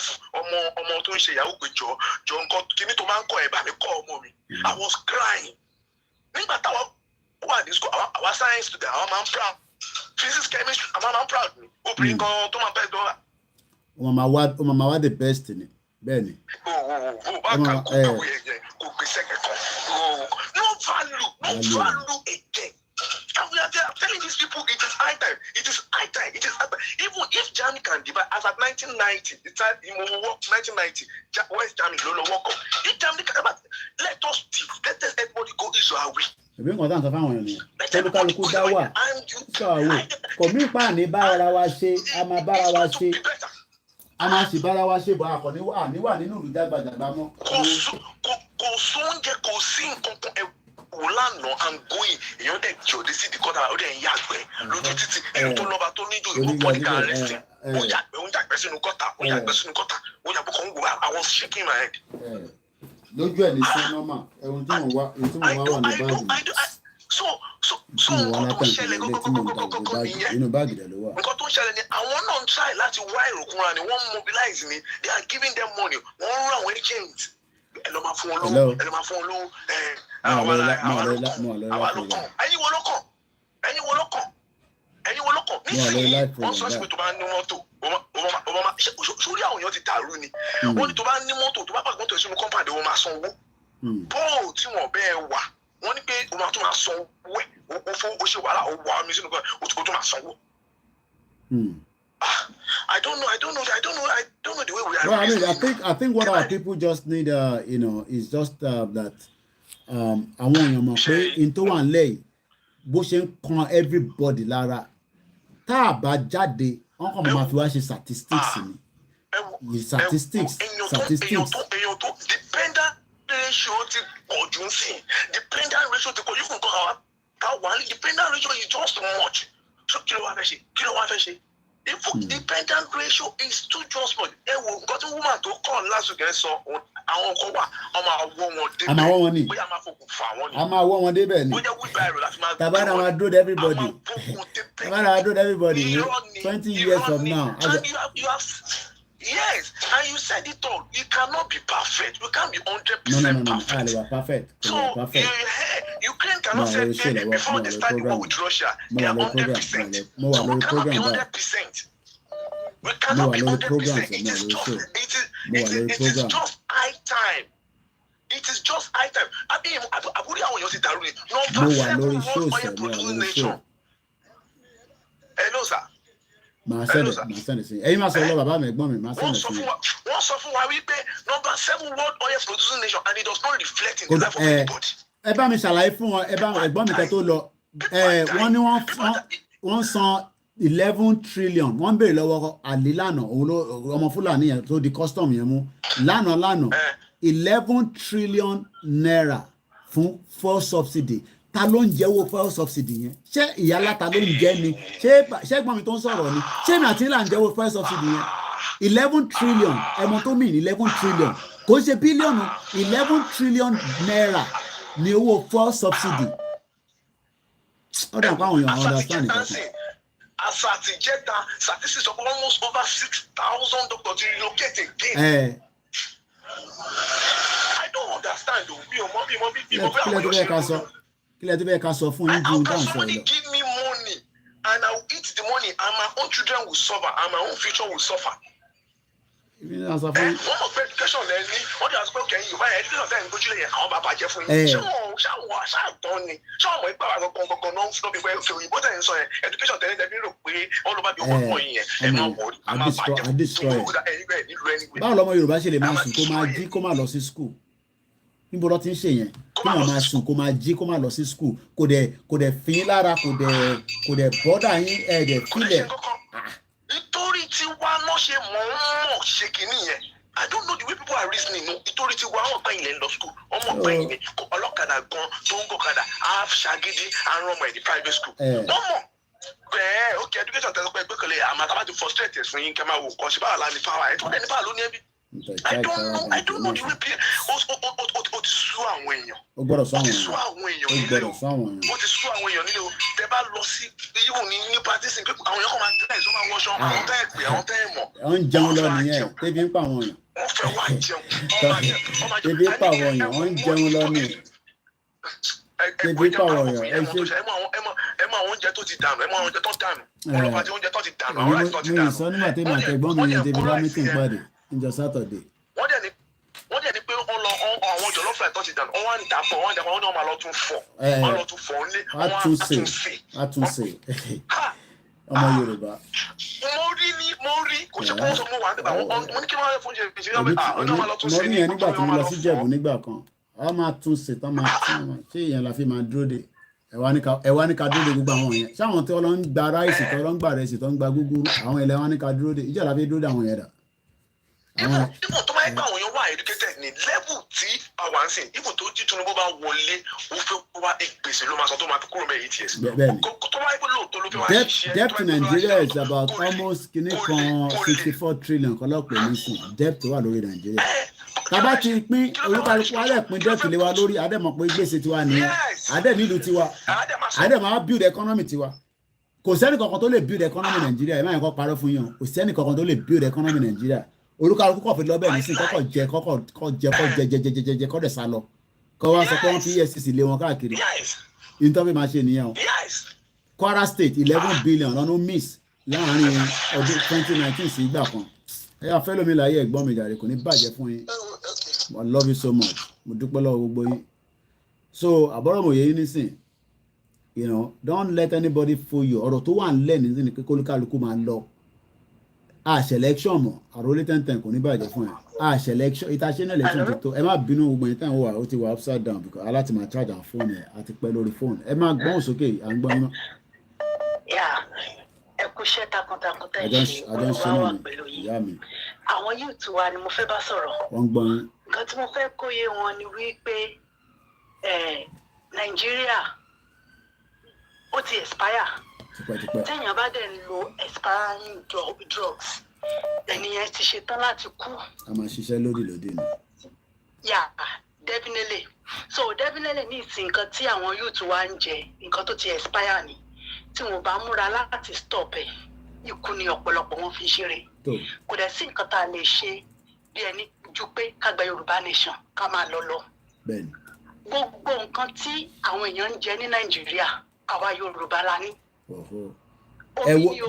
ọmọ tó ń ṣe ìyàwó pé jọ nǹkan kíní tó máa ń kọ́ ẹ̀ bá mi kọ́ ọmọ mi. I was crying. Nígbà táwa wà ní school, àwa science student, àwa máa ń proud. Physics, chemistry, àwa máa ń proud ni. Obìnrin kan tó máa bẹ́ẹ̀ dọ́là. Mama wa the best in it. Benny. No value again. And we are telling these people it is high time. Even if Germany can divide, as at 1990, the time 1990, West Germany no work up. If Germany can let us everybody go Israel way. Ebi nǹkan tá à ń sọ fáwọn ènìyàn tẹlifálukú dá wà sọ̀wé kò mí pa ní bára wa ṣe a máa bára wa ṣe a máa sì bára wa ṣe bọ̀ àkọ́ní wà nínú ìlú jágbàjàgbà mọ́. Kò sóúnjẹ kò sí nǹkan kan wò lánàá and going èèyàn dẹ̀ jọ dé sí ìdíkọ́dà ó dẹ̀ ń yàgbẹ́ lójú títì èèyàn tó lọ́ba tó níjó ìkókó ní kàrẹ́sì ó yàgbẹ́ sínú gọ́tà ó yàgbẹ́ kan wò I was shaking my head. Lójú ẹ̀ ní sí nọ́mà ẹ̀hún tí mo wá wà ní báàgì. So nǹkan tó ń ṣẹlẹ̀ gọ́gọ́gọ́gọ́gọ́ nìyẹn. Inú báàgì rẹ̀ ló wà. Nǹkan tó ń ṣẹlẹ̀ ni àwọn náà ń try láti wá ìròkúnra ni wọ́n mobilize ni they are giving them money wọ́n ń rán àwọn agents ẹ lọ máa fún wọn lówó àwa ló kàn ẹ̀yin wo ló kàn nísìnyí wọ́n sọ sí pé tó bá ní mọ́tò sórí àwọn èèyàn ti dàrú ni wọ́n ní tó bá ní mọ́tò tó bá pàgọ́ mọ́tò ìṣúná kọ́mpáàdé wọ́n máa sanwó bọ́ọ̀ tí wọ́n bẹ́ẹ̀ wà wọ́n ní pé o máa tún máa sanwó ẹ̀ o ṣe wàhálà o wà mí sínú kan o tún máa sanwó. I don't know the way we are. Well, I think what our people just need, is just that àwọn èèyàn mọ̀ pé in tó wà nílẹ̀ bó ṣe ń kan everybody lára tá a bá jáde wọ́n kàn máa fi wá ṣe statistics ni statistics. èèyàn tó dependent ratio ti pọ̀ jù sí dependent ratio ti pọ̀ jù fún nǹkan ká wà ní dependent ratio is just much so kí ló wá fẹ́ ṣe Dependent ratio is too just much. Got a woman to call last week so on our cover. I'm a woman. I'm a woman. Tabana will do everybody. Tabana will do everybody. 20 years from now. Yes, and you said it all. You cannot be perfect. You can't be 100% perfect. They were perfect. So Ukraine cannot say before they start the war with Russia, they are 100%. So we cannot be 100%. We cannot be 100%. It is just high time. It is just high time. I mean, number 7 world oil producing nation. Hello, sir. Màá sẹ́ni sí ẹ̀yin máa sọ lọ bàbá mi ẹ̀gbọ́n mi máa sẹ́ni sí. Wọ́n sọ fún wa wípé number 7 world oil producing nation and it does not reflect in the life of anybody. Ẹ bá mi ṣàlàyé fún wọn ẹ bá ẹ̀gbọ́n mi kẹ́ tó lọ wọ́n ní wọ́n san 11 trillion wọ́n béèrè lọ́wọ́ àlè lánàá òun ló ọmọ Fúlàní yẹn tó di custom yẹn mú lánàá 11 trillion naira fún fuel subsidy. Ta ló ń jẹ́wọ́ fuel subsidy yẹn ṣé ìyálàta ló ń jẹ́ ni ṣé ẹ̀gbọ́n mi tó ń sọ̀rọ̀ ni ṣé mi àti ìlà ń jẹ́wọ́ fuel subsidy yẹn 11 trillion ẹ̀mọ tó mì ní 11 trillion kò ṣe bílíọ̀nù 11 trillion naira ní owó fuel subsidy ó dà pé àwọn èèyàn understand nǹkan. As at Jetta, statistics of almost over 6,000 doctors to relocate again. I don't understand though. Kí lẹ tó bẹ́ẹ̀ ká sọ fún yín ju nǹkan sọ lọ. Somebody give me money and I will eat the money and my own children will suffer and my own future will suffer. Wọ́n mọ̀ pé education lẹ́ni wọ́n ti sọ pé okay Yorùbá yẹn education tẹ̀ ń gbójúlẹ̀ yẹn àwọn bàbá jẹ́ fún yín. Ṣáwọn aṣáàtọ̀ ni ṣáwọn ìgbà wà gangan náà ń fún mi pé òyìnbó tẹ̀ ń sọ yẹn education tẹ̀lé tẹ̀lé rò pé wọ́n ló bá bí owó pọ̀ yẹn ẹ̀ máa wọ̀rí a máa bàjẹ́ báwo lọmọ Yorùbá ṣe lè máa sùn kó máa jí kó máa lọ sí school níbo lọ ti ń ṣe yẹn kí wọn máa sùn kó máa jí kó máa lọ sí school kò dẹ̀ fi yín lára kò dẹ̀ bọ́dà yín dẹ̀ filẹ̀. Nítorí tí wá náà ṣe mọ̀ ṣe kìíní yẹn I don't know the way people are reasoning no nítorí tí wá wọn gbẹ̀yìn lẹ́nu lọ school ọmọ gbẹ̀yìn ni ọlọ́kadà gan tó ń gọ̀kadà á ṣàgídí àrùn ọmọ ẹ̀ ní private school wọ́n mọ̀ bẹ́ẹ̀ okay education tẹ̀sán pé gbẹ́kẹ̀lé àmàtàbà ti frustrate fún yín kẹ́ máa wò kọ́ sí báwa la ní power ẹ̀ tó dẹ̀ ní power ló ní ẹbí. I don't know the way people ó ti sú àwọn èèyàn. Ó gbọ́dọ̀ sọ àwọn èèyàn nílé o. Ó ti sú àwọn èèyàn nílé o. Tẹ́ bá lọ sí yíwò ní practice pé àwọn èèyàn kàn máa tẹ́lẹ̀ ìṣọ́ máa wọṣọ àwọn tẹ́ ẹ̀ pé àwọn tẹ́ ẹ̀ mọ̀. Wọ́n ń jẹun lọ nìyẹn tẹ́bí ń pa àwọn èèyàn. Wọ́n fẹ́ wá jẹun. Tẹ́bí ń pa àwọn èèyàn wọ́n ń jẹun lọ nìyẹn. Tẹ́bí ń pa àwọn èèyàn ẹ mọ àwọn oúnjẹ tó ti dànù ẹ mọ àwọn oúnjẹ tó dànù ọlọ́pàá tí oúnjẹ tó ti dànù àwọn ráìsì tó ti dànù. Mo sọ nígbà tẹ́mi àtẹ̀gbọ́n mi yẹn tẹ́bí bá mítìn pàdé níjọ́ Saturday. Wọ́n dẹ̀ ní pé àwọn jọ̀lọ́fù ẹ̀ tó ti dànù wọ́n wá ní dàpọ̀ wọ́n dàpọ̀ wọ́n ní wọ́n máa lọ tún fọ̀ wọ́n lọ tún fọ̀ ńlé wọ́n wá àtúnṣe ọmọ Yorùbá. Mo rí kò ṣe kó sọ mo wà nígbà mo ní kí wọ́n fún ṣe ìṣẹ́ ọjọ́ máa lọ tún ṣe ní. Mo rí yẹn nígbà tí mo lọ sí Jẹ̀bú nígbà kan a máa tún ṣe tán máa tún ṣé ìyẹn la fi máa dúró de ẹ̀wá ní ká dúró de gbogbo àwọn yẹn ṣáwọn tí wọ́n lọ ń gba ráìsì tó lọ ń gba rẹsì tó ń gba gúgúrú àwọn ilẹ̀ wa ní ká dúró de ìjọ́ la fi dúró de àwọn yẹn dà. Ibùn tó máa ń gbà àwọn èèyàn wà educated ní level tí àwa ń sìn ibùn tó jí Tinubu bá wọlé ó fẹ́ wá ìgbésẹ̀ ló máa sọ tó máa fi kúrò mẹ́rin ETS. Tó máa ń gbé lóòótọ́ ló fi wá ṣiṣẹ́. Debt in Nigeria is about almost kìíní kan 64 trillion kọlọ́pẹ̀ nísìn debt wà lórí Nigeria. Tábà ti pín olúkálùkù alẹ́ pín debt lé wa lórí adẹ́mọ̀ pé gbèsè tiwa nìyẹn adẹ́ nílùú tiwa adẹ́ máa build economy tiwa. Kò sẹ́ni kankan tó lè build economy Nigeria ẹ̀ máa ń kọ́ parọ́ fún yàn kò sẹ́ni kankan tó lè build economy Nigeria. Olúkálùkù kọ̀ fi lọ́bẹ̀ nísìn kọ́kọ́ jẹ kọ́ dẹ̀ sá lọ kọ́ wá sọ pé wọ́n fi EFCC lé wọn káàkiri nítorí máa ṣe nìyẹn o. Kwara State 11 billion lọ́nà miss láàrin ọdún 2019 sí ìgbà kan ẹ yà fẹ́ lómi láyé ẹ̀gbọ́n mi jàre kò ní bàjẹ́ fún yín I love you so much mo dúpẹ́ lọ́wọ́ gbogbo yín so àbọ̀rọ̀mọ̀yé yín nísìn you know don't let anybody fool you ọ̀rọ̀ tó wà ń lẹ̀ nísìn ni pé kólúkálùkù máa lọ selection mọ àròlé tẹ́ntẹ́n kò ní bàjẹ́ fún ẹ selection ìtàṣẹ́ náà election ti tó ẹ má bínú gbogbo yẹn táwọn wà ó ti wà upside down because aláti máa charge àwọn fóònù ẹ àti pẹ́ lórí fóònù ẹ máa gbọ́n sókè à ń gbọ́ yín mọ́. ẹ kú iṣẹ́ takuntakun tẹ́ ẹ ṣe olúwa wà pẹ̀lú yìí àwọn youth wa ni mo fẹ́ bá sọ̀rọ̀ wọ́n gbọ́ yín. nǹkan tí mo fẹ́ kóyè wọn ni wípé Nàìjíríà ó ti expire téèyàn bá dẹ̀ ń lo expiring drugs ẹnìyẹn ti ṣetán láti kú. a máa ṣiṣẹ́ lódì ni. Yeah, definitely. So definitely ní ìsìn nǹkan tí àwọn youth wa ń jẹ nǹkan tó ti expire ni tí wọn bá múra láti stop ẹ̀ ikú ni ọ̀pọ̀lọpọ̀ wọn fi ṣeré. Kò dẹ̀ sí nǹkan tá a lè ṣe bí ẹni ju pé ká gba Yorùbá nation ká máa lọ. Bẹ́ẹ̀ni. Gbogbo nǹkan tí àwọn èèyàn ń jẹ ní Nàìjíríà àwa Yorùbá la ní.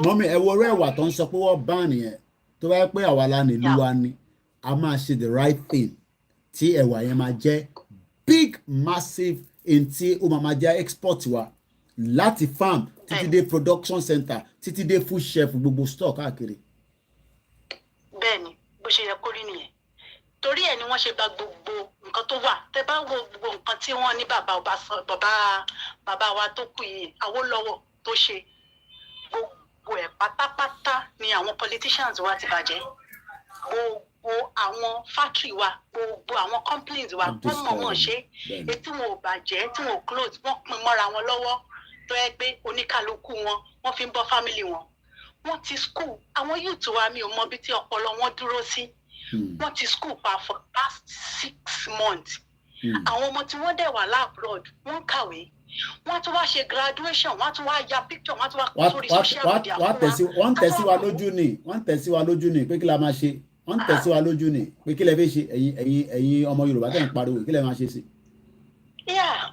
Mọ́mí ẹ wo ọ̀rọ̀ ẹ̀wà tó ń sọ pé wọ́n bá nìyẹn tó bá yẹ pé àwa la nílùú wa ni a máa ṣe the right thing tí ẹ̀wà yẹn máa jẹ́ big massive in tí ó máa jẹ́ export wa láti farm títí dé production center títí dé food shelf gbogbo store káàkiri. Bẹ́ẹ̀ni bó ṣe yẹ kó rí nìyẹn torí ẹ̀ ni wọ́n ṣe gba gbogbo nǹkan tó wà tẹ́ bá wo gbogbo nǹkan tí wọ́n ní bàbá wa tó kù yìí Awólọ́wọ̀ tó ṣe gbogbo ẹ̀ pátápátá ni àwọn politicians wa ti bàjẹ́ gbogbo àwọn factory wa gbogbo àwọn companies wa wọ́n mọ̀ọ́mọ̀ ṣe etí wọn ò bàjẹ́ tí wọn ò close wọ́n pin mọ́ra wọn lọ́wọ́ tó yẹ pé oníkálukú wọ́n fi ń bọ́ family wọn wọ́n ti school àwọn youth wa mi ò mọ bí tí ọpọlọ wọn dúró sí wọ́n ti school pa for past 6 months àwọn ọmọ tí wọ́n dẹ̀ wà labroad wọ́n kàwé wọ́n tún wá ṣe graduation wọ́n tún wá ya picture wọ́n tún wá sórí social media wọ́n tẹ̀sí wa lójú ni pé kí la máa ṣe wọ́n tẹ̀sí wa lójú ni pé kí lẹ fẹ́ ṣe ẹ̀yin ọmọ Yorùbá tẹ̀ ń pariwo kí lẹ máa ṣe sí.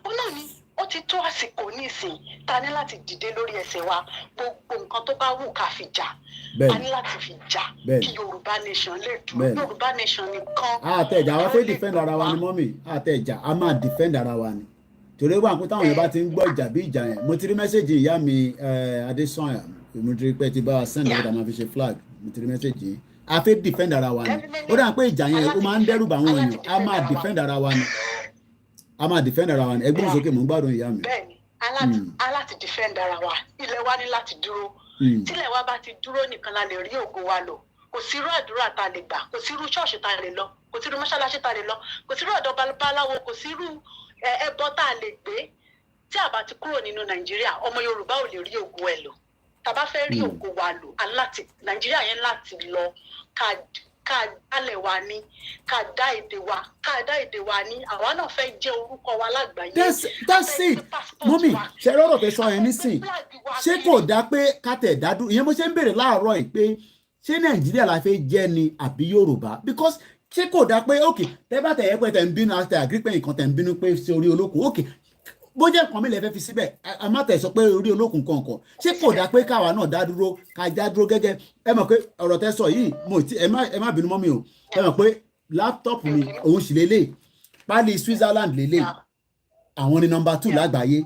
ó náà ni ó ti tó àsìkò nísìn ta ní láti dìde lórí ẹsẹ̀ wa gbogbo nǹkan tó bá wù ká fi jà a ní láti fi jà kí Yorùbá nation lè dúró Yorùbá nation nìkan. àtẹ̀jà wa fẹ́ defend ara wa ni mọ́mì àtẹ̀jà a máa defend ara wa ni torí wà pé táwọn Yorùbá ti ń gbọ́ ìjà bí ìjà yẹn mo ti rí mẹ́sẹ̀gì ìyá mi Adésanya mo ti rí pé ti bá wa send ọ̀dà máa fi ṣe flag mo ti rí mẹ́sẹ̀gì yìí a fẹ́ defend ara wa ni ó dà pé ìjà yẹn ó máa ń dẹ́rù bá àwọn èèyàn a máa defend ara wa ni ẹgbẹ́ òsókè mò ń gbádùn ìyá mi. bẹ́ẹ̀ni aláti defend ara wa ilẹ̀ wa ní láti dúró tílẹ̀ wa bá ti dúró nìkan la lè rí ògo wa lò kò sí irú àdúrà tá a lè gbà kò sí irú ṣọ́ọ̀ṣì tá a lè lọ kò sí irú mọ́ṣáláṣí tá a lè lọ kò sí irú ọ̀dọ̀ babaláwo kò sí irú ẹbọ tá a lè gbé tí a bá ti kúrò nínú Nàìjíríà ọmọ Yorùbá ò lè rí ògo ẹ̀ lò tá a bá fẹ́ rí ògo wa lò Nàìjíríà yẹn láti lọ ká dálẹ̀ wa ní ká dá èdè wa ní àwa náà fẹ́ jẹ́ orúkọ wa lágbàáyé. that's it mọ́mì ṣe rọ́rọ̀ tẹ sọ yẹn nísìn ṣé kò dá pé ká tẹ̀ dádú ìyẹn mo ṣe ń béèrè láàárọ̀ yìí pé ṣé Nàìjíríà la fẹ́ jẹ́ ni àbí Yorùbá because ṣé kò dá pé ok tẹ́ bá tẹ̀ yẹ pé tẹ̀ ń bínú àti àgírípẹ̀ nǹkan tẹ̀ ń bínú pé ṣe orí olókùn ok bó jẹ́ nǹkan mi lè fẹ́ fi síbẹ̀ a má tẹ̀ sọ pé orí olókùn kọ̀ọ̀kan ṣé kò dá pé káwa náà dá dúró ká já dúró gẹ́gẹ́ ẹ mọ̀ pé ọ̀rọ̀ tẹ́ sọ yìí ẹ má bínú mọ́ mi o ẹ mọ̀ pé láptọ́pù mi òun sì lélẹ̀ pálí Switzerland lélẹ̀ àwọn ni nọmba 2 lágbàáyé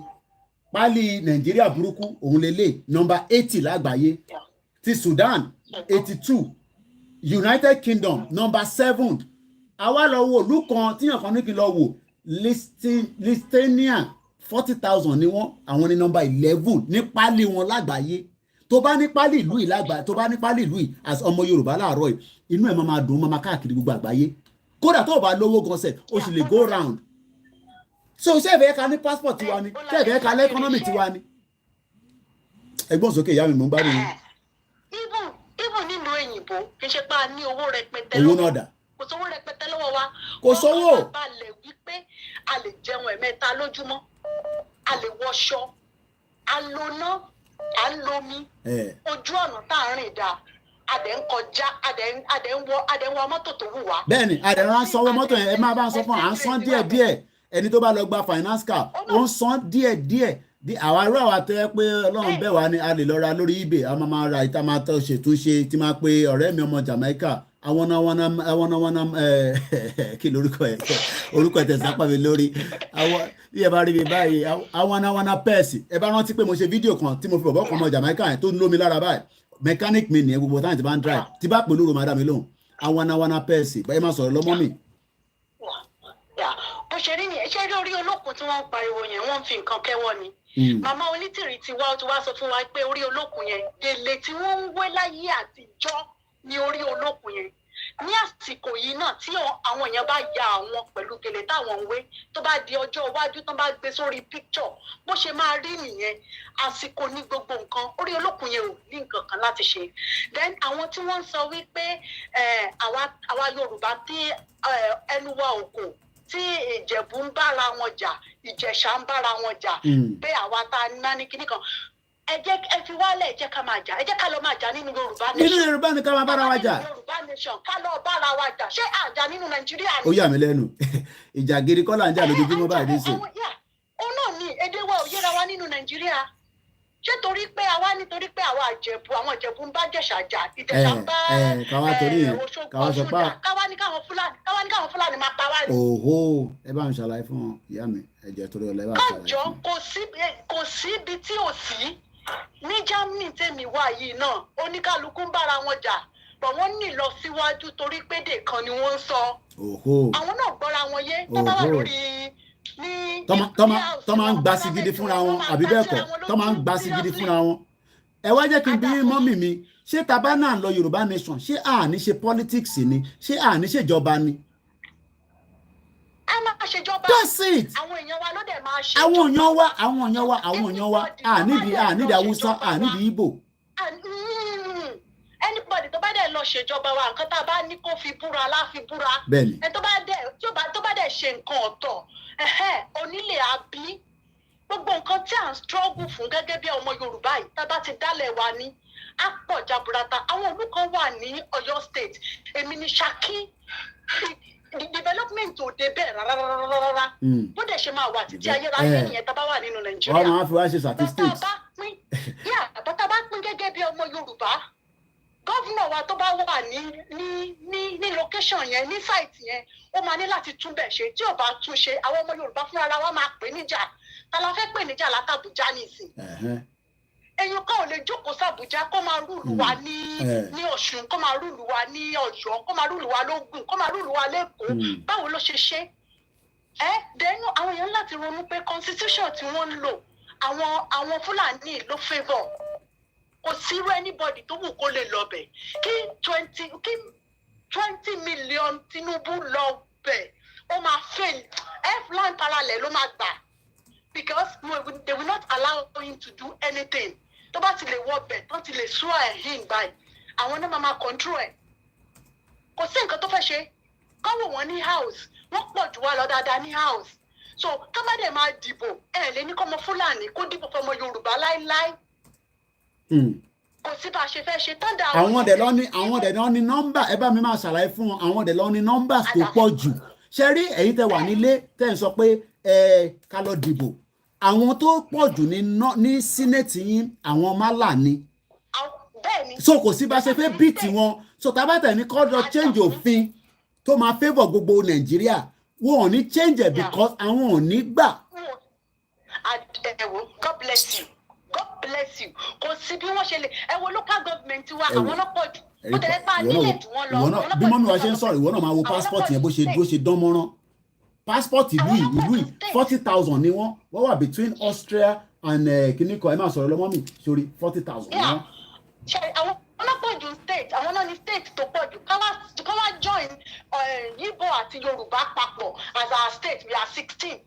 pálí Nàìjíríà burúkú òun lélẹ̀ nọmba 80 lágbàáyé ti Sudan 82 United Kingdom nọmba 7 àwa lọ wo ìlú kan tíyàn kan ní kí n lọ wò Lithuania 40,000 ni wọ́n àwọn ní nọmba 11 ní pálí wọn lágbàáyé tó bá ní pálí ìlú yìí lágbàáyé tó bá ní pálí ìlú yìí as ọmọ Yorùbá láàárọ̀ yìí inú ẹ̀ máa dùn máa káàkiri gbogbo àgbáyé kódà tó bá lówó gan sẹ̀ ó sì lè go round so ṣé ìfẹ́ ká ní passport tiwa ni ṣé ìfẹ́ ká lẹ́kọ́nọ́mì tiwa ni ẹgbọ́n sókè ìyá mi mò ń gbádùn yín. even nínú òyìnbó kì í ṣe pé a ní owó rẹpẹtẹ owó náà dà kò sówó rẹpẹtẹ lọ́wọ́ wa kò sówó wọ́n balẹ̀ wípé a lè jẹun ẹ̀mẹ́ta lójúmọ́ a lè wọṣọ a lóná a lómi ojú ọ̀nà tá à ń rìn dáa adẹ̀ ń kọjá adẹ̀ ń wọ mọ́tò tó wù wá. bẹ́ẹ̀ni adẹ̀ ń sanwó mọ́tò yẹn ẹ máa bá ń sọ fún à ń san díẹ̀díẹ̀ ẹni tó bá lọ gba finance car ó ń san díẹ̀díẹ̀ àwa irú àwa tẹ́ pé Ọlọ́run bẹ̀ wá ni a lè lọ ra lórí eBay a máa ra ìta máa tọ́ ṣètúnṣe tí máa pe ọ̀rẹ́ mi ọmọ Jamaica àwọn kí lórúkọ ẹ orúkọ ẹ tẹsán pàmì lórí àwọn bí ẹ bá rí mi báyìí àwọn pẹ́ẹ̀sì ẹ bá rántí pé mo ṣe fídíò kan tí mo fi bọ̀bọ̀ kan ọmọ Jamaica yẹn tó ń lómi lára báyìí mechanic mi nìyẹn gbogbo táyà tí bá ń drive tí bá pè lóru máa dá mi lóhùn àwọn pẹ́ẹ̀sì báyìí máa sọ̀rọ̀ lọ́mọ́ mi. bó ṣe rí ni ṣé lórí olókùn tí wọ́n ń pariwo yẹn wọ́n ń fi nǹkan kẹ́wọ́ ni màmá onítìrì ti wá sọ fún wa pé orí olókùn yẹn gèlè tí wọ́n ń wé láyé àtijọ́ ní orí olókùn yẹn ní àsìkò yìí náà tí àwọn èèyàn bá ya àwọn pẹ̀lú gèlè táwọn ń wé tó bá di ọjọ́ iwájú tó bá gbé sórí picture bó ṣe máa rí nìyẹn àsìkò ní gbogbo nǹkan orí olókùn yẹn ò ní nǹkan kan láti ṣe then àwọn tí wọ́n ń sọ wípé àwa Yorùbá tí ẹnu wa ò kò tí Ìjẹ̀bú ń bára wọn jà Ìjẹ̀ṣà ń bára wọn jà pé àwa tá a ná ní kinní kan ẹ fi wálẹ̀ ẹ jẹ́ ká máa jà ẹ jẹ́ ká lọ máa jà nínú Yorùbá nation. nínú Yorùbá ni ká máa bára wa jà. Yorùbá nation ká lọ bára wa jà ṣé àjà nínú Nàìjíríà ni. ó yà mí lẹ́nu ìjà gidi kọ́ là ń jà lójoojúmọ́ báyìí ní sè. ó náà ní èdè wa ò yéra wa nínú Nàìjíríà ṣé torí pé àwa nítorí pé àwa Ìjẹ̀bú àwọn Ìjẹ̀bú ń bá Ìjẹ̀ṣà jà Ìjẹ̀ṣà ń bá Òṣogbo káwá ní káwọn Fúlàní máa pa wá ní. òhó ẹ bá ń ṣàlàyé fún wọn ìyá mi ẹ jẹ́ torí ọlẹ́ bá ń ṣàlàyé fún wọn. kò sí ibi tí ò sí ní Germany tèmi wá yìí náà oníkálukú ń bára wọn jà pọ̀ wọ́n ní lọ síwájú torí pédè kan ni wọ́n ń sọ àwọn náà gbọ́ra wọn yé tó bá wà lórí ní tọ́ máa ń gbá sí gidi fúnra wọn àbí bẹ́ẹ̀ kọ́ tọ́ máa ń gbá sí gidi fúnra wọn. ẹ wá jẹ́ kí n bí mọ́mì mi ṣé taba náà lọ Yorùbá nation ṣé àní ṣe politics ni ṣé àní ṣèjọba ni. a máa ṣèjọba that's it. àwọn èèyàn wa ló dẹ̀ máa ṣèjọba. àwọn èèyàn wa ànídìí Haúsá ànídìí Ìgbò. anybody tó bá dẹ̀ lọ ṣèjọba wa nǹkan tá a bá ní kó fi búra láfi búra. bẹ́ẹ̀ni. ẹ tó bá dẹ̀ ṣe nǹkan ọ̀tọ̀ onílé àbí gbogbo nǹkan tí à ń struggle fún gẹ́gẹ́ bí ọmọ Yorùbá yìí tá a bá ti dálẹ̀ wa ní á pọ̀ jaburata àwọn ìlú kan wà ní Ọ̀yọ́ state èmi ní Ṣakí development ò dé bẹ́ẹ̀ rárá bó dẹ̀ ṣe máa wà títí ayérayé nìyẹn tá a bá wà nínú Nàìjíríà. wọ́n máa fi wá ṣe statistics. bàtà bá pín gẹ́gẹ́ bí ọmọ Yorùbá gọ́vùnà wa tó bá wà ní location yẹn ní site yẹn ó máa ní láti tún bẹ̀ ṣe tí ò bá tún ṣe àwọn ọmọ Yorùbá fúnra ara wa máa pè níjà ta la fẹ́ pè níjà látàbújá nìsín. èèyàn kan ò lè jókòó sàbújá kó máa rúùlù wa ní Ọ̀ṣun kó máa rúùlù wa ní Ọ̀yọ́ kó máa rúùlù wa lógùn kó máa rúùlù wa lẹ́kọ̀ọ́ báwo ló ṣe ṣe. dẹ́nu àwọn èèyàn láti ronú pé constitution tí wọ́n ń lò àwọn Fúlàní ló favour kò sírú anybody tó wù kó lè lọ bẹ̀ kí 20 million Tinubu lọ bẹ̀ ó máa fail f-line parallel ló máa gbà because they will not allow him to do anything tó bá ti lè wọ bẹ̀ tó ti lè sún ẹ̀hìn báyìí àwọn náà máa control ẹ̀ kò sí nǹkan tó fẹ́ ṣe kọ́wọ́ wọn ní house wọ́n pọ̀ jù wá lọ dáadáa ní house so ká má dẹ̀ máa dìbò lé ní kọ́mọ Fúlàní kó dìbò fọmọ Yorùbá láíláí. kò sí bá a ṣe fẹ́ ṣe tán dà. àwọn dẹ̀ lọ ní nọ́mbà ẹ bá mi máa ṣàlàyé fún wọn àwọn dẹ̀ lọ ní nọ́mbà tó pọ̀ jù ṣe rí èyí tẹ wà nílé tẹ̀ ń sọ pé ká lọ dìbò àwọn tó pọ̀ jù ní sínẹ́tì yín àwọn málà ni so kò sí bá a ṣe fẹ́ bíìtì wọn so tábàtà ní kọ́dọ̀ change òfin tó máa favour gbogbo Nàìjíríà wọn ò ní change it because àwọn ò ní gbà. God bless you. God bless you. Kò sí bí wọ́n ṣe lè local government wa àwọn náà pọ̀ jù. Ó tẹ̀lé pa nílẹ̀ tí wọ́n lọ. Bí mọ́mí wa ṣe ń sọ̀rọ̀ ìwọ náà máa wo passport yẹn bó ṣe dán mọ́rán. Passport ìlú yìí 40,000 ni wọ́n wà between Austria and kìnnìkan ẹ máa sọ̀rọ̀ lọ́mọ́ mi sórí 40,000 ni wọ́n. Àwọn ọlọ́pọ̀ jù state àwọn náà ní state tó pọ̀ jù ká wá join Yíbò àti Yorùbá papọ̀ as our state we are 16.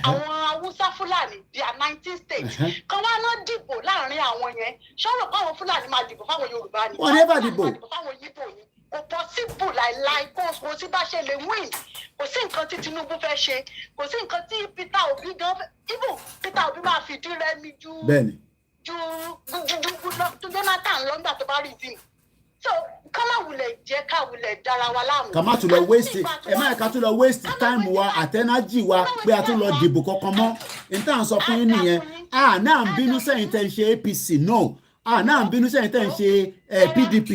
Àwọn Haúsá Fúlàní they are 19 states kan wá náà dìbò láàrin àwọn yẹn ṣọ́rọ̀ káwọn Fúlàní máa dìbò fáwọn Yorùbá ni wọ́n never dìbò fáwọn Yíbò ni kò possible láìláì kò sí bá ṣe lè win kò sí nǹkan tí Tinubu fẹ́ ṣe kò sí nǹkan tí Peter Obi gan even Peter Obi máa fìdí rẹmi ju Jonathan lọ́gbà tó bá rí dì so ká má wulẹ̀ jẹ́ ká wulẹ̀ dára wa láàmú. ká má tún lọ waste ká tún lọ waste time wa àtẹ́nájì wa pé a tún lọ dìbò kankan mọ́ n tá à ń sọ fún yín nìyẹn náà ń bínú sẹ́yìn tẹ́ ń ṣe APC no náà ń bínú sẹ́yìn tẹ́ ń ṣe PDP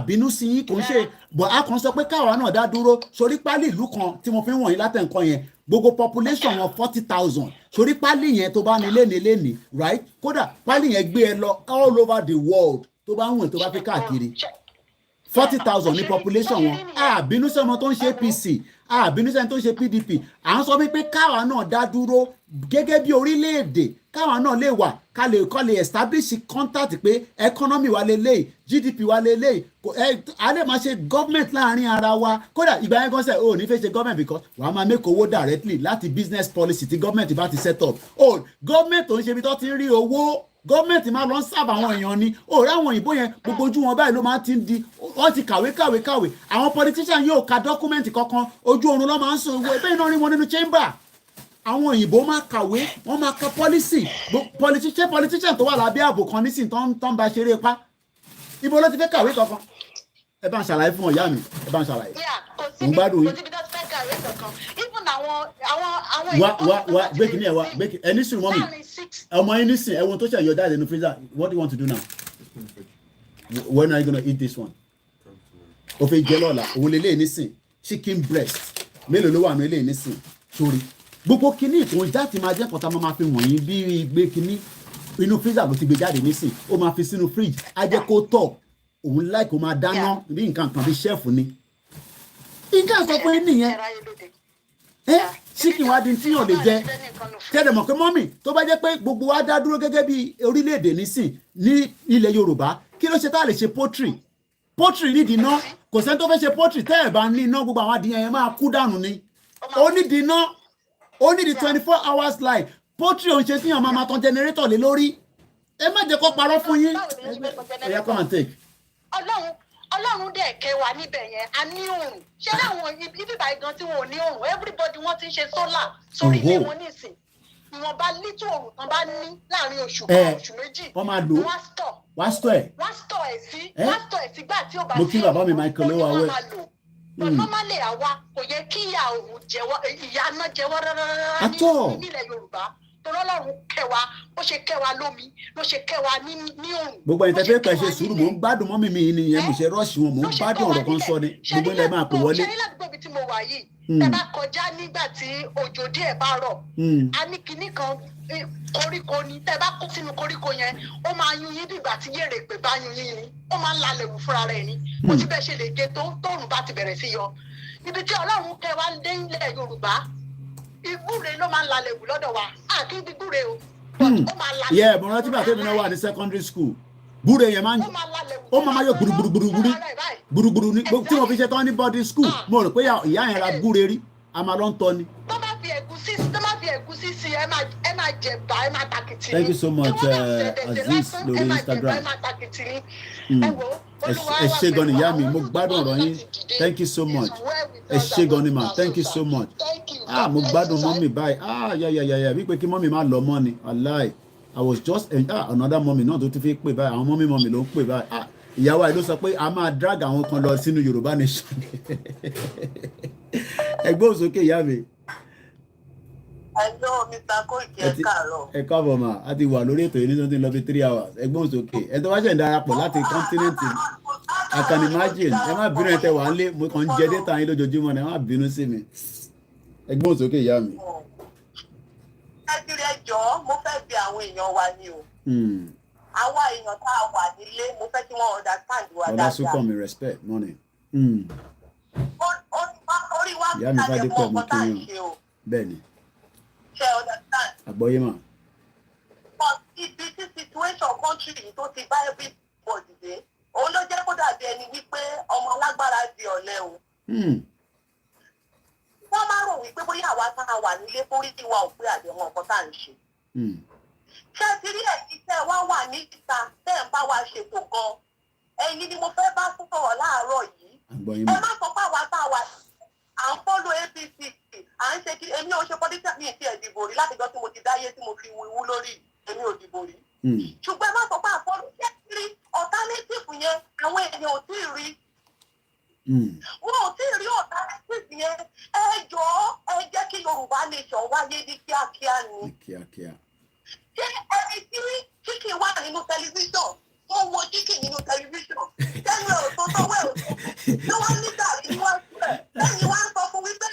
bínú sí yín kò ń ṣe bọ̀ a kàn sọ pé káwa náà dá dúró sórí pálí ìlú kan tí mo fi ń wọ̀nyí látẹ̀ǹkan yẹn gbogbo population wọn 40,000 sórí pálí yẹn tó bá ní léni right kódà pálí yẹn gbé ẹ lọ all over the world tó bá ń wọ̀n tó bá fi káàkiri 40,000 ní population wọn àbínú sí ọmọ tó ń ṣe APC àbínú sí ẹni tó ń ṣe PDP à ń sọ wípé káwa náà dá dúró gẹ́gẹ́ bí orílẹ̀-èdè káwa náà lè wà ká lè establish contact pé economy wa lélẹ́yìí GDP wa lélẹ́yìí a lè máa ṣe government láàrin ara wa kódà ìgbà yẹn gọ́sẹ̀ o ní fẹ́ ṣe government because wàá máa make owó directly láti business policy tí government bá ti set up government tó ń ṣe ibi tó ti ń rí owó gọ́ọ̀mẹ̀ntì máa lọ ń sábà àwọn èèyàn ni òòrè àwọn òyìnbó yẹn gbogbo ojú wọn báyìí ló máa ti ń di wọ́n ti kàwé àwọn politician yóò ka dọ́kúmẹ̀ntì kankan ojú oorun ló máa ń sọ owó ẹgbẹ́ iná rí wọn nínú chamber àwọn òyìnbó máa kàwé wọ́n máa ka policy politician tó wà lábẹ́ ààbò kan nísìnyí tó ń ba ṣeré pa ibo ló ti fẹ́ kàwé kankan ẹ bá ń ṣàlàyé fún ọ̀yá mi ẹ bá ń ṣàlàyé mo gbádùn yín. wá gbé kìíní ẹ wá ẹni sùn mọ́ mi ọmọ yín nísìn ẹ̀wọ̀n tó ṣe àyọ̀ dáadé ní freezer what do you want to do now when are you gonna eat this one o fẹ́ jẹ lọ́la òun lè lé nísìn chicken breast mélòó ló wà ní ilé nísìn sórí gbogbo kìíní ìtòun jáde máa jẹ́ kọ́ta máa fi wọ̀nyí bí gbé kìíní inú freezer ló ti gbé jáde nísìn ó máa fi sínú fridge á jẹ́ kó tọ̀ òun láì kó máa dáná bí nǹkan kan bí ṣẹ́ẹ̀fù ni nǹkan sọ pé nìyẹn chicken wa di tí yàn lè jẹ tẹ́lẹ̀ mọ̀ pé mọ́mì tó bá jẹ́ pé gbogbo wa dá dúró gẹ́gẹ́ bí orílẹ̀-èdè nísìn ní ilẹ̀ Yorùbá kí ló ṣe tá a lè ṣe poultry nídìí iná kò sẹ́ni tó fẹ́ ṣe poultry tẹ́ ẹ̀ bá ní iná gbogbo àwọn adìyẹn yẹn máa kú dànù ni ó nídìí iná ó nídìí 24 hours light poultry ò ń ṣe tíyàn máa tan generator lé lórí ẹ má jẹ́ kó parọ́ fún yín ẹ̀yà come and take. Ọlọ́run dẹ̀ kẹ́ wa níbẹ̀ yẹn a ní òòrùn ṣé láwọn ibi báyìí gan tí wọn ò ní òòrùn everybody wọ́n ti ń ṣe solar sórí ilé wọn nísìn ìwọ̀nba lítò òòrùn tán bá ní láàrin oṣù méjì wọ́n máa lò wá store ẹ̀ sígbà tí ó bá mo kí bàbá mi Michael ló wà wẹ̀ normally àwa kò yẹ kí ìyà òòrùn ìyà náà jẹ́wọ́ rárá nílẹ̀ Yorùbá torí Ọlọ́run kẹ́ wa bó ṣe kẹ́ wa lómi ló ṣe kẹ́ wa ní òòrùn. gbogbo ẹni tẹ́ fẹ́ pẹ́ ṣe sùúrù mò ń gbádùn mọ́mí mi nìyẹn mo ṣe rọ́ọ̀ṣì wọn mò ń gbádùn ọ̀rọ̀ kan sọ ni gbogbo ilẹ̀ máa pè wọlé. ṣe ní ládùúgbò ibi tí mo wà yìí tẹ́ bá kọjá nígbà tí òjò díẹ̀ bá rọ̀ a ní kinní kan koríko ni tẹ́ bá kó sínú koríko yẹn ó máa yún yín bí ìgbà tí yèrè pè bá yún yín ni ó máa ń lalẹ̀ wù fúnra rẹ̀ ni kò sí bẹ́ẹ̀ ṣe lè gé tóòrùn bá ti bẹ̀rẹ̀ sí yọ ibi tí Ọlọ́run kẹ́ wa dé ilẹ̀ Yorùbá ìgbúre ló máa ń lalẹ̀ wù lọ́dọ̀ wa àti ìgbúre o yeah mo rántí bàtẹ́ mi náà wà ní secondary school gbúre yẹn máa ń ó máa yọ gburugburu ní tí wọ́n fi ṣe tán ní boarding school mo rò pé ìyá yẹn ra gbúre rí a máa lọ ń tọ́ ni. tó bá fi ẹ̀gúsí sí ẹ máa jẹ̀bà ẹ máa takìtì ní. thank you so much Aziz lórí Instagram ẹ ṣé gan ni ìyá mi mo gbádùn ọ̀rọ̀ yín thank you so much ẹ ṣé gan ni ma thank you so much mo gbádùn mọ́mì báyìí yàyàyàyà wípé kí mọ́mì má lọ mọ́ ni aláì I was just another mọ́mì náà tó ti fi pè báyìí àwọn mọ́mì ló ń pè báyìí ìyàwó ẹ̀ ló sọ pé a máa drag àwọn kan lọ sínú Yorùbá nation ẹgbẹ́ òsókè ìyá mi. ẹjọ́ Mr. Koiki ẹ káàárọ̀. ẹ káàbọ̀ mà á ti wà lórí ètò yìí ní something lọ bí 3 hours ẹgbẹ́ òsókè ẹ tó bá ṣẹ̀ ń darapọ̀ láti kọ́ńtínẹ́ǹtì I can imagine ẹ má bínú ẹ tẹ wà á lé mo kàn ń jẹ data yín lójoojúmọ́ ẹ má bínú sí mi ẹgbẹ́ òsókè ìyá mi. ẹ jọ̀ọ́ mo fẹ́ bi àwọn èèyàn wa ni o. àwa èèyàn tá a wà nílé mo fẹ́ kí wọ́n understand wa dáadáa. ọ̀dà sùkọ̀ mi respect money. orí wa kí alẹ́ mọ ọkọ tá à ń ṣe o. bẹ́ẹ̀ni. ṣe understand. àgbọ́yé mà. but ibi tí situation country yìí tó ti bá everybody dé òun ló jẹ́ kó dàbí ẹni wípé ọmọ alágbára di ọ̀lẹ o. wọ́n máa rò wípé bóyá àwa tá a wà nílé kórí wa ò pé àdéhùn ọkọ tá à ń ṣe. ṣé ti rí ẹ̀yìn tẹ́ wá wà ní ìta tẹ́ ń bá wa ṣètò gan ẹ̀yin ni mo fẹ́ bá sọ̀rọ̀ láàárọ̀ yìí. ẹ má sọ pé àwa tá a wà à ń fọ́lọ́ APC à ń ṣe kí èmi ò ṣe pọ́lítà mi ti ẹ̀ dìbò rí láti gbọ́ tí mo ti dáyé tí mo fi wíwú lórí èmi ò dìbò rí. ṣùgbọ́n ẹ má sọ pé àfọ́lọ́ ṣé rí alternative yẹn àwọn èèyàn ò tí ì rí. wọn ò tí ì rí alternative yẹn ẹ jọ̀ọ́ ẹ jẹ́ kí Yorùbá nation wáyé ní kíákíá ni. ṣé ẹni tí chicken wà nínú tẹlifíṣàn mo wo chicken nínú tẹlifíṣàn tẹ́lẹ̀ ò tó tọ́wọ́ ẹ̀ ò tó tí wọ́n ní gàrí níwájú ẹ̀ lẹ́yìn wá ń sọ fún wípé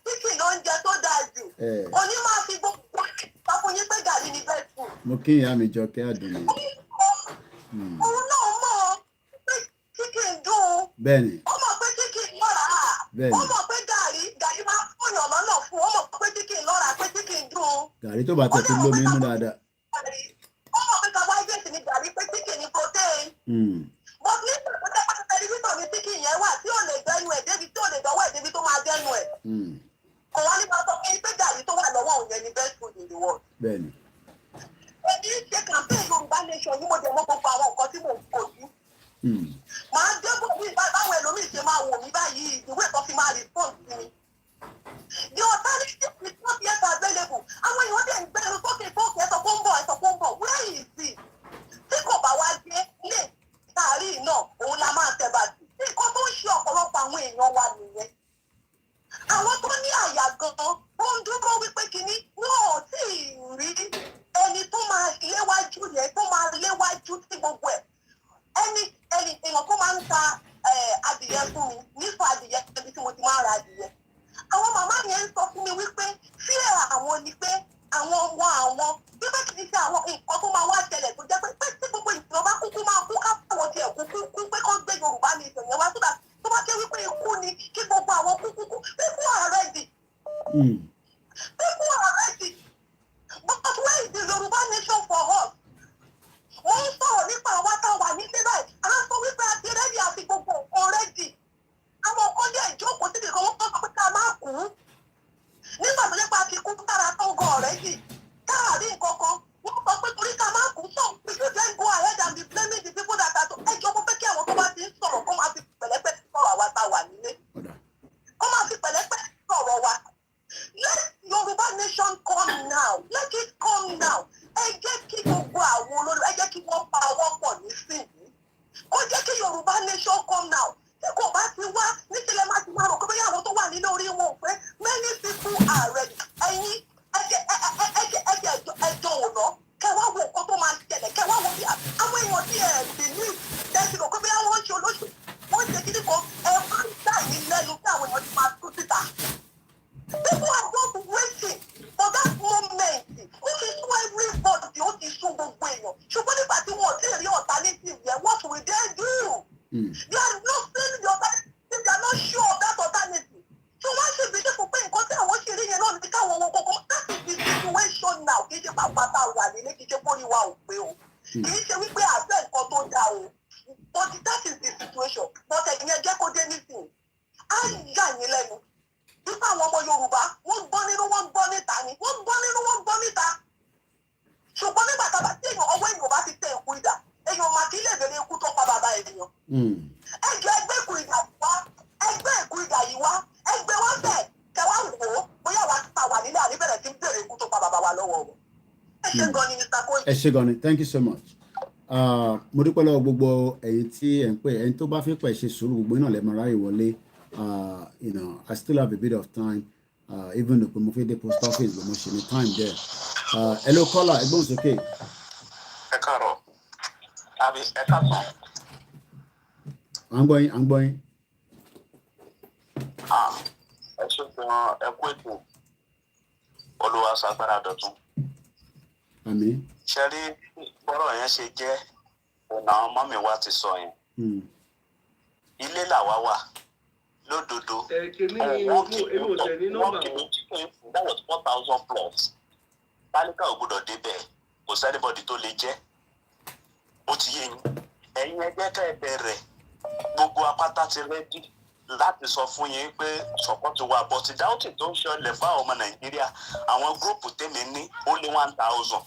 chicken oúnjẹ tó dáa jù òní máa fi gbogbo sọ fún yín pé gàrí ní best food. mo kí ìyá mi jọ kí àdùn mi. òun náà mọ̀ pé chicken dùn bẹ́ẹ̀ni. ó mọ̀ pé chicken lọ́ra. bẹ́ẹ̀ni. ó mọ̀ pé gàrí máa ń fòyàn lọ́nà fún ó mọ̀ pé chicken lọ́ra pé chicken dùn. gàrí tó bá tẹ̀ tó lómi inú dáadáa. ó mọ̀ pé carbohydrate ni gàrí pé chicken ni protein. but nígbà tó tẹ́ pàṣẹ tẹlifíṣàn ní chicken yẹn wà tí ò lè dẹnu ẹ̀ débi tí ò lè dọwọ́ ẹ̀ débi tó máa dẹnu ẹ̀. kò wá nípa sọ pé gàrí tó wà lọ́wọ́ òun yẹn ni best food in the world. bẹ́ẹ̀ni. èmi ṣe campaign Yorùbá nation ní mo dẹ̀ mọ́ gbogbo àwọn nǹkan tí mò ń kojú. màá débò ní báwọn ẹlòmíì ṣe máa wò mí báyìí ìwé kan fi máa respond sí mi. the alternative is not yet available. àwọn èèyàn dẹ̀ ń gbẹ́rù sókè ẹ̀sọ̀ kó ń bọ̀ where is it? tí kò bá wá dé ilé ìtàrí náà òun la máa tẹ̀ bàtì. nǹkan tó ń ṣe ọ̀pọ̀lọpọ̀ àwọn èèyàn wa nìyẹn. àwọn tó ní àyà gan-an ó ń dúró wípé kínní náà tí ì rí ẹni tó máa léwájú yẹn tó máa léwájú sí gbogbo ẹ̀. ẹni èèyàn tó máa ń ta adìyẹ fún mi nípa adìyẹ ẹbí tí mo ti máa ra adìyẹ. àwọn màmá yẹn ń sọ fún mi wípé sí àwọn ni pé àwọn ọmọ àwọn wípé kì í ṣe àwọn nǹkan tó máa wá ṣẹlẹ̀ tó jẹ́ pé tí gbogbo ìjọba kúkú máa kú káwọn tiẹ̀ kú pé kó gbé Yorùbá ní ìṣẹ̀yẹ wá sódà tó bá jẹ́ wípé ikú ni kí gbogbo àwọn kú people are ready. People are ready. But where is the Yoruba nation for us? wọ́n ń sọ̀rọ̀ nípa àwa tá a wà ní bíbá ẹ̀ à ń sọ wípé a ti rẹ́dí àti gbogbo nǹkan rẹ́dí. àwọn kan dé ìjókòó síbi kan wọ́n sọ pé ká má kú. nígbà tó lépa ti kú tára tó gan rẹ́dí káàrí nǹkan kan wọ́n sọ pé torí ká má kú so we should then go ahead and be blaming the people that are to ẹjọ́ mo fẹ́ kí àwọn tó bá ti ń sọ̀rọ̀ kó máa fi pẹ̀lẹ́pẹ̀ sọ̀rọ̀ àwa tá a wà nílé. kó máa fi pẹ̀lẹ́pẹ̀ sọ̀rọ̀ wa. Let Yoruba nation come now. Let it come now. Ẹ jẹ́ kí gbogbo àwọn olórí ẹ jẹ́ kí wọ́n pa ọwọ́ pọ̀ nísìnyí. Ó jẹ́ kí Yoruba nation come now. Tí kò bá ti wá níṣẹ́lẹ̀ máa ti máa rò pé bóyá àwọn tó wà nínú orí wọn ò pé many people are ready. Ẹ̀yin ẹjọ́ òná kẹwàá wo nǹkan tó máa ṣẹlẹ̀ kẹwàá wo bí àwọn èèyàn tí ẹ̀ believe tẹ̀sí rò pé bóyá wọ́n ń ṣe olóṣèlú wọ́n ń ṣe kíní kan ẹ̀ máa ń gbà yín lẹ́nu kí àwọn èèyàn ti máa tú síta. People are just waiting for that moment. Which is why everybody ó ti sún gbogbo èèyàn. Ṣùgbọ́n nígbà tí wọ́n ti rí alternative yẹn, what will they do? They are not seeing the alternative. They are not sure of that alternative. So wọ́n ṣe bí dípò pé nǹkan tí àwọn ṣe rí yẹn náà ní káwọn wọn kọ́kọ́. That is the situation now. Kì í ṣe pàápàá wà nílé, kì í ṣe kórìí wa ò pé o. Kì í ṣe wípé àṣẹ nǹkan tó dáa o. But that is the situation. But ẹ̀yin ẹ jẹ́ kó dé nísìnyí. Á yà yín lẹ́nu. Nípa àwọn ọmọ Yorùbá, wọ́n gbọ́ nínú wọ́n gbọ́ níta ni. Wọ́n gbọ́ nínú wọ́n gbọ́ níta. Ṣùgbọ́n nígbà tá a bá tí èèyàn ọwọ́ èèyàn bá ti tẹ ìkú ìdà, èèyàn máa kí lè bèrè ikú tó pa bàbá ènìyàn. Ẹgbẹ́ ìkú ìdà yìí wá, ẹgbẹ́ ìkú ìdà yìí wá, ẹgbẹ́ wọn bẹ̀ kẹwàá wò ó, bóyá wàá ta wà nílé àníbẹ̀rẹ̀ tí ń bèrè ikú tó pa bàbá wa lọ́wọ́ wọn. Ẹ ṣé gan ni Mr. Koyi. Ẹ ṣé gan ni, thank you so much. Mo dúpẹ́ lọ́wọ́ gbogbo ẹ̀yin tí ẹ̀ ń pè ẹni tó bá fẹ́ pẹ̀ ṣe sùúrù gbogbo iná lẹ́mọ̀ ráyè wọlé. You know, I still have a bit of time, even though mo fi dé post office, but mo ṣe ní time there. Hello caller, ẹgbọ́n sókè. Ẹ káàárọ̀, àbí ẹ káàsán. À ń gbọ́ yín. Ẹ ṣe gan ẹ kú ètò Olúwa ṣàgbára dọ̀tun. Àmín. Ṣé rí bọ́rọ̀ yẹn ṣe jẹ́ ọ̀nà àwọn mọ́mì wa ti sọ yẹn. Ilé làwa wà. Lódodo wọ́n kì í that was 4,000 plus tálíkà ò gbọdọ̀ débẹ̀ kò sẹ́nibọ́dì tó lè jẹ́ ó ti yé yín ẹ̀yin ẹgbẹ́ ká ẹ bẹ̀rẹ̀ gbogbo apáta ti rẹ́dí láti sọ fún yín pé sọ̀pọ̀tì wa but dáwọ́tì tó ń ṣọlẹ̀ fún àwọn ọmọ Nàìjíríà àwọn gúrùpù tèmi ní ó lé 1,000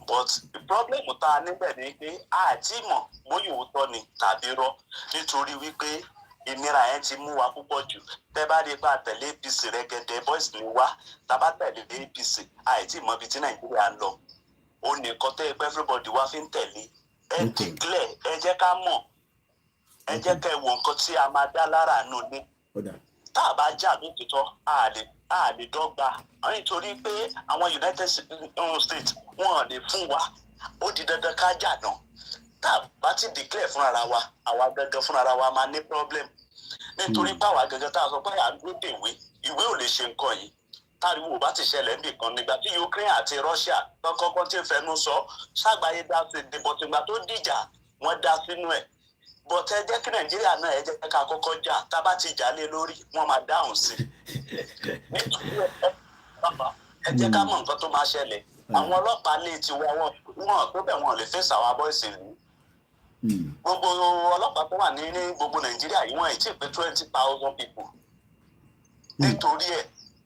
but the problem tá a níbẹ̀ ni pé àti mọ̀ bóyá òótọ́ ni tàbí rọ́ nítorí wípé ìnira yẹn ti mú wa púpọ̀ jù tẹ́ bá rí bá tẹ̀lé APC rẹ́gẹ́dẹ́ boys ni wá tàbá tẹ̀lé APC àìtí mọ̀ ibi tí Nàìjíríà ń lọ ó ní nǹkan tẹ́ pé everybody wá fi ń tẹ̀lé ẹ declare ẹ jẹ́ ká mọ̀ ẹ jẹ́ ká wo nǹkan tí a máa dá lára nù ní tá a bá jà lóòótọ́ a lè dọ́gba nítorí pé àwọn United States wọn lè fún wa ó di dandan ká jà náà tá a bá ti declare fúnra wa àwa gangan fúnra wa máa ní problem nítorí pé àwa gangan tá a sọ pé à ń gbé ìwé ò lè ṣe nǹkan yìí táriwo bá ti ṣẹlẹ̀ nìkan nígbà tí Ukraine àti Russia kọ́kọ́ tí ń fẹnu sọ ṣàgbáyé dá sí ìdìbò tìgbà tó dìjà wọ́n dá sínú ẹ̀ but ẹ jẹ́ kí Nàìjíríà náà ẹ jẹ́ ká kọ́kọ́ jà tá a bá ti jà lé lórí wọ́n máa dáhùn sí ẹ jẹ́ ká mọ̀ nǹkan tó máa ṣẹlẹ̀ àwọn ọlọ́pàá lè ti wọ wọn tó bẹ̀ wọn lè fèsì àwọn abọ́ìsì ìlú gbogbo ọlọ́pàá tó wà ní gbogbo Nàìjíríà yìí wọ́n ì tí ì pé 20,000 people nítorí ẹ̀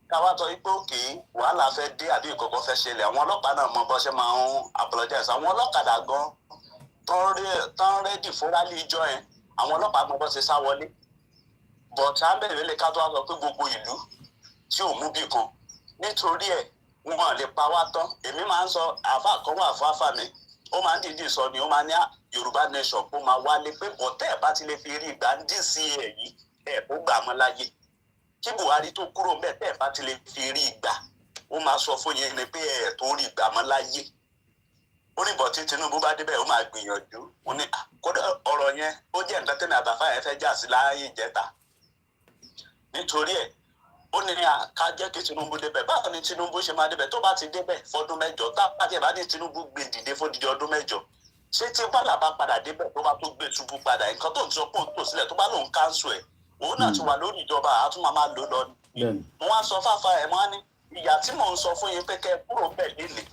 káwá sọ pé òkè wàhálà fẹ́ dé àbí ìkọ̀kọ̀ fẹ́ ṣẹlẹ̀ àwọn ọlọ́pàá náà mọ bọ́ ṣe máa ń apologize àwọn ọlọ́kadà gan tán rẹ́dì fún rálì ìjọ yẹn àwọn ọlọ́pàá mọ bọ́ ṣe sá wọlé but à ń bẹ̀rẹ̀ lè ká tó wá sọ pé gbogbo ìlú tí ò mú bì kan nítorí ẹ̀ wọn lè pa wá tán èmi máa ń sọ àfa kan wà fún àfà mi ó máa ń dìídì sọ ni ó máa ní Yorùbá nation kó máa wálé pé bọ́tẹ́ ẹ̀ bá ti lè fi rí ìgbà ń dì sí ẹ̀ yìí ẹ̀ kó gbà mọ́ láyé kí Buhari tó kúrò mẹ́tẹ́ ẹ̀ bá ti lè fi rí ìgbà ó máa sọ fún yín ni pé ẹ̀ tó rí ìgbà mọ́ láyé ó ní bọ̀ tí Tinubu bá débẹ̀ ó máa gbìyànjú ó ní kódà ọ̀rọ̀ yẹn ó jẹ́ nǹkan tẹ́mi àbáfà yẹn fẹ́ jà sí láyé ìjẹta nítorí ẹ̀ ó ní ká jẹ́ kí Tinubu débẹ̀ báwo ni Tinubu ṣe máa débẹ̀ tó bá ti débẹ̀ fọdún mẹ́jọ tá a ti bá ní Tinubu gbé dìde fódìdí ọdún mẹ́jọ ṣé tí bọ́lá bá padà débẹ̀ tó bá tó gbé ṣubú padà nǹkan tó ń sọ pé òun tò sílẹ̀ tó bá lòun káńsù ẹ̀ òun náà ti wà lórí ìjọba àtúmọ̀ máa lò lọ ni mo wá sọ fáfá ẹ̀ mọ́ ní ìyá tí mò ń sọ fún yín pé kẹ́ ẹ kúrò bẹ̀ líle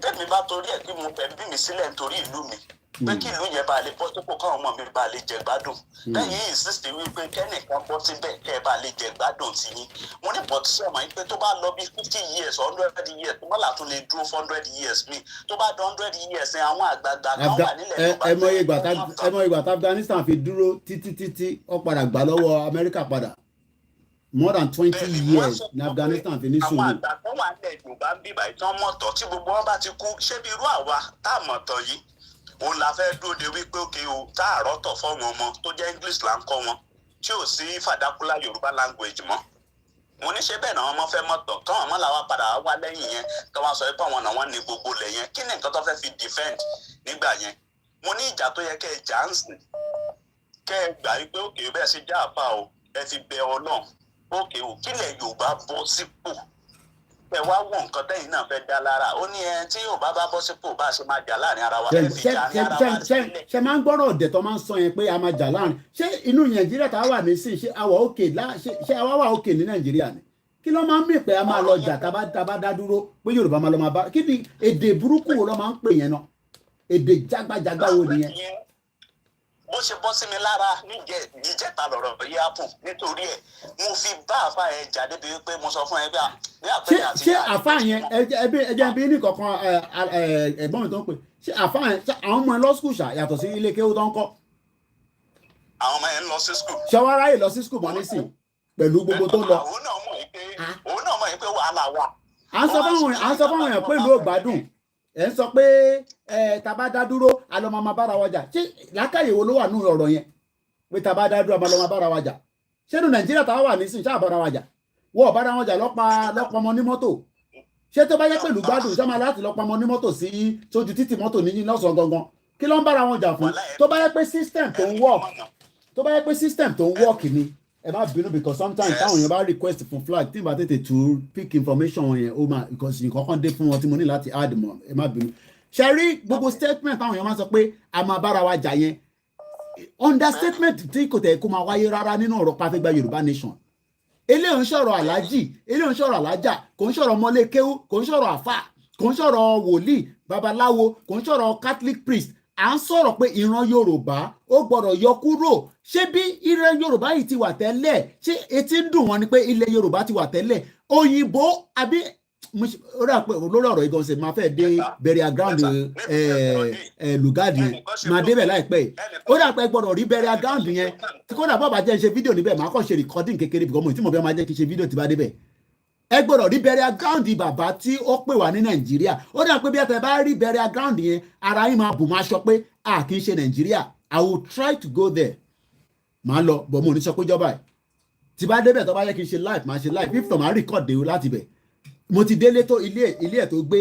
tẹ́mi bá torí ẹ̀ kí mo fẹ́ bí mi sílẹ̀ nítorí ìlú mi pé kí ìlú yẹn bá lè bọ́ sípò káwọn ọmọ mi bá lè jẹ gbádùn lẹ́yìn insist wípé kẹ́nìkan bọ́ síbẹ̀ kẹ́ ẹ bá lè jẹ gbádùn tí yín mo ní bọ̀ tí sọ̀mọ́ yín pé tó bá lọ bí 50 years 100 years tó bá là tún lè dúró for 100 years mi tó bá dán 100 years ẹ àwọn àgbààgbà kan wà nílẹ̀ Yorùbá. ẹ mọ ìgbà tí Afghanistan fi dúró títí ó padà gbà lọ́wọ́ Amẹ́ríkà padà more than 20 years ní Afghanistan fi ní sùúrù. àwọn àgbà kan wà nílẹ̀ Yorùbá ń bíbà ìtàn mọ̀tọ̀ tí gbogbo wọn bá ti kú ṣé bí irú àwa tá a mọ̀tọ̀ yìí òun la fẹ́ dúró de wípé òkè o tá a rọ́tọ̀ fọ́ọ̀mù ọmọ tó jẹ́ English là ń kọ́ wọn tí ò sí fàdákúlà Yorùbá language mọ́ mo ní ṣe bẹ́ẹ̀ náà wọ́n fẹ́ mọ̀tọ̀ káwọn ọmọ làwọn padà wá lẹ́yìn yẹn kí wọ́n sọ pé àwọn náà wọ́n ní gbogbo lẹ̀ yẹn kí ni nǹkan tó fẹ́ fi defend nígbà yẹn mo ní ìjà tó yẹ kẹ́ ẹ jà ń sìn kẹ́ ẹ gbà wípé òkè bẹ́ẹ̀ ṣe já àpá o ẹ fi bẹ Ọlọ́run òkè o kílẹ̀ Yorùbá bọ́ sípò ẹ wá wọ nǹkan tẹ́yìn náà fẹ́ dá lára ó ní ẹ tí Yorùbá bá bọ́ sípò bá a ṣe máa jà láàrin ara wa ẹ fi jà ní ara wa sílẹ̀. ṣe máa ń gbọ́rọ̀ ọ̀dẹ̀ tó máa ń sọ yẹn pé a máa jà láàrin ṣé inú Nàìjíríà tá a wà nísìn ṣé àwa òkè ṣé àwa wà òkè ní Nàìjíríà ni kí ló máa ń mì pé a máa lọ jà tá a bá dá dúró pé Yorùbá máa lọ máa bá kí ni èdè burúkú wo ló máa ń pè yẹn náà èdè jágbájágbá wo nìyẹn. bó ṣe bọ́ sí mi lára níjẹta lọ̀rọ̀ yìí á pùn nítorí ẹ̀ mo fi bá àfa ẹ̀ jà débi wípé mo sọ fún ẹ bí àpẹẹrẹ àti ṣé àfa yẹn ẹjẹ bí ní kankan ẹ̀gbọ́n mi tó ń pè ṣé àfa yẹn àwọn ọmọ ẹ lọ skul ṣá yàtọ̀ sí ilé kéwú tó ń kọ́. àwọn ọmọ yẹn ń lọ sí skul. ṣọwọ́ ráyè lọ sí skul mọ́ nísìn pẹ̀lú gbogbo tó ń lọ. òun náà mọ̀ yìí pé wàhálà wà. à ń sọ fáwọn èèyàn pé ìlú ò gbádùn ẹ̀ ń sọ pé tàbá dá dúró alọ́ máa bára wa jà ṣé làákàyè wo ló wà nínú ọ̀rọ̀ yẹn pé tàbá dá dúró alọ́ máa bára wa jà ṣé ní Nàìjíríà táwa wà nísìn ṣáà bára wa jà wọ́n bára wọn jà lọ́pọ̀ ọmọ ní mọ́tò ṣé tó bá yẹ pẹ̀lú gbádùn ṣé máa láti lọ́pọ̀ ọmọ ní mọ́tò sí sójú títì mọ́tò níyìn lọ́sàn gangan kí ló ń bára wọn jà fún tó bá yẹ pé system tó ń work ni ẹ má bínú because sometimes táwọn èèyàn bá request fún flag tí n bá tètè to pick information yẹn ó máa because nǹkan kan dé fún wọn tí mo ní láti add mọ́ ẹ má bínú ṣe rí gbogbo statement táwọn èèyàn máa sọ pé a máa bára wa jà yẹn understatement tí kò tẹ̀ kó máa wáyé rárá nínú ọ̀rọ̀ pàfẹ́gbà Yorùbá nation eléyìí ń sọ̀rọ̀ aláàjì eléyìí ń sọ̀rọ̀ alájà kò ń sọ̀rọ̀ mọ́lékéwú kò ń sọ̀rọ̀ àfà kò ń sọ̀rọ̀ wòlíì babaláwo kò ń sọ̀rọ̀ Catholic priest à ń sọ̀rọ̀ pé ìran Yorùbá ó gbọ́dọ̀ yọ kúrò ṣé bí ìran Yorùbá yìí ti wà tẹ́lẹ̀ ṣé etí ń dùn wọn ni pé ilẹ̀ Yorùbá ti wà tẹ́lẹ̀ òyìnbó àbí lórí ọ̀rọ̀ ìgbọ̀nsẹ̀ máa fẹ́ dé burial ground Lugard yẹn máa débẹ̀ láìpẹ́ yìí ó dà pé gbọ́dọ̀ rí burial ground yẹn tí kò dà bọ́ bá jẹ́ ṣe fídíò níbẹ̀ máa kàn ṣe recording kékeré bí gọ́mọ̀ tí mo fẹ́ máa jẹ́ kí ṣe fídíò tí bá débẹ̀ ẹ gbọ́dọ̀ rí burial ground bàbá tí ó pè wá ní Nàìjíríà ó dà pé bí ẹ tẹ bá rí burial ground yẹn ara yín máa bù máa sọ pé a kì í ṣe Nàìjíríà I will try to go there máa lọ bọ̀ mo ní sọ pé jọba ẹ̀ tí bá débẹ̀ tó bá yẹ kí n ṣe live máa ṣe live if tó máa record dé láti bẹ̀ mo ti délé tó ilé ẹ̀ tó gbé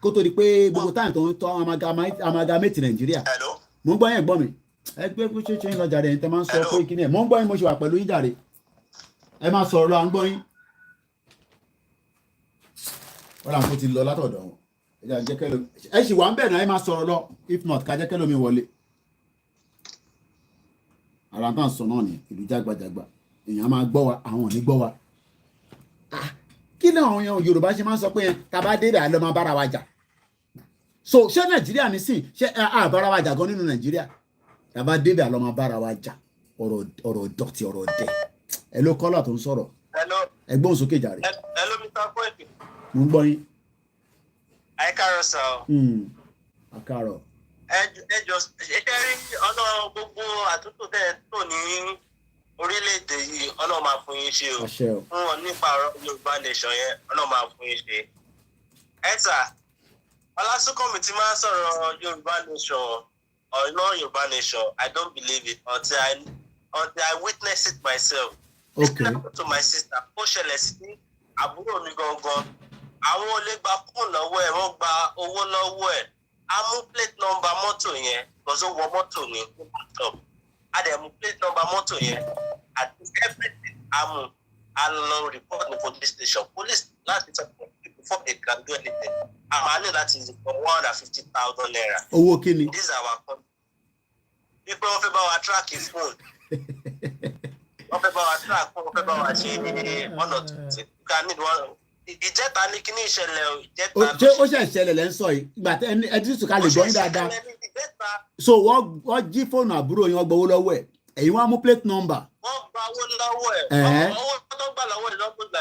kó tó di pé gbogbo táyà tó ń tọ́ amalgamate Nàìjíríà mo ń gbọ́ yẹn gbọ́ mi ẹ gbé bó ṣe ń lọ jàre ẹ̀yin tẹ́ máa ń sọ pé kíní ẹ̀ mo ń gbọ́ yín mo ṣe wà pẹ̀lú yín jàre ẹ máa sọ̀rọ̀ à ń gbọ́ yín wọ́n là ń kó ti lọ látọ̀dọ̀ wọn ẹ sì wà ń bẹ̀ náà ẹ máa sọ̀rọ̀ lọ if not ká jẹ́ kẹ́lómi wọlé ara tá à ń sọ náà ni ìlú jágbajàgba èèyàn máa gbọ́ wa àwọn ò ní gbọ́ wa kí ni àwọn èèyàn Yorùbá ṣe máa ń sọ pé tá bá dé rà lọ máa bára wa jà so ṣé Nàìjíríà nísìn ṣé àbára wa jà gan nínú Nàìjíríà tá bá dé rà lọ máa bára wa jà ọ̀rọ̀ dọ̀tí ọ̀rọ̀ dẹ̀ ẹ ló kọ́lá tó ń sọ̀rọ̀ ẹgbọ́n sókè jàre. ẹ ló mi ta pọ́ẹ̀tì. mo ń gbọ́ yín. ẹ káàárọ̀ sà o. ẹ káàárọ̀. ẹ jọ ṣe rí ọ̀nà gbogbo àtúntò tẹ̀ tó ní orílẹ̀-èdè yìí ọ̀nà máa fún yín ṣe o. fún wọn nípa ọ̀rọ̀ Yorùbá nation yẹn ọ̀nà máa fún yín ṣe. ẹ sà Ọlásùnkànmí ti máa ń sọ̀rọ̀ Yorùbá nation ọ̀nà Yorùbá nation I don't believe it until I witness it myself. Okay. To my sister ó ṣẹlẹ̀ sí àbúrò mi gangan àwọn olè gba fóònù lọ́wọ́ ẹ̀ wọ́n gba owó lọ́wọ́ ẹ̀ a mú plate number mọ́tò yẹn because ó wọ mọ́tò ní laptop a dẹ̀ mú plate number mọ́tò yẹn àti everything a lọ report ní police station police láti sọ pé before they can do anything a máa ní láti for 150,000 naira. owó kí ni. this is our country wípé wọ́n fẹ́ bá wa track phone. wọ́n fẹ́ bá wa track wọ́n fẹ́ bá wa ṣe one or two things ká ní wọn ìjẹta ní kíní ìṣẹ̀lẹ̀ ìjẹta. ṣé ó ṣe ìṣẹ̀lẹ̀ lẹ́ ń sọ yìí ìgbà tí ẹ ti sùn ká lè gbọ́ yín dáadáa so wọ́n jí fóònù àbúrò yín wọ́n gbowó lọ́wọ́ ẹ̀ èyí wọ́n á mú plate number. wọ́n gba owó lọ́wọ́ ẹ̀ owó tó gbà lọ́wọ́ ẹ̀ lọ́gbọ̀n gbà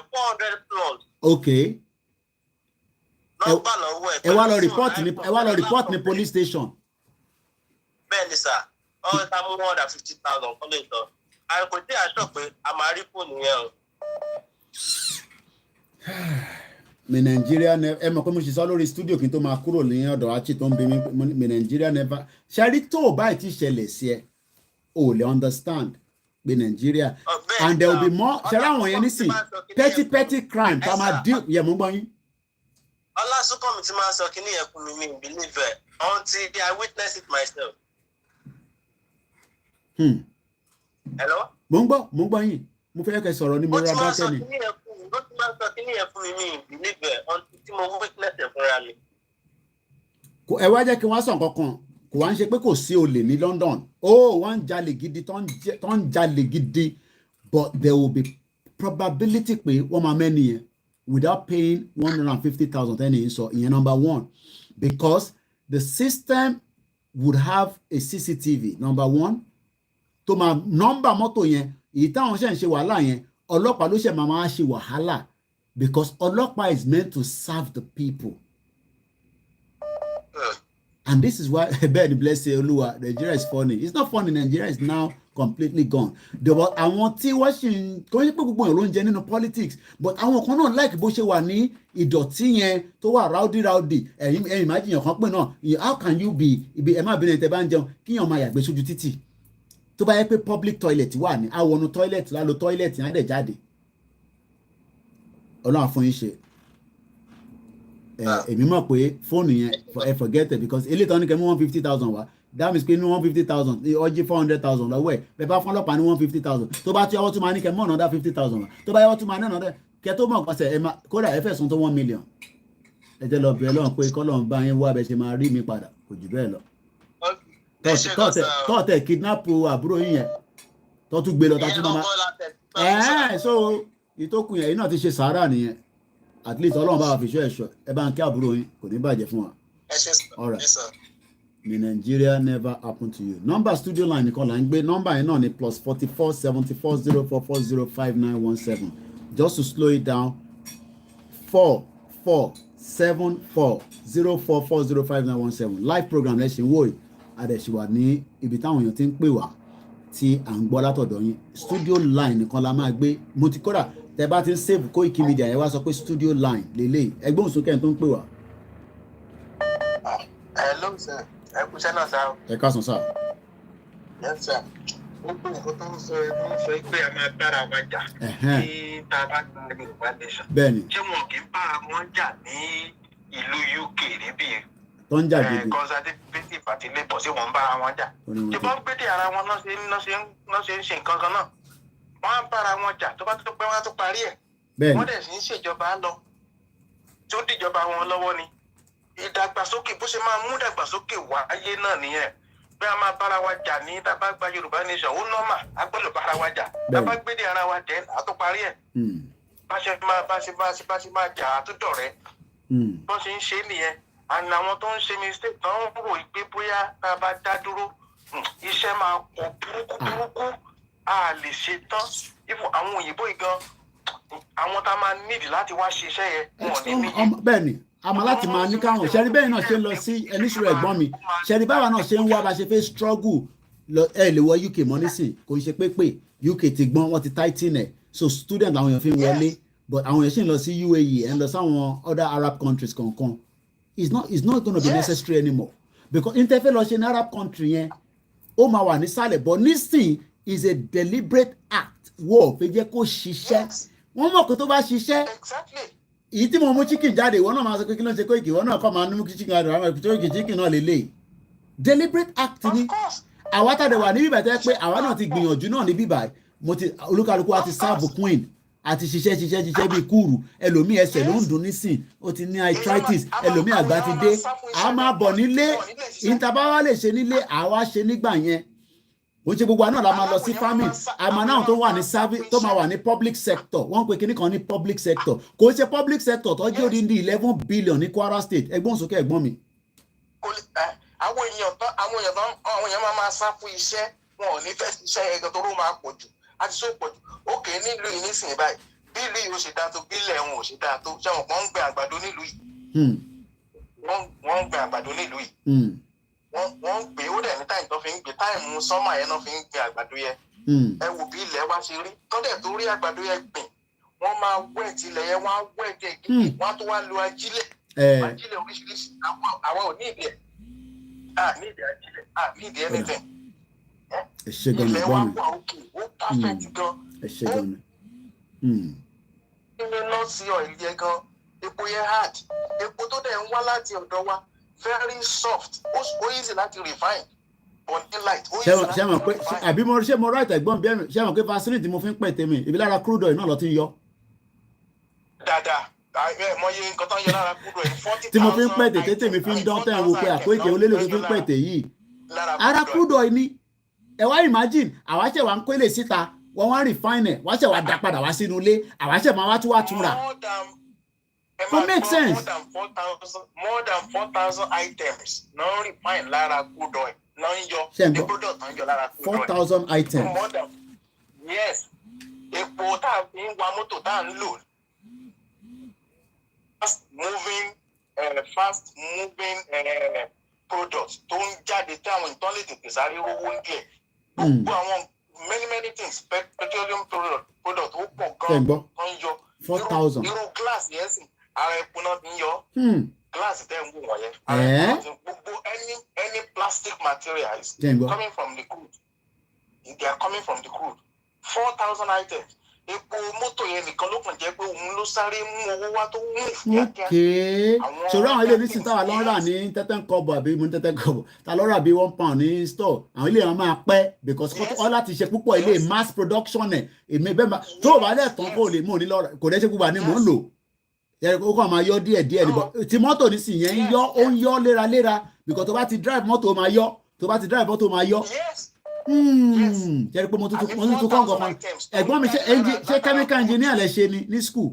400 plus. ok lọ́gbà lọ́wọ́ ẹ̀. ẹ wá lọ report ní police station. bẹ́ẹ̀ ni sà ọ̀rọ̀ ta mú 150,000 kọ́lé ìtọ́ àìkò tí a sọ pé a máa rí fóònù yẹn o. mi Nàìjíríà ẹ mọ̀ pé mo ṣe sọ lórí studio kí n tó máa kúrò ní ọ̀dọ̀ àti tó ń bí mi Nàìjíríà never ṣẹ́rí tó o báyìí ti ṣẹlẹ̀ sí ẹ o lè understand pé Nàìjíríà and there will be more ṣẹ́rí àwọn yẹn nísìn petty crime tá a máa deal yẹ mú gbọ́ yín. Ọlásùnkànmí ti máa sọ kí ní ẹkùn mi believe it until I witness it myself. Hello? mo ń gbọ́ yín mo fẹ́ kẹ́ sọ̀rọ̀ ní mo ra dákẹ́ ni. ó ti máa sọ kí ní ẹ̀fún mi believe it until tí mo witness ẹ̀ fúnra mi. ẹ wá jẹ́ kí wọ́n sọ nǹkan kan kò wá ń ṣe pé kò sí olè ní London wọ́n ń jalè gidi tó ń jalè gidi but there will be probability pé wọ́n máa mẹ́ni yẹn without paying 150,000 ẹni yìí sọ ìyẹn number one because the system would have a CCTV number one tó máa nọ́mbà mọ́tò yẹn èyí táwọn ṣe ń ṣe wàhálà yẹn ọlọ́pàá ló ṣe máa ṣe wàhálà because ọlọ́pàá is meant to serve the people and this is why bẹ́ẹ̀ni bless you olúwa Nigeria is funny it's not funny Nigeria is now completely gone àwọn tí wọ́n ṣì ń kọ́ ṣe pé gbogbo èèyàn ló ń jẹ nínú politics but àwọn kan náà like bó ṣe wà ní ìdọ̀tí yẹn tó wà rowdy ẹ̀yin ìmájìyàn kan pé náà how can you be ibi ẹ̀ má bínú ẹ̀ tẹ́ bá ń jẹun kíyàn máa yàgbé sójú títì tó bá yẹ pé public toilet wà ní àwọnú toilet lálo toilet yẹn á dẹ̀ jáde ọlọ́run fún yín ṣe èmi mọ̀ pé fóònù yẹn ẹ forget it because eléyìí tó ní kẹ́ mú 150,000 wá that means pé ní 150,000 ọjí 400,000 lọ́wọ́ ẹ̀ bẹ́ẹ̀ bá fún ọlọ́pàá ní 150,000 tó bá tí ọwọ́ tún máa ní kẹ́ mọ́ ọ̀nà 50,000 wá tó bá yẹ ọwọ́ tún máa ní ọ̀nà kẹ́ tó mọ̀ kọ́sẹ̀ kódà ẹ fẹ̀sùn tó 1 million ẹ jẹ́ lọ bẹ̀rẹ̀ lọ́run pé kọ́lọ́run bá yín wá bẹ́ẹ̀ ṣe máa rí mi padà kò jù bẹ́ẹ̀ lọ tọ́ọ̀tẹ̀ kidnap àbúrò yín yẹn tó tún gbé lọ tá tún máa so ìtókùn yẹn iná ti ṣe sàárà nìyẹn at least ọlọ́run bá wà fi ṣọ́ ẹ̀ṣọ́ ẹ bá ń kí àbúrò yín kò ní bàjẹ́ fún wa. Alright. Ní Nigeria never happen to you. Nọ́mbà studio line nìkan là ń gbé nọ́mbà yẹn náà ni +44 74 0440 5917 just to slow it down 4474 0440 5917 live program lẹ́sìn wò yìí adẹ̀síwà ní ibi táwọn èèyàn ti ń pè wá tí à ń gbọ́ látọ̀dọ̀ yín studio line nìkan la máa gbé mo ti kódà tẹ bá ti ń save Koiki Media ẹ wá sọ pé studio line lélẹ̀ ẹgbọ́n sókè tó ń pè wá. Hello sir ẹ kú sẹ́nà sá. ẹ káàsán sá. Yes sir ó pè nǹkan tó ń sọ pé a máa bára wa jà ní tá a bá gba Yorùbá nation. bẹ́ẹ̀ni. ṣé wọn kì í bára wọn jà ní ìlú UK níbí tó ń jà gidi. conservative àti labour ṣé wọ́n ń bára wọn jà. ṣé wọ́n ń gbédè ara wọn náà ṣe ń ṣe nǹkan kan náà. wọ́n á bára wọn jà tó bá tó pẹ́ wọ́n á tó parí ẹ̀. wọ́n dẹ̀ sì ń ṣèjọba lọ tó dìjọba wọn lọ́wọ́ ni. ìdàgbàsókè bó ṣe máa mú ìdàgbàsókè wáyé náà nìyẹn. bí a máa bára wa jà ní tá a bá gba Yorùbá nation ó nọ́mà a gbọ́dọ̀ bára wa jà tá a bá gbédè ara wa jẹ́ àtúparí ẹ̀ bá ṣe máa jà àtúndọ̀rẹ́ bó ṣe ń ṣe nìyẹn àná àwọn tó ń ṣe mistake tó ń rò pé bóyá tá a bá dá dúró iṣẹ́ máa pọ̀ burúkú a lè ṣe tán ifo àwọn òyìnbó gan àwọn tá a máa nídìí láti wá ṣiṣẹ́ yẹn wọn ò ní níyì. bẹ́ẹ̀ ni àmọ́ láti máa ní káwọn ṣẹ́rí bẹ́ẹ̀ náà ṣe ń lọ sí ẹníṣòro ẹ̀gbọ́n mi ṣẹ́rí báwa náà ṣe ń wá bá ṣe fẹ́ struggle ẹ lè wọ UK mọ́ nísìn kò ń ṣe pé UK ti gbọ́n wọ́n ti tighten ẹ̀ so student àwọn èèyàn fi ń wọlé but àwọn èèyàn ṣì ń lọ sí UAE ẹ̀ ń lọ sáwọn other Arab countries kankan it's not going to be necessary anymore because interfere lọ ṣe ní Arab country yẹn ó máa wà nísàlẹ̀ but nísìn is a deliberate act wọ́ọ̀ fẹ́ jẹ́ kó ṣiṣẹ́ wọ́n mọ̀ pé tó bá ṣiṣẹ́ èyí tí mo mú chicken jáde ìwọ náà máa sọ pé kí ló ń ṣe Koiki ìwọ náà kọ́ máa mú chicken jáde àwọn ìpìtẹ́ chicken náà lélẹ̀ deliberate act ni àwa tàdé wà ní bíbà tẹ́ pé àwa náà ti gbìyànjú náà ní bíbà olúkálukú àti sáàbù queen àti ṣiṣẹ́ bíi kúrú ẹlòmíì ẹsẹ̀ ló ń dùn nísìn ó ti ní arthritis ẹlòmíì àgbà ti dé a máa bọ̀ nílé ìtàbáwá lè ṣe nílé àwa ṣe nígbà yẹn ó ṣe gbogbo àná la máa lọ sí farming àmọ́ náà tó wà ní service tó máa wà ní public sector wọ́n ń pe kinní kan ní public sector kò ṣe public sector tó jẹ́ odindi 11 billion ní Kwara State ẹgbọ́n sókè ẹ̀gbọ́n mi. àwọn èèyàn máa sá fún iṣẹ́ wọn ò ní fẹ́ ṣiṣẹ́ ẹgbẹ́ tó ló máa pọ̀ jù àti sọ pọ̀ jù òkè nílùú yìí nísìnyí báyìí bí ìlú yìí ó ṣe dáa tó bílẹ̀ wọn ò ṣe dáa tó ṣé wọn kàn ń gbẹ àgbàdo nílùú yìí wọ́n ń gbẹ àgbàdo nílùú yìí wọ́n ń gbé ó dẹ̀ ní táyì tó fi ń gbé táìmù sọ́mà yẹn náà fi ń gbé àgbàdo yẹn ẹ wò bí ilẹ̀ wa ṣe rí tọ́dẹ̀ tó rí àgbàdo yẹn gbìn wọ́n máa wẹ̀ tilẹ̀ yẹn wọ́n á wẹ̀ dẹ̀ gidi wọ́n á tó wá lo ajílẹ̀ oríṣiríṣi àwọn ò ní ìdí ẹ̀ ní ìdí ajílẹ̀ ní ìdí anything ilẹ̀ wa wà òkè ó perfect gan ilé náà sí ọ̀ìlì yẹn gan epo yẹn hard epo tó dẹ̀ ń wá láti ọ̀dọ̀ wa very soft ó easy láti refine but ní light ó easy láti refine. àbí mo ṣe mo right ẹ̀gbọ́n bí ẹnu ṣé mo pé vaseline tí mo fi ń pè tèmi ibi lára crude oil náà lọ ti ń yọ. dáadáa mo yẹ nǹkan tó ń yọ lára crude oil 40,000 tí mo fi ń pè tètè tèmi fi ń dán tẹ́ ẹ̀ wò pé Koiki olélò tó fi ń pè tè yìí ara crude oil ni ẹ wá imagine àwa ṣe wà ń kó lè síta wọ́n wá refine ẹ̀ wá ṣe wà dá padà wá sínú ilé àwa ṣe máa wá tún wá tún rà. To make sense. More than 4,000 items no refine lára crude oil no yọ the product no yọ lára crude oil. 4,000 items. More than yes. Epo tá a fi ń wa mọ́tò tá a ń lò fast moving products tó ń jáde tí àwọn ìtàn lè tètè sáré rówó ń díẹ̀. Gbogbo àwọn many things petroleum product ó pọ̀ gan-an tó ń yọ. 4,000. Irú glass yẹn sì ara epo náà ti ń yọ glass tẹ́ ń wò wọ̀nyẹn ara epo náà gbogbo any plastic materials coming from the crude they are coming from the crude 4,000 items epo mọ́tò yẹn nìkan ló kàn jẹ́ pé òun ló sáré mú owó wá tó mú kíákíá. ṣòro àwọn ilé nísìnyí táwa lọ́n rà ní tẹ́tẹ́ kọ́bọ̀ àbí mú tẹ́tẹ́ kọ́bọ̀ ta lọ́n rà bí £1 ní store àwọn ilé wọn máa pẹ́ because wọ́n láti ṣe púpọ̀ ilé mass production ẹ̀ èmi bẹ́ẹ̀ máa tó o bá lẹ̀ tán kó o lè mú ní lọ́rọ̀ kò dẹ́ ṣe gbogbo àní mò ń lò ó kàn máa yọ díẹ̀ níbọ̀ tí mọ́tò nísìnyí yẹn ń yọ ó ń yọ léraléra because tó bá ti drive mọ́tò máa yọ tó bá ti drive mọ́tò máa yọ. jẹ́rìí pé mo tún kọ́ nǹkan kan ẹ̀gbọ́n mi ṣe chemical engineer lẹ ṣe ní school.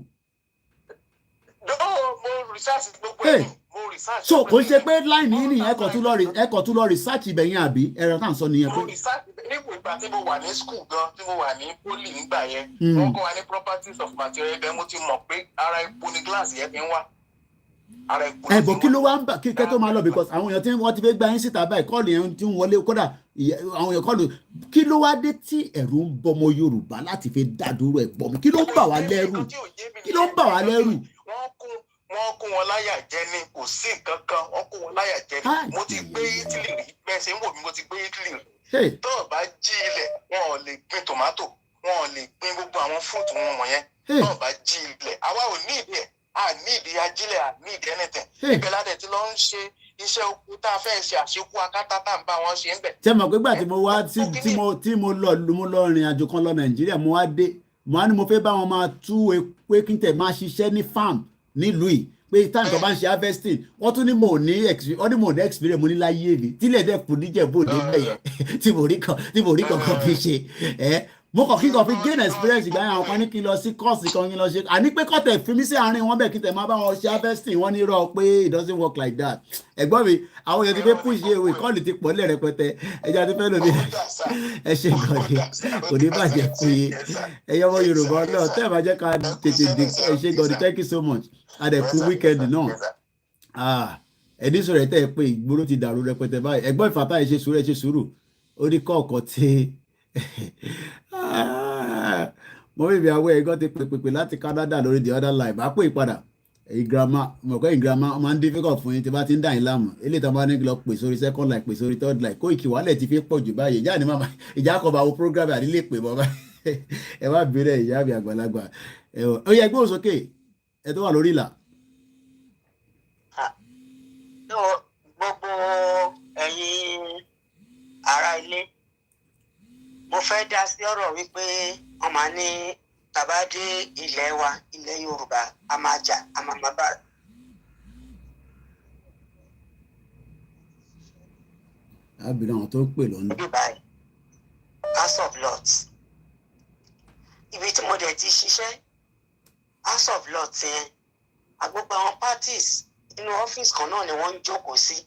mo research gbogbo ẹ̀ mo research. so kò ń ṣe pé line yìí nìyẹn ẹ̀kọ́ tún lọ research ibẹ̀ yẹn àbí ẹ̀rọ tá à ń sọ nìyẹn pé. mo research nígbà ìgbà tí mo wà ní school gan tí mo wà ní poly nígbà yẹn wọ́n kọ́ wa ní properties of material ẹgbẹ́ mo ti mọ̀ pé ara epo ni glass yẹn fi ń wá. Bọ̀ kí ló wá ń bà kíkẹ́ tó máa lọ because àwọn èèyàn tí wọ́n ti fẹ́ gba yín síta báyìí kọ́ọ̀lù yẹn tí ń wọlé kódà àwọn èèyàn kọ́ọ̀lù kí ló wá dé tí ẹ̀rù ń bọmọ Yorùbá láti fi dádúró ẹ̀ gbọ́mù kí ló ń bà wá lẹ́rù wọ́n kó wọn láyà jẹ ni kò sí nǹkan kan wọ́n kó wọn láyà jẹ ni mo ti gbé Italy rí bẹ́ẹ̀ ṣe ń wò mí mo ti gbé Italy rí tó o bá jí ilẹ̀ wọn ò lè gbin tomato wọn ò lè gbin gbogbo àwọn fruit wọn wọ̀nyẹn tó o bá jí ilẹ̀ àwa ò ní ìdí ẹ̀ a ní ìdí ajílẹ̀ a ní ìdí anything ibẹ̀ ládẹ̀ tí ló ń ṣe iṣẹ́ oko tá a fẹ́ ṣe àṣekú akátá tá à ń bá wọn ṣe ń bẹ̀. tẹ́ mọ̀ pé gbà tí mo wá tí mo lọ rìn àjò kan lọ Nàìjíríà mo wá dé mo á ní mo fẹ́ bá wọn máa tú pé kí n tẹ̀ máa ṣiṣẹ́ ní farm nílùú yìí pé time tó bá ń ṣe harvesting wọ́n tún ní mo ní experience mo ní láyé mi tílẹ̀ dẹ̀ kù níjẹ̀bú òde bẹ̀yẹ tí mo rí kankan fi ṣe mo kàn kí n kàn fi gain experience ìgbà yẹn àwọn kan ní kí n lọ sí course kan kí n lọ ṣe àní pé kọ́tẹ̀ fi mí sí àárín wọn bẹ́ẹ̀ kí tẹ̀ máa bá wọn ṣe harvesting wọ́n ní rọ pé it doesn't work like that ẹ̀gbọ́n mi àwọn èèyàn ti fẹ́ push ewé kọ́ọ̀lì ti pọ̀ lẹ̀ rẹpẹtẹ ẹja ti fẹ́ lómi ẹ ṣe gàdí kò ní bàjẹ́ fún yín ẹ̀yọ́ ọmọ Yorùbá náà tẹ́ ẹ̀ bá jẹ́ ká tètè dé ẹ ṣe gàdí thank you so much adẹ̀kú weekend náà ẹni sọ̀rọ̀ ẹ̀ tẹ́ ẹ pé ìgboro ti dàrú rẹpẹtẹ báyìí ẹ̀gbọ́n Ìfàtà ẹ ṣe sùúrù ó ní kọ́ọ̀kọ́ tí mo bí ibi àwọn ẹ̀gọ́ ti pèpè láti Canada lórí the other line bá pè ìpadà èyí girama mọ̀ pé èyí girama máa ń difficult fún yín tí bá ti ń dà yín láàmú eléyìí tó bá ní lọ pè sórí second line pè sórí third line kó ìkìwálẹ̀ ti fi pọ̀ jù báyìí ìjà ni màmá ìjà kọ̀ bá wo program àdílé pè bọ́ báyìí ẹ wá bèrè ìyá mi àgbàlagbà ó yẹ gbóhùn sókè ẹ tó wà lórí ìlà. gbogbo ẹ̀yin ará ilé mo fẹ́ dá sí ọ̀rọ̀ wípé wọ́n máa ní tàbá dé ilẹ̀ wa ilẹ̀ Yorùbá a máa jà a máa bá. àbìrì àwọn tó ń pè lọ́nà. House of Lords ibi tí mo dẹ̀ ti ṣiṣẹ́ House of Lords yẹn agbègbè àwọn parties inú ọ́fíìsì kan náà ni wọ́n ń jókòó sí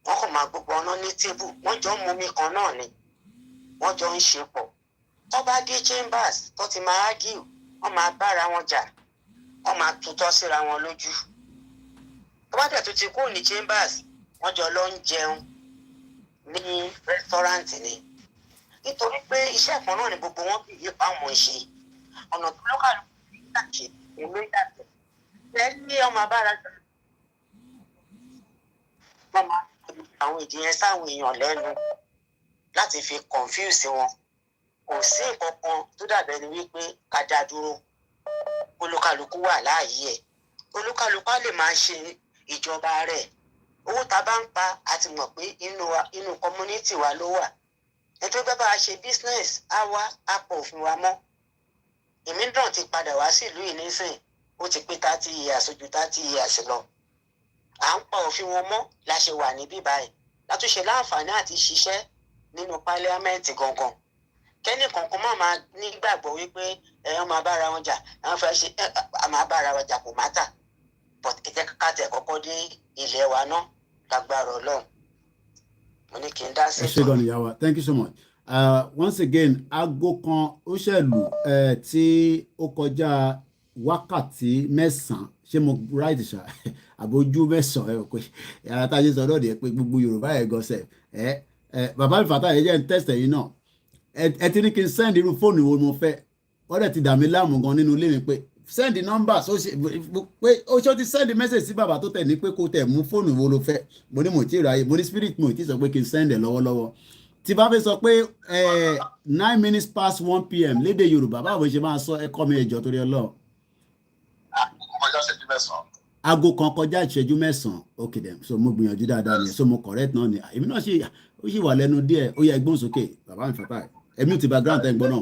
wọ́n kàn máa gbogbo ọ̀nà ní tébù wọ́n jọ ń mumi kan náà ni wọ́n jọ ń ṣe pọ̀ tó bá dé chambers tó ti máa argue wọ́n máa bára wọn jà wọ́n máa tutọ́ síra wọn lójú tó bá dẹ̀ tó ti kúrò ní chambers wọ́n jọ lọ ń jẹun ní rẹ́sítọ́ráǹtì ni nítorí pé iṣẹ́ kan náà ni gbogbo wọn bìí pa wọn ṣe ọ̀nà tó lọ́kàlù ìgbàṣe èlò ìdàgbẹ́ lẹ́ni ọmọ abára jà wọ́n máa àwọn ìdíyẹn sáwọn èèyàn lẹ́nu láti fi confuse wọn kò sí nǹkan kan tó dàbẹ̀ ni wípé ká dá dúró olúkálukú wà láàyè ẹ̀ olúkálukú á lè máa ṣe ìjọba rẹ̀ owó tá a bá ń pa àti mọ̀ pé inú community wa ló wà ẹni tó bá bá a ṣe business á wá á pọ̀ òfin wa mọ́ èmi náà ti padà wá sílùú yìí nísìn ó ti pé 30 years ojú 30 years lọ à ń pa òfin wọn mọ́ la ṣe wà níbí báyìí látúnṣe láǹfààní àti ṣiṣẹ́ nínú pálíámẹ́ǹtì gangan kẹ́ni kankan máa nígbàgbọ́ wípé ẹ̀yàn máa bára wọn jà àwọn fẹ́ ṣe a máa bára wọn jà kò mátà but ẹ jẹ́ ká tẹ̀ kọ́kọ́ dé ilẹ̀ wa náà lágbára Ọlọ́run mo ní kí n dá sí. ẹ ṣé gan ni yàwá thank you so much once again aago kan ó ṣẹlù tí ó kọjá wákàtí mẹ́sàn-án ṣé mo right ṣá àbójú mẹ́sàn-án ẹ̀ pé yàrá tá a ṣe sọ náà nìyẹn pé gbogbo Yorùbá ẹ̀ gọ́sẹ̀ bàbá Ìfàtà yẹn jẹ́ ń tẹ̀sẹ̀ yìí náà ẹ ti ní kí n send irú fóònù wo mo fẹ́ wọ́n dẹ̀ ti dà mí láàmú gan nínú ilé mi pé send number pé ó ṣe ó ti send message sí bàbá tó tẹ̀ ní pé kó tẹ̀ mú fóònù wo ló fẹ́ mo ní mo ti ráyè mo ní spirit mo ti sọ pé kí n send ẹ̀ lọ́wọ́lọ́wọ́ tí bá fẹ́ sọ pé 9 minutes past 1 p.m. lédè Yorùbá báwo ṣe máa sọ ẹ kọ́ mi ẹ̀jọ̀ torí Ọlọ́run. aago kan kọjá ìṣẹ́jú mẹ́sàn-án okay then so mo gbìyànjú dáadáa ni so mo correct náà ni èmi náà ó sì wà lẹ́nu díẹ̀ ó yẹ gbóhùn sókè bàbá mi Ìfàtà ẹ̀mí ò ti background tẹ́ ń gbọ́ náà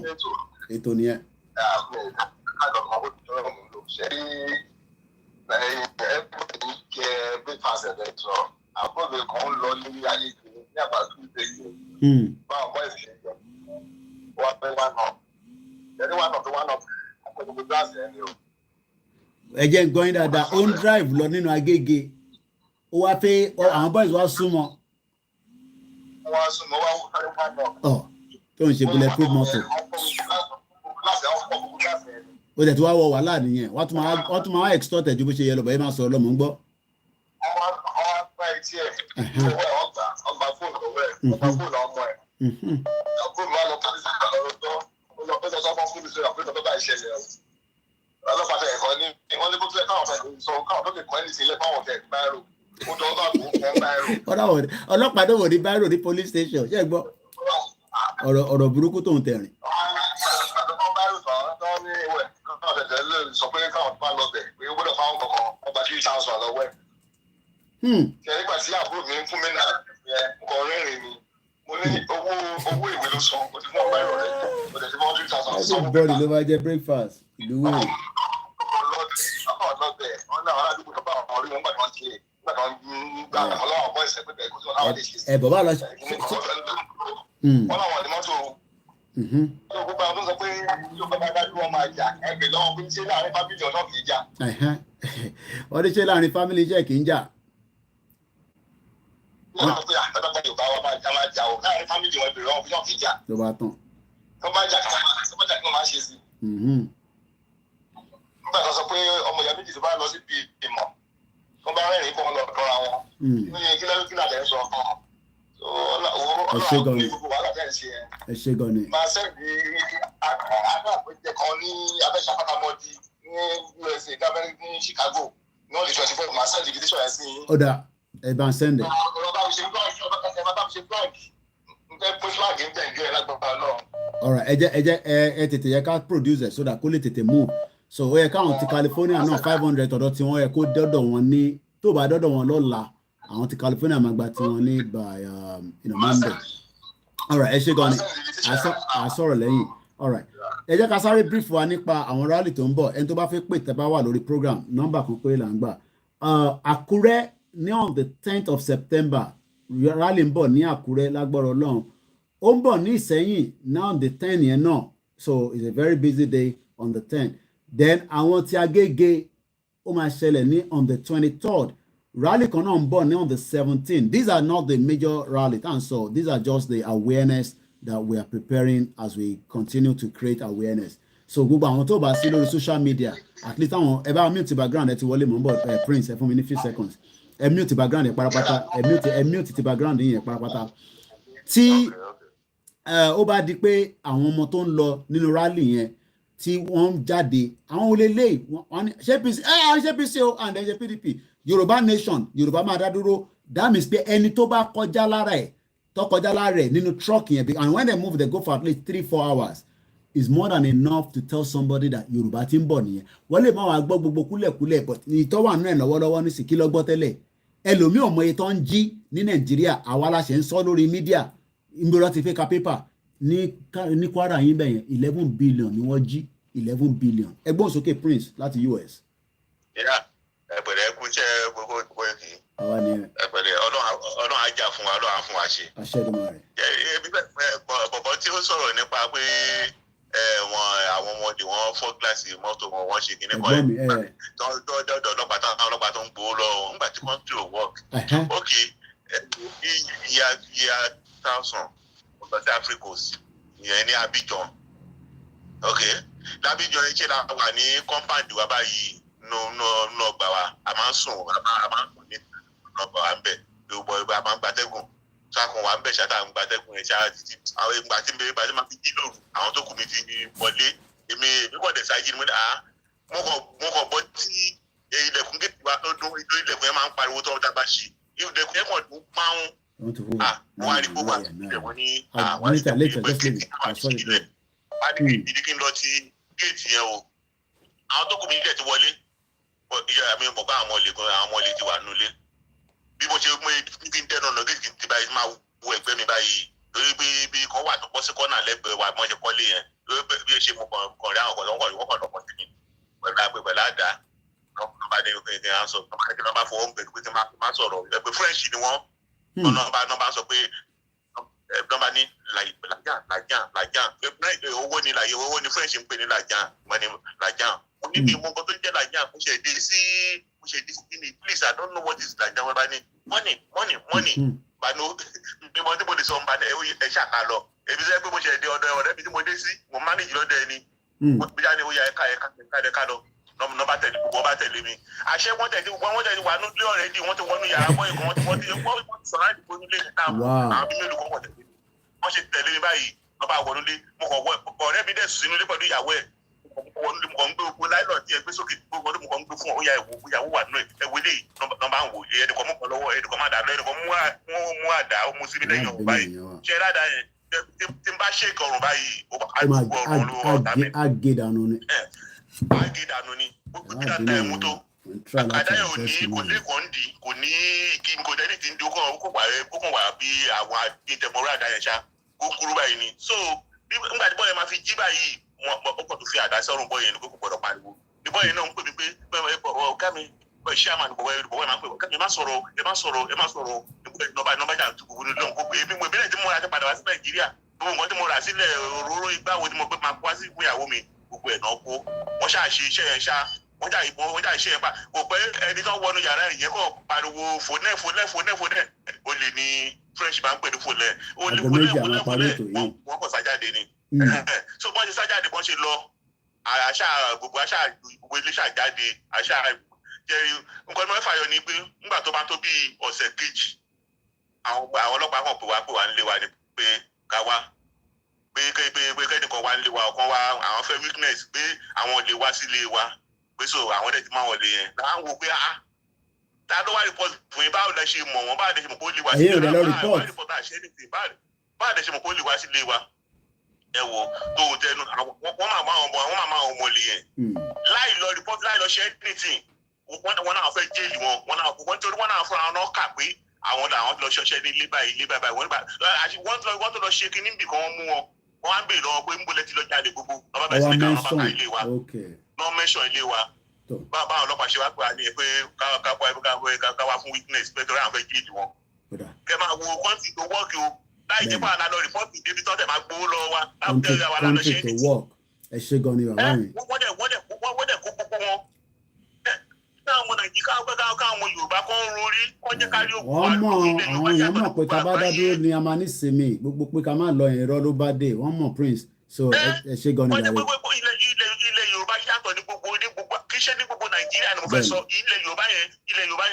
ètò nìyẹn. àbúrò kan lọ ní ayé ìgbìmọ̀ ní àbájú ìgbèkè báwọn ọmọ ìsìn ìjọ wọn fẹ́ wá náà ẹni wá náà tó wá náà àpẹẹrẹ gíláàsì ẹni o. ẹ jẹ́ ń gbọ́ yín dáadáa ó ń drive lọ nínú Agége ó wá pé àwọn boys wá súnmọ́. wọ́n súnmọ́ wá náà. tó ń ṣe bulletproof mọ́tò. ó tẹ̀ tí wàá wọ wàhálà nìyẹn wọ́n tún máa extort ẹ̀ ju bó ṣe yẹ lọ bẹ́ẹ̀ máa sọ ọlọ́mọ ń gbọ́. ọgbà fóònù ọwọ́ ẹ̀ ọgbà fóònù ọmọ ẹ̀ fóònù wa lọ tàbí sàkà lọ́rọ́ tó ó lọ pẹ́sẹ̀ sọ́kọ́ fún ìṣẹ̀lẹ̀ àpéjọ tó bá ìṣẹ̀lẹ̀ ọlọ́pàá tẹ̀ ẹ̀kọ́ ní wọ́n lé bókítẹ̀ káwọn fẹ́ sọ káwọn tó lè kọ́ ẹni sílẹ̀ fáwọn tẹ̀ báyìí ó jọ ọba kò kọ́ báyìí. ọlọ́pàá tó wò ní báyìí ní police station ṣé ẹ gbọ́ ọ̀rọ̀ burúkú tó ń tẹ̀rìn. sọ pé káwọn bá lọ bẹ̀ pé ó gbọ́dọ̀ fáwọn kọ̀ọ̀kan ọgbà 3,000 lọ́wọ́ ẹ̀. ṣe nígbà tí àbúrò mi ń fún mi náà nǹkan rẹ́rìn ni mo ní owó ìwé ló san mo ti fún ọgbà ìrọ̀lẹ́ mo ti fún 3,000 sọ. bọ́ọ̀lù ló máa jẹ breakfast ìlú wò. ọlọ́dẹ ọ̀nà ọ̀nà bẹ̀ ọ̀nà àwọn aládùúgbò nígbà kan ti nígbà kan gbà wọn lọ́wọ́ bọ́ ìṣẹ́ pé kò sí wọn láwọn lè ṣe sí. bàbá lọ wọn làwọn ní mọ́tò tó gbogbo àwọn tó sọ pé yóò bá dájú wọn máa jà ẹgbẹ́ lọ́wọ́ pé ṣé láàrin fámìlì ọ̀nà kì í jà. wọ́n ní ṣé láàrin fámìlì iṣẹ́ kì í jà. wọ́n sọ pé àtàtà Yorùbá wa máa jà o láàrin fámìlì wọn ìbèrè wọn fi náà kì í jà. ló bá tán. tó bá jà kí wọ́n máa ṣe sí. nígbà tó sọ pé ọmọ ìyá méjì tó bá lọ sí bí ìmọ̀ tó bá rẹ́rìn-ín kó wọn lọ tọ́ra wọn kí ládẹ́ sọ ẹ ṣé gan ni ẹ ṣé gan ni. máa sẹ́ẹ̀dì àpèjẹ kan ní abẹ́sàpátámọ́dì ní USA gábẹ́rẹ́ ní Chicago ní ọ̀lẹ́ 24 máa sẹ́ẹ̀dì invitation ẹ̀ sí. ó dà ẹ bá ń sẹ́ndẹ̀. ọ̀rọ̀ bá mi ṣe flag nǹkan pé flag ń tẹ̀ ìjọ ẹ̀ lágbàá náà. Alright, ẹ tètè yẹ ká produce so that kó lè tètè move. So ó yẹ káwọn ti California náà 500 ọ̀dọ̀ tí wọ́n yẹ kó dọ́dọ̀ wọn ní tó bá dọ́dọ̀ wọn lọ́la àwọn ti California máa gba tí wọ́n ní by Monday. Alright, ẹ ṣé gan ni àsọ̀rọ̀ lẹ́yìn. Alright, ẹ jẹ́ ká sáré brief wa nípa àwọn rally tó ń bọ̀ ẹni tó bá fẹ́ pè tẹ́ bá wà lórí program nọ́mbà kan pé là ń gbà. Àkúrẹ́ ní on the 10th of September rally ń bọ̀ ní Àkúrẹ́ lágbára Ọlọ́run. Ó ń bọ̀ ní Ìsẹ́yìn now on the 10th yẹn náà, so it's a very busy day on the 10th. Then àwọn tí Agége ó máa ṣẹlẹ̀ ní on the 23rd. Rally kan náà ń bọ̀ ní on the 17th. These are not the major rally and so these are just the awareness that we are preparing as we continue to create awareness. So gbogbo àwọn tó bá sí lórí social media at least àwọn ẹ bá mute background ẹ ti wọlé mọ́ ń bọ̀ Prince ẹ fún mi ní few seconds ẹ mute background ẹ parapata ẹ mute ti background yẹn parapata tí ó bá di pé àwọn ọmọ tó ń lọ nínú rally yẹn tí wọ́n ń jáde àwọn olè lè wọ́n ṣe PC o and then ṣe PDP Yorùbá nation Yorùbá máa dá dúró that means pé ẹni tó bá kọjá lára ẹ̀ nínú truck yẹn and when they move they go for at least 3-4 hours is more than enough to tell somebody that Yorùbá ti ń bọ̀ nìyẹn wọ́n lè máa wá gbọ́ gbogbo kúlẹ̀kúlẹ̀ but ìtọ́wà náà lọ́wọ́lọ́wọ́ ní sì kí lọ́gbọ́ tẹ́lẹ̀ ẹlòmíì ọmọ iye tó ń jí ní Nàìjíríà àwa la ṣe ń sọ lórí mídíà ìgbèrò ti fẹ́ ka pépà ní Kwara yín bẹ̀yẹn 11 billion ni wọ́n jí 11 billion ẹgbọ́n sókè Prince láti US. ẹ̀pẹ̀rẹ̀ ẹkú jẹ́ gbogbo ìkì ẹ̀pẹ̀rẹ̀ Ọlọ́run ajá fún wa Ọlọ́run fún wa ṣe. bọ̀bọ̀ tí ó sọ̀rọ̀ nípa pé àwọn ọmọdé wọn fọ́ gíláàsì mọ́tò wọn wọ́n ṣe kíní kan dọ́dọ̀ ọlọ́pàá tó ń gbowó lọ nígbà tí wọ́n tó work. ok ìyá 1000 lọ sí Africa ìyẹn ní Abidjan. ok lábíjan yìí ṣe la wà ní compound wa báyìí nínú ọgbà wa a máa ń sùn a máa ń sùn ní ọgbà wa ń bẹ̀ gbogbo ìgbà a máa ń gbatẹ́gùn sákùn wa ń bẹ̀ ṣáta ń gbatẹ́gùn yẹn ṣáà títí àwọn ìgbà tí mbẹ́ bá ti máa fi jí lóru àwọn tó kù mi ti wọlé èmi kò dẹ̀ sáyé ni mo kàn bọ́ tí ilẹ̀kùn gẹ̀ẹ́tì wa tó dún ilẹ̀kùn yẹn máa ń pariwo tó ọjà bá ṣe ilẹ̀kùn yẹn kàn dún páún wọ́n á rí gbogbo àti wọ́n ní àwọn ìdíkín lọ sí géètì yẹn o àwọn tó kù mí dẹ̀ ti wọlé ìyá mi mọ̀ bá àwọn ọmọ ilé ti wà nulẹ̀ bí mo ṣe mú kí n dẹ́nu ọ̀nà géètì ti báyìí máa wo ẹgbẹ́ mi báyìí lórí bí kan wà tó bọ́ sí kọ́nà lẹ́gbẹ̀ẹ́ wa mọ́ ṣe kọ́lé yẹn lórí bí ó ṣe mo kàn rí àwọn ọ̀kọ̀ wọ́n kàn lọ́kọ̀ sí mi pẹ̀lú àgbẹ̀ àdá wọ́n bá dé kí n sọ kí wọ́n bá fọwọ́ ń bẹ̀rù pé tí wọ́n bá sọ̀rọ̀ ẹgbẹ́ French ni wọ́n nọ́mbà sọ pé nọ́mbà ní làjàn owó ni French ń pè ní làjàn wọ́n ní làjàn mo ní bí mo nǹkan tó ń jẹ́ làjàn mo ṣe dé sí kíni please I don't know what is làjàn wọ́n bá ní money banu bí mo tí mo lè sọ ń bá ẹ ṣàkà lọ èmi sẹ́ pé mo ṣe dé ọ̀dọ̀ ọ̀rẹ́ mi tí mo dé sí mo manage lọ́dọ̀ ẹni bí jáde ó yà ẹ̀ka lọ nọ́mbà tẹ̀lé gbogbo ọba tẹ̀lé mi àṣẹ wọ́n tẹ̀lé wà nílé ọ̀rẹ́dì wọ́n ti wọnú yàrá wọ́n ìkan wọ́n ti sọ̀rọ̀ àdìgbò nílé níta àwọn bí mélòó kan wọ̀ tẹ̀lé wọ́n ṣe tẹ̀lé mi báyìí lọ́ba wọnúlé mo kàn wọ ọ̀rẹ́ mi dẹ̀ sínú ilé pẹ̀lú ìyàwó ẹ̀ wọnúlé mo kàn ń gbé ogun láìlọ́ tí ẹ gbé sókè gbogbo ọdún mo kàn ń gbé fún ọ̀ya ìyàwó wà nínú ẹ̀wé lè nọ́mbà ń wò ẹ̀ẹ́dẹ̀kọ̀ mú kan lọ́wọ́ ẹ̀ẹ́dẹ̀kọ̀ má dà lẹ́ẹ̀dẹ̀kọ̀ mú àdá ó mú síbi lẹ́yìn ọ̀run báyìí ṣe ládàá yẹn tí n bá ṣèkì ọ̀run báyìí àdúgbò ọ̀run ló wọ̀ tàbí agédànù ni gbogbo bí dáadáa ẹ̀ mú tó àdáyẹ̀ ò ní kò lẹ́kọ̀ọ́ ń di kò ní kí n kò dẹ́ni tí ń di ó kàn wà bí àwọn ìtẹ̀mọ́rọ́ àdáyẹ̀ ṣá kó kúrú báyìí ni so nígbà tí bọ́ọ̀yẹ̀ máa fi jí báyìí ó kàn tó fi àdá sọ́run bọ́ọ̀yẹ̀ ní kó kò gbọ́dọ̀ pariwo ní bọ́ọ̀yẹ̀ náà ń pè mí pé ọ̀gá mi pé chairman bọ̀wọ́ máa ń pè ẹ má sọ̀rọ̀ nọ́mbà jà tó gbogbo nílò gbogbo èmi mo ìbílẹ̀ tí mo ra ti padà wá sí Nàìjíríà gbogbo nǹkan tí mo rà sílẹ̀ òróró igbá wo tí mo gbé máa kó wá sí ìgbéyàwó mi gbogbo ẹ̀ náà kó wọ́n ṣáà ṣe iṣẹ́ yẹn ṣá wọ́n jà iṣẹ́ yẹn pa kò pé ẹni tó wọnú yàrá ìyẹn kò pariwo fònẹ́ o lè ní French máa ń pè ní fònẹ́ o lè fònẹ́ wọ́n kò sájáde ni so wọ́n ti sájáde wọ́n ṣe lọ gbogbo ilé ṣàjáde jẹ́rìí nǹkan tí wọ́n fàyọ ni pé nígbà tó bá tó bí ọ̀sẹ̀ kejì àwọn ọlọ́pàá kan pè wá nílé wa ni pé ká wá pé kẹ́nìkan wá nílé wa ọ̀kan wá àwọn fẹ́ weakness pé àwọn lè wá sílé wa pé so àwọn dẹ̀ ti máa wọlé yẹn láwọn wò pé ta ló wá report fún yín báwo lẹ ṣe mọ̀ wọ́n báwo lẹ ṣe mọ̀ kó lè wá sílé wa báwo lẹ ṣe mọ̀ kó lè wá sílé wa ẹ wo tó o tẹnu wọ́n máa máa ọmọ lè yẹn láì lọ report láì lọ ṣe anything wọ́n náà fẹ́ jẹ́lì wọ́n torí wọ́n náà fúnra wọn náà kà pé àwọn lọ ṣọṣẹ́ ní ilé báyìí wọ́n tó lọ ṣe kí níbi kan wọ́n mú wọn á ń bèèrè lọ́wọ́ pé ń bolẹ́ tí lọ jáde gbogbo ọba bẹ̀rẹ̀ sí ní káwọn bàbá ilé wa náà mẹ́sàn ilé wa báwọn ọlọ́pàá ṣe wá pé a ní pé káwá fún witness pé torí àwọn fẹ́ jẹ́lì wọn. kẹ máa wo kọ́ńtì tó wọ́ọ̀kì o láì jẹ́ pé àwọn àlọ́ rìpọ́ọ̀tì débi tọ́tẹ̀ máa gbowó lọ́wọ́ wa láwùjọ àwọn àlọ́ ṣe é ní. ẹ ṣe gan ni bàbá mi. wọ́n dẹ̀ kó gbogbo wọn káwọn Nàìjíríà káwọn Yorùbá kan ń rorí wọ́n jẹ́ kárí òkú wọ́n mọ̀ àwọn èèyàn mọ̀ pé tá a bá dá dúró ni a máa ní sinmi gbogbo pé ká má lọ ẹ̀rọ ló bá dé wọ́n mọ̀ Prince so ẹ ṣe gan ni ìyàwó. ilẹ̀ Yorùbá yàtọ̀ ní gbogbo kì í ṣe ní gbogbo Nàìjíríà ni mo fẹ́ sọ ilẹ̀ Yorùbá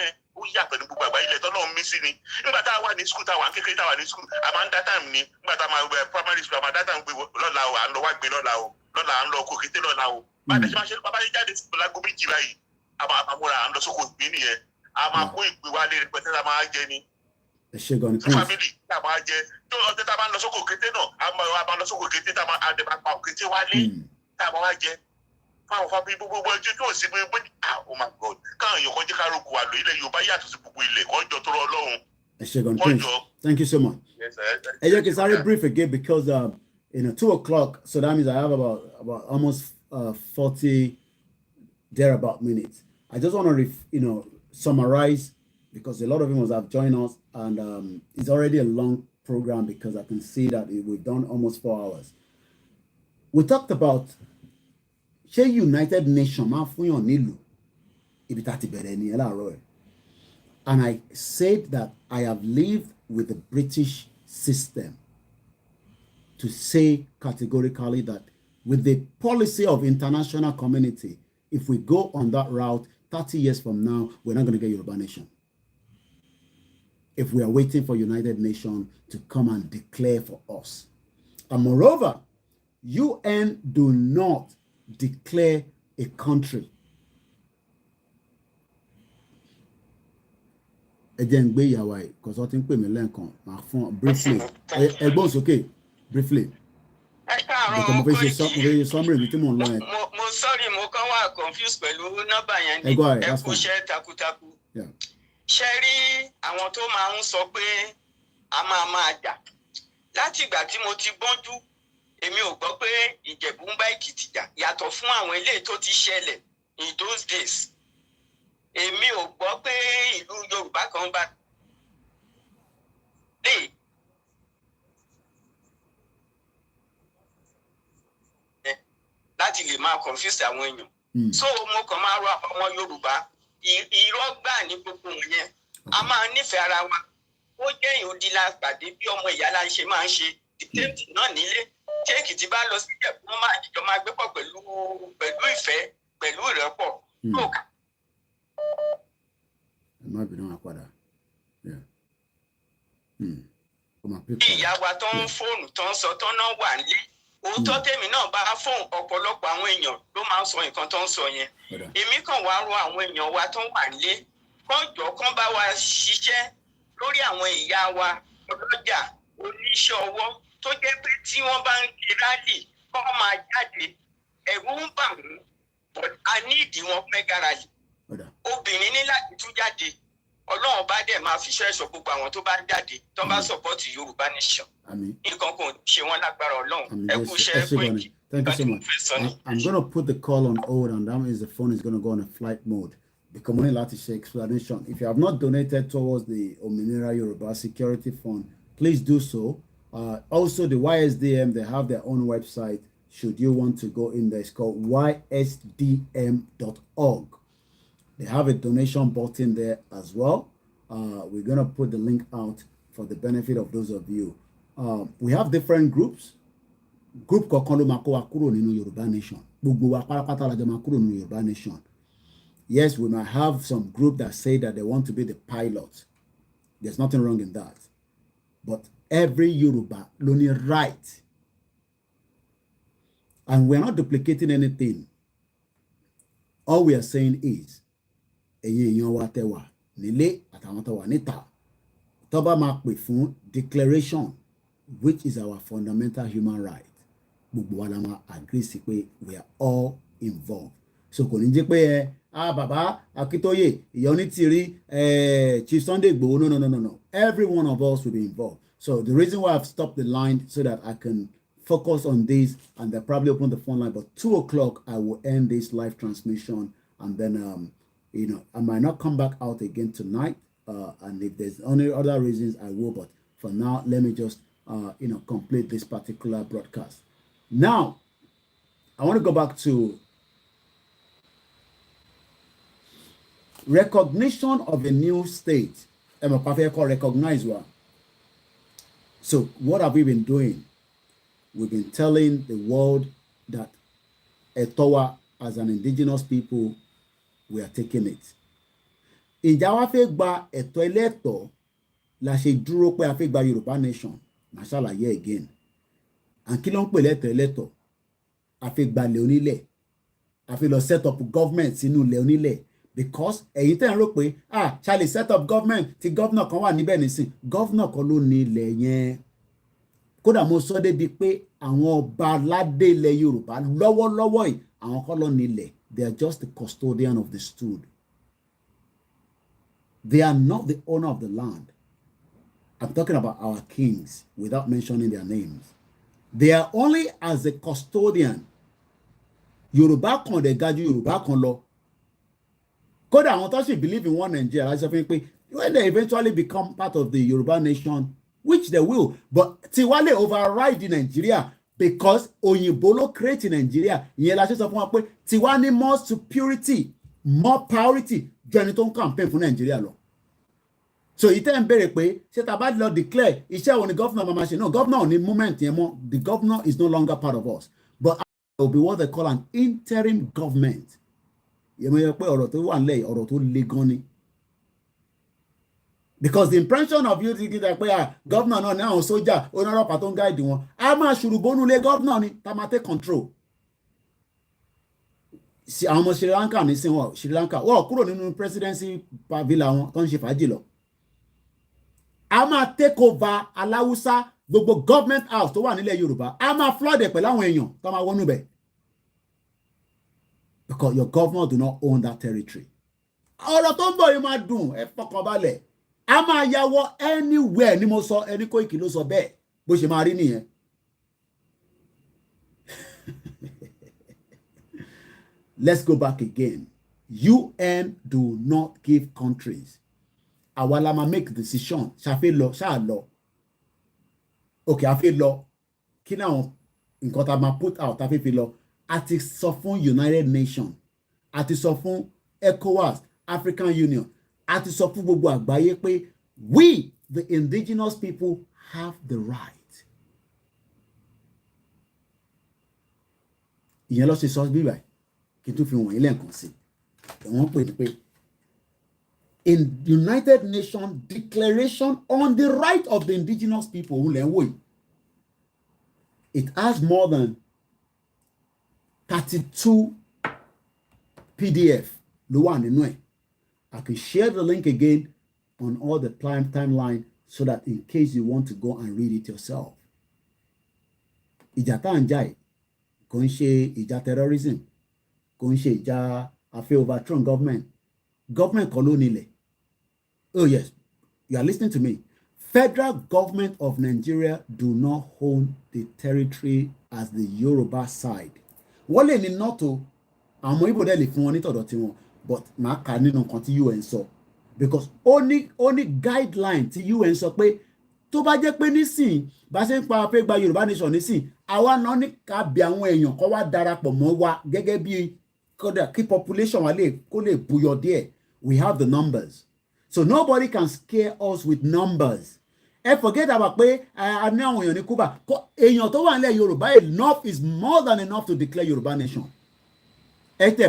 yẹn ó yàtọ̀ ní gbogbo àgbáyé ilẹ̀ tọ́lọ́ mi sí ni nígbà tá a wà ní skul tá a wà kékeré tá a wà ní skul a máa ń dá táìmù ni nígbà tá a máa wẹ primary school a máa dá táìmù pé lọ́la o à ń lọ wá gbé lọ́la à ń lọ kó kété lọ́la o bá a dẹ̀ ṣe máa ṣe bàbá yìí jáde sí lágbo méjì báyìí a máa múra à ń lọ sóko ìgbín nìyẹn a máa kó ìgbé wálé rẹpẹtẹ tá a máa jẹ ni. ẹ ṣe gan ni Prince. family tá a máa jẹ tó ọtẹ tá a máa lọ sóko kété náà a máa lọ sóko kété tá a máa pa òkété wálé tá a máa jẹ fáwọn fábí gbogbo ẹjọ́ tó sì gbé oh my God káwọn èèyàn kan jẹ́ ká rògbò àlò ilẹ̀ Yorùbá yàtọ̀ sí gbogbo ilẹ̀ kọjọ tó rọ Ọlọ́run. ẹ ṣe gan ni Prince thank you so much. ẹ jẹ́ kí n sáré brief again because 2:00 so that means I have about almost 40 thereabout minutes. I just want to summarize because a lot of you must have joined us and it's already a long program because I can see that we've done almost 4 hours. We talked about ṣé United Nations máa fún yàn nílùú ibi tá ti bẹ̀rẹ̀ ní ẹ láàárọ̀ ẹ̀ and I said that I have lived with the British system to say categorically that with the policy of international community if we go on that route 30 years from now we're not going to get Yoruba Nation if we are waiting for United Nations to come and declare for us. And moreover, UN do not declare a country. Again, because I think we may briefly. Briefly. Summary mo sorry mo kàn wá confused pẹ̀lú nọ́mbà yẹn ni ẹ kò ṣe takuntakun. Ṣé rí àwọn tó máa ń sọ pé a máa jà láti ìgbà tí mo ti gbọ́njú èmi ò gbọ́ pé Ìjẹ̀bú ń bá Èkìtì jà yàtọ̀ fún àwọn eléyìí tó ti ṣẹlẹ̀ in those days èmi ò gbọ́ pé ìlú Yorùbá kan bá lè láti lè máa confuse àwọn èèyàn so mo kàn máa rọ àwọn Yorùbá irọ́ gbà ní gbogbo yẹn a máa nífẹ̀ẹ́ ara wa ó jẹ́ ìhòòdì la pàdé bí ọmọ ìyá la ṣe máa ń ṣe dìtẹ́ǹtì náà nílé tí Èkìtì bá lọ sí Ìjẹ̀bú wọn máa jọ máa gbé pọ̀ pẹ̀lú ìfẹ́ pẹ̀lú ìrẹ́pọ̀ tó kà. ìyá wa tó ń fóònù tó ń sọ tó náà wà nílé òótọ́ tèmi náà bá fóònù ọ̀pọ̀lọpọ̀ àwọn èèyàn ló máa ń sọ nǹkan tó ń sọ yẹn èmi kàn wá rọ àwọn èèyàn wa tó wà nílé kán jọ kán bá wa ṣiṣẹ́ lórí àwọn ìyá wa ọlọ́jà oníṣẹ́ ọwọ́ tó jẹ́ pé tí wọ́n bá ń ṣe rálì kán máa jáde ẹ̀rù ń bà wọ́n but a ní ìdí wọn pẹ́ gáràjì obìnrin ní láti tún jáde Ọlọ́run bá dẹ̀ máa fi ṣẹ́ṣọ gbogbo àwọn tó bá ń jáde tó bá support Yorùbá Nation nǹkan kan ṣe wọ́n lágbára Ọlọ́run ẹ kú iṣẹ́ pé Thank you so much. I'm going to put the call on hold and that means the phone is going to go on a flight mode Because money láti ṣe explanation. If you have not donated towards the Òmìnira Yoruba Security Fund, please do so. Also, the YSDM, they have their own website. Should you want to go in there, it's called ysdm.org. They have a donation button there as well. We're going to put the link out for the benefit of those of you. We have different groups. Group kọ̀ọ̀kan ló máa kó wa kúrò nínú Yorùbá Nation. Gbogbo wa pátápátá la jọ máa kúrò nínú Yorùbá Nation. Yes, we might have some group that say that they want to be the pilot. There's nothing wrong in that. But every Yoruba ló ní right. And we're not duplicating anything. All we are saying is, ẹ̀yin èèyàn wa tẹ́ wà nílé àtàwọn tó wà níta, tó bá máa pè fún declaration, which is our fundamental human right. Gbogbo wa la máa agree sí pé we are all involved. So kò ní jẹ́ pé bàbá Akíntóyè, ìyá Onítìrí, Chief Sunday Igboho, no. Every one of us will be involved. So the reason why I've stopped the line so that I can focus on this, and they'll probably open the phone line, but 2 o'clock I will end this live transmission, and then I might not come back out again tonight, and if there's any other reasons I will, but for now let me just complete this particular broadcast. Now I want to go back to recognition of a new state. Recognize one. So what have we been doing? We've been telling the world that Etowa, as an indigenous people, we are taking it. Ìjà wa fẹ́ gba ẹ̀tọ́ ẹlẹ́tọ̀ọ́ la ṣe dúró pé a fẹ́ gba Yorùbá Nation. Màá ṣàlàyé again. And kí ló ń pè lẹ́tọ̀ọ́ ẹlẹ́tọ̀ọ́? A fẹ́ gba ilẹ̀ onílẹ̀. A fẹ́ lọ set up government sínú ilẹ̀ onílẹ̀. Because ẹ̀yin tẹ́ ń rò pé ṣá lè set up government tí governor kan wà níbẹ̀ nísìn. Governor kan ló ní ilẹ̀ yẹn. Kódà mo sọ débi pé àwọn ọba aládé ilẹ̀ Yorùbá lọ́wọ́lọ́wọ́ yìí àwọn kan ló ní ilẹ̀. They are just the custodian of the stood. They are not the owner of the land. I'm talking about our kings without mentioning their names. They are only as a custodian. Yorùbá kan dẹ̀ ga ju Yorùbá kan lọ. Kódà àwọn tó sì believe in one Nigeria láti sọ fún mi pé when they eventually become part of the Yoruba Nation, which they will, but tiwa lè override Nigeria because òyìnbó ló create Nigeria. Ìyẹn la ṣe sọ fún wa pé tiwa ní more superiority, more priority ju ẹni tó ń campaign fún Nigeria lọ. So ìtẹ́ ń béèrè pé ṣé tá a bá lọ declare iṣẹ́ wo ni governor máa ṣe? No, governor ò ní moment yẹn mọ́. The governor is no longer part of us. But it will be what they call an interim government. Yẹ́n mọ̀ yẹ pé ọ̀rọ̀ tó wà nílẹ̀ ọ̀rọ̀ tó le gan ni. Because the impression of you thinking that governor náà ní àwọn sójà onírọ̀pá tó ń guide wọn, a máa ṣùrùbọ́nú lé governor ni tá máa take control. Àwọn ọmọ Sri Lanka ní sin wọn Sri Lanka wọ́n kúrò nínú presidency villa wọn tó ń ṣe fàájì lọ. A máa take over aláwùsá gbogbo government house tó wà nílẹ̀ Yorùbá. A máa flood ẹ̀ pẹ̀lú àwọn èèyàn tó máa wọnú bẹ̀. Because your governor do not own that territory. Ọ̀rọ̀ tó ń bọ̀ yìí máa dùn ẹ fọkàn balẹ̀. A máa yàwọ̀ anywhere ni mo sọ ẹni Koiki ló sọ bẹ́ẹ̀ bó ṣe máa rí nìyẹn. Let's go back again. UN do not give countries. Àwa la máa make decision. Ṣàfẹ́ lọ ṣáà lọ. Okay, àfẹ́ lọ. Kí ni àwọn nǹkan tá a máa put out àfẹ́ fi lọ? A ti sọ fún United Nations. A ti sọ fún ECOWAS, African Union. A ti sọ fún gbogbo àgbáyé pé we, the indigenous people, have the right. Ìyẹn lọ ṣe sọ bíbá kí n tún fi wọ̀nyí lẹ́ẹ̀kan sí. Wọ́n pè ní pé in United Nations Declaration on the Right of the Indigenous People òun lẹ́ ń wò yìí. It has more than 32 PDF ló wà nínú ẹ̀. I can share the link again on all the timeline so that in case you want to go and read it yourself. Ìjà tá à ń jà yìí kò ń ṣe ìjà terrorism, kò ń ṣe ìjà afẹ́ overthrown government. Government kọ́ ló nílẹ̀. Oh yes, you are listening to me. Federal government of Nigeria do not own the territory as the Yoruba side. Wọ́n lè ní nọ́ọ̀tò àwọn Ìgbò dẹ̀ lè fún wọn nítọ̀dọ̀ tiwọn. but màá kà nínú nǹkan tí UN sọ because only guideline tí UN sọ pé tó bá jẹ́ pé nísìn bá ṣe ń pa pé gba Yorùbá nation nísìn àwa náà ní ká bí àwọn èèyàn kó wá darapọ̀ mọ́ wa gẹ́gẹ́ bí kódà kí population wa kó lè buyọ díẹ̀. We have the numbers, so nobody can scare us with numbers. Forget about pé a ní àwọn èèyàn ní Cuba èèyàn tó wà nílẹ̀ Yorùbá enough is more than enough to declare Yorùbá nation.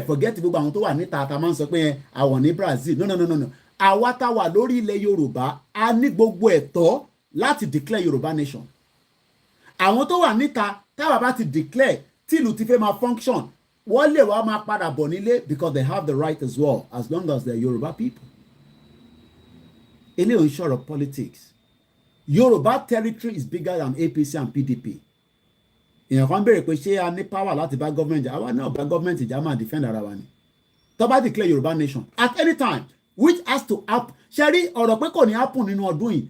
Forget gbogbo àwọn tó wà níta tá a máa ń sọ pé àwọn ní Brazil no. Àwa tá wà lórí ilẹ̀ Yorùbá a ní gbogbo ẹ̀tọ́ láti declare Yorùbá nation. Àwọn tó wà níta táwa bá ti declare tí ìlú ti fẹ́ máa function wọ́n lè wá máa padà bọ̀ nílé because they have the right as well as long as they're Yorùbá people. Ilé ò ń sọ̀rọ̀ politics. Yorùbá territory is bigger than APC and PDP. Èèyàn kan béèrè pé ṣé a ní power láti bá government jà àwa náà bá government jà máa defend ara wa ni. Tó bá declare Yorùbá nation at any time which has to happen. Ṣé rí ọ̀rọ̀ pé kò ní happen nínú ọdún yìí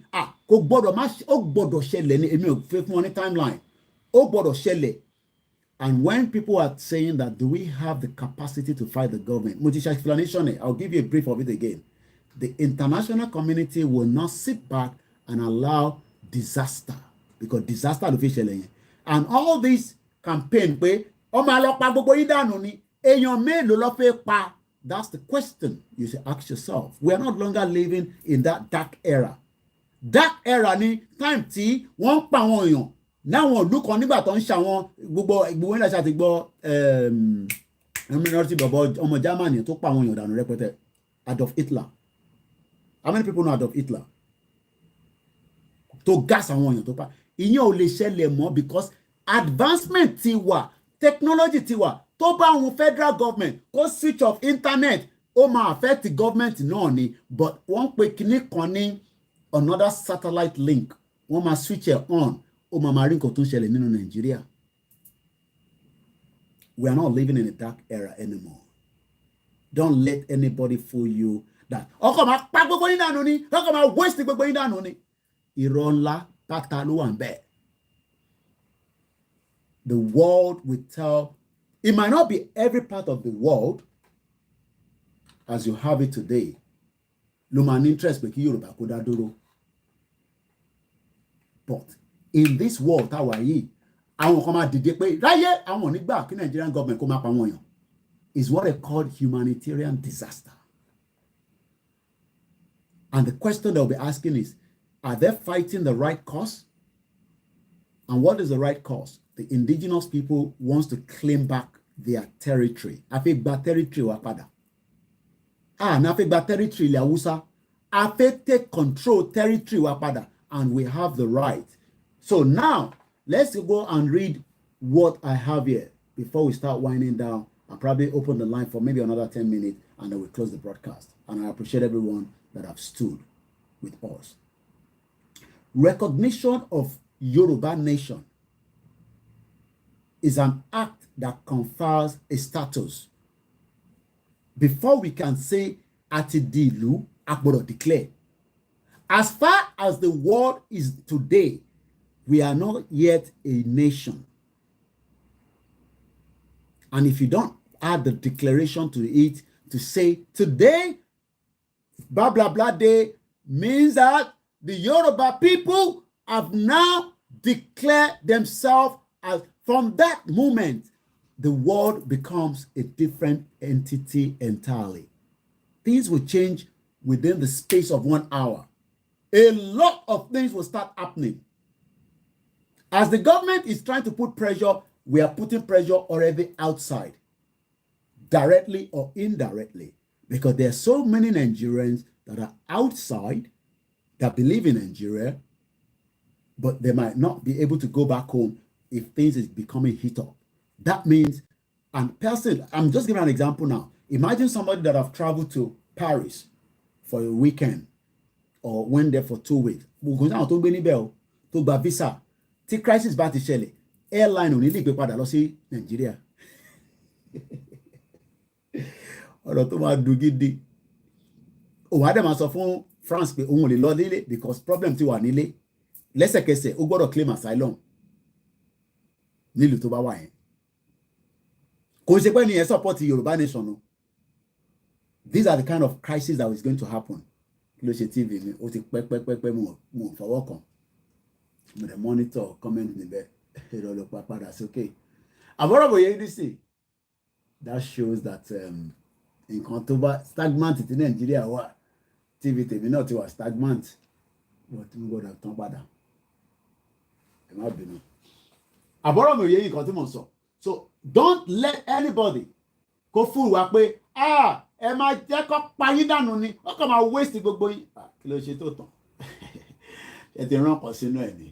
kò gbọ́dọ̀ ó gbọ́dọ̀ ṣẹlẹ̀ ní èmi ò fẹ́ fún wọn ní timeline ó gbọ́dọ̀ ṣẹlẹ̀. And when people are saying that do we have the capacity to fight the government, mo ti ṣe explanation I'll give you a brief of it again. The international community will not sit back and allow disaster because disaster ló fi ṣẹlẹ̀ yẹn. And all this campaign pé ọmọ àlọ́pàá gbogbo yín dànù ni èèyàn mélòó ló fẹ́ pa. That's the question you should ask yourself. We are not longer living in that dark era. Dark era ni time tí wọ́n ń pa àwọn èèyàn náwọn ìlú kan nígbà tó ń ṣe àwọn gbogbo ìgbìmọ̀ ìlàṣà ti gbọ́ ẹ̀mí bọ̀bọ̀ ọmọ Germany tó pa àwọn èèyàn dànù rẹpẹtẹ Adolf Hitler. How many people know Adolf Hitler? Tó gas àwọn èèyàn tó pa ìyẹn ò lè ṣẹlẹ̀ mọ́ because advancement ti wà technology ti wà tó bá àwọn federal government kó switch off internet ó máa affect the government náà ni but wọ́n pe kinní kan ní another satellite link wọ́n máa switch it on ó máa rí nǹkan tó ń ṣẹlẹ̀ nínú Nàìjíríà. We are not living in a dark era anymore. Don't let anybody fool you that ọkọ̀ máa pa gbogbo yín dànù ni ọkọ̀ máa waste gbogbo yín dànù ni. Irọ́ ńlá pátá ló wà ń bẹ̀. The world will tell. It might not be every part of the world as you have it today. Ló máa ní interest pé kí Yorùbá kó dá dúró. But in this world táwa yìí, àwọn kan máa dìde pé ráyé àwọn ò ní gbà kí Nigerian government kó máa pa wọ́n yàn. Is what I call humanitarian disaster. And the question they'll be asking is, are they fighting the right cause? And what is the right cause? The indigenous people wants to claim back their territory. A fẹ́ gba territory wa padà. Na fẹ́ gba territory ilẹ̀ Hausa. A fẹ́ take control territory wa padà. And we have the right. So now, let's go and read what I have here before we start winding down. I'll probably open the line for maybe another 10 minutes and then we'll close the broadcast. And I appreciate everyone that have stood with us. Recognition of Yoruba nation is an act that confers a status. Before we can say Atidilu, Akbodo declare. As far as the world is today, we are not yet a nation. And if you don't add the declaration to it to say today, blah, blah, blah day, means that the Yoruba people have now declared themselves as, from that moment, the world becomes a different entity entirely. Things will change within the space of 1 hour. A lot of things will start happening. As the government is trying to put pressure, we are putting pressure already outside, directly or indirectly, because there are so many Nigerians that are outside that believe in Nigeria, but they might not be able to go back home if things is becoming heat up. That means, and person, I'm just giving an example now. Imagine somebody that have traveled to Paris for a weekend or went there for 2 weeks. To gba visa. Tí crisis bá ti ṣẹlẹ̀, airline ò ní lè gbé padà lọ sí Nigeria. Ọ̀rọ̀ tó máa dùn gidi. Òun á dẹ̀ máa sọ fún France pé òun ò lè lọ nílé because problem ti wà nílé. Lẹ́sẹ̀kẹsẹ̀ ó gbọ́dọ̀ claim asylum nílùú tó bá wà yẹn. Kò ṣe pé nìyẹn support Yorùbá nation o. These are the kind of crises that is going to happen. Kilo ṣe TV mi, ó ti pẹ́ mo fọwọ́ kàn. Mo dey monitor comment níbẹ̀. Èrò ló pa padà sókè. Àbọ̀rọ̀ bòye ní sí. That shows that nǹkan tó bá stagnant ti Nàìjíríà wà. TV tèmi náà ti wà stagnant. But mo gbọ́dọ̀ tán padà. Ẹ má bínú. Àbọ̀rọ̀ bòye yìí nǹkan tí mo sọ. So don't let anybody kó fún wa pé ẹ máa jẹ́ kó pa yín dànù ni ó kàn máa waste gbogbo yín kí ló ṣe tó tán ẹ ti rán kan sínú ẹ̀ ni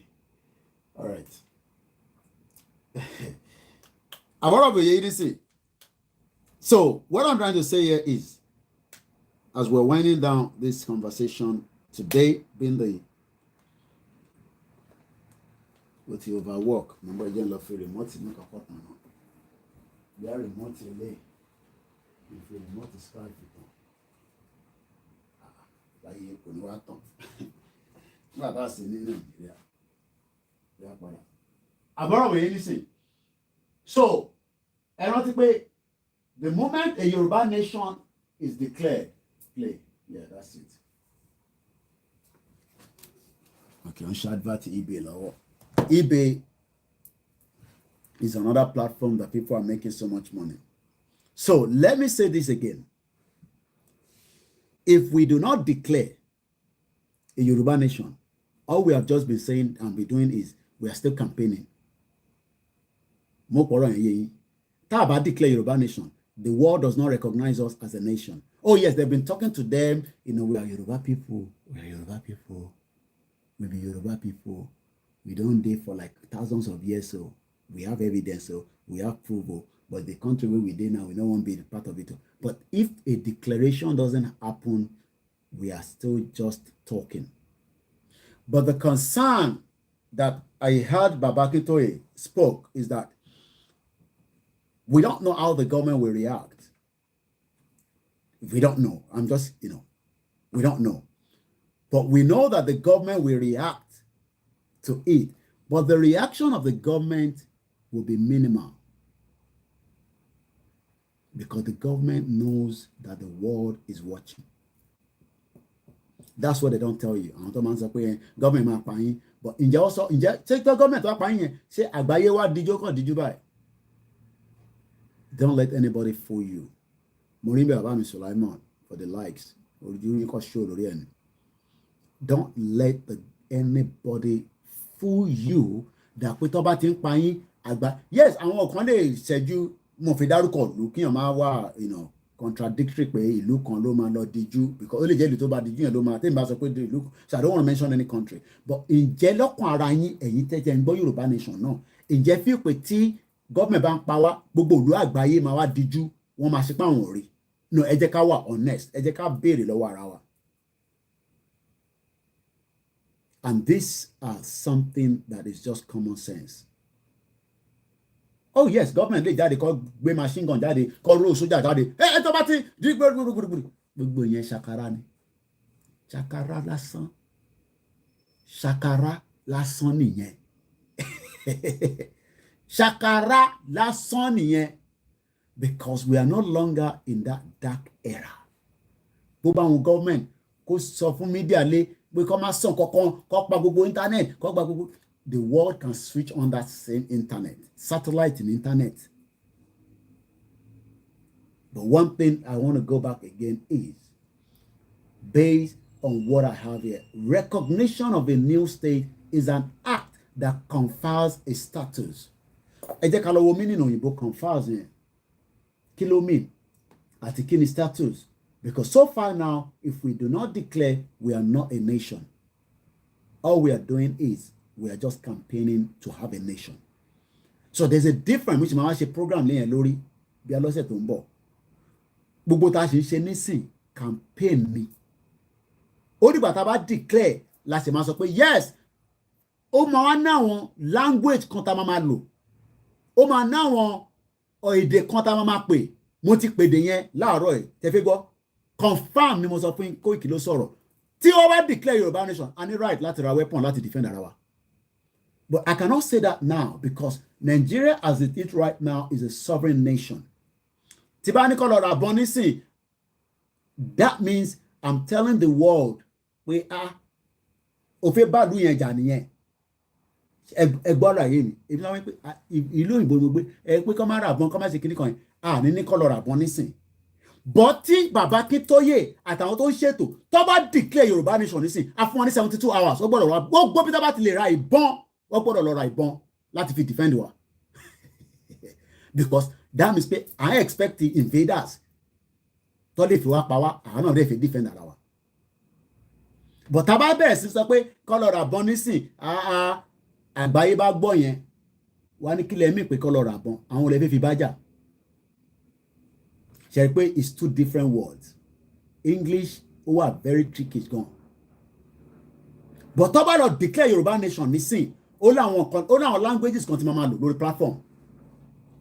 all right àbọ̀rọ̀ bòye yìí sí. So what I'm trying to say here is, as we're winding down this conversation today, being the with the overwork, remember again love for remote in the apartment. They are remote LA. If you remote is Skype, láyé kò ní wá tán. Nígbà tá a sì ní Nàìjíríà. Àbọ̀rọ̀ wòye ní sìn. So, ẹ rántí pé the moment a Yoruba nation is declared, play. Yeah, that's it. Okay, on Shadvat eBay lọ́wọ́. eBay is another platform that people are making so much money. So let me say this again. If we do not declare a Yoruba nation, all we have just been saying and be doing is we are still campaigning. Tá bá declare Yoruba nation, the world does not recognize us as a nation. Oh yes, they've been talking to them, we are Yoruba people, we are Yoruba people, we be Yoruba people. We don't date for like thousands of years, so we have evidence, so we have proof. But the country where we did now, we don't want to be part of it. But if a declaration doesn't happen, we are still just talking. But the concern that I heard Babakitoye spoke is that we don't know how the government will react. We don't know. I'm just, we don't know. But we know that the government will react to it. But the reaction of the government will be minimal. Because the government knows that the world is watching. That's what they don't tell you. Government but also take the government say don't let anybody fool you. Morimbe Abami Sulaiman for the likes. Don't let anybody fool you that yes, àwọn kan lè ṣẹ́jú mo fi dárúkọ ìlú kíyàn máa wà contradictory pé ìlú kan ló máa lọ díjú because ó lè jẹ́ ìlú tó bá díjú yẹn ló máa tẹ́yìn bá sọ pé ìlú so I don't want to mention any country but ǹjẹ́ lọ́kàn ara yín ẹ̀yin tẹ́jẹ́ ń gbọ́ Yorùbá nation náà ǹjẹ́ fi pé tí gọ́ọ̀mẹ̀ bá ń pa wá gbogbo ìlú àgbáyé máa wá díjú wọ́n máa ṣe pé àwọn ò rí no ẹ jẹ́ ká wà honest ẹ jẹ́ ká béèrè lọ́wọ́ ara wa. And these are something that is just common sense. Oh yes, government lè jáde kó gbé machine gun jáde kó ró sójà jáde ẹ tó bá ti di gbogbo yẹn ṣàkàrà ni ṣàkàrà lásán nìyẹn ṣàkàrà lásán nìyẹn because we are no longer in that dark era. Gbogbo àwọn government kó sọ fún media lé pé kó má sàn kankan kó pa gbogbo internet kó pa gbogbo. The world can switch on that same internet, satellite and internet. But one thing I want to go back again is, based on what I have here, recognition of a new state is an act that confers a status. Ẹ jẹ́ ká lọ wo meaning òyìnbó confers yẹn. Kí ló mean? Àti kí ni status? Because so far now, if we do not declare we are not a nation, all we are doing is we are just campaigning to have a nation. So there's a difference which màá ṣe program lẹ́yìn lórí bí a lọ́sẹ̀ tó ń bọ̀. Gbogbo tá a ṣe ń ṣe nísìn campaign ni. Ó dìgbà tá a bá declare la ṣe máa sọ pé yes, ó máa wá ní àwọn language kan tá a máa lò. Ó máa ní àwọn èdè kan tá a máa pè. Mo ti pèdè yẹn láàárọ̀ ẹ̀ tẹ́fẹ́ gbọ́. Confirm ni mo sọ fún Koiki ló sọ̀rọ̀. Tí ó bá declare Yorùbá nation, a ní right láti ra weapon láti defend ara wa. But I cannot say that now because Nigeria as it is right now is a sovereign nation. Tí bá ní kó lọ ra bọ́n nísìn, that means I'm telling the world pé ó fẹ́ bá ìlú yẹn jà nìyẹn. Ẹ gbọ́dọ̀ ayé mi èmi náà wọ́n pé ìlú òyìnbó ni mo gbé ẹ pé kọ́ máa rà bọ́n kọ́ máa ṣe kíní kan yẹn ní kọ́ lọ rà bọ́n nísìn. Bọ́ tí bàbá Akíntóyè àtàwọn tó ń ṣètò tó bá declare Yorùbá nation nísìn a fún wọn ní 72 hours wọ́n gbọ́dọ̀ ra gbogbo bí tó bá ti lè ra ìbọn wọ́n gbọ́dọ̀ lọ ra ìbọn láti fi defend wa. Because that means pé I expect the invaders tó lè fi wá pa wá àwọn náà lè fi defend ara wa. But tá a bá bẹ̀rẹ̀ sí sọ pé kọ́ lọ rà bọ́n nísìn àgbáyé bá gbọ́ yẹn wá ní kílẹ̀ mí pé kọ́ lọ rà bọ́n àwọn olè fẹ́ fi bá jà. Ṣe pé it's two different words. English ó wà very tricky gan. But tó bá lọ declare Yorùbá nation nísìn ó láwọn languages kan tí máa lò lórí platform.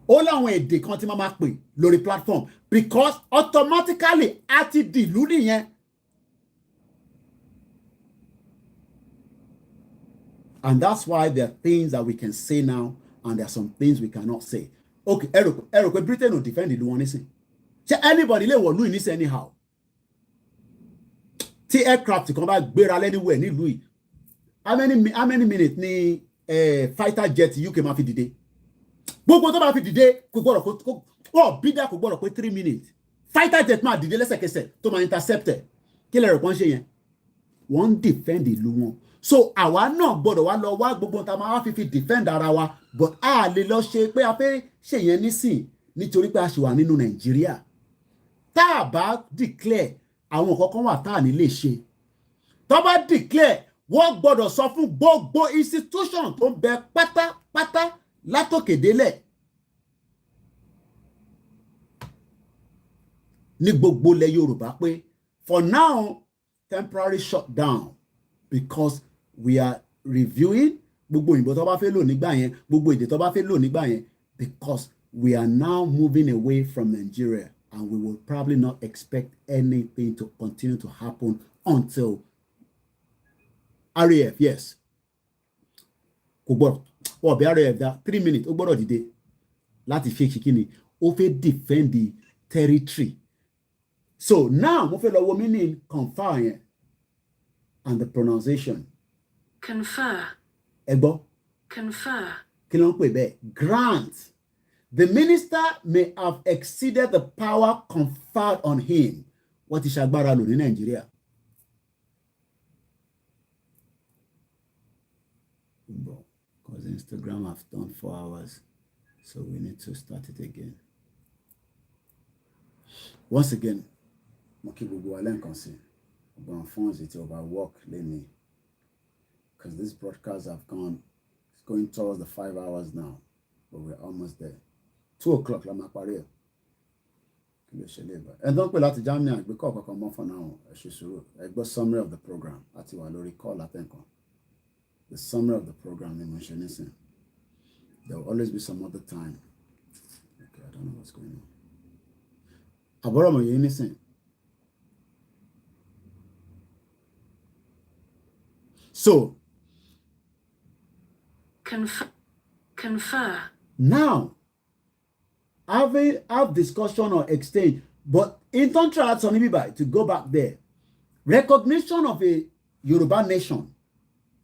Ó láwọn èdè kan tí máa pè lórí platform because automatically a ti dìlú nìyẹn. And that's why there are things that we can say now and there are some things we cannot say. Okay, ẹ rò pé Britain ò defend ìlú wọn nísìn. Ṣé anybody lè wọ̀lú yìí nísìn anyhow? Tí aircraft kan bá gbéra lẹ́niwẹ̀ nílùú yìí, how many minutes ni fighter jet UK máa fi dìde? Gbogbo tó bá fi dìde kò gbọ́dọ̀ kó bídà kò gbọ́dọ̀ pé 3 minutes. Fighter jet máa dìde lẹ́sẹ̀kẹsẹ̀ tó máa intercept ẹ̀. Kí lẹ rò pọ́n ṣe yẹn? Wọ́n ń defend ìlú wọn. So àwa náà gbọ́dọ̀ wá lọ wá gbogbo tá máa fi defend ara wa but a lè lọ ṣe pé a fẹ́ ṣe yẹn nísìn nítorí pé a ṣì wà nínú Nàìjíríà. Tá a bá declare àwọn kankan wà tá a ní lè ṣe. Tó bá declare wọ́n gbọ́dọ̀ sọ fún gbogbo institution tó ń bẹ pátápátá látòkè délẹ̀ ní gbogbo ilẹ̀ Yorùbá pé for now temporary shutdown because we are reviewing gbogbo òyìnbó tó bá fẹ́ lò nígbà yẹn gbogbo èdè tó bá fẹ́ lò nígbà yẹn because we are now moving away from Nigeria and we will probably not expect anything to continue to happen until RAF, yes. Kò gbọ́dọ̀ ọ̀bẹ RAF dá 3 minutes ó gbọ́dọ̀ dìde láti fi kíkíni ó fẹ́ defend the territory. So now mo fẹ́ lọ wo meaning confer yẹn and the pronunciation. Confer. Ẹ gbọ́. Confer. Kí ló ń pè bẹ́ẹ̀? Grant. The minister may have exceeded the power conferred on him. Wọ́n ti ṣagbára lò ní Nàìjíríà. Because Instagram have done 4 hours, so we need to start it again. Once again, mo kí gbogbo wa lẹ́ǹkan sí ọgbọ̀n phones it overwork lẹ́ni because these broadcasts have gone, it's going towards the 5 hours now, but we're almost there. 2 o'clock la máa parí ẹ̀ kí ló ṣe lè bá ẹ̀ tó ń pè láti Germany àgbékọ̀ kankan mọ́ fún náà ẹ̀ ṣe sùúrù ẹ̀ gbọ́ summary of the program àti wà lórí call àtẹ̀kàn. The summary of the program in Moshenison. There will always be some other time. Okay, I don't know what's going on. Aboramo Yenison. So confer. Now have discussion or exchange, but in contrast on everybody to go back there. Recognition of a Yoruba nation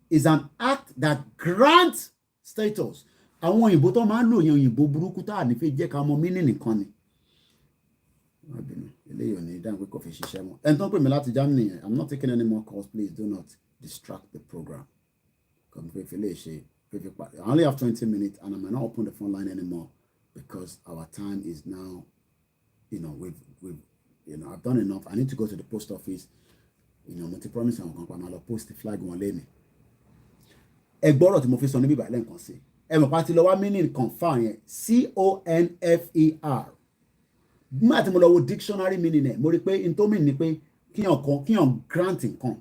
is an act that grants status. Àwọn òyìnbó tó máa ń lò yẹn òyìnbó burúkú tá à ní fẹ́ jẹ́ ká mọ mínì nìkan ni. Eléyìí ò ní dáhùn pé kò fi ṣiṣẹ́ mọ́. Ẹni tó ń pè mí láti Germany yẹn, I'm not taking any more calls, please do not distract the program. I only have 20 minutes and I might not open the phone line anymore because our time is now, I've done enough. I need to go to the post office. Mo ti promise àwọn kan pa máa lọ post flag wọn lẹ́nu. Ẹ gbọ́rọ̀ tí mo fi sọ níbí ìbàlẹ̀ nǹkan sí. Ẹ mọ̀ pa ti lọ wá meaning confer yẹn CONFER. Nígbà tí mo lọ wo dictionary meaning ẹ̀ mo rí pé n tó mean ni pé kíyàn grant nǹkan.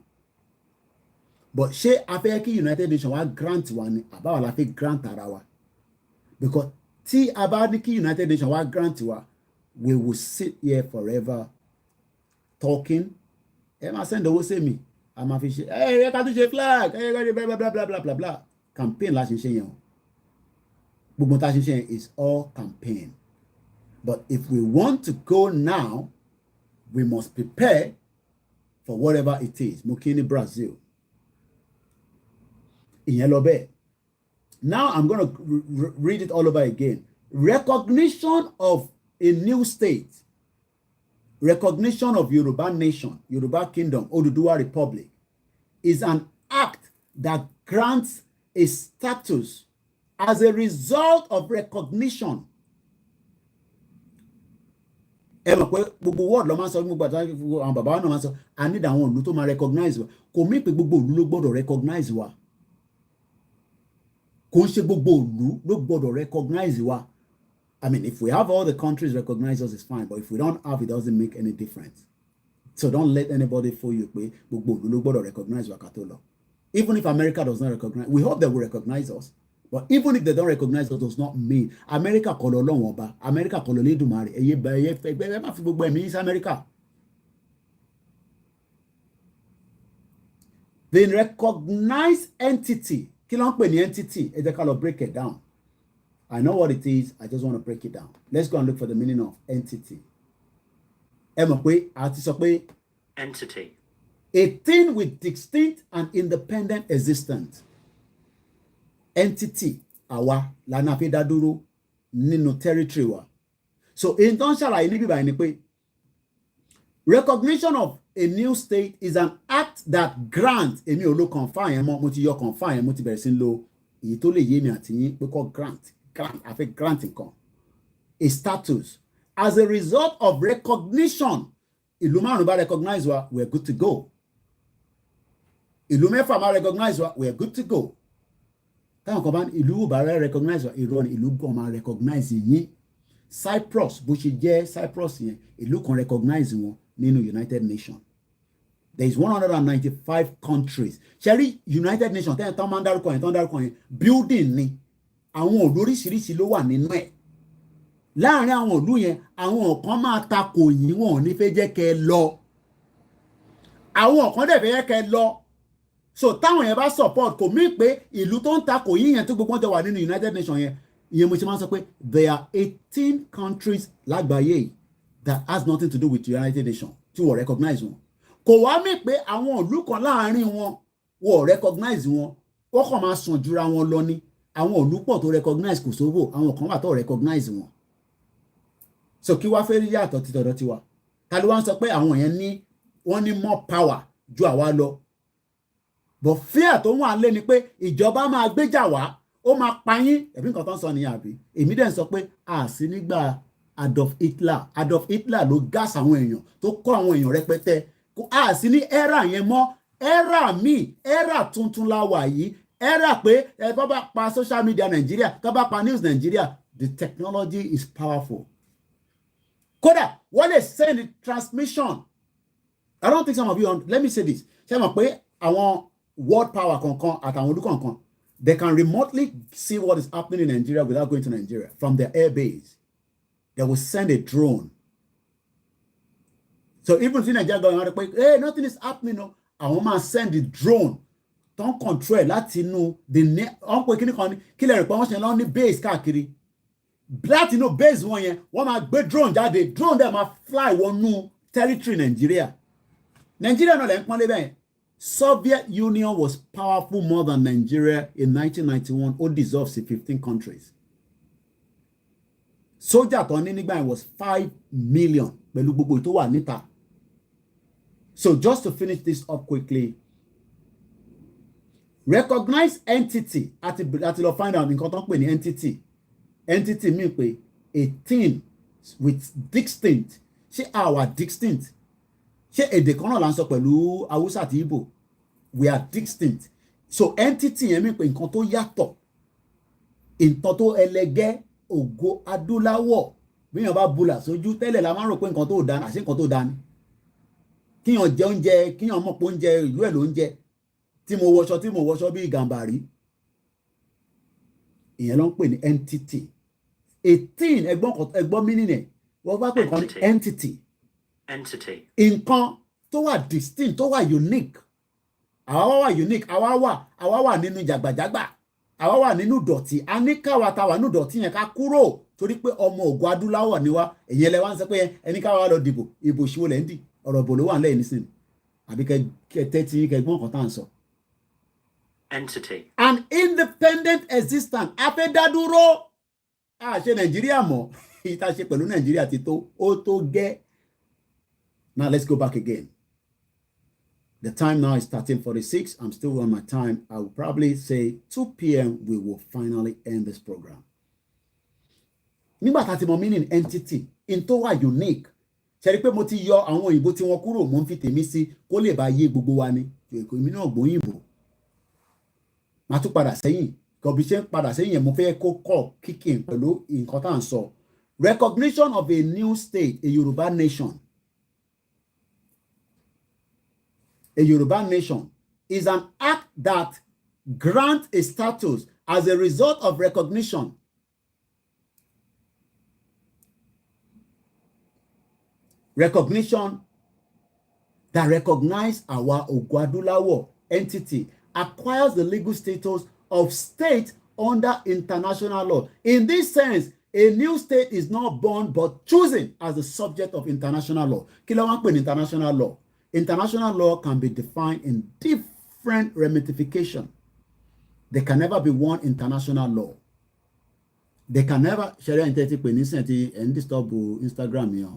But ṣé a fẹ́ kí United Nations wá grant wa ni àbáwá la fẹ́ grant ara wa? Because tí a bá ní kí United Nations wá grant wa, we will sit here forever talking. Ẹ máa send owó sí mi. A máa fi ṣe ẹ ká tún ṣe flag blah blah blah blah blah blah campaign la ṣe ṣe yẹn o. Gbogbo tá a ṣe ṣe yẹn is all campaign. But if we want to go now we must prepare for whatever it is. Mo kí ní Brazil. Ìyẹn lọ bẹ́ẹ̀. Now I'm going to read it all over again. Recognition of a new state, recognition of Yoruba nation, Yoruba kingdom, Oduduwa Republic, is an act that grants a status as a result of recognition. Ẹ mọ̀ pé gbogbo word ló máa ń sọ gbogbo àti àwọn bàbá náà máa ń sọ a need àwọn ìlú tó máa recognize wa kò mí pé gbogbo ìlú ló gbọ́dọ̀ recognize wa kò ń ṣe gbogbo ìlú ló gbọ́dọ̀ recognize wa. I mean, if we have all the countries recognize us, it's fine. But if we don't have, it doesn't make any difference. So don't let anybody fool you. Recognize Wakatolo. Even if America does not recognize, we hope they will recognize us. But even if they don't recognize us, does not mean America kololong oba, America kolole dumari. America. The recognized entity. Entity. Break it down. I know what it is. I just want to break it down. Let's go and look for the meaning of entity. Entity. A thing with distinct and independent existence. Entity. Awa. Lana fi dá dúró nínú territory wa. So, in don't ṣàlàyé níbí báyìí ni pé recognition of a new state is an act that grants. Èmi ò lo confine mo ti yọ confine mo ti bẹ̀rẹ̀ sí lo èyí tó lè yé mi àti yín pé kọ́ grant. I think granting a status as a result of recognition. Ìlú márùn bá recognize wa, we're good to go. Ìlú mẹ́fà bá recognize wa, we're good to go. Táwọn kan bá ìlú bá recognize wa, ìrọ̀ ni ìlú kan máa recognize yín. Cyprus bó ṣe jẹ́ Cyprus yẹn, ìlú kan recognize wọn nínú United Nations. There is 195 countries. Ṣẹ́rí United Nations tẹ́yìn tán máa ń dárúkọ yẹn building ni. Àwọn òlú oríṣiríṣi ló wà nínú ẹ̀. Láàárín àwọn òlú yẹn, àwọn kan máa takò yín wọn ò ní fẹ́ jẹ́ kẹ́ lọ. Àwọn kan dẹ̀ fẹ́ jẹ́ kẹ́ lọ. So táwọn yẹn bá support kò mí pé ìlú tó ń takò yín yẹn tó gbogbo jọ wà nínú United Nations yẹn. Ìyẹn mo ṣe máa ń sọ pé there are 18 countries lágbàáyé that has nothing to do with United Nations tí wọ́n recognize wọn. Kò wá mí pé àwọn òlú kan láàárín wọn wọ́n recognize wọn. Wọ́n kàn máa sàn jura wọn lọ ní. Àwọn olùpọ̀ tó recognize Kosovo, àwọn kan wà tó recognize wọn. So kí wá fẹ́ rí yàtọ̀ títọ̀dọ̀ tiwa. Ta ló wá ń sọ pé àwọn yẹn ní wọ́n ní more power ju àwa lọ. But fear tó wà lé ni pé ìjọba máa gbéjà wá, ó máa pa yín. Ẹ̀bí nǹkan tó ń sọ nìyẹn àbí. Èmi dẹ̀ ń sọ pé sí nígbà Adolf Hitler. Adolf Hitler ló gas àwọn èèyàn tó kọ́ àwọn èèyàn rẹpẹtẹ. Sí ní era yẹn mọ́. Era míì, era tuntun la wà yìí. Era pé tó bá pa social media Nigeria, tó bá pa news Nigeria, the technology is powerful. Kódà wọ́n lè send the transmission. I don't think some of you let me say this. Ṣé mọ̀ pé àwọn world power kankan àtàwọn olú kankan, they can remotely see what is happening in Nigeria without going to Nigeria from their air base. They will send a drone. So even if Nigeria going on, hey, nothing is happening. No, àwọn máa send the drone. Don't control láti inú ọ̀n pé kíní kan ní kílẹ̀ rẹ̀ pé wọ́n ṣe lọ́wọ́ ní base káàkiri. Láti inú base wọn yẹn, wọ́n máa gbé drone jáde. Drone dẹ̀ máa fly wọnú territory Nigeria. Nigeria náà lẹ́ ń pọ́nlé bẹ́ẹ̀. Soviet Union was powerful more than Nigeria in 1991. Ó dissolve sí 15 countries. Sójà tó ní nígbà yẹn was 5 million pẹ̀lú gbogbo tó wà níta. So just to finish this up quickly, recognize entity àti lọ find out nǹkan tó ń pè ní entity. Entity mean pé a thing with distinct. Ṣé àwa distinct? Ṣé èdè kan náà là ń sọ pẹ̀lú Hausa àti Igbo? We are distinct. So entity yẹn mean pé nǹkan tó yàtọ̀, nǹkan tó ẹlẹgẹ́, ògo adúláwọ̀. Bí èèyàn bá bula sójú tẹ́lẹ̀ la máa ń rò pé nǹkan tó dáa àṣé nǹkan tó dáa ni. Kíyàn jẹ oúnjẹ, kíyàn mọ̀ pé oúnjẹ ìlú ẹ̀ ló ń jẹ. Tí mo wọṣọ bí Gàmbàrí. Ìyẹn ló ń pè ní entity. A thing, ẹgbọ́n meaning ẹ̀, wọ́n bá pè nǹkan ní entity. Entity. Nǹkan tó wà distinct, tó wà unique. Àwa wà unique, àwa wà nínú jàgbàjàgbà. Àwa wà nínú dọ̀tí. A ní káwa ta wà nínú dọ̀tí yẹn ká kúrò torí pé ọmọ ògo adúláwọ̀ ni wá èyí ẹlẹ́wà ń sọ pé ẹni káwa lọ dìbò ìbò ṣíwó lẹ́ ń dì ọ̀rọ̀ bò ló wà lẹ́yìn nísìnyí àbí kẹ tẹ́tí kẹgbọ́n kan tá à ń sọ. Entity. An independent existence afẹ́dádúró àṣẹ Nàìjíríà mọ̀ ìta ṣe pẹ̀lú Nàìjíríà ti tó ó tó gẹ́. Now let's go back again. The time now is 13:46. I'm still on my time. I will probably say 2 p.m. we will finally end this program. Nígbà tá ti mọ̀ meaning entity in tó wà unique. Ṣé rí pé mo ti yọ àwọn òyìnbó tí wọ́n kúrò mo ń fi tèmi sí kó lè bá yé gbogbo wa ni. Èmi náà gbóyìnbó. Màá tún padà sẹ́yìn. Kọ̀bí ṣe ń padà sẹ́yìn yẹn mo fẹ́ kó kọ̀ kíkìn pẹ̀lú nǹkan tá à ń sọ. Recognition of a new state, a Yoruba nation. A Yoruba nation is an act that grants a status as a result of recognition. Recognition that recognize our Ogwadulawo entity acquires the legal status of state under international law. In this sense, a new state is not born but chosen as the subject of international law. Kí ló wá ń pè ní international law? International law can be defined in different ramifications. There can never be one international law. They can never Sharia entity and disturb Instagram here.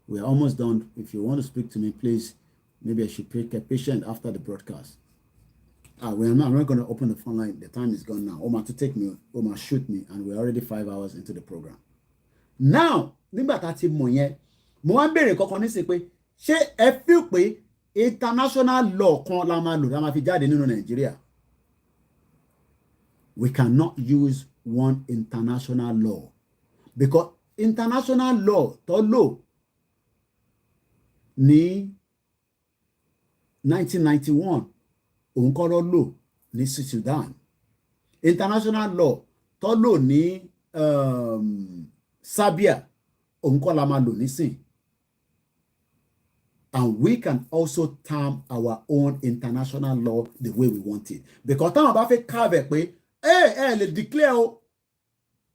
We are almost done. If you want to speak to me, please, maybe I should be patient after the broadcast. I'm not going to open the phone line. The time is gone now. Omar to take me, Omar shoot me, and we're already 5 hours into the program. Now, nígbà tá ti mọ̀ yẹn, mo wá ń béèrè kankan ní sí pé ṣé ẹ feel pé international law kan la máa lò la máa fi jáde nínú Nàìjíríà? We cannot use one international law because international law tó lò ní 1991 òun kọ́ ló lò ní Sudan. International law tó lò ní Serbia òun kọ́ la máa lò nísìn. And we can also term our own international law the way we want it. Because táwọn bá fẹ́ carve pé lè declare o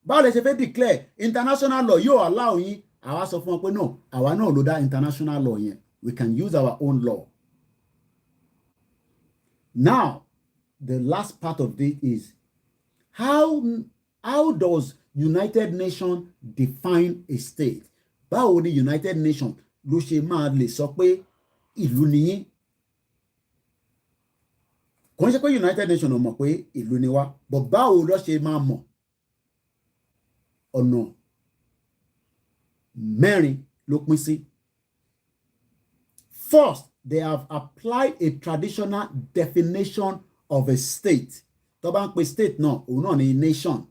báwo lè ṣe fẹ́ declare international law yóò allow yín àwa sọ fún wọn pé no àwa náà ló dá international law yẹn. We can use our own law. Now, the last part of this is how does United Nations define a state? Báwo ni United Nations ló ṣe máa lè sọ pé ìlú nìyí? Kò ń ṣe pé United Nations ò mọ̀ pé ìlú ni wá, but báwo ló ṣe máa mọ̀? Ọ̀nà mẹ́rin ló pín sí. First, they have applied a traditional definition of a state. Tó bá ń pe state náà, òun náà ni nation.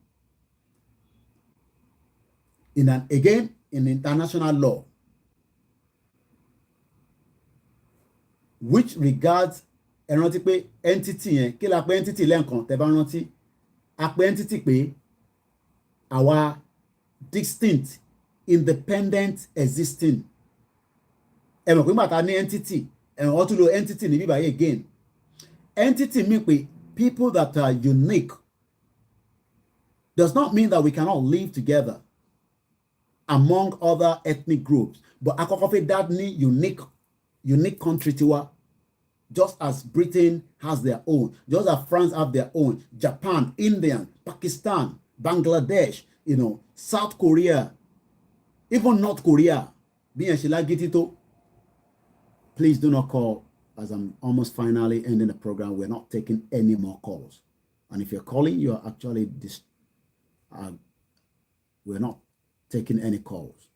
Again, in international law, which regards ẹ rántí pé entity yẹn kí la pè entity lẹ́ǹkan tẹ́ bá rántí a pè entity pé àwa distinct independent existing ẹ mọ̀ pé bàtà ní entity wọ́n tún lo entity ní bíbáyé again entity mean pé people that are unique does not mean that we cannot live together among other ethnic groups but akọ́kọ́ fẹ́ dá ní unique country tiwa. Just as Britain has their own, just as France have their own, Japan, India, Pakistan, Bangladesh, South Korea, even North Korea. Please do not call, as I'm almost finally ending the program. We're not taking any more calls. And if you're calling, you're actually, we're not taking any calls.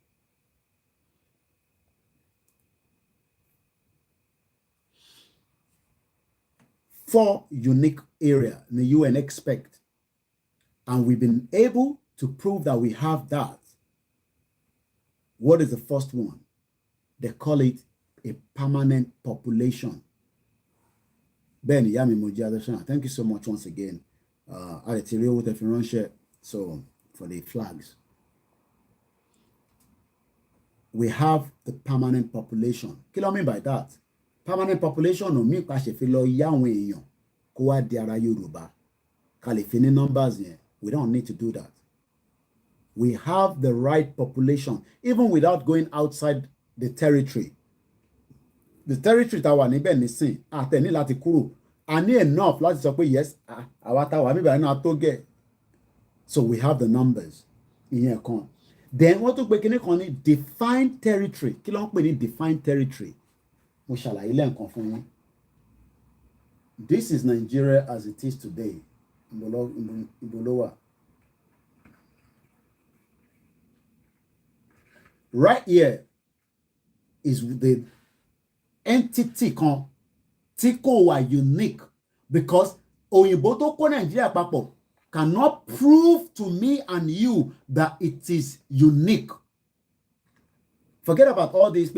Four unique areas the UN expect, and we've been able to prove that we have that. What is the first one? They call it a permanent population. Ben Yami Mojadashan, thank you so much once again. So for the flags, we have the permanent population. What do I mean by that? Permanent population no mean pa ṣe fi lọ yá àwọn èèyàn kó wá di ara Yorùbá ká lè fi ní numbers yẹn. We don't need to do that. We have the right population, even without going outside the territory. The territory that wà níbẹ̀ nísìn, àtẹ̀ní láti kúrò. A ní enough láti sọ pé yes, àwa tá wà níbẹ̀ náà tó gẹ̀. So we have the numbers. Ìyẹn kan. Then wọ́n tún pé kíní kan ní defined territory. Kí ló ń pè ní defined territory? Mo ṣàlàyé lẹ́ẹ̀kan fún yín. This is Nigeria as it is today. Ibolowa. Right here is the entity kan tí kò wà unique because òyìnbó tó kó Nigeria papọ̀ cannot prove to me and you that it is unique. Forget about all this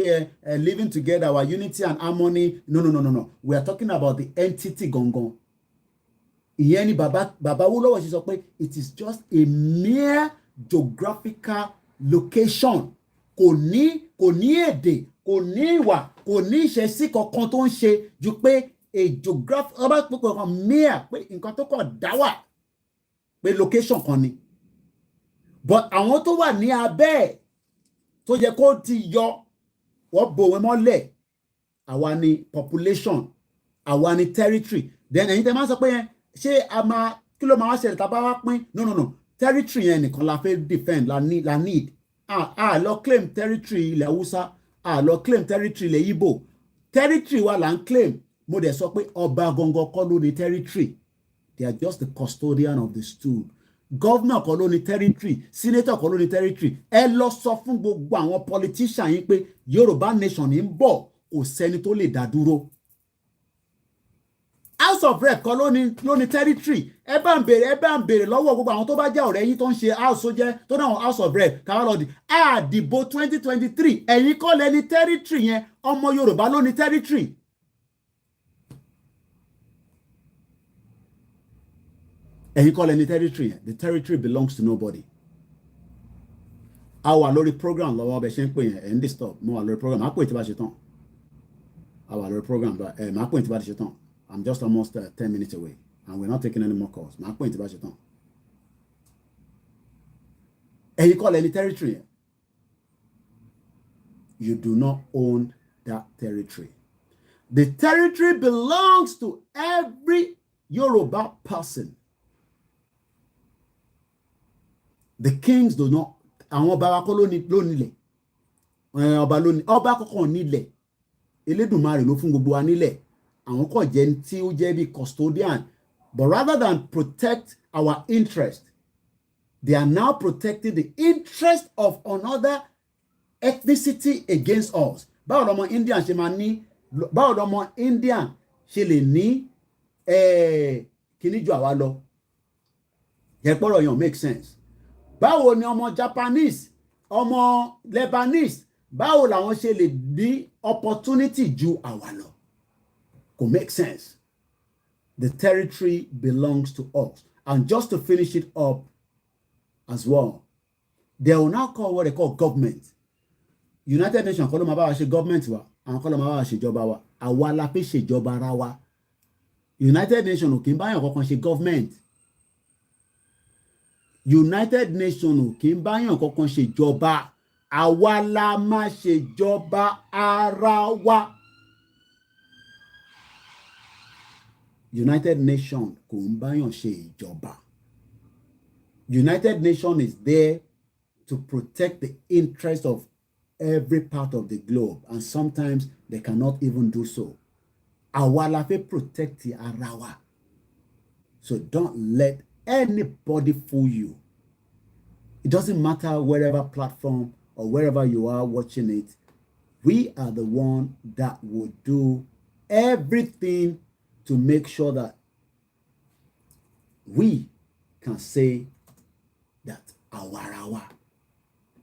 living together, our unity and harmony. No. We are talking about the entity gangan. Ìyẹn ni Baba Awólọ́wọ̀ ṣe sọ pé it is just a mere geographical location. Kò ní èdè, kò ní ìwà, kò ní ìṣesí kankan tó ń ṣe ju pé a geographical ọba púpọ̀ kan mere pé nǹkan tó kàn dá wà pé location kan ni. But àwọn tó wà ní abẹ́ ẹ̀ tó yẹ kó ti yọ wọ́n bò wọ́n mọ́lẹ̀ àwa ni population àwa ni territory. Then ẹ̀yin tẹ́ máa sọ pé yẹn ṣé a máa kí ló máa wá ṣẹlẹ̀ tá a bá wá pín no territory yẹn nìkan la fẹ́ defend la need lọ claim territory ilẹ̀ Haúsá lọ claim territory ilẹ̀ Igbo territory wa là ń claim. Mo dẹ̀ sọ pé ọba gangan kọ́ ló ní territory, they are just the custodian of the stool. Governor kọ́ ló ní territory, senator kọ́ ló ní territory. Ẹ lọ sọ fún gbogbo àwọn politician yín pé Yorùbá nation ń bọ̀, kò sẹ́ni tó lè dá dúró. House of Rep kọ́ ló ní territory. Ẹ bá ń béèrè lọ́wọ́ gbogbo àwọn tó bá jẹ́ ọ̀rẹ́ yín tó ń ṣe house tó jẹ́ tó náà House of Rep káwálọ́dì àdìbò 2023 ẹ̀yin kọ́ lẹ ní territory yẹn, ọmọ Yorùbá ló ní territory. Ẹ̀yin kọ́ lẹ ní territory yẹn, the territory belongs to nobody. A wà lórí program lọ́wọ́ ọbẹ̀ ṣe ń pè yẹn ẹ̀ ń disturb. Mo wà lórí program, máa pè tí bá ṣe tán. A wà lórí program máa pè tí bá ṣe tán. I'm just almost 10 minutes away and we're not taking any more calls. Máa pè tí bá ṣe tán. Ẹ̀yin kọ́ lẹ ní territory yẹn. You do not own that territory. The territory belongs to every Yoruba person. The kings do not. Àwọn ọba wa kọ́ ló nílẹ̀. Ọba kọ́kọ́ nílẹ̀. Elédùmarè ló fún gbogbo wa nílẹ̀. Àwọn kò jẹ́ tí ó jẹ́ bí custodian. But rather than protect our interest, they are now protecting the interest of another ethnicity against us. Báwo lọmọ Indian ṣe máa ní, báwo lọmọ Indian ṣe lè ní kíní ju àwa lọ? Yẹpọ̀rọ̀ yẹn make sense. Báwo ni ọmọ Japanese, ọmọ Lebanese, báwo làwọn ṣe lè ní opportunity ju àwa lọ? Kò make sense. The territory belongs to us. And just to finish it up as well, they will now call what they call government. United Nations kọ́ ló máa bá wa ṣe government wa, àwọn kọ́ ló máa bá wa ṣe ìjọba wa, àwa la fi ṣe ìjọba ara wa. United Nations ò kì í báyàn kankan ṣe government. United Nations ò kì í báyàn kankan ṣe ìjọba, àwa la máa ṣe ìjọba ara wa. United Nations kò ń báyàn ṣe ìjọba. United Nations is there to protect the interests of every part of the globe, and sometimes they cannot even do so. Àwa la fẹ́ protect ara wa. So don't let anybody fool you. It doesn't matter wherever platform or wherever you are watching it. We are the one that will do everything to make sure that we can say that àwarawa.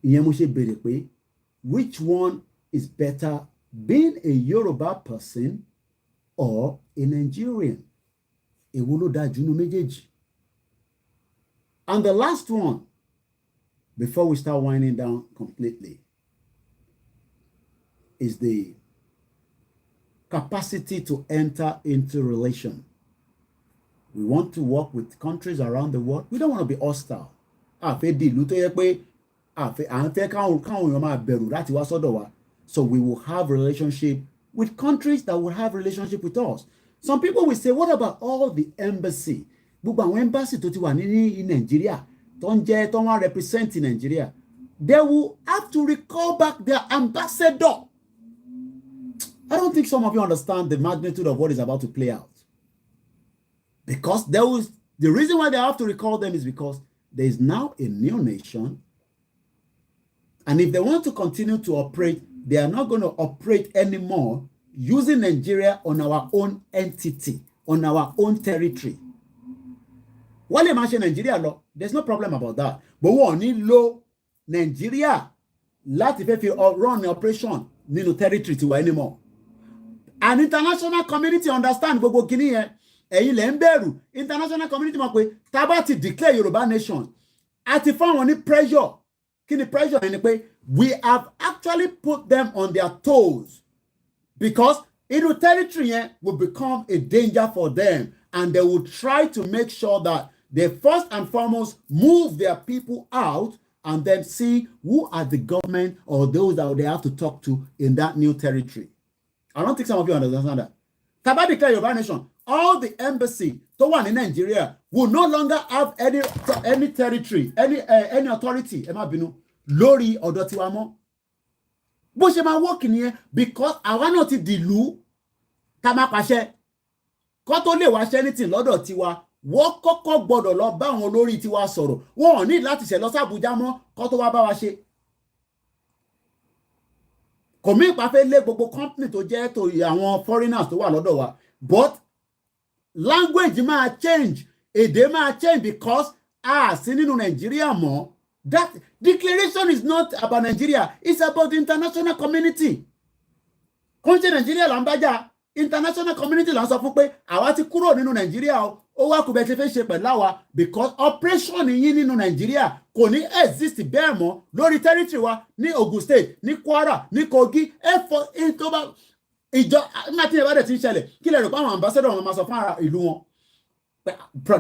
Ìyẹn mo ṣe béèrè pé which one is better, being a Yoruba person or a Nigerian? Èwo ló dáa jù nínú méjèèjì? And the last one, before we start winding down completely, is the capacity to enter into relation. We want to work with countries around the world. We don't want to be hostile. àfẹ́ di ìlú tó yẹ pé àfẹ́ à ń fẹ́ káwọn èèyàn máa bẹ̀rù láti wá sọ́dọ̀ wa. So we will have relationship with countries that will have relationship with us. Some people will say, what about all the embassy? Gbogbo àwọn embassy tó ti wà ní Nigeria tó ń wá represent Nigeria. They will have to recall back their ambassador. I don't think some of you understand the magnitude of what is about to play out. Because the reason why they have to recall them is because there is now a new nation. And if they want to continue to operate, they are not going to operate anymore using Nigeria on our own entity, on our own territory. Wale mention Nigeria law, there's no problem about that. But we only law Nigeria láti fẹ́ fi run the operation nínú territory tiwa anymore. And international community understand gbogbo kini yẹn. Ẹ̀yin lẹ ń bẹ̀rù. International community mọ̀ pé tá bá ti declare Yoruba nation, àti fáwọn ní pressure. Kí ni pressure yẹn ni pé we have actually put them on their toes because inú territory yẹn will become a danger for them, and they will try to make sure that they first and foremost move their people out and then see who are the government or those that they have to talk to in that new territory. I don't think some of you understand that. Taba declare Yoruba nation, all the embassy tó wà ní Nigeria will no longer have any territory, any authority, ẹ má bínú, lórí ọ̀dọ̀ tiwa mọ́. Bó ṣe máa work nìyẹn because àwa náà ti dìlú ká má pàṣẹ. Kó tó lè wá ṣe anything lọ́dọ̀ tiwa, wọ́n kọ́kọ́ gbọ́dọ̀ lọ bá àwọn olórí tiwa sọ̀rọ̀. Wọ́n ò ní láti ṣe lọ sí Àbújá mọ́ kó tó wá bá wa ṣe. Kò mí ìpá fẹ́ lé gbogbo company tó jẹ́ tó àwọn foreigners tó wà lọ́dọ̀ wa. But language máa change, èdè máa change because sí nínú Nigeria mọ́. That declaration is not about Nigeria, it's about the international community. Kò ń ṣe Nigeria là ń bájà, international community là ń sọ fún pé àwa ti kúrò nínú Nigeria o, ó wá kù bẹ́ẹ̀ ṣe fẹ́ ṣe pẹ̀lú àwa because operation yín nínú Nigeria kò ní exist bẹ́ẹ̀ mọ́ lórí territory wa ní Ogun State, ní Kwara, ní Kogi, tó bá ìjọ láti ẹ̀bá dẹ̀ ti ń ṣẹlẹ̀ kí lè rò pé àwọn ambassador wọn máa sọ fún ara ìlú wọn.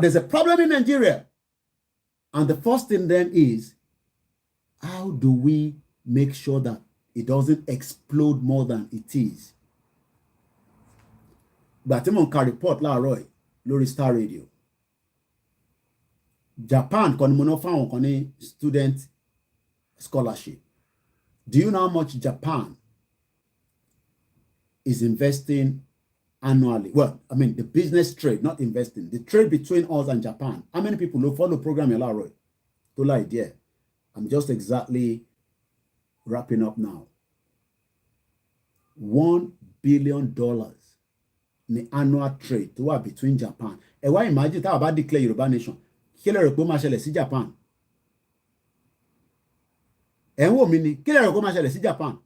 There's a problem in Nigeria. And the first thing then is, how do we make sure that it doesn't explode more than it is? But I'm on car report láàárọ̀ lórí Star Radio. Japan kọ́ ni mo ná fáwọn kan ní student scholarship. Do you know how much Japan is investing annually? Well, I mean the business trade, not investing. The trade between us and Japan. How many people will follow the program láàárọ̀? To lie there. I'm just exactly wrapping up now. $1 billion ní annual trade tó wà between Japan. Ẹ wá imagine tá a bá declare Yoruba nation. Kí lẹ rò pé ó máa ṣẹlẹ̀ sí Japan? Ẹ ń wò mí ni, kí lẹ rò pé ó máa ṣẹlẹ̀ sí Japan?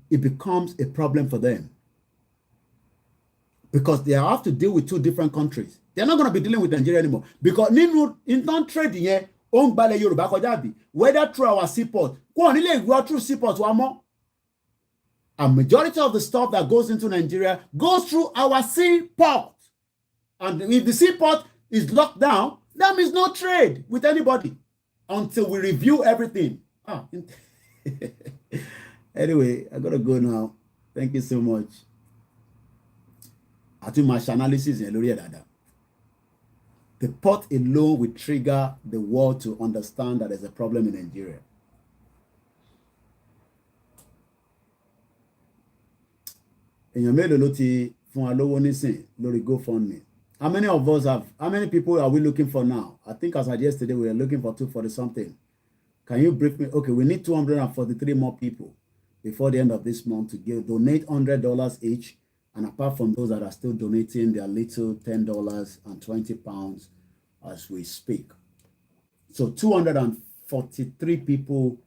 It becomes a problem for them. Because they have to deal with two different countries. They're not going to be dealing with Nigeria anymore. Because nínú intern trade yẹn, ó ń gbalẹ̀ Yorùbá kọjá bí, whether through our seaport, kò ní lè go through seaport wa mọ́. A majority of the stuff that goes into Nigeria goes through our seaport. And if the seaport is locked down, that means no trade with anybody until we review everything. Anyway, I gotta go now. Thank you so much. I think my analysis is lórí dada. The port alone will trigger the world to understand that there's a problem in Nigeria. Èèyàn mélòó ló ti fún wa lówó nísìn lórí GoFundMe? How many people are we looking for now? I think as of yesterday, we were looking for 240 something. Can you brief me? Okay, we need 243 more people before the end of this month to donate $100 each. And apart from those that are still donating their little $10 and £20 as we speak. So 243 people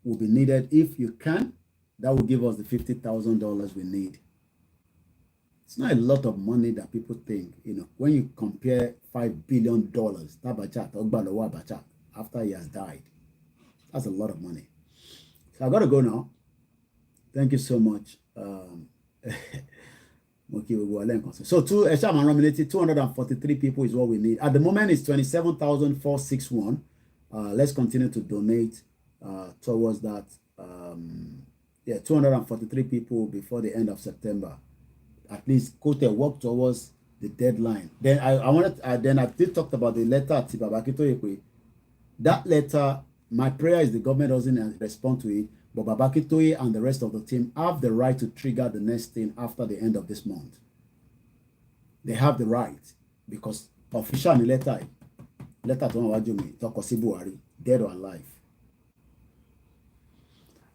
will be needed. If you can, that will give us the $50,000 we need. It's not a lot of money that people think, when you compare $5 billion, after he has died. That's a lot of money. So I got to go now. Thank you so much. So 243 people is what we need. At the moment, it's 27,461. let's continue to donate towards that. 243 people before the end of September. At least go to work towards the deadline. Then I did talk about the letter to Babakitoye. That letter, my prayer is the government doesn't respond to it, but Babakitoye and the rest of the team have the right to trigger the next thing after the end of this month. They have the right, because official letter to Nwajumi, Tokosi Buhari, dead or alive.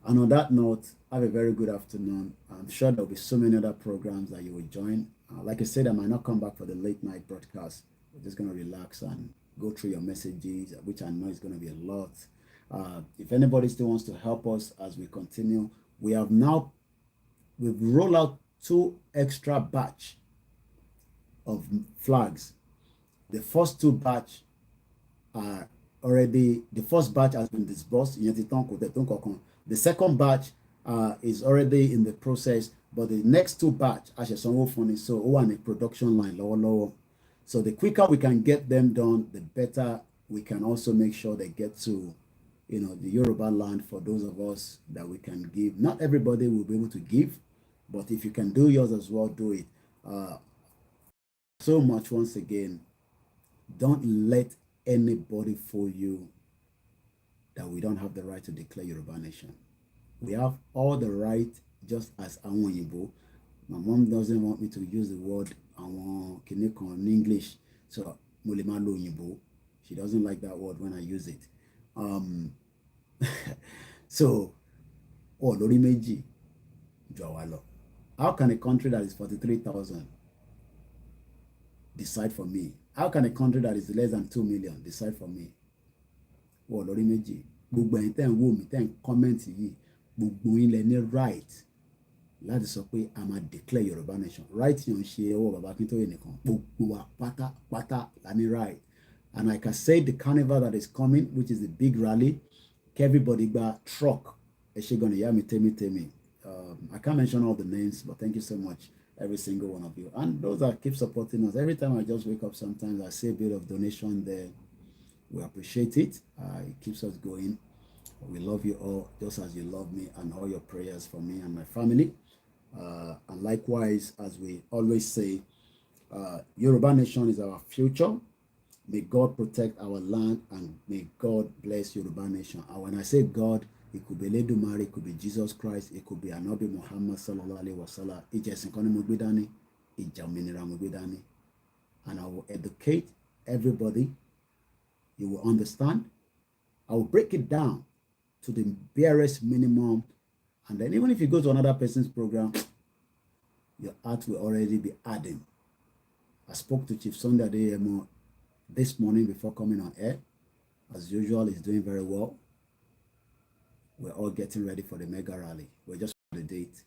And on that note, have a very good afternoon. I'm sure there'll be so many other programs that you will join. Like I said, I might not come back for the late night broadcast. We're just going to relax and go through your messages, which I know is going to be a lot. If anybody still wants to help us as we continue, we've rolled out 2 extra batch of flags. The first 2 batch are already, the first batch has been disbursed. The second batch is already in the process, but the next 2 batch, so on a production line, lower. So the quicker we can get them done, the better we can also make sure they get to, the Yoruba land for those of us that we can give. Not everybody will be able to give, but if you can do yours as well, do it. So much once again, don't let anybody fool you that we don't have the right to declare Yoruba nation. We have all the right, just as Awon Oyinbo. My mom doesn't want me to use the word Awon Kiniko in English, so Molimalo Oyinbo. She doesn't like that word when I use it. So, Lori Meji, Jawalo. How can a country that is 43,000 decide for me? How can a country that is less than 2 million decide for me? Lórí méjì, gbogbo ẹ̀yin tẹ́ ń wò mí, tẹ́ ń comment yìí, gbogbo yín lẹ ní right láti sọ pé a máa declare Yorùbá nation. Right yẹn ń ṣe ọwọ́ Baba Akintoye nìkan, gbogbo wa pátápátá la ní right. And like I said, the carnival that is coming, which is the big rally, everybody gba truck. Ẹ ṣé gan-an ìyá mi tèmi. I can't mention all the names, but thank you so much, every single one of you. And those that keep supporting us. Every time I just wake up, sometimes I see a bit of donation there. We appreciate it. It keeps us going. We love you all, just as you love me, and all your prayers for me and my family. And likewise, as we always say, Yoruba nation is our future. May God protect our land, and may God bless Yoruba nation. And when I say God, it could be Ledumare, it could be Jesus Christ, it could be Anabi Muhammad sallallahu alaihi wasallam. And I will educate everybody. You will understand. I will break it down to the barest minimum. And then even if you go to another person's program, your heart will already be adding. I spoke to Chief Sunday Adeyemo this morning before coming on air. As usual, he's doing very well. We're all getting ready for the mega rally. We're just on the date.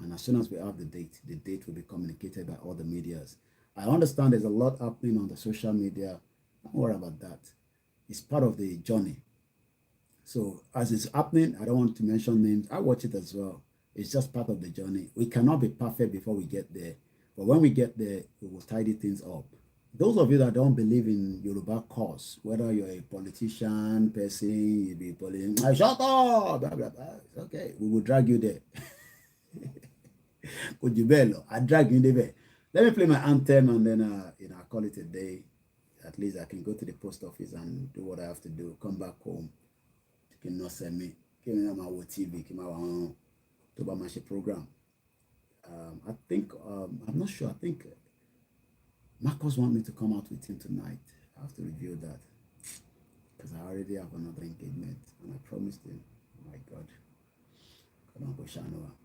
And as soon as we have the date will be communicated by all the medias. I understand there's a lot happening on the social media. Don't worry about that. It's part of the journey. So as it's happening, I don't want to mention names. I watch it as well. It's just part of the journey. We cannot be perfect before we get there. But when we get there, we will tidy things up. Those of you that don't believe in Yoruba cause, whether you're a politician, person, you be politician, shut up, blah, blah, blah. Okay, we will drag you there. I drag you there. Let me play my anthem, and then I call it a day. At least I can go to the post office and do what I have to do. Come back home. You can not send me. Give me my TV. Give me my program. I think I'm not sure. I think Marcus wants me to come out with him tonight. I have to review that because I already have another engagement, and I promised him. Oh my God.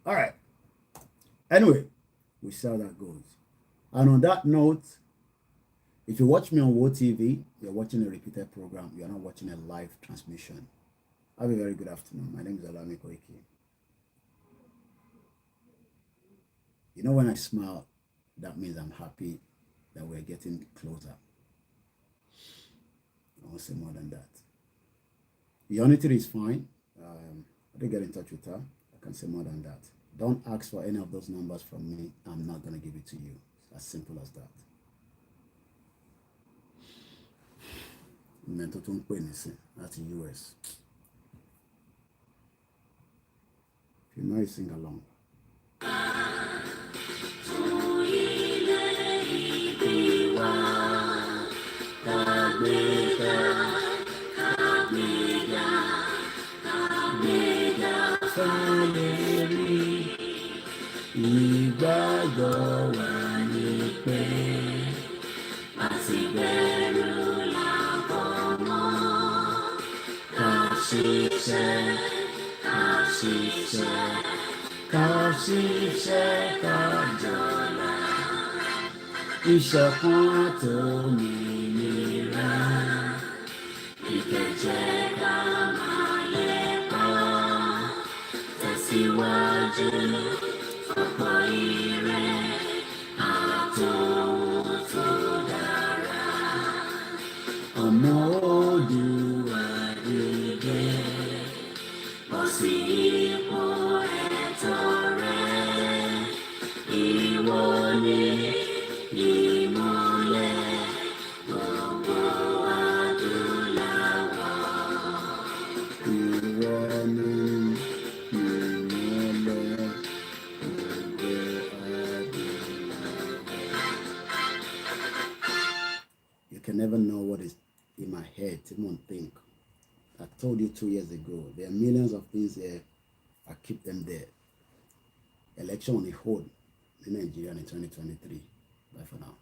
All right. Anyway, we see how that goes. And on that note, if you watch me on WoTV, you're watching a repeated program. You're not watching a live transmission. Have a very good afternoon. My name is Olami Koiki. You know, when I smile, that means I'm happy that we're getting closer. I won't say more than that. Unity is fine. I did get in touch with her. I can say more than that. Don't ask for any of those numbers from me. I'm not going to give it to you. It's as simple as that. ìyẹn tó tún ń pè nísìn láti US. If you know, you sing along. Ìgbàgbọ́ wà ní pé láti bẹ̀rù làbọ̀ mọ́. Ká ṣiṣẹ́, ká ṣiṣẹ́, ká ṣiṣẹ́, ká jọlá. Ìṣọ̀kan àtòmìnira, ìkẹjẹ́ ká máa lépa. Tẹ̀síwájú. Ọ̀pọ̀ ire àtòhun tó dára. Ọmọ Oòduà dìde, bọ́ sí ipò ẹ̀tọ́ rẹ. Ìwọ ni ìmọ́lẹ̀ gbogbo adúláwọ̀. Ìwọ ni can never know what is in my head. You won't think. I told you 2 years ago, there are millions of things here. I keep them there. Election on the hold in Nigeria in 2023. Bye for now.